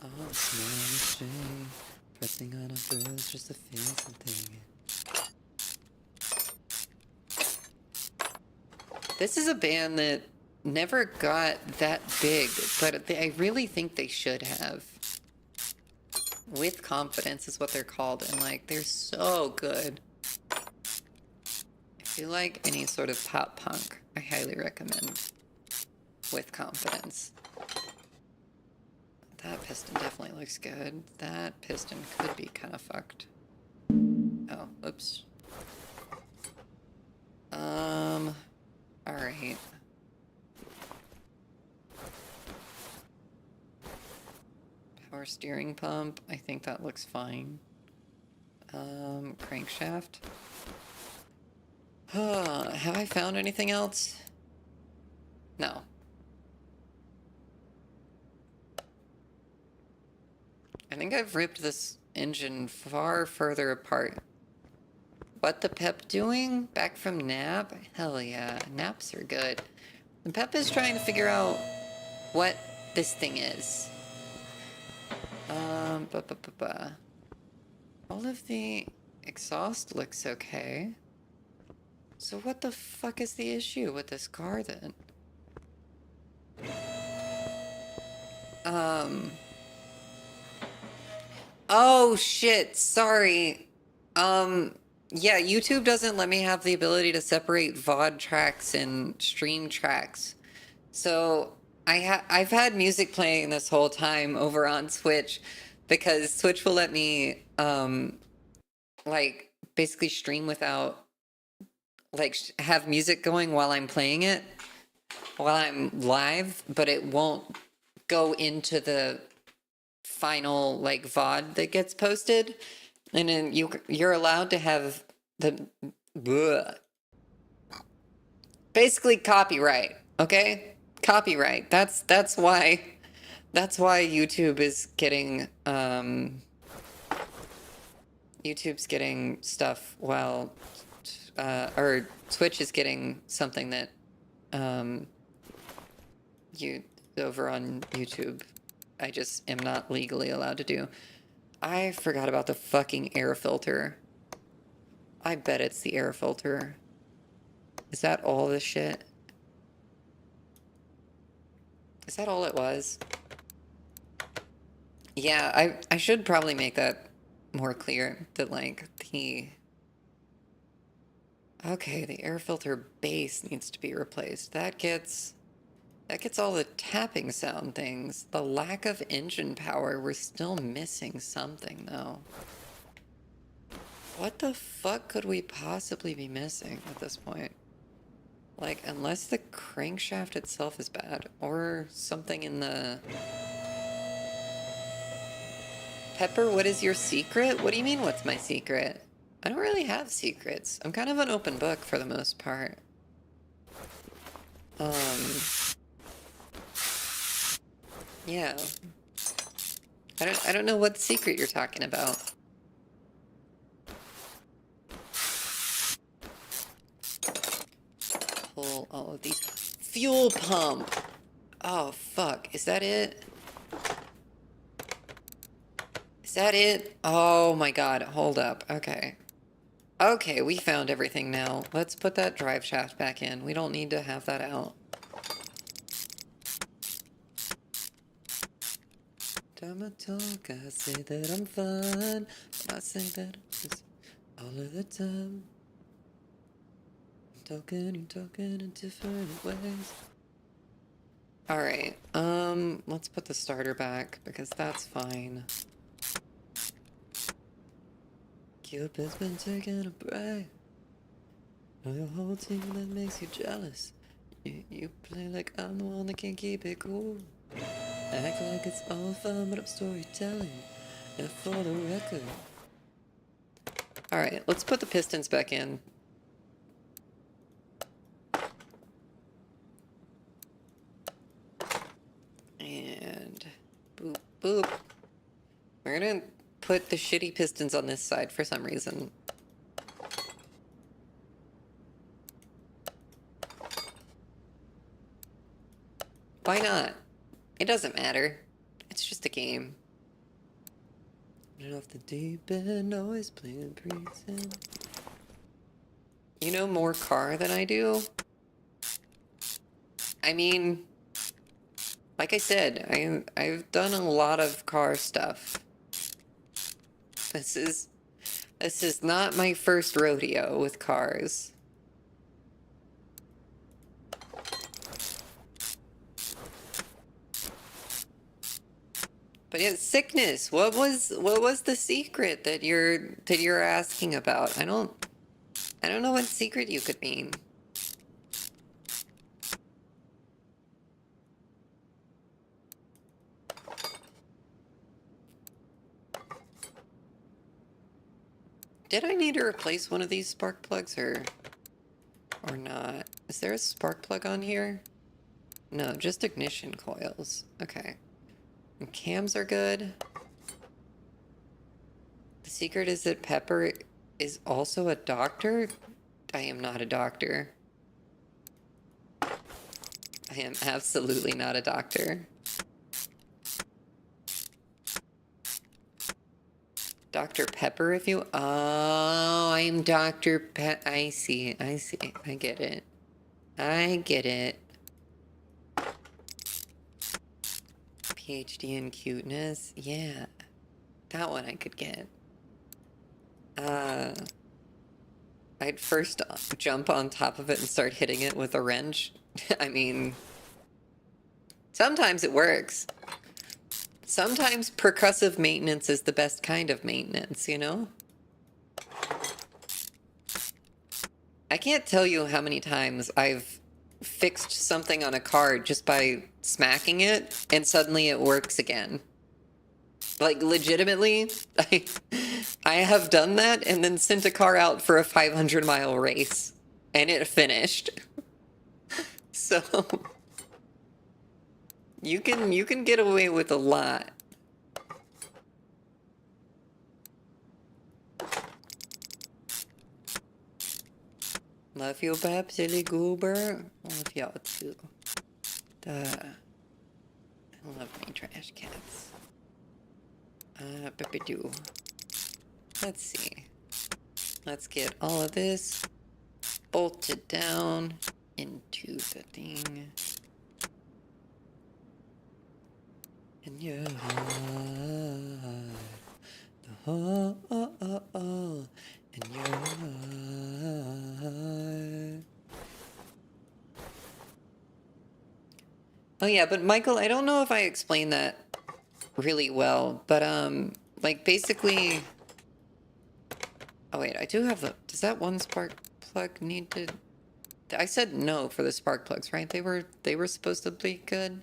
Oh, small shame, pressing on a bruise just to feel something. This is a band that never got that big, but I really think they should have. With Confidence is what they're called, and like, they're so good. If you like any sort of pop punk, I highly recommend With Confidence. That piston definitely looks good. That piston could be kind of fucked. Oh, oops. Alright. Power steering pump, I think that looks fine. Crankshaft. Have I found anything else? No. I think I've ripped this engine far further apart. What the Pep doing? Back from nap? Hell yeah, naps are good. The Pep is trying to figure out what this thing is. All of the exhaust looks okay. So what the fuck is the issue with this car then? Oh shit, sorry. Yeah, YouTube doesn't let me have the ability to separate VOD tracks and stream tracks. So I've had music playing this whole time over on Twitch because Twitch will let me like basically stream without like have music going while I'm playing it while I'm live, but it won't go into the final like VOD that gets posted. And then you're allowed to have the basically copyright, okay? Copyright. That's why YouTube is getting YouTube's getting stuff while or Twitch is getting something that you over on YouTube I just am not legally allowed to do. I forgot about the fucking air filter. I bet it's the air filter. Is that all this shit? Is that all it was? Yeah, I should probably make that more clear that like okay, the air filter base needs to be replaced. That gets all the tapping sound things. The lack of engine power, we're still missing something though. What the fuck could we possibly be missing at this point? Like, unless the crankshaft itself is bad, or something in the... Pepper, what is your secret? What do you mean, what's my secret? I don't really have secrets. I'm kind of an open book for the most part. Yeah. I don't know what secret you're talking about. Pull all of these. Fuel pump! Oh, fuck. Is that it? Is that it? Oh my god, hold up. Okay. Okay, we found everything now. Let's put that drive shaft back in. We don't need to have that out. Time I talk, I say that I'm fine. But I say that I'm just all of the time. I'm talking in different ways. Alright, let's put the starter back, because that's fine. Cupid's been taking a break. Know your whole team that makes you jealous. You play like I'm the one that can't keep it cool. Act like it's all fun, but I'm storytelling. And for the record. Alright, let's put the pistons back in. And boop, boop. We're gonna put the shitty pistons on this side for some reason. Why not? It doesn't matter. It's just a game. Get off the deep end, always playing pretend. You know more car than I do? I mean, like I said, I've done a lot of car stuff. This is not my first rodeo with cars. But yeah, sickness. What was the secret that you're asking about? I don't know what secret you could mean. Did I need to replace one of these spark plugs or not? Is there a spark plug on here? No, just ignition coils. Okay. And cams are good. The secret is that Pepper is also a doctor? I am not a doctor. I am absolutely not a doctor. Dr. Pepper, if you... Oh, I'm Dr. I see. I get it. I get it. PhD in cuteness? Yeah. That one I could get. I'd first jump on top of it and start hitting it with a wrench. I mean... Sometimes it works. Sometimes percussive maintenance is the best kind of maintenance, you know? I can't tell you how many times I've fixed something on a car just by smacking it, and suddenly it works again. Like, legitimately, I have done that and then sent a car out for a 500-mile race, and it finished. So... You can get away with a lot. Love you, Bab, silly goober. Love y'all too. I love my trash cats. Bippy-doo. Let's see. Let's get all of this bolted down into the thing. In your heart, the hole in your heart. Oh yeah, but Michael, I don't know if I explained that really well, but like basically Oh wait, I do have the... Does that one spark plug need to... I said no for the spark plugs, right? They were supposed to be good.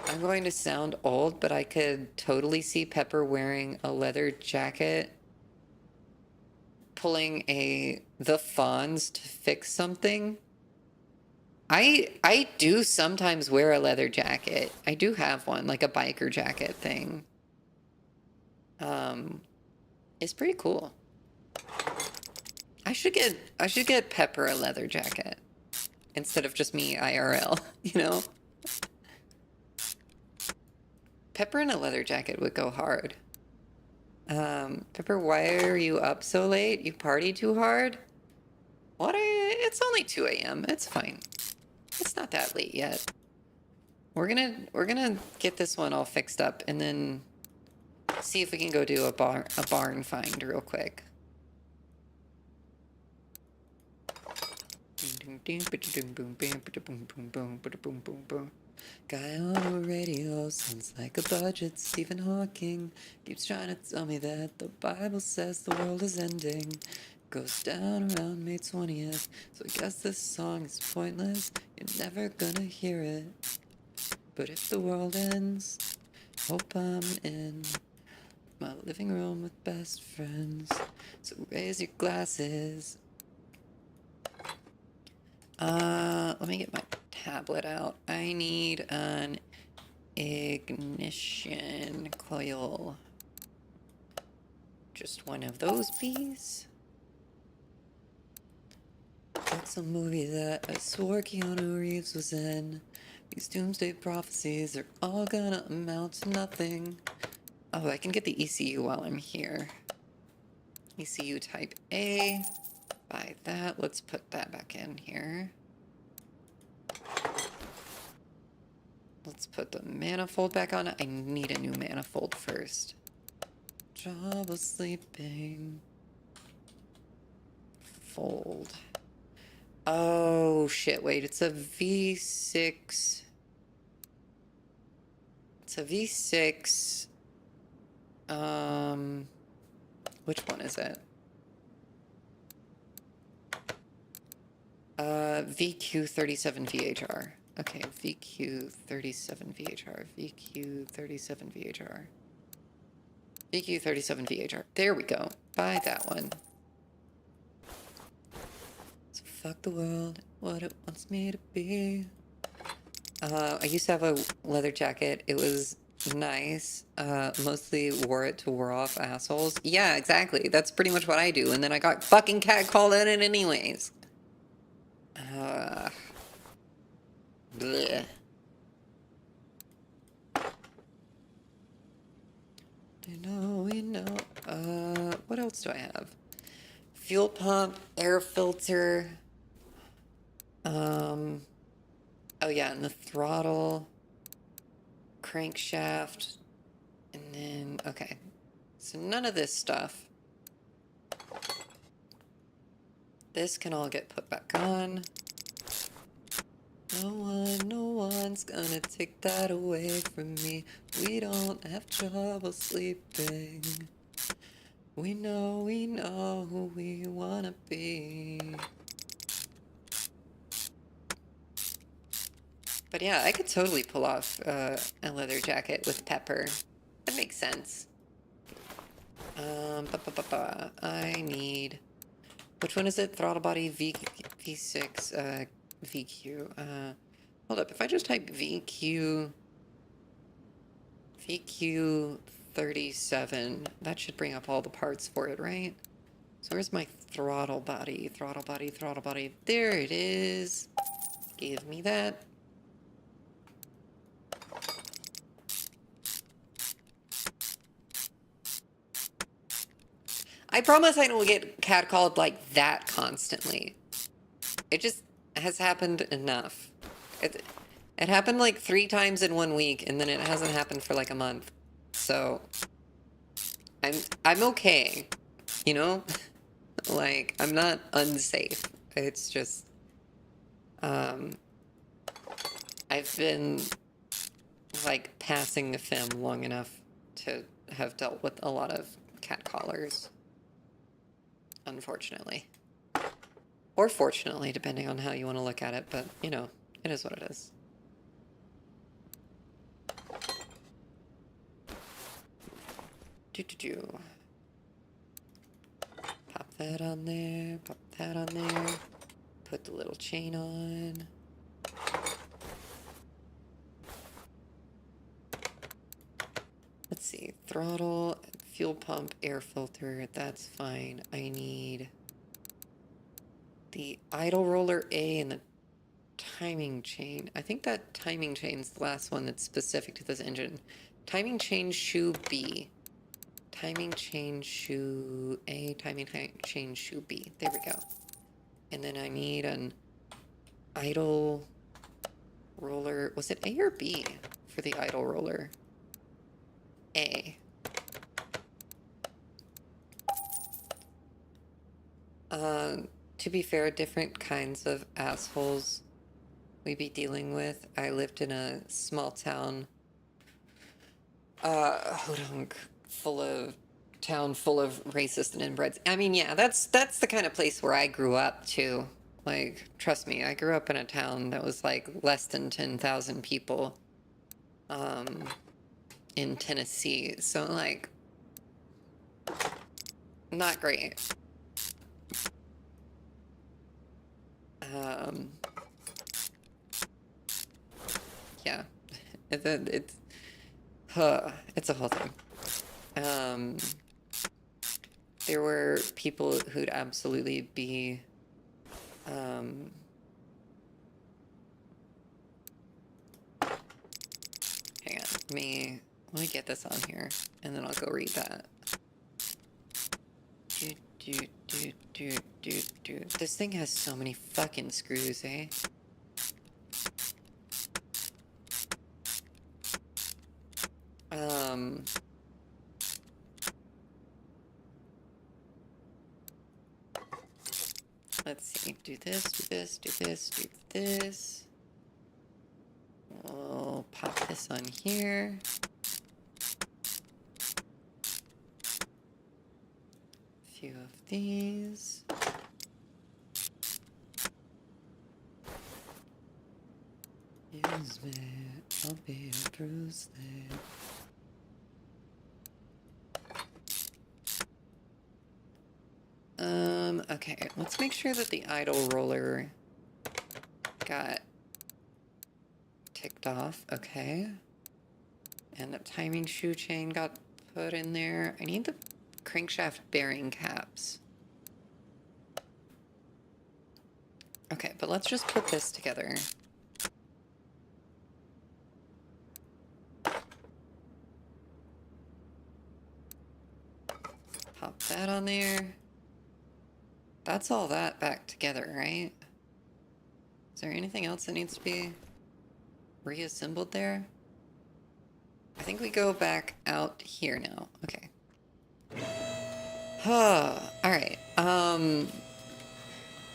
I'm going to sound old, but I could totally see Pepper wearing a leather jacket, pulling the Fonz to fix something. I do sometimes wear a leather jacket. I do have one, like a biker jacket thing. It's pretty cool. I should get Pepper a leather jacket instead of just me IRL, you know? Pepper in a leather jacket would go hard. Pepper, why are you up so late? You party too hard? What? It's only 2 a.m. It's fine. It's not that late yet. We're gonna get this one all fixed up and then see if we can go do a barn find real quick. Guy on the radio sounds like a budget. Stephen Hawking keeps trying to tell me that the Bible says the world is ending. Goes down around May 20th. So I guess this song is pointless. You're never gonna hear it. But if the world ends, hope I'm in my living room with best friends. So raise your glasses. Let me get my tablet out. I need an ignition coil. Just one of those, please. That's a movie that I swore Keanu Reeves was in. These doomsday prophecies are all gonna amount to nothing. Oh, I can get the ECU while I'm here. ECU type A. Buy that. Let's put that back in here. Let's put the manifold back on. I need a new manifold first. Trouble sleeping. Fold. Oh, shit. Wait, it's a V6. It's a V6. Which one is it? VQ37VHR. Okay, VQ37VHR. VQ37VHR. VQ37VHR. There we go. Buy that one. So fuck the world, what it wants me to be. I used to have a leather jacket. It was nice. Mostly wore it to ward off assholes. Yeah, exactly. That's pretty much what I do. And then I got fucking catcalled in it anyways. Bleh. We know. What else do I have? Fuel pump, air filter. Oh yeah, and the throttle, crankshaft, and then, okay. So none of this stuff. This can all get put back on. No one's gonna take that away from me. We don't have trouble sleeping. We know who we wanna be. But yeah, I could totally pull off a leather jacket with Pepper. That makes sense. I need... Which one is it? Throttle body V6 VQ. Hold up. If I just type VQ37, that should bring up all the parts for it, right? So where's my throttle body? Throttle body. There it is. Give me that. I promise I don't get catcalled like that constantly. It just has happened enough. It happened like 3 times in 1 week, and then it hasn't happened for like a month. So I'm okay, you know? Like, I'm not unsafe. It's just I've been like passing the film long enough to have dealt with a lot of cat collars. Unfortunately. Or fortunately, depending on how you want to look at it, but, you know, it is what it is. Do-do-do. Pop that on there, pop that on there. Put the little chain on. Let's see, throttle, fuel pump, air filter, that's fine. I need the idle roller A and the timing chain. I think that timing chain's the last one that's specific to this engine. Timing chain shoe B. Timing chain shoe A, timing chain shoe B. There we go. And then I need an idle roller. Was it A or B for the idle roller? A. To be fair, different kinds of assholes we be dealing with. I lived in a small town, full of racist and inbreds. I mean, yeah, that's the kind of place where I grew up too. Like, trust me, I grew up in a town that was like less than 10,000 people, in Tennessee. So like, not great. Yeah, it's a whole thing. There were people who'd absolutely be, hang on, let me get this on here, and then I'll go read that. This thing has so many fucking screws, eh? Let's see, do this, do this, do this, do this. We'll pop this on here. A few of these. Use me, I'll be a bruise there. Okay, let's make sure that the idle roller got ticked off. Okay. And the timing shoe chain got put in there. I need the crankshaft bearing caps. Okay, but let's just put this together. Pop that on there. That's all that back together, right? Is there anything else that needs to be reassembled there? I think we go back out here now. Okay. Alright.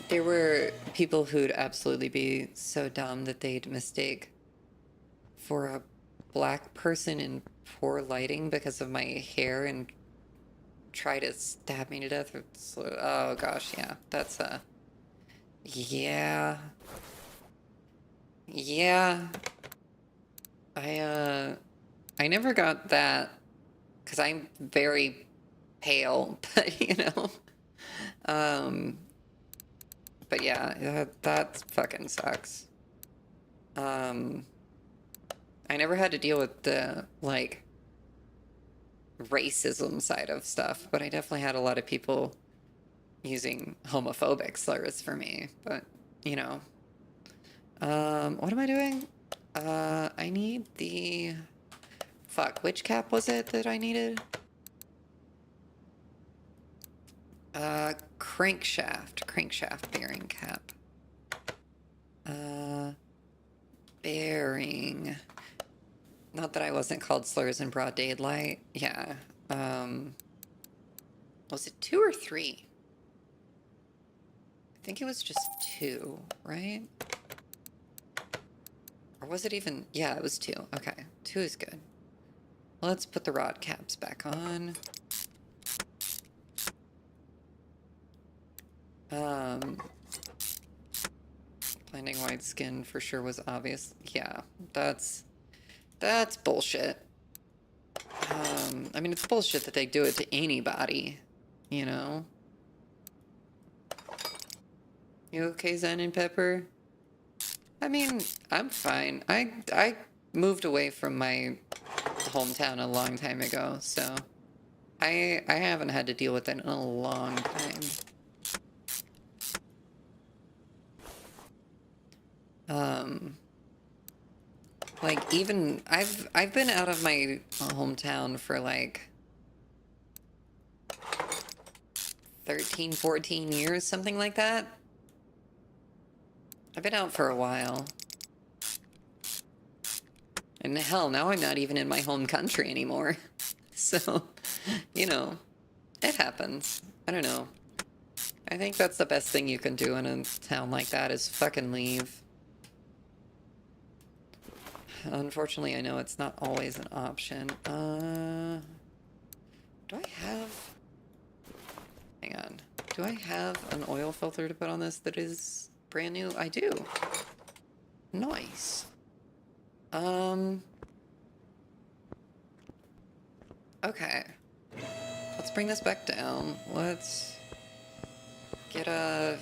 There were people who'd absolutely be so dumb that they'd mistake for a black person in poor lighting because of my hair and try to stab me to death. Oh gosh, yeah. That's yeah. Yeah. I never got that because I'm very pale, but you know. But yeah, that fucking sucks. I never had to deal with the like racism side of stuff, but I definitely had a lot of people using homophobic slurs for me. But you know, what am I doing? I need the which cap was it that I needed? Crankshaft bearing cap. Bearing. Not that I wasn't called slurs in broad daylight. Yeah. Was it 2 or 3? I think it was just 2, right? Or was it even... Yeah, it was 2. Okay, 2 is good. Let's put the rod caps back on. Blinding white skin for sure was obvious. Yeah, that's bullshit. I mean, it's bullshit that they do it to anybody, you know? You okay, Zen and Pepper? I mean, I'm fine. I moved away from my hometown a long time ago, so I haven't had to deal with it in a long time. Like even I've been out of my hometown for like 13, 14 years, something like that. I've been out for a while. And hell, now I'm not even in my home country anymore. So, you know, it happens. I don't know. I think that's the best thing you can do in a town like that is fucking leave. Unfortunately, I know it's not always an option. Do I have... Hang on. Do I have an oil filter to put on this that is brand new? I do. Nice. Okay. Let's bring this back down. Let's get a...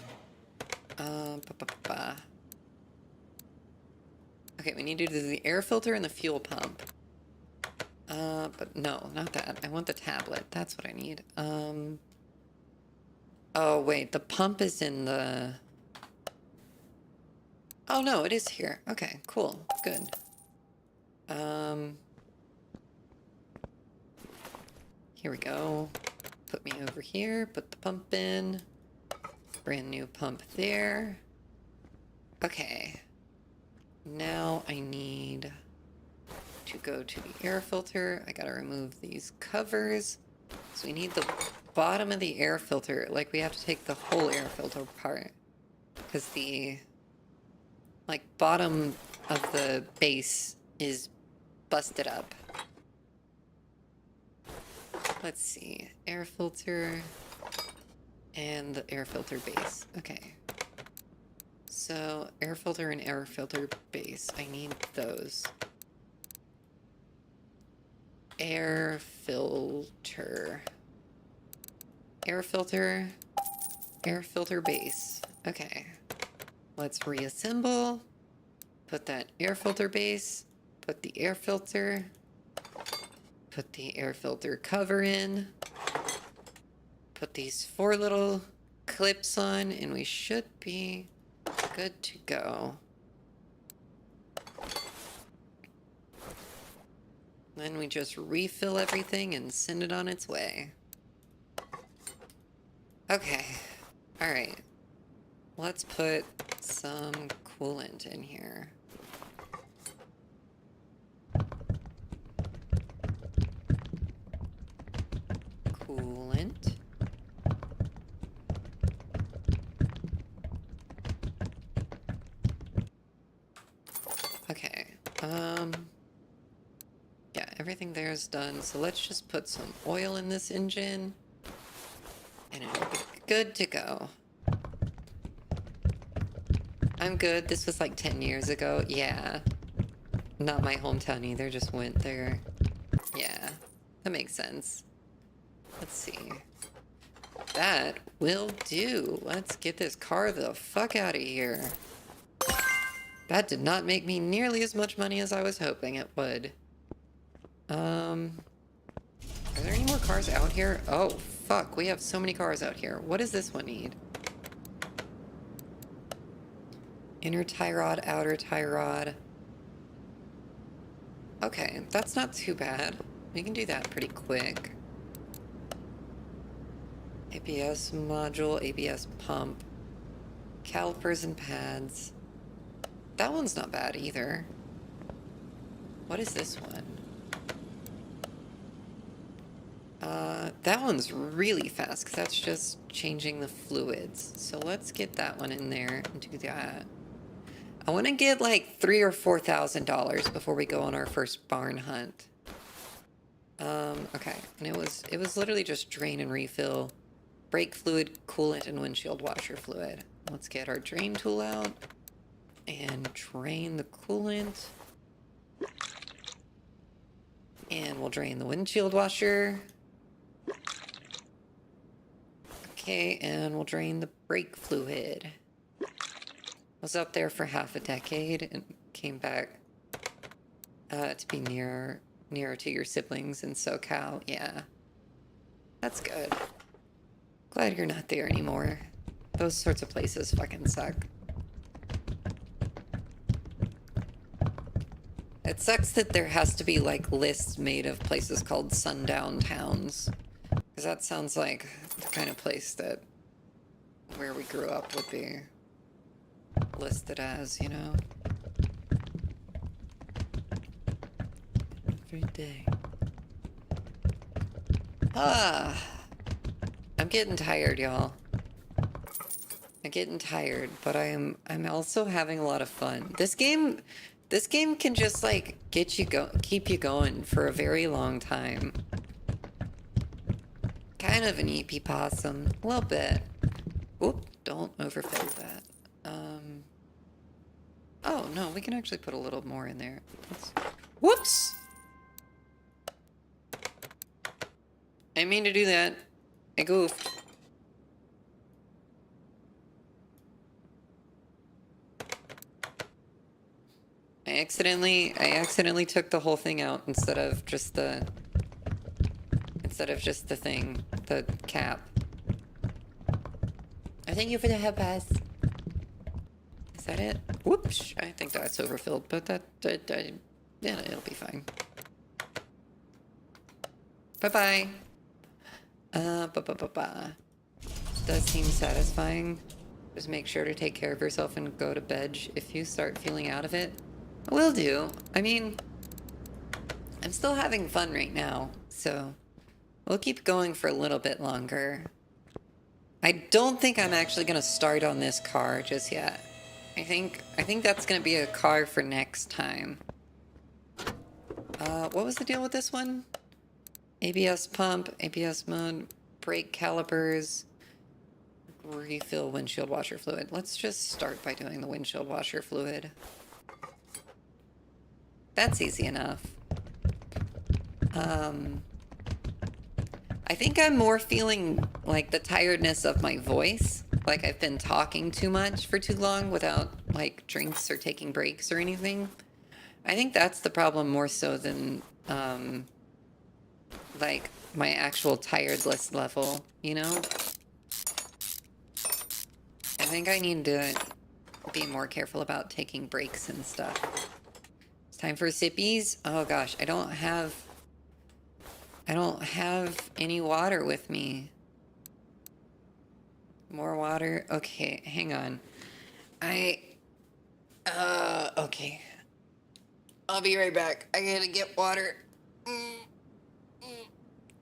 Okay, we need to do the air filter and the fuel pump. But no, not that. I want the tablet. That's what I need. Oh, wait. The pump is in the... Oh, no, it is here. Okay, cool. Good. Here we go. Put me over here. Put the pump in. Brand new pump there. Okay. Now I need to go to the air filter. I gotta remove these covers. So we need the bottom of the air filter. Like, we have to take the whole air filter apart. Because the, like, bottom of the base is busted up. Let's see. Air filter and the air filter base. Okay. So, air filter and air filter base. I need those. Air filter. Air filter. Air filter base. Okay. Let's reassemble. Put that air filter base. Put the air filter. Put the air filter cover in. Put these 4 little clips on, and we should be good to go. Then we just refill everything and send it on its way. Okay. Alright. Let's put some coolant in here. Coolant. Okay. Yeah, everything there is done. So let's just put some oil in this engine. And it'll be good to go. I'm good. This was like 10 years ago. Yeah. Not my hometown either. Just went there. Yeah. That makes sense. Let's see. That will do. Let's get this car the fuck out of here. That did not make me nearly as much money as I was hoping it would. Are there any more cars out here? Oh, fuck. We have so many cars out here. What does this one need? Inner tie rod, outer tie rod. Okay, that's not too bad. We can do that pretty quick. ABS module, ABS pump. Calipers and pads. That one's not bad either. What is this one? That one's really fast because that's just changing the fluids. So let's get that one in there and do that. I want to get like $3,000 or $4,000 before we go on our first barn hunt. Okay, and it was literally just drain and refill brake fluid, coolant, and windshield washer fluid. Let's get our drain tool out and drain the coolant. And we'll drain the windshield washer. Okay, and we'll drain the brake fluid. Was up there for half a decade and came back to be nearer to your siblings in SoCal. Yeah, that's good. Glad you're not there anymore. Those sorts of places fucking suck. It sucks that there has to be like lists made of places called sundown towns, because that sounds like the kind of place that where we grew up would be listed as, you know? Every day. I'm getting tired, y'all. I'm getting tired, but I'm also having a lot of fun. This game can just like keep you going for a very long time. Kind of an EP possum, a little bit. Oop, don't overfill that. Oh no, we can actually put a little more in there. Whoops! I didn't mean to do that. I goofed. I accidentally took the whole thing out instead of just the thing, the cap. I thank you for the headpat. Is that it? Whoops! I think that's overfilled, but yeah, it'll be fine. Bye bye. Does seem satisfying. Just make sure to take care of yourself and go to bed if you start feeling out of it. Will do. I mean, I'm still having fun right now, so we'll keep going for a little bit longer. I don't think I'm actually gonna start on this car just yet. I think that's gonna be a car for next time. What was the deal with this one? ABS pump, ABS mode, brake calipers, refill windshield washer fluid. Let's just start by doing the windshield washer fluid. That's easy enough. I think I'm more feeling like the tiredness of my voice. Like I've been talking too much for too long without like drinks or taking breaks or anything. I think that's the problem more so than like my actual tiredness level, you know? I think I need to be more careful about taking breaks and stuff. It's time for sippies. Oh gosh, I don't have any water with me. More water? Okay, hang on. Okay. I'll be right back. I gotta get water.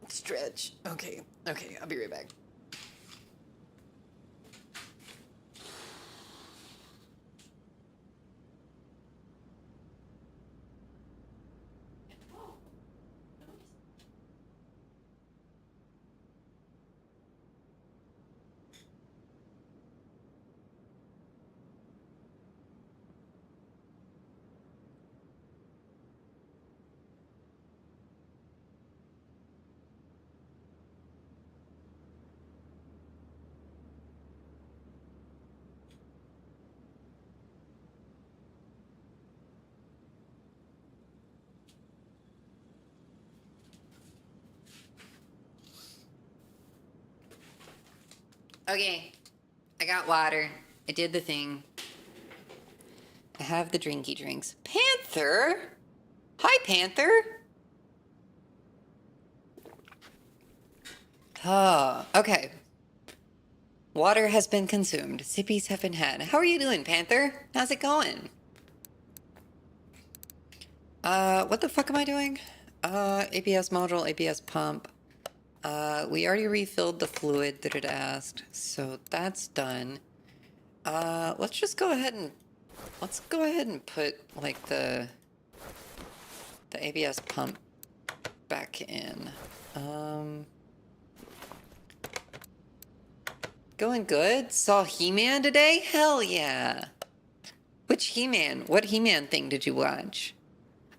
Stretch. Okay, I'll be right back. Okay, I got water. I did the thing. I have the drinky drinks. Panther? Hi, Panther. Oh, okay. Water has been consumed. Sippies have been had. How are you doing, Panther? How's it going? What the fuck am I doing? ABS module, ABS pump. We already refilled the fluid that it asked, so that's done. Let's just go ahead and put like the ABS pump back in. Going good? Saw He-Man today? Hell yeah. Which He-Man? What He-Man thing did you watch?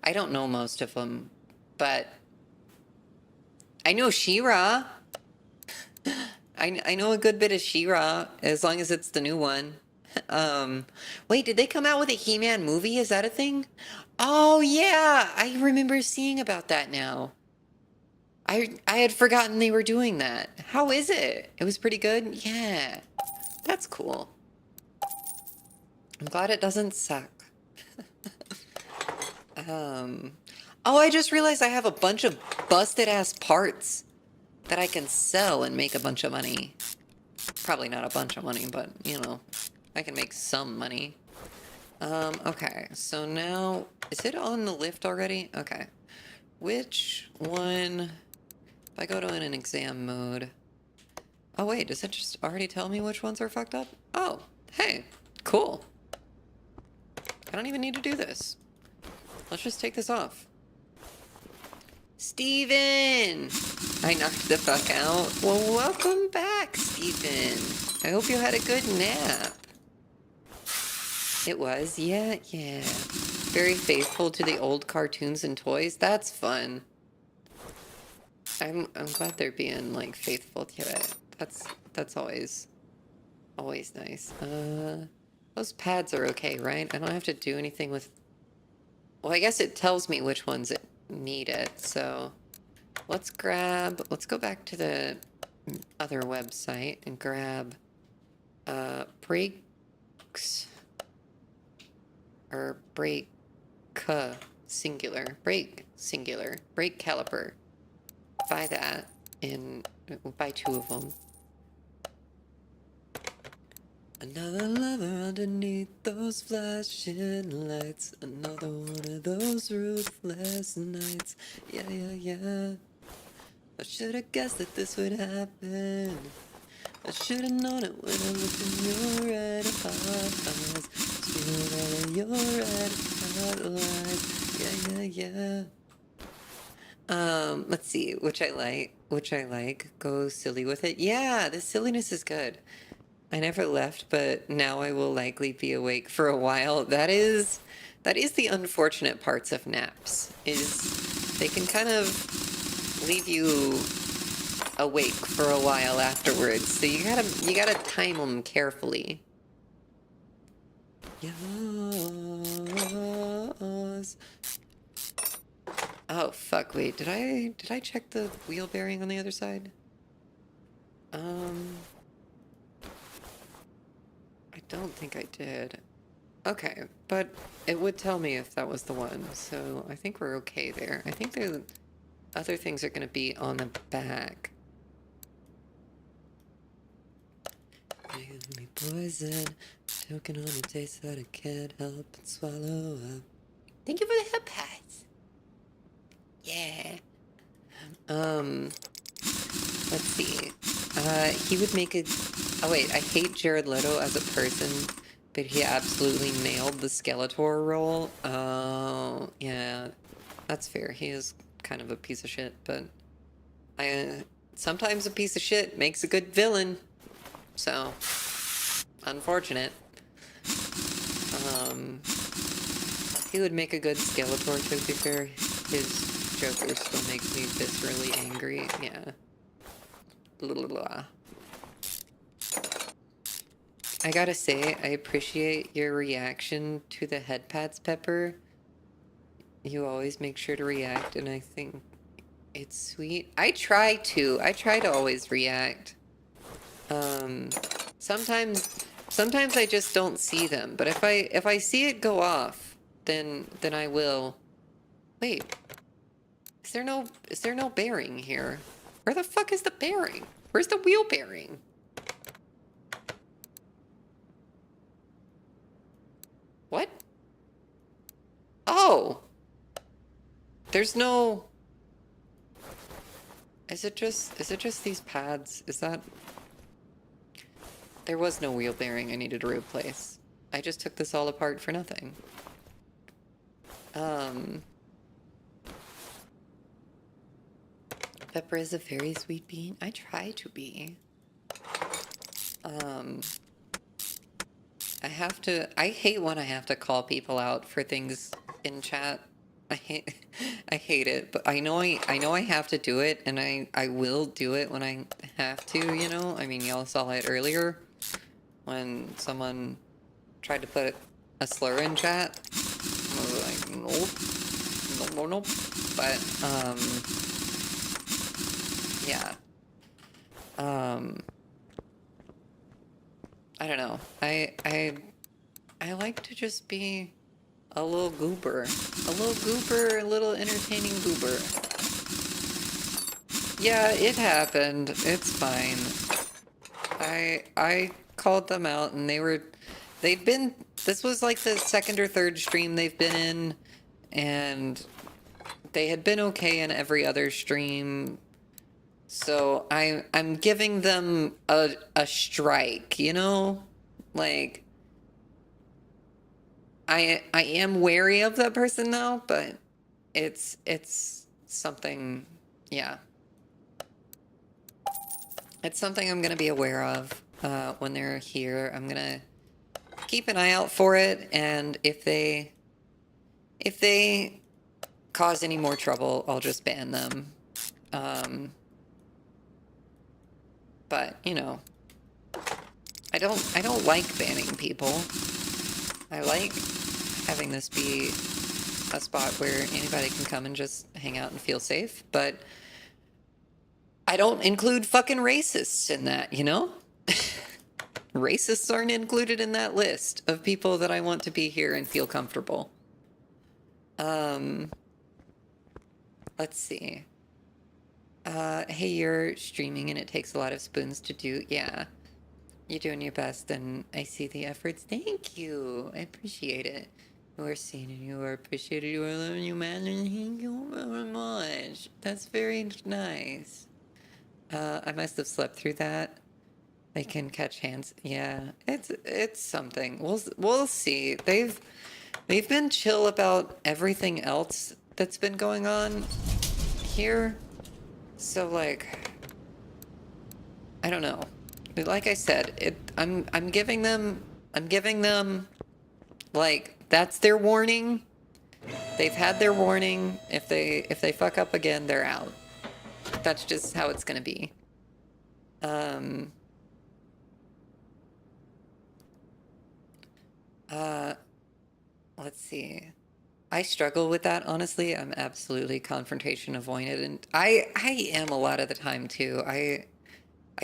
I don't know most of them, but I know She-Ra. I know a good bit of She-Ra, as long as it's the new one. Wait, did they come out with a He-Man movie? Is that a thing? Oh yeah, I remember seeing about that now. I had forgotten they were doing that. How is it? It was pretty good? Yeah. That's cool. I'm glad it doesn't suck. Oh, I just realized I have a bunch of busted ass parts that I can sell and make a bunch of money. Probably not a bunch of money, but you know, I can make some money. Okay, so now, is it on the lift already? Okay. Which one, if I go to an exam mode, oh wait, does it just already tell me which ones are fucked up? Oh, hey, cool. I don't even need to do this. Let's just take this off. Steven! I knocked the fuck out. Well, welcome back, Steven. I hope you had a good nap. It was, yeah. Very faithful to the old cartoons and toys. That's fun. I'm glad they're being like faithful to it. That's always nice. Those pads are okay, right? I don't have to do anything with. Well, I guess it tells me which ones it need it. So let's go back to the other website and grab brakes or brake singular, brake singular, brake caliper. Buy that and buy 2 of them. Another lover underneath those flashing lights. Another one of those ruthless nights. Yeah. I should have guessed that this would happen. I should have known it when I looked in your red eyes. Feeling all of your red hot lies. Yeah. Let's see, which I like. Go silly with it. Yeah, the silliness is good. I never left, but now I will likely be awake for a while. That is the unfortunate parts of naps, is they can kind of leave you awake for a while afterwards. So you gotta time them carefully. Yes. Oh fuck! Wait, did I check the wheel bearing on the other side? I don't think I did. Okay, but it would tell me if that was the one, so I think we're okay there. I think the other things are going to be on the back. Give me poison, choking on a taste that I can't help but swallow up. Thank you for the headpats. Yeah. Let's see. He would make a... Oh wait, I hate Jared Leto as a person, but he absolutely nailed the Skeletor role. Oh, yeah. That's fair. He is kind of a piece of shit, but... sometimes a piece of shit makes a good villain. So... unfortunate. He would make a good Skeletor, to be fair. His Joker still makes me viscerally angry. Yeah. I gotta say, I appreciate your reaction to the headpads, Pepper. You always make sure to react, and I think it's sweet. I try to always react. Sometimes I just don't see them, but if I see it go off, then I will. Wait. Is there no bearing here? Where the fuck is the bearing? Where's the wheel bearing? What? Oh! There's no... Is it just these pads? Is that... There was no wheel bearing I needed to replace. I just took this all apart for nothing. Pepper is a very sweet bean. I try to be. Um, I hate when I have to call people out for things in chat. I hate it, but I know I have to do it, and I will do it when I have to, you know? I mean, y'all saw it earlier when someone tried to put a slur in chat. I was like, nope, nope, nope. But, yeah. I don't know. I like to just be a little goober. A little entertaining goober. Yeah, it happened. It's fine. I called them out and this was like the second or third stream they've been in, and they had been okay in every other stream. So I'm giving them a strike, you know? Like, I am wary of that person now, but it's something, yeah. It's something I'm gonna be aware of when they're here. I'm gonna keep an eye out for it, and if they cause any more trouble, I'll just ban them. But you know, I don't like banning people. I like having this be a spot where anybody can come and just hang out and feel safe, but I don't include fucking racists in that, you know? Racists aren't included in that list of people that I want to be here and feel comfortable. Let's see. Hey, you're streaming and it takes a lot of spoons to do. Yeah. You're doing your best and I see the efforts. Thank you. I appreciate it. You are seen and you are appreciated. You are loving you, man. And thank you very much. That's very nice. I must have slept through that. They can catch hands. Yeah, it's something. We'll see. They've been chill about everything else that's been going on here. So like, I don't know. Like I said, I'm giving them like that's their warning. They've had their warning. If they fuck up again, they're out. That's just how it's gonna be. Let's see. I struggle with that, honestly. I'm absolutely confrontation avoidant, and I am a lot of the time too. I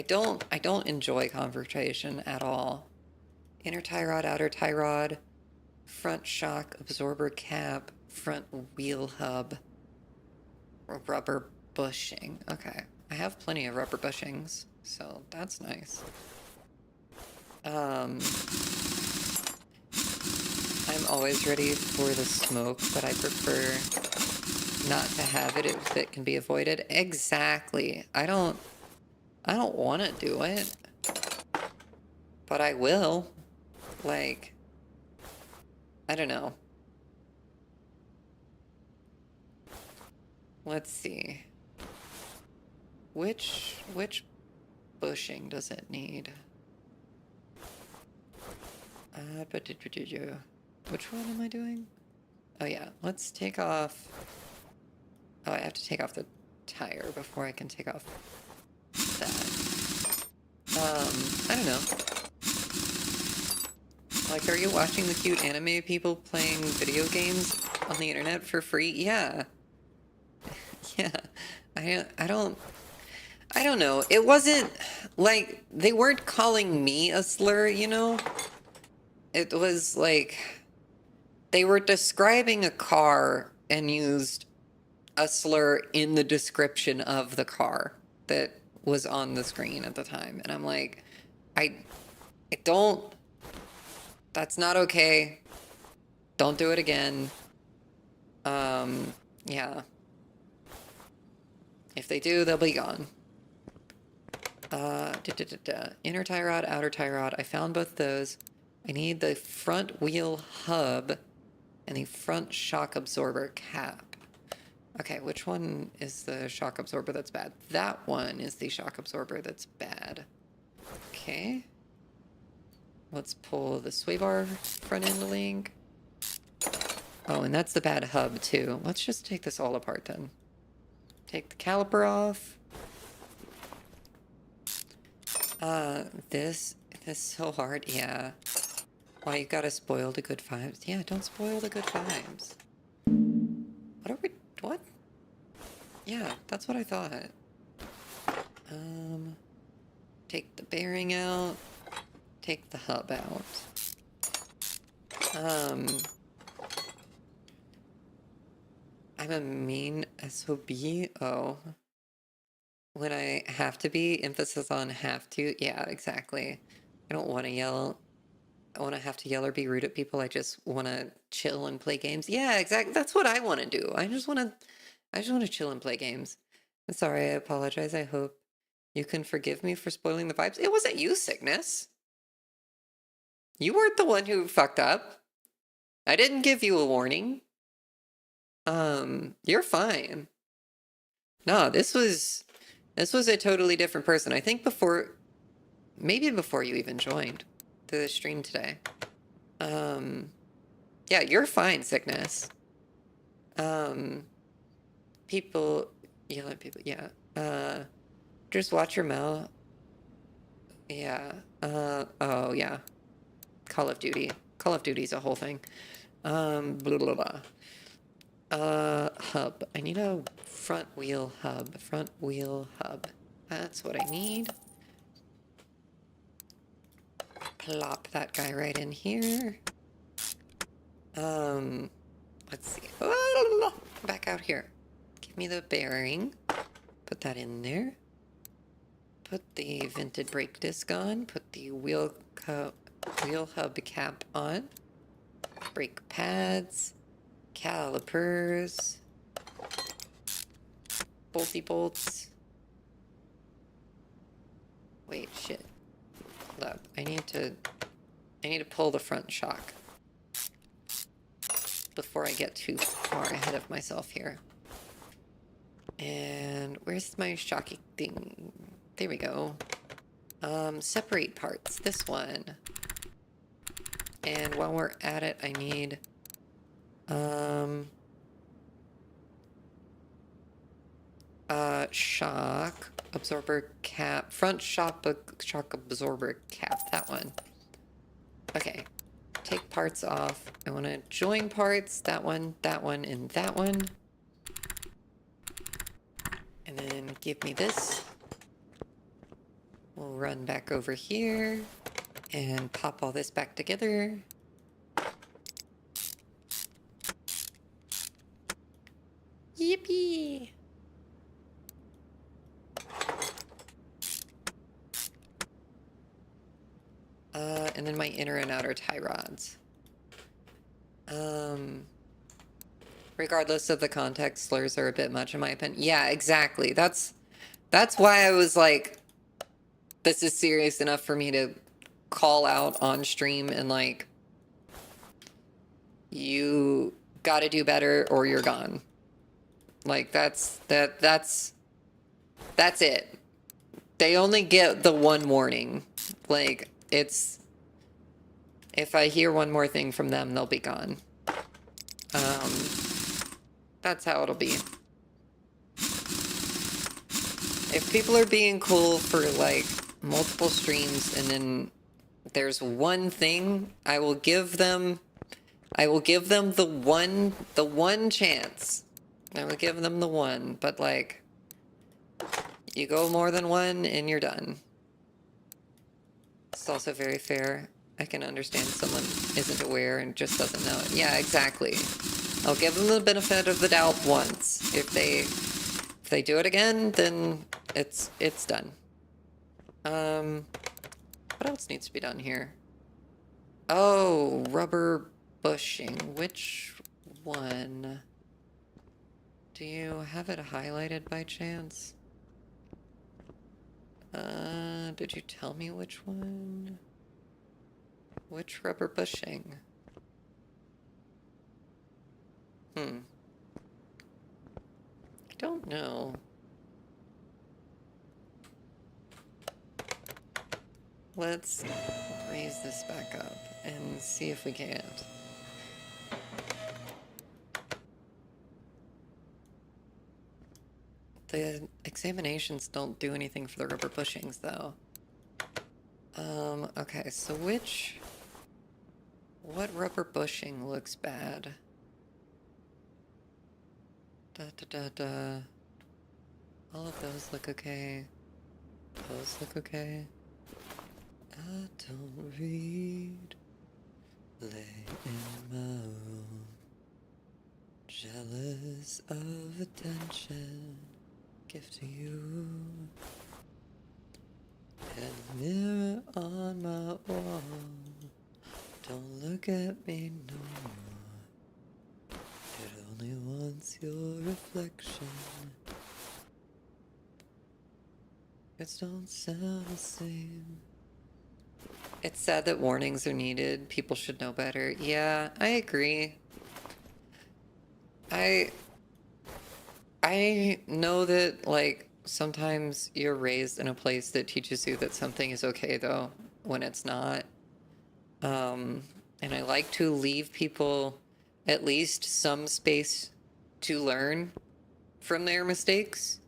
don't enjoy confrontation at all. Inner tie rod, outer tie rod, front shock absorber cap, front wheel hub, rubber bushing. Okay, I have plenty of rubber bushings, so that's nice. I'm always ready for the smoke, but I prefer not to have it if it can be avoided. Exactly. I don't want to do it, but I will. Like, I don't know. Let's see. Which bushing does it need? Which one am I doing? Oh yeah, let's take off. Oh, I have to take off the tire before I can take off that. I don't know. Like, are you watching the cute anime people playing video games on the internet for free? Yeah. Yeah. I don't know. It wasn't like they weren't calling me a slur, you know? It was like they were describing a car and used a slur in the description of the car that was on the screen at the time. And I'm like, I don't, that's not okay. Don't do it again. Yeah. If they do, they'll be gone. Inner tie rod, outer tie rod. I found both those. I need the front wheel hub and the front shock absorber cap. Okay, which one is the shock absorber that's bad? That one is the shock absorber that's bad. Okay. Let's pull the sway bar front end link. Oh, and that's the bad hub too. Let's just take this all apart then. Take the caliper off. This is so hard. Yeah. Why you gotta spoil the good vibes? Yeah, don't spoil the good vibes. What are we? What? Yeah, that's what I thought. Take the bearing out. Take the hub out. I'm a mean SOB. Oh. When I have to be, emphasis on have to. Yeah, exactly. I don't want to yell. I want to have to yell or be rude at people. I just want to chill and play games. Yeah, exactly. That's what I want to do. I just want to chill and play games. I'm sorry, I apologize. I hope you can forgive me for spoiling the vibes. It wasn't you, Cygnus. You weren't the one who fucked up. I didn't give you a warning. You're fine. No, this was a totally different person. I think maybe before you even joined the stream today. Yeah, you're fine, Cygnus. People yell at people, yeah. Just watch your mouth. Yeah. Oh yeah. Call of Duty. Call of Duty's a whole thing. Blah blah blah. Hub. I need a front wheel hub. Front wheel hub. That's what I need. Plop that guy right in here. Let's see. Back out here. Give me the bearing. Put that in there. Put the vented brake disc on. Put the wheel hub cap on. Brake pads. Calipers. Bolty bolts. Wait, shit. Hold up. I need to pull the front shock before I get too far ahead of myself here. And where's my shocking thing? There we go. Separate parts. This one. And while we're at it, I need shock absorber cap, front shock absorber cap, that one. Okay, take parts off. I want to join parts, that one, and that one. And then give me this. We'll run back over here and pop all this back together. Yippee! And then my inner and outer tie rods. Regardless of the context, slurs are a bit much in my opinion. Yeah, exactly. That's why I was like, this is serious enough for me to call out on stream and like, you gotta do better or you're gone. Like that's it. They only get the one warning. Like, it's... If I hear one more thing from them, they'll be gone. That's how it'll be. If people are being cool for, like, multiple streams and then there's one thing, I will give them the one chance. I will give them the one, but, like, you go more than one and you're done. It's also very fair. I can understand someone isn't aware and just doesn't know it. Yeah, exactly. I'll give them the benefit of the doubt once. If they do it again, then it's done. What else needs to be done here? Oh, rubber bushing. Which one? Do you have it highlighted by chance? Did you tell me which one? Which rubber bushing? I don't know. Let's raise this back up and see if we can't. The examinations don't do anything for the rubber bushings, though. Okay, so what rubber bushing looks bad? All of those look okay. Those look okay. I don't read. Lay in my room. Jealous of attention. Give to you. And mirror on my wall. Don't look at me no more. It only wants your reflection. It don't sound the same. It's sad that warnings are needed. People should know better. Yeah, I agree. I know that, like, sometimes you're raised in a place that teaches you that something is okay, though, when it's not. And I like to leave people at least some space to learn from their mistakes.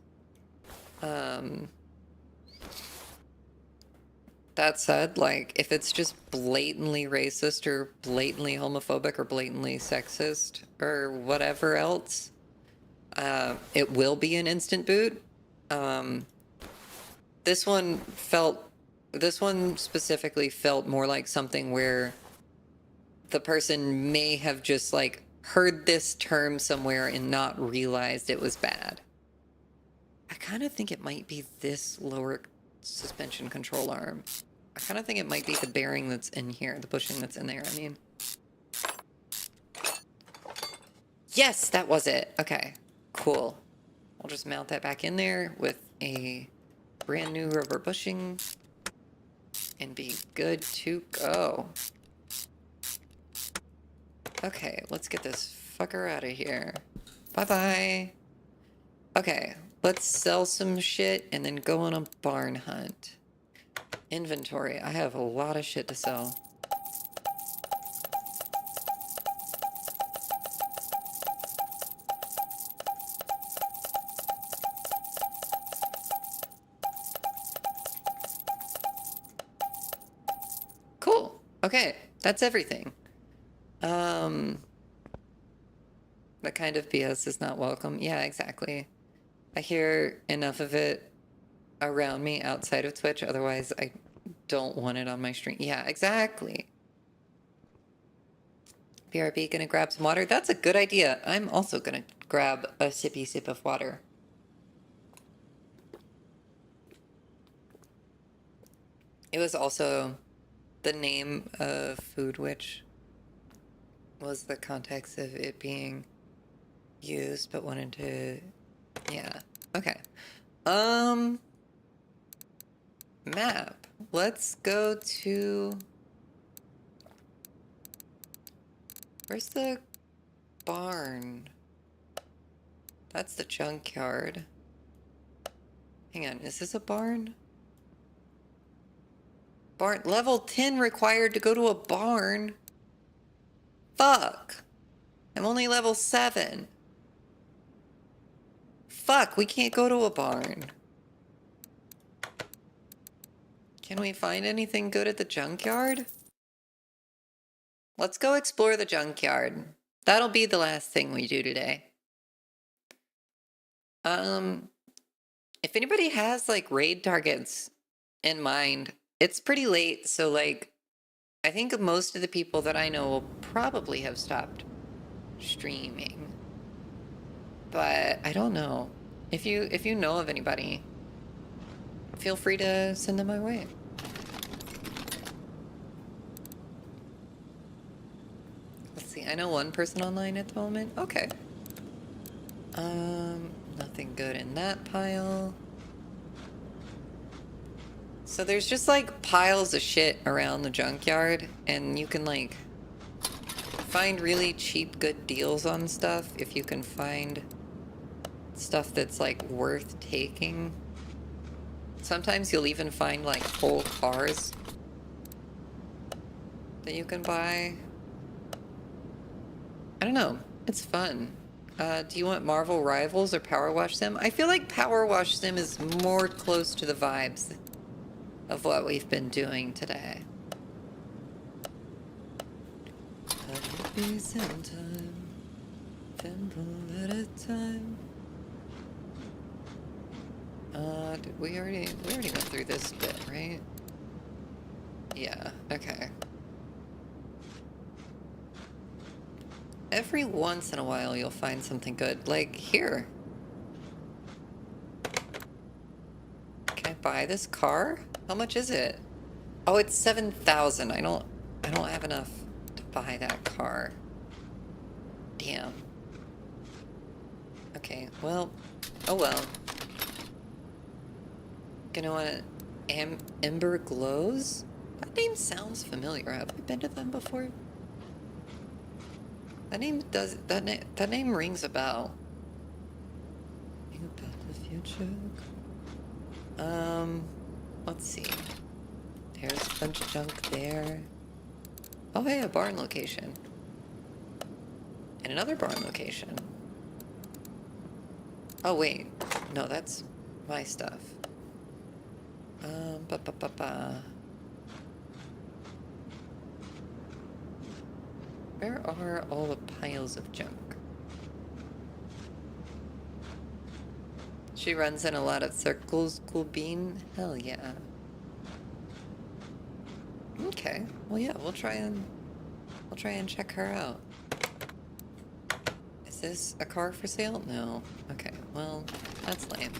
That said, like, if it's just blatantly racist or blatantly homophobic or blatantly sexist or whatever else, it will be an instant boot. This one specifically felt more like something where the person may have just, like, heard this term somewhere and not realized it was bad. I kind of think it might be this lower suspension control arm. I kind of think it might be the bearing that's in here, the bushing that's in there, I mean. Yes, that was it. Okay, cool. I'll just mount that back in there with a brand new rubber bushing and be good to go. Okay, let's get this fucker out of here. Bye-bye. Okay, let's sell some shit and then go on a barn hunt. Inventory. I have a lot of shit to sell. Cool. Okay, that's everything. That kind of BS is not welcome. Yeah, exactly. I hear enough of it around me outside of Twitch, otherwise I don't want it on my stream. Yeah, exactly. BRB gonna grab some water. That's a good idea. I'm also gonna grab a sippy sip of water. It was also the name of Food Witch was the context of it being used, but wanted to, yeah, okay. Map. Let's go to, where's the barn? That's the junkyard. Hang on, is this a barn? Barn, level 10 required to go to a barn. Fuck. I'm only level 7. Fuck, we can't go to a barn. Can we find anything good at the junkyard? Let's go explore the junkyard. That'll be the last thing we do today. If anybody has, like, raid targets in mind, it's pretty late, so, like, I think most of the people that I know will probably have stopped streaming. But I don't know. If you know of anybody, feel free to send them my way. Let's see, I know one person online at the moment. Okay. Nothing good in that pile. So there's just, like, piles of shit around the junkyard, and you can, like, find really cheap, good deals on stuff if you can find stuff that's, like, worth taking. Sometimes you'll even find, like, whole cars. that you can buy. I don't know. It's fun. Do you want Marvel Rivals or Power Wash Sim? I feel like Power Wash Sim is more close to the vibes of what we've been doing today. Piece in time, thimble at a time. We already went through this bit, right? Yeah, okay. Every once in a while you'll find something good, like here. Can I buy this car? How much is it? Oh, it's 7,000. I don't have enough to buy that car. Damn. Okay, well, oh well. Gonna want Ember Glows? That name sounds familiar. Have I been to them before? That name rings a bell. Think about the future. Let's see. There's a bunch of junk there. Oh hey, a barn location. And another barn location. Oh wait, no, that's my stuff. Where are all the piles of junk? She runs in a lot of circles, cool bean. Hell yeah. Okay, well yeah, we'll try and check her out. Is this a car for sale? No. Okay, well, that's lame.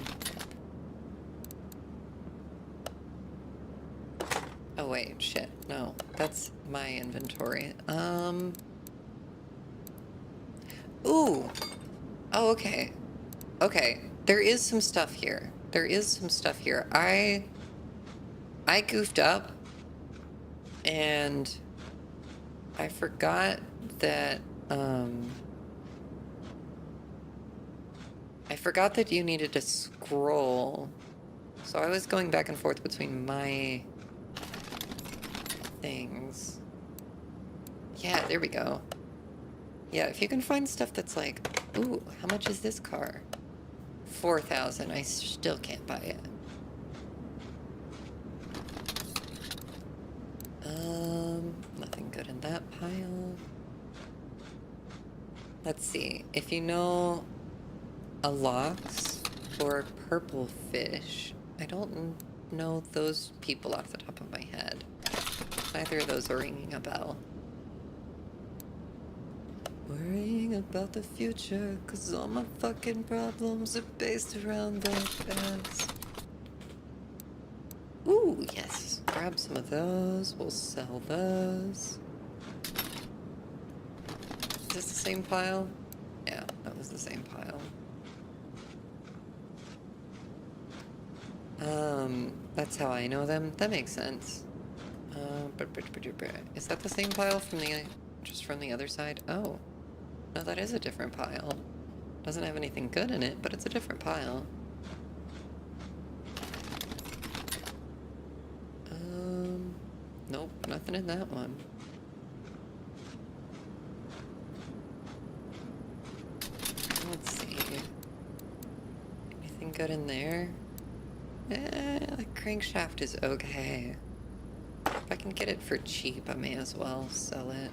Oh wait, shit. No, that's my inventory. Ooh. Oh, okay. Okay, there is some stuff here. There is some stuff here. I goofed up and I forgot that you needed to scroll. So I was going back and forth between my things. Yeah, there we go. Yeah, if you can find stuff that's like, ooh, how much is this car? 4,000. I still can't buy it. Nothing good in that pile. Let's see. If you know a lox or purple fish, I don't know those people off the top of my head. Neither of those are ringing a bell. Worrying about the future, 'cause all my fucking problems are based around the past. Ooh, yes. Grab some of those. We'll sell those. Is this the same pile? Yeah, that was the same pile. That's how I know them. That makes sense. Is that the same pile from just from the other side? Oh. No, that is a different pile. Doesn't have anything good in it, but it's a different pile. Nope, nothing in that one. Let's see. Anything good in there? The crankshaft is okay. If I can get it for cheap, I may as well sell it.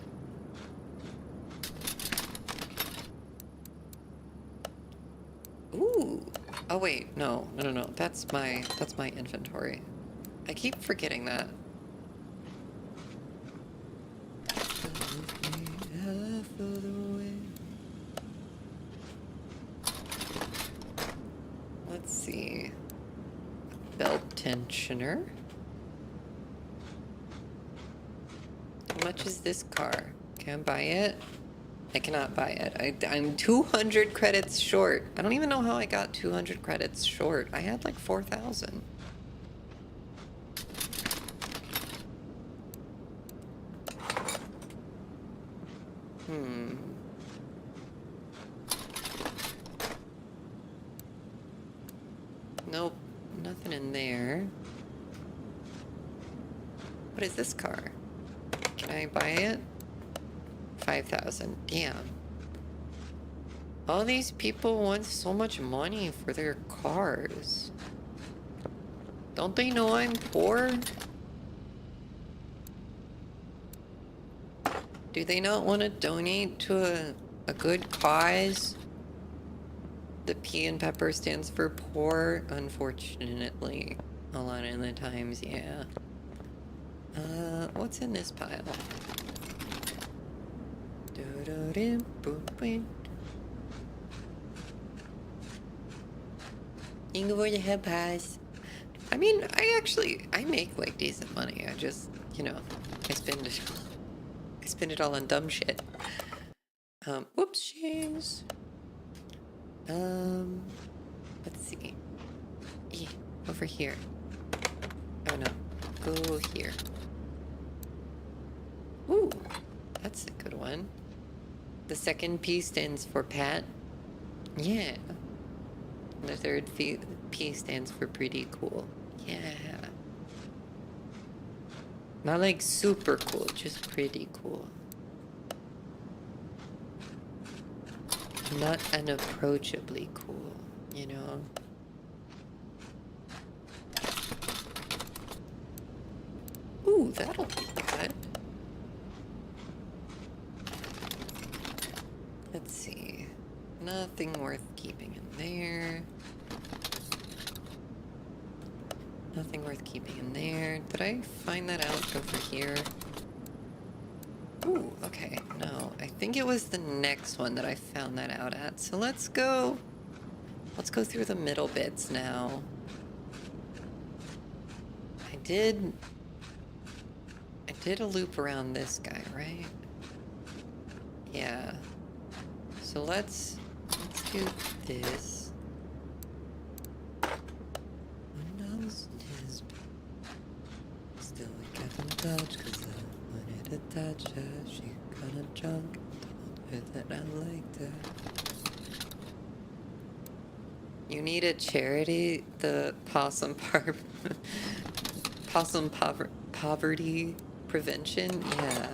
Ooh. Oh wait, no. That's my inventory. I keep forgetting that. Let's see. Belt tensioner. How much is this car? Can I buy it? I cannot buy it. I'm 200 credits short. I don't even know how I got 200 credits short. I had like 4,000. Nope, nothing in there. What is this car? Can I buy it? 5,000. Damn. All these people want so much money for their cars. Don't they know I'm poor? Do they not want to donate to a good cause? The P in pepper stands for poor, unfortunately. A lot of the times, yeah. What's in this pile? You can go the head pass. I mean, I make like decent money. I just, you know, I spend it all on dumb shit. Whoopsies. Let's see. Over here. Oh no, go here. Ooh, that's a good one. The second P stands for Pat. Yeah. And the third P stands for pretty cool. Yeah. Not like super cool, just pretty cool. Not unapproachably cool, you know? Ooh, that'll be good. Let's see. Nothing worth keeping in there. Nothing worth keeping in there. Did I find that out over here? Ooh, okay. No, I think it was the next one that I found that out at. So let's go through the middle bits now. I did a loop around this guy, right? Yeah. So let's do this. Windows is still we kept in touch cause I wanted to touch her. She kinda drunk and told her that I liked her. You need a charity, the possum poverty prevention. Yeah.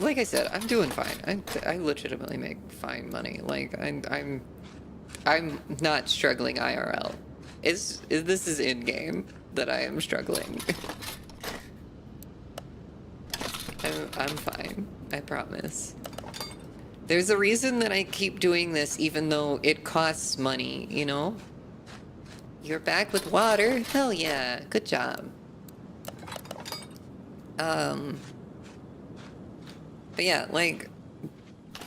Like I said, I'm doing fine. I legitimately make fine money. Like I'm not struggling IRL. This is in game that I am struggling. I'm fine. I promise. There's a reason that I keep doing this even though it costs money, you know? You're back with water? Hell yeah. Good job. But yeah, like,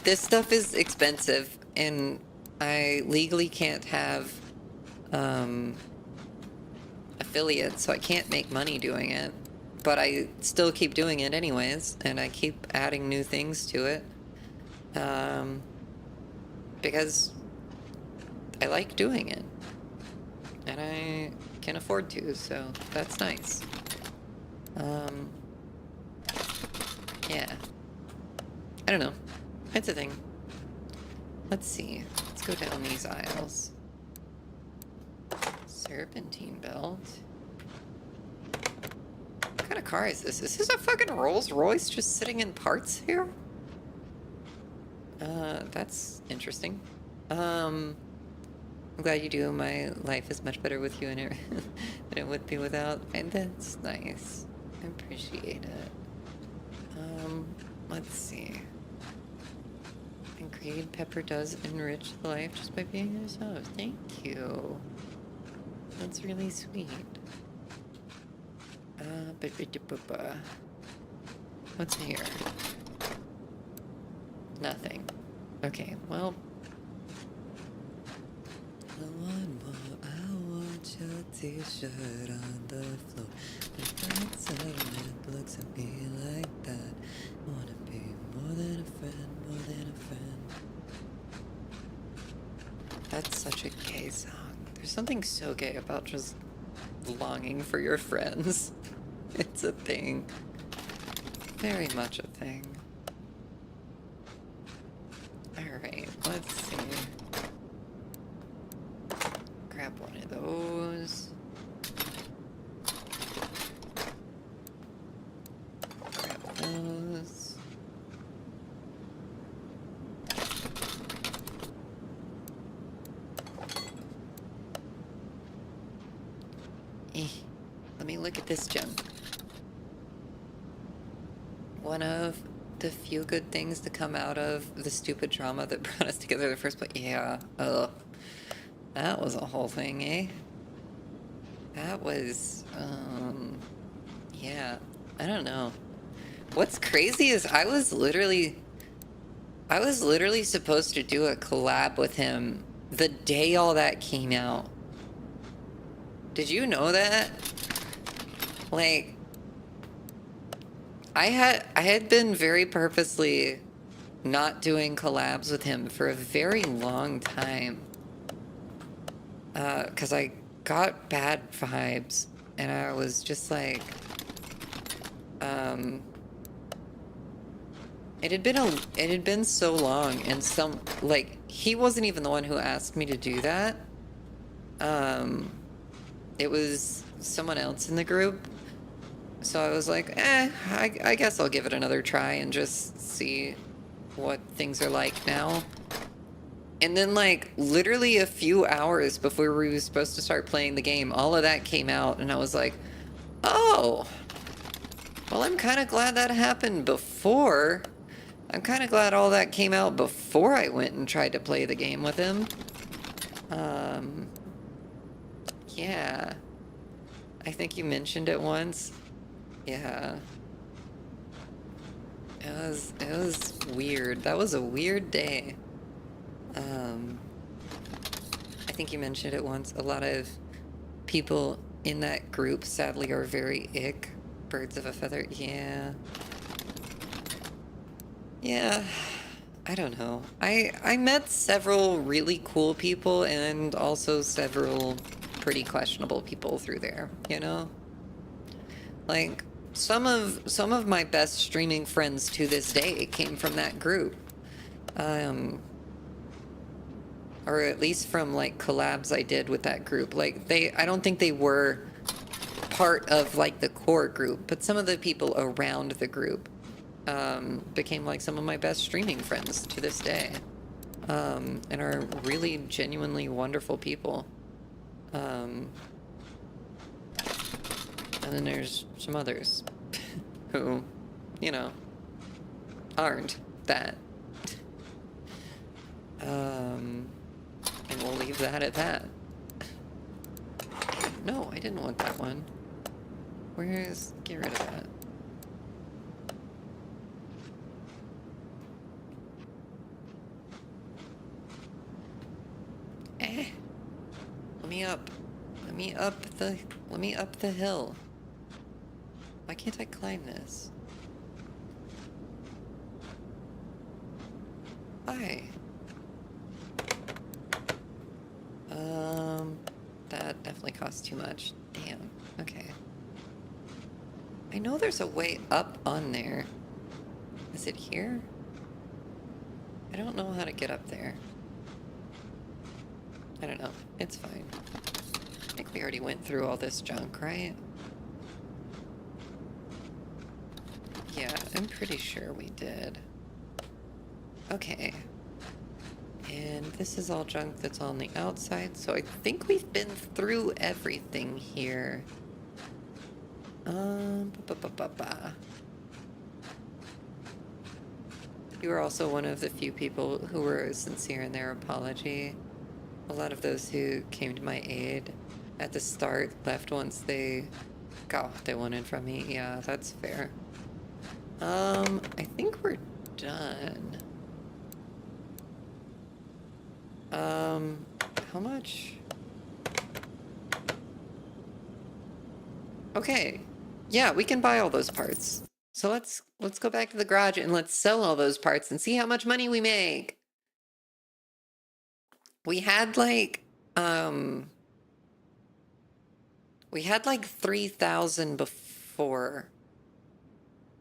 this stuff is expensive, and I legally can't have, affiliates, so I can't make money doing it. But I still keep doing it anyways, and I keep adding new things to it. Because I like doing it. And I can afford to, so that's nice. Yeah. I don't know. It's a thing. Let's see. Let's go down these aisles. Serpentine belt. What kind of car is this? Is this a fucking Rolls Royce just sitting in parts here? That's interesting. I'm glad you do. My life is much better with you in it than it would be without. And that's nice. I appreciate it. Let's see. And green pepper does enrich life just by being yourself. Thank you. That's really sweet. What's here? Nothing. Okay, well. I want your t-shirt on the floor. That's a man looks at me like that. I wanna be more than a friend, more than a friend. That's such a gay song. There's something so gay about just longing for your friends. It's a thing. Very much a thing. Alright, let's see. Grab one of those. Let me look at this junk. One of the few good things to come out of the stupid drama that brought us together in the first place. Yeah, ugh. That was a whole thing, eh? That was, yeah, I don't know. What's crazy is I was literally supposed to do a collab with him the day all that came out. Did you know that? Like, I had been very purposely not doing collabs with him for a very long time. 'Cause I got bad vibes and I was just like, it had been so long, and like, he wasn't even the one who asked me to do that. It was someone else in the group. So I was like, I guess I'll give it another try and just see what things are like now. And then, like, literally a few hours before we were supposed to start playing the game, all of that came out, and I was like, oh, well, I'm kind of glad that happened before. I'm kind of glad all that came out before I went and tried to play the game with him. Yeah. I think you mentioned it once. Yeah. It was weird. That was a weird day. I think you mentioned it once. A lot of people in that group, sadly, are very ick. Birds of a feather. Yeah. Yeah. I don't know. I met several really cool people and also several pretty questionable people through there, you know? Like, some of my best streaming friends to this day came from that group. Or at least from, like, collabs I did with that group. Like, I don't think they were part of, like, the core group, but some of the people around the group became, like, some of my best streaming friends to this day. And are really genuinely wonderful people. And then there's some others who, you know, aren't that. And we'll leave that at that. No, I didn't want that one. Get rid of that. Let me up. Let me up the hill. Why can't I climb this? Why? That definitely costs too much. Damn. Okay. I know there's a way up on there. Is it here? I don't know how to get up there. I don't know. It's fine. I think we already went through all this junk, right? Yeah, I'm pretty sure we did. Okay. And this is all junk that's on the outside, so I think we've been through everything here. You were also one of the few people who were sincere in their apology. A lot of those who came to my aid at the start left once they got what they wanted from me. Yeah, that's fair. I think we're done. How much? Okay. Yeah, we can buy all those parts. So let's go back to the garage and let's sell all those parts and see how much money we make. We had like 3,000 before.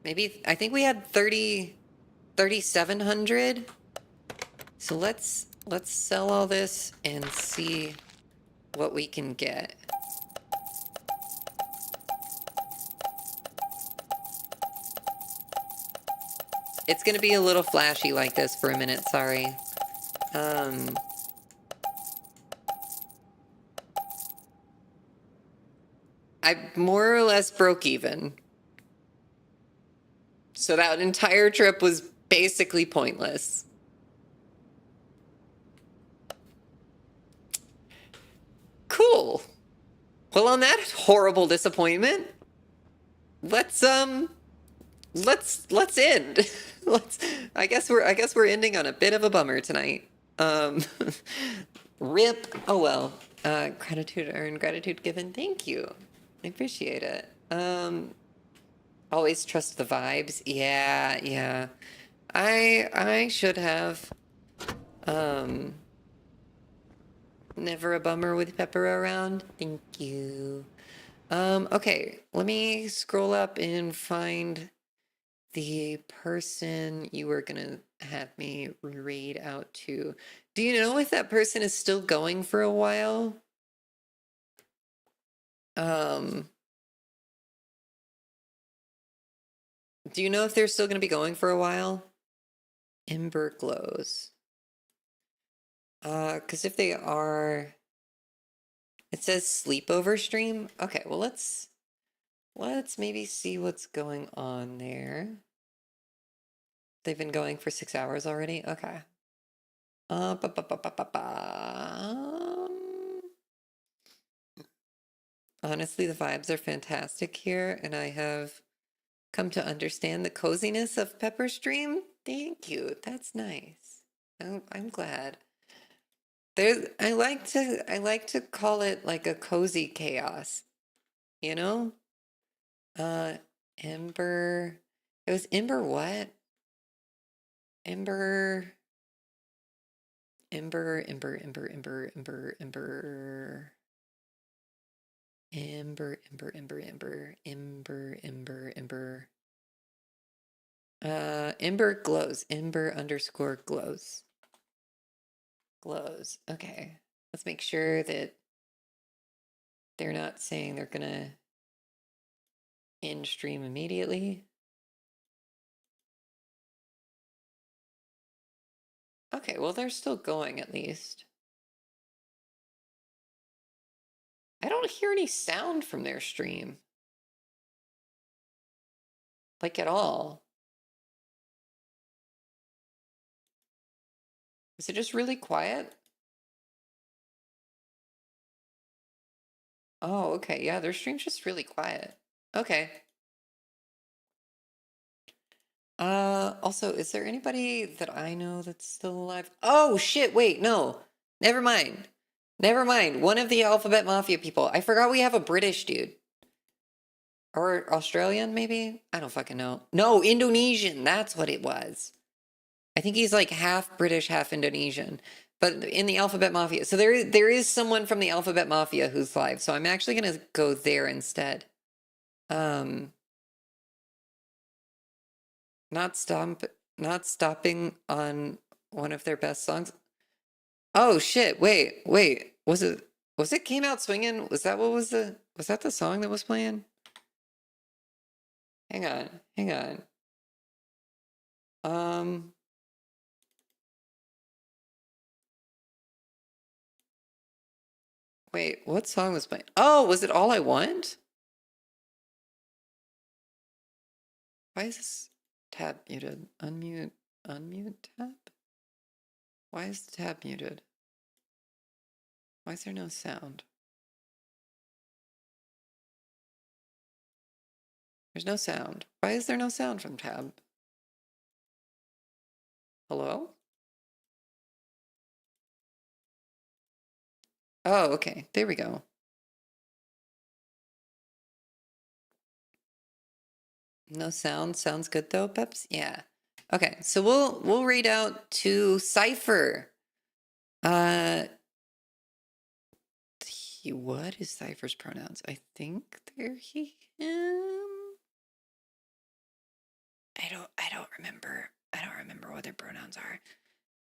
Maybe I think we had 3,700. So let's sell all this and see what we can get. It's gonna be a little flashy like this for a minute, sorry. I more or less broke even. So that entire trip was basically pointless. Cool. Well, on that horrible disappointment, let's let's end. let's I guess we're ending on a bit of a bummer tonight. Um Rip. Oh well. Gratitude earned, gratitude given. Thank you. I appreciate it. Always trust the vibes. Yeah, yeah. I should have never a bummer with Pepper around. Thank you. Okay, let me scroll up and find the person you were gonna have me read out to. Do you know if that person is still going for a while? Um, do you know if they're still gonna be going for a while? Ember glows. Because if they are, it says sleepover stream. Okay, well let's maybe see what's going on there. They've been going for 6 hours already. Okay. Ba, ba, ba, ba, ba, ba. Honestly, the vibes are fantastic here, and I have come to understand the coziness of Pepper Stream. Thank you. That's nice. I'm glad. I like to call it like a cozy chaos, you know? Uh Ember. It was Ember what? Ember Ember Ember Ember Ember Ember Ember Ember Ember Ember Ember Ember Ember Ember Ember glows. Ember underscore glows. Glows. Okay. Let's make sure that they're not saying they're gonna end stream immediately. Okay, well, they're still going at least. I don't hear any sound from their stream. Like at all. Is it just really quiet? Oh, okay. Yeah, their stream's just really quiet. Okay. Also, is there anybody that I know that's still alive? Oh, shit, wait, no. Never mind. Never mind. One of the Alphabet Mafia people. I forgot we have a British dude. Or Australian, maybe? I don't fucking know. No, Indonesian. That's what it was. I think he's like half British, half Indonesian. But in the Alphabet Mafia. So there is someone from the Alphabet Mafia who's live. So I'm actually gonna go there instead. Um not stopping on one of their best songs. Oh shit, wait. Was it Came Out Swinging? Was that the song that was playing? Hang on. Um Wait, what song was playing? Oh, was it All I Want? Why is this tab muted? Unmute tab? Why is the tab muted? Why is there no sound? There's no sound. Why is there no sound from tab? Hello? Oh, okay. There we go. No sound. Sounds good though, Peps? Yeah. Okay, so we'll read out to Cypher. What is Cypher's pronouns? I think they're he, him. I don't remember. I don't remember what their pronouns are.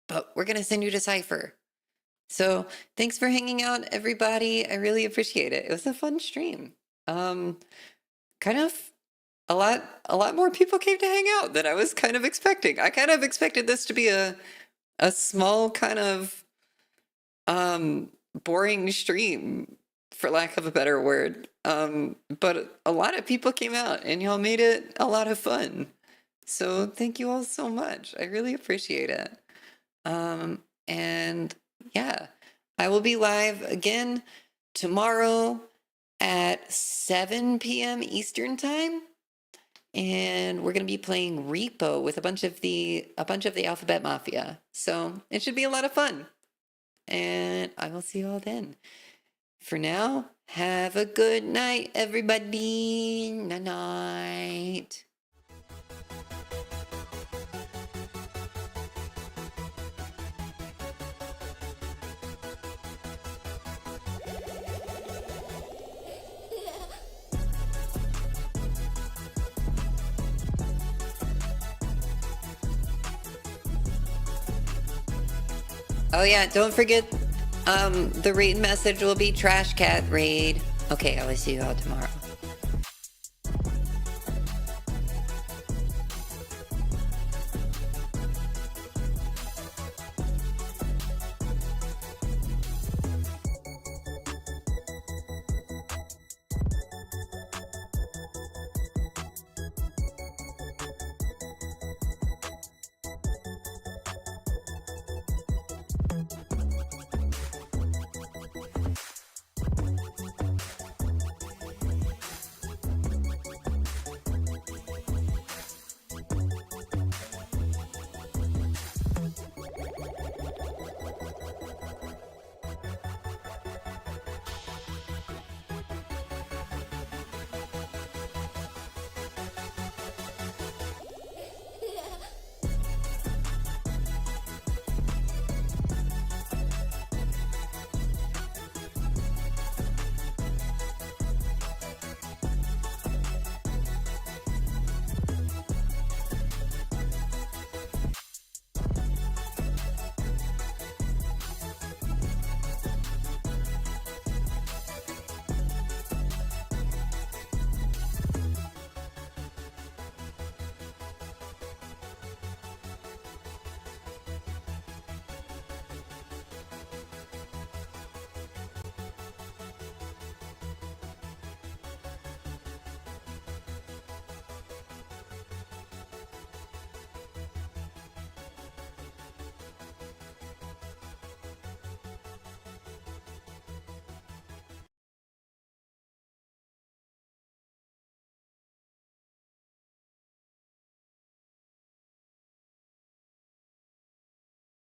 But we're gonna send you to Cypher. So thanks for hanging out, everybody. I really appreciate it. It was a fun stream. Kind of a lot more people came to hang out than I was kind of expecting. I kind of expected this to be a small kind of boring stream. for lack of a better word. But a lot of people came out and y'all made it a lot of fun. So thank you all so much. I really appreciate it. And yeah, I will be live again tomorrow at 7 p.m. Eastern time. And we're going to be playing Repo with a bunch of the Alphabet Mafia. So it should be a lot of fun. And I will see you all then. For now, have a good night, everybody. Night night. Oh yeah, don't forget, the raid message will be Trash Cat Raid. Okay, I will see you all tomorrow.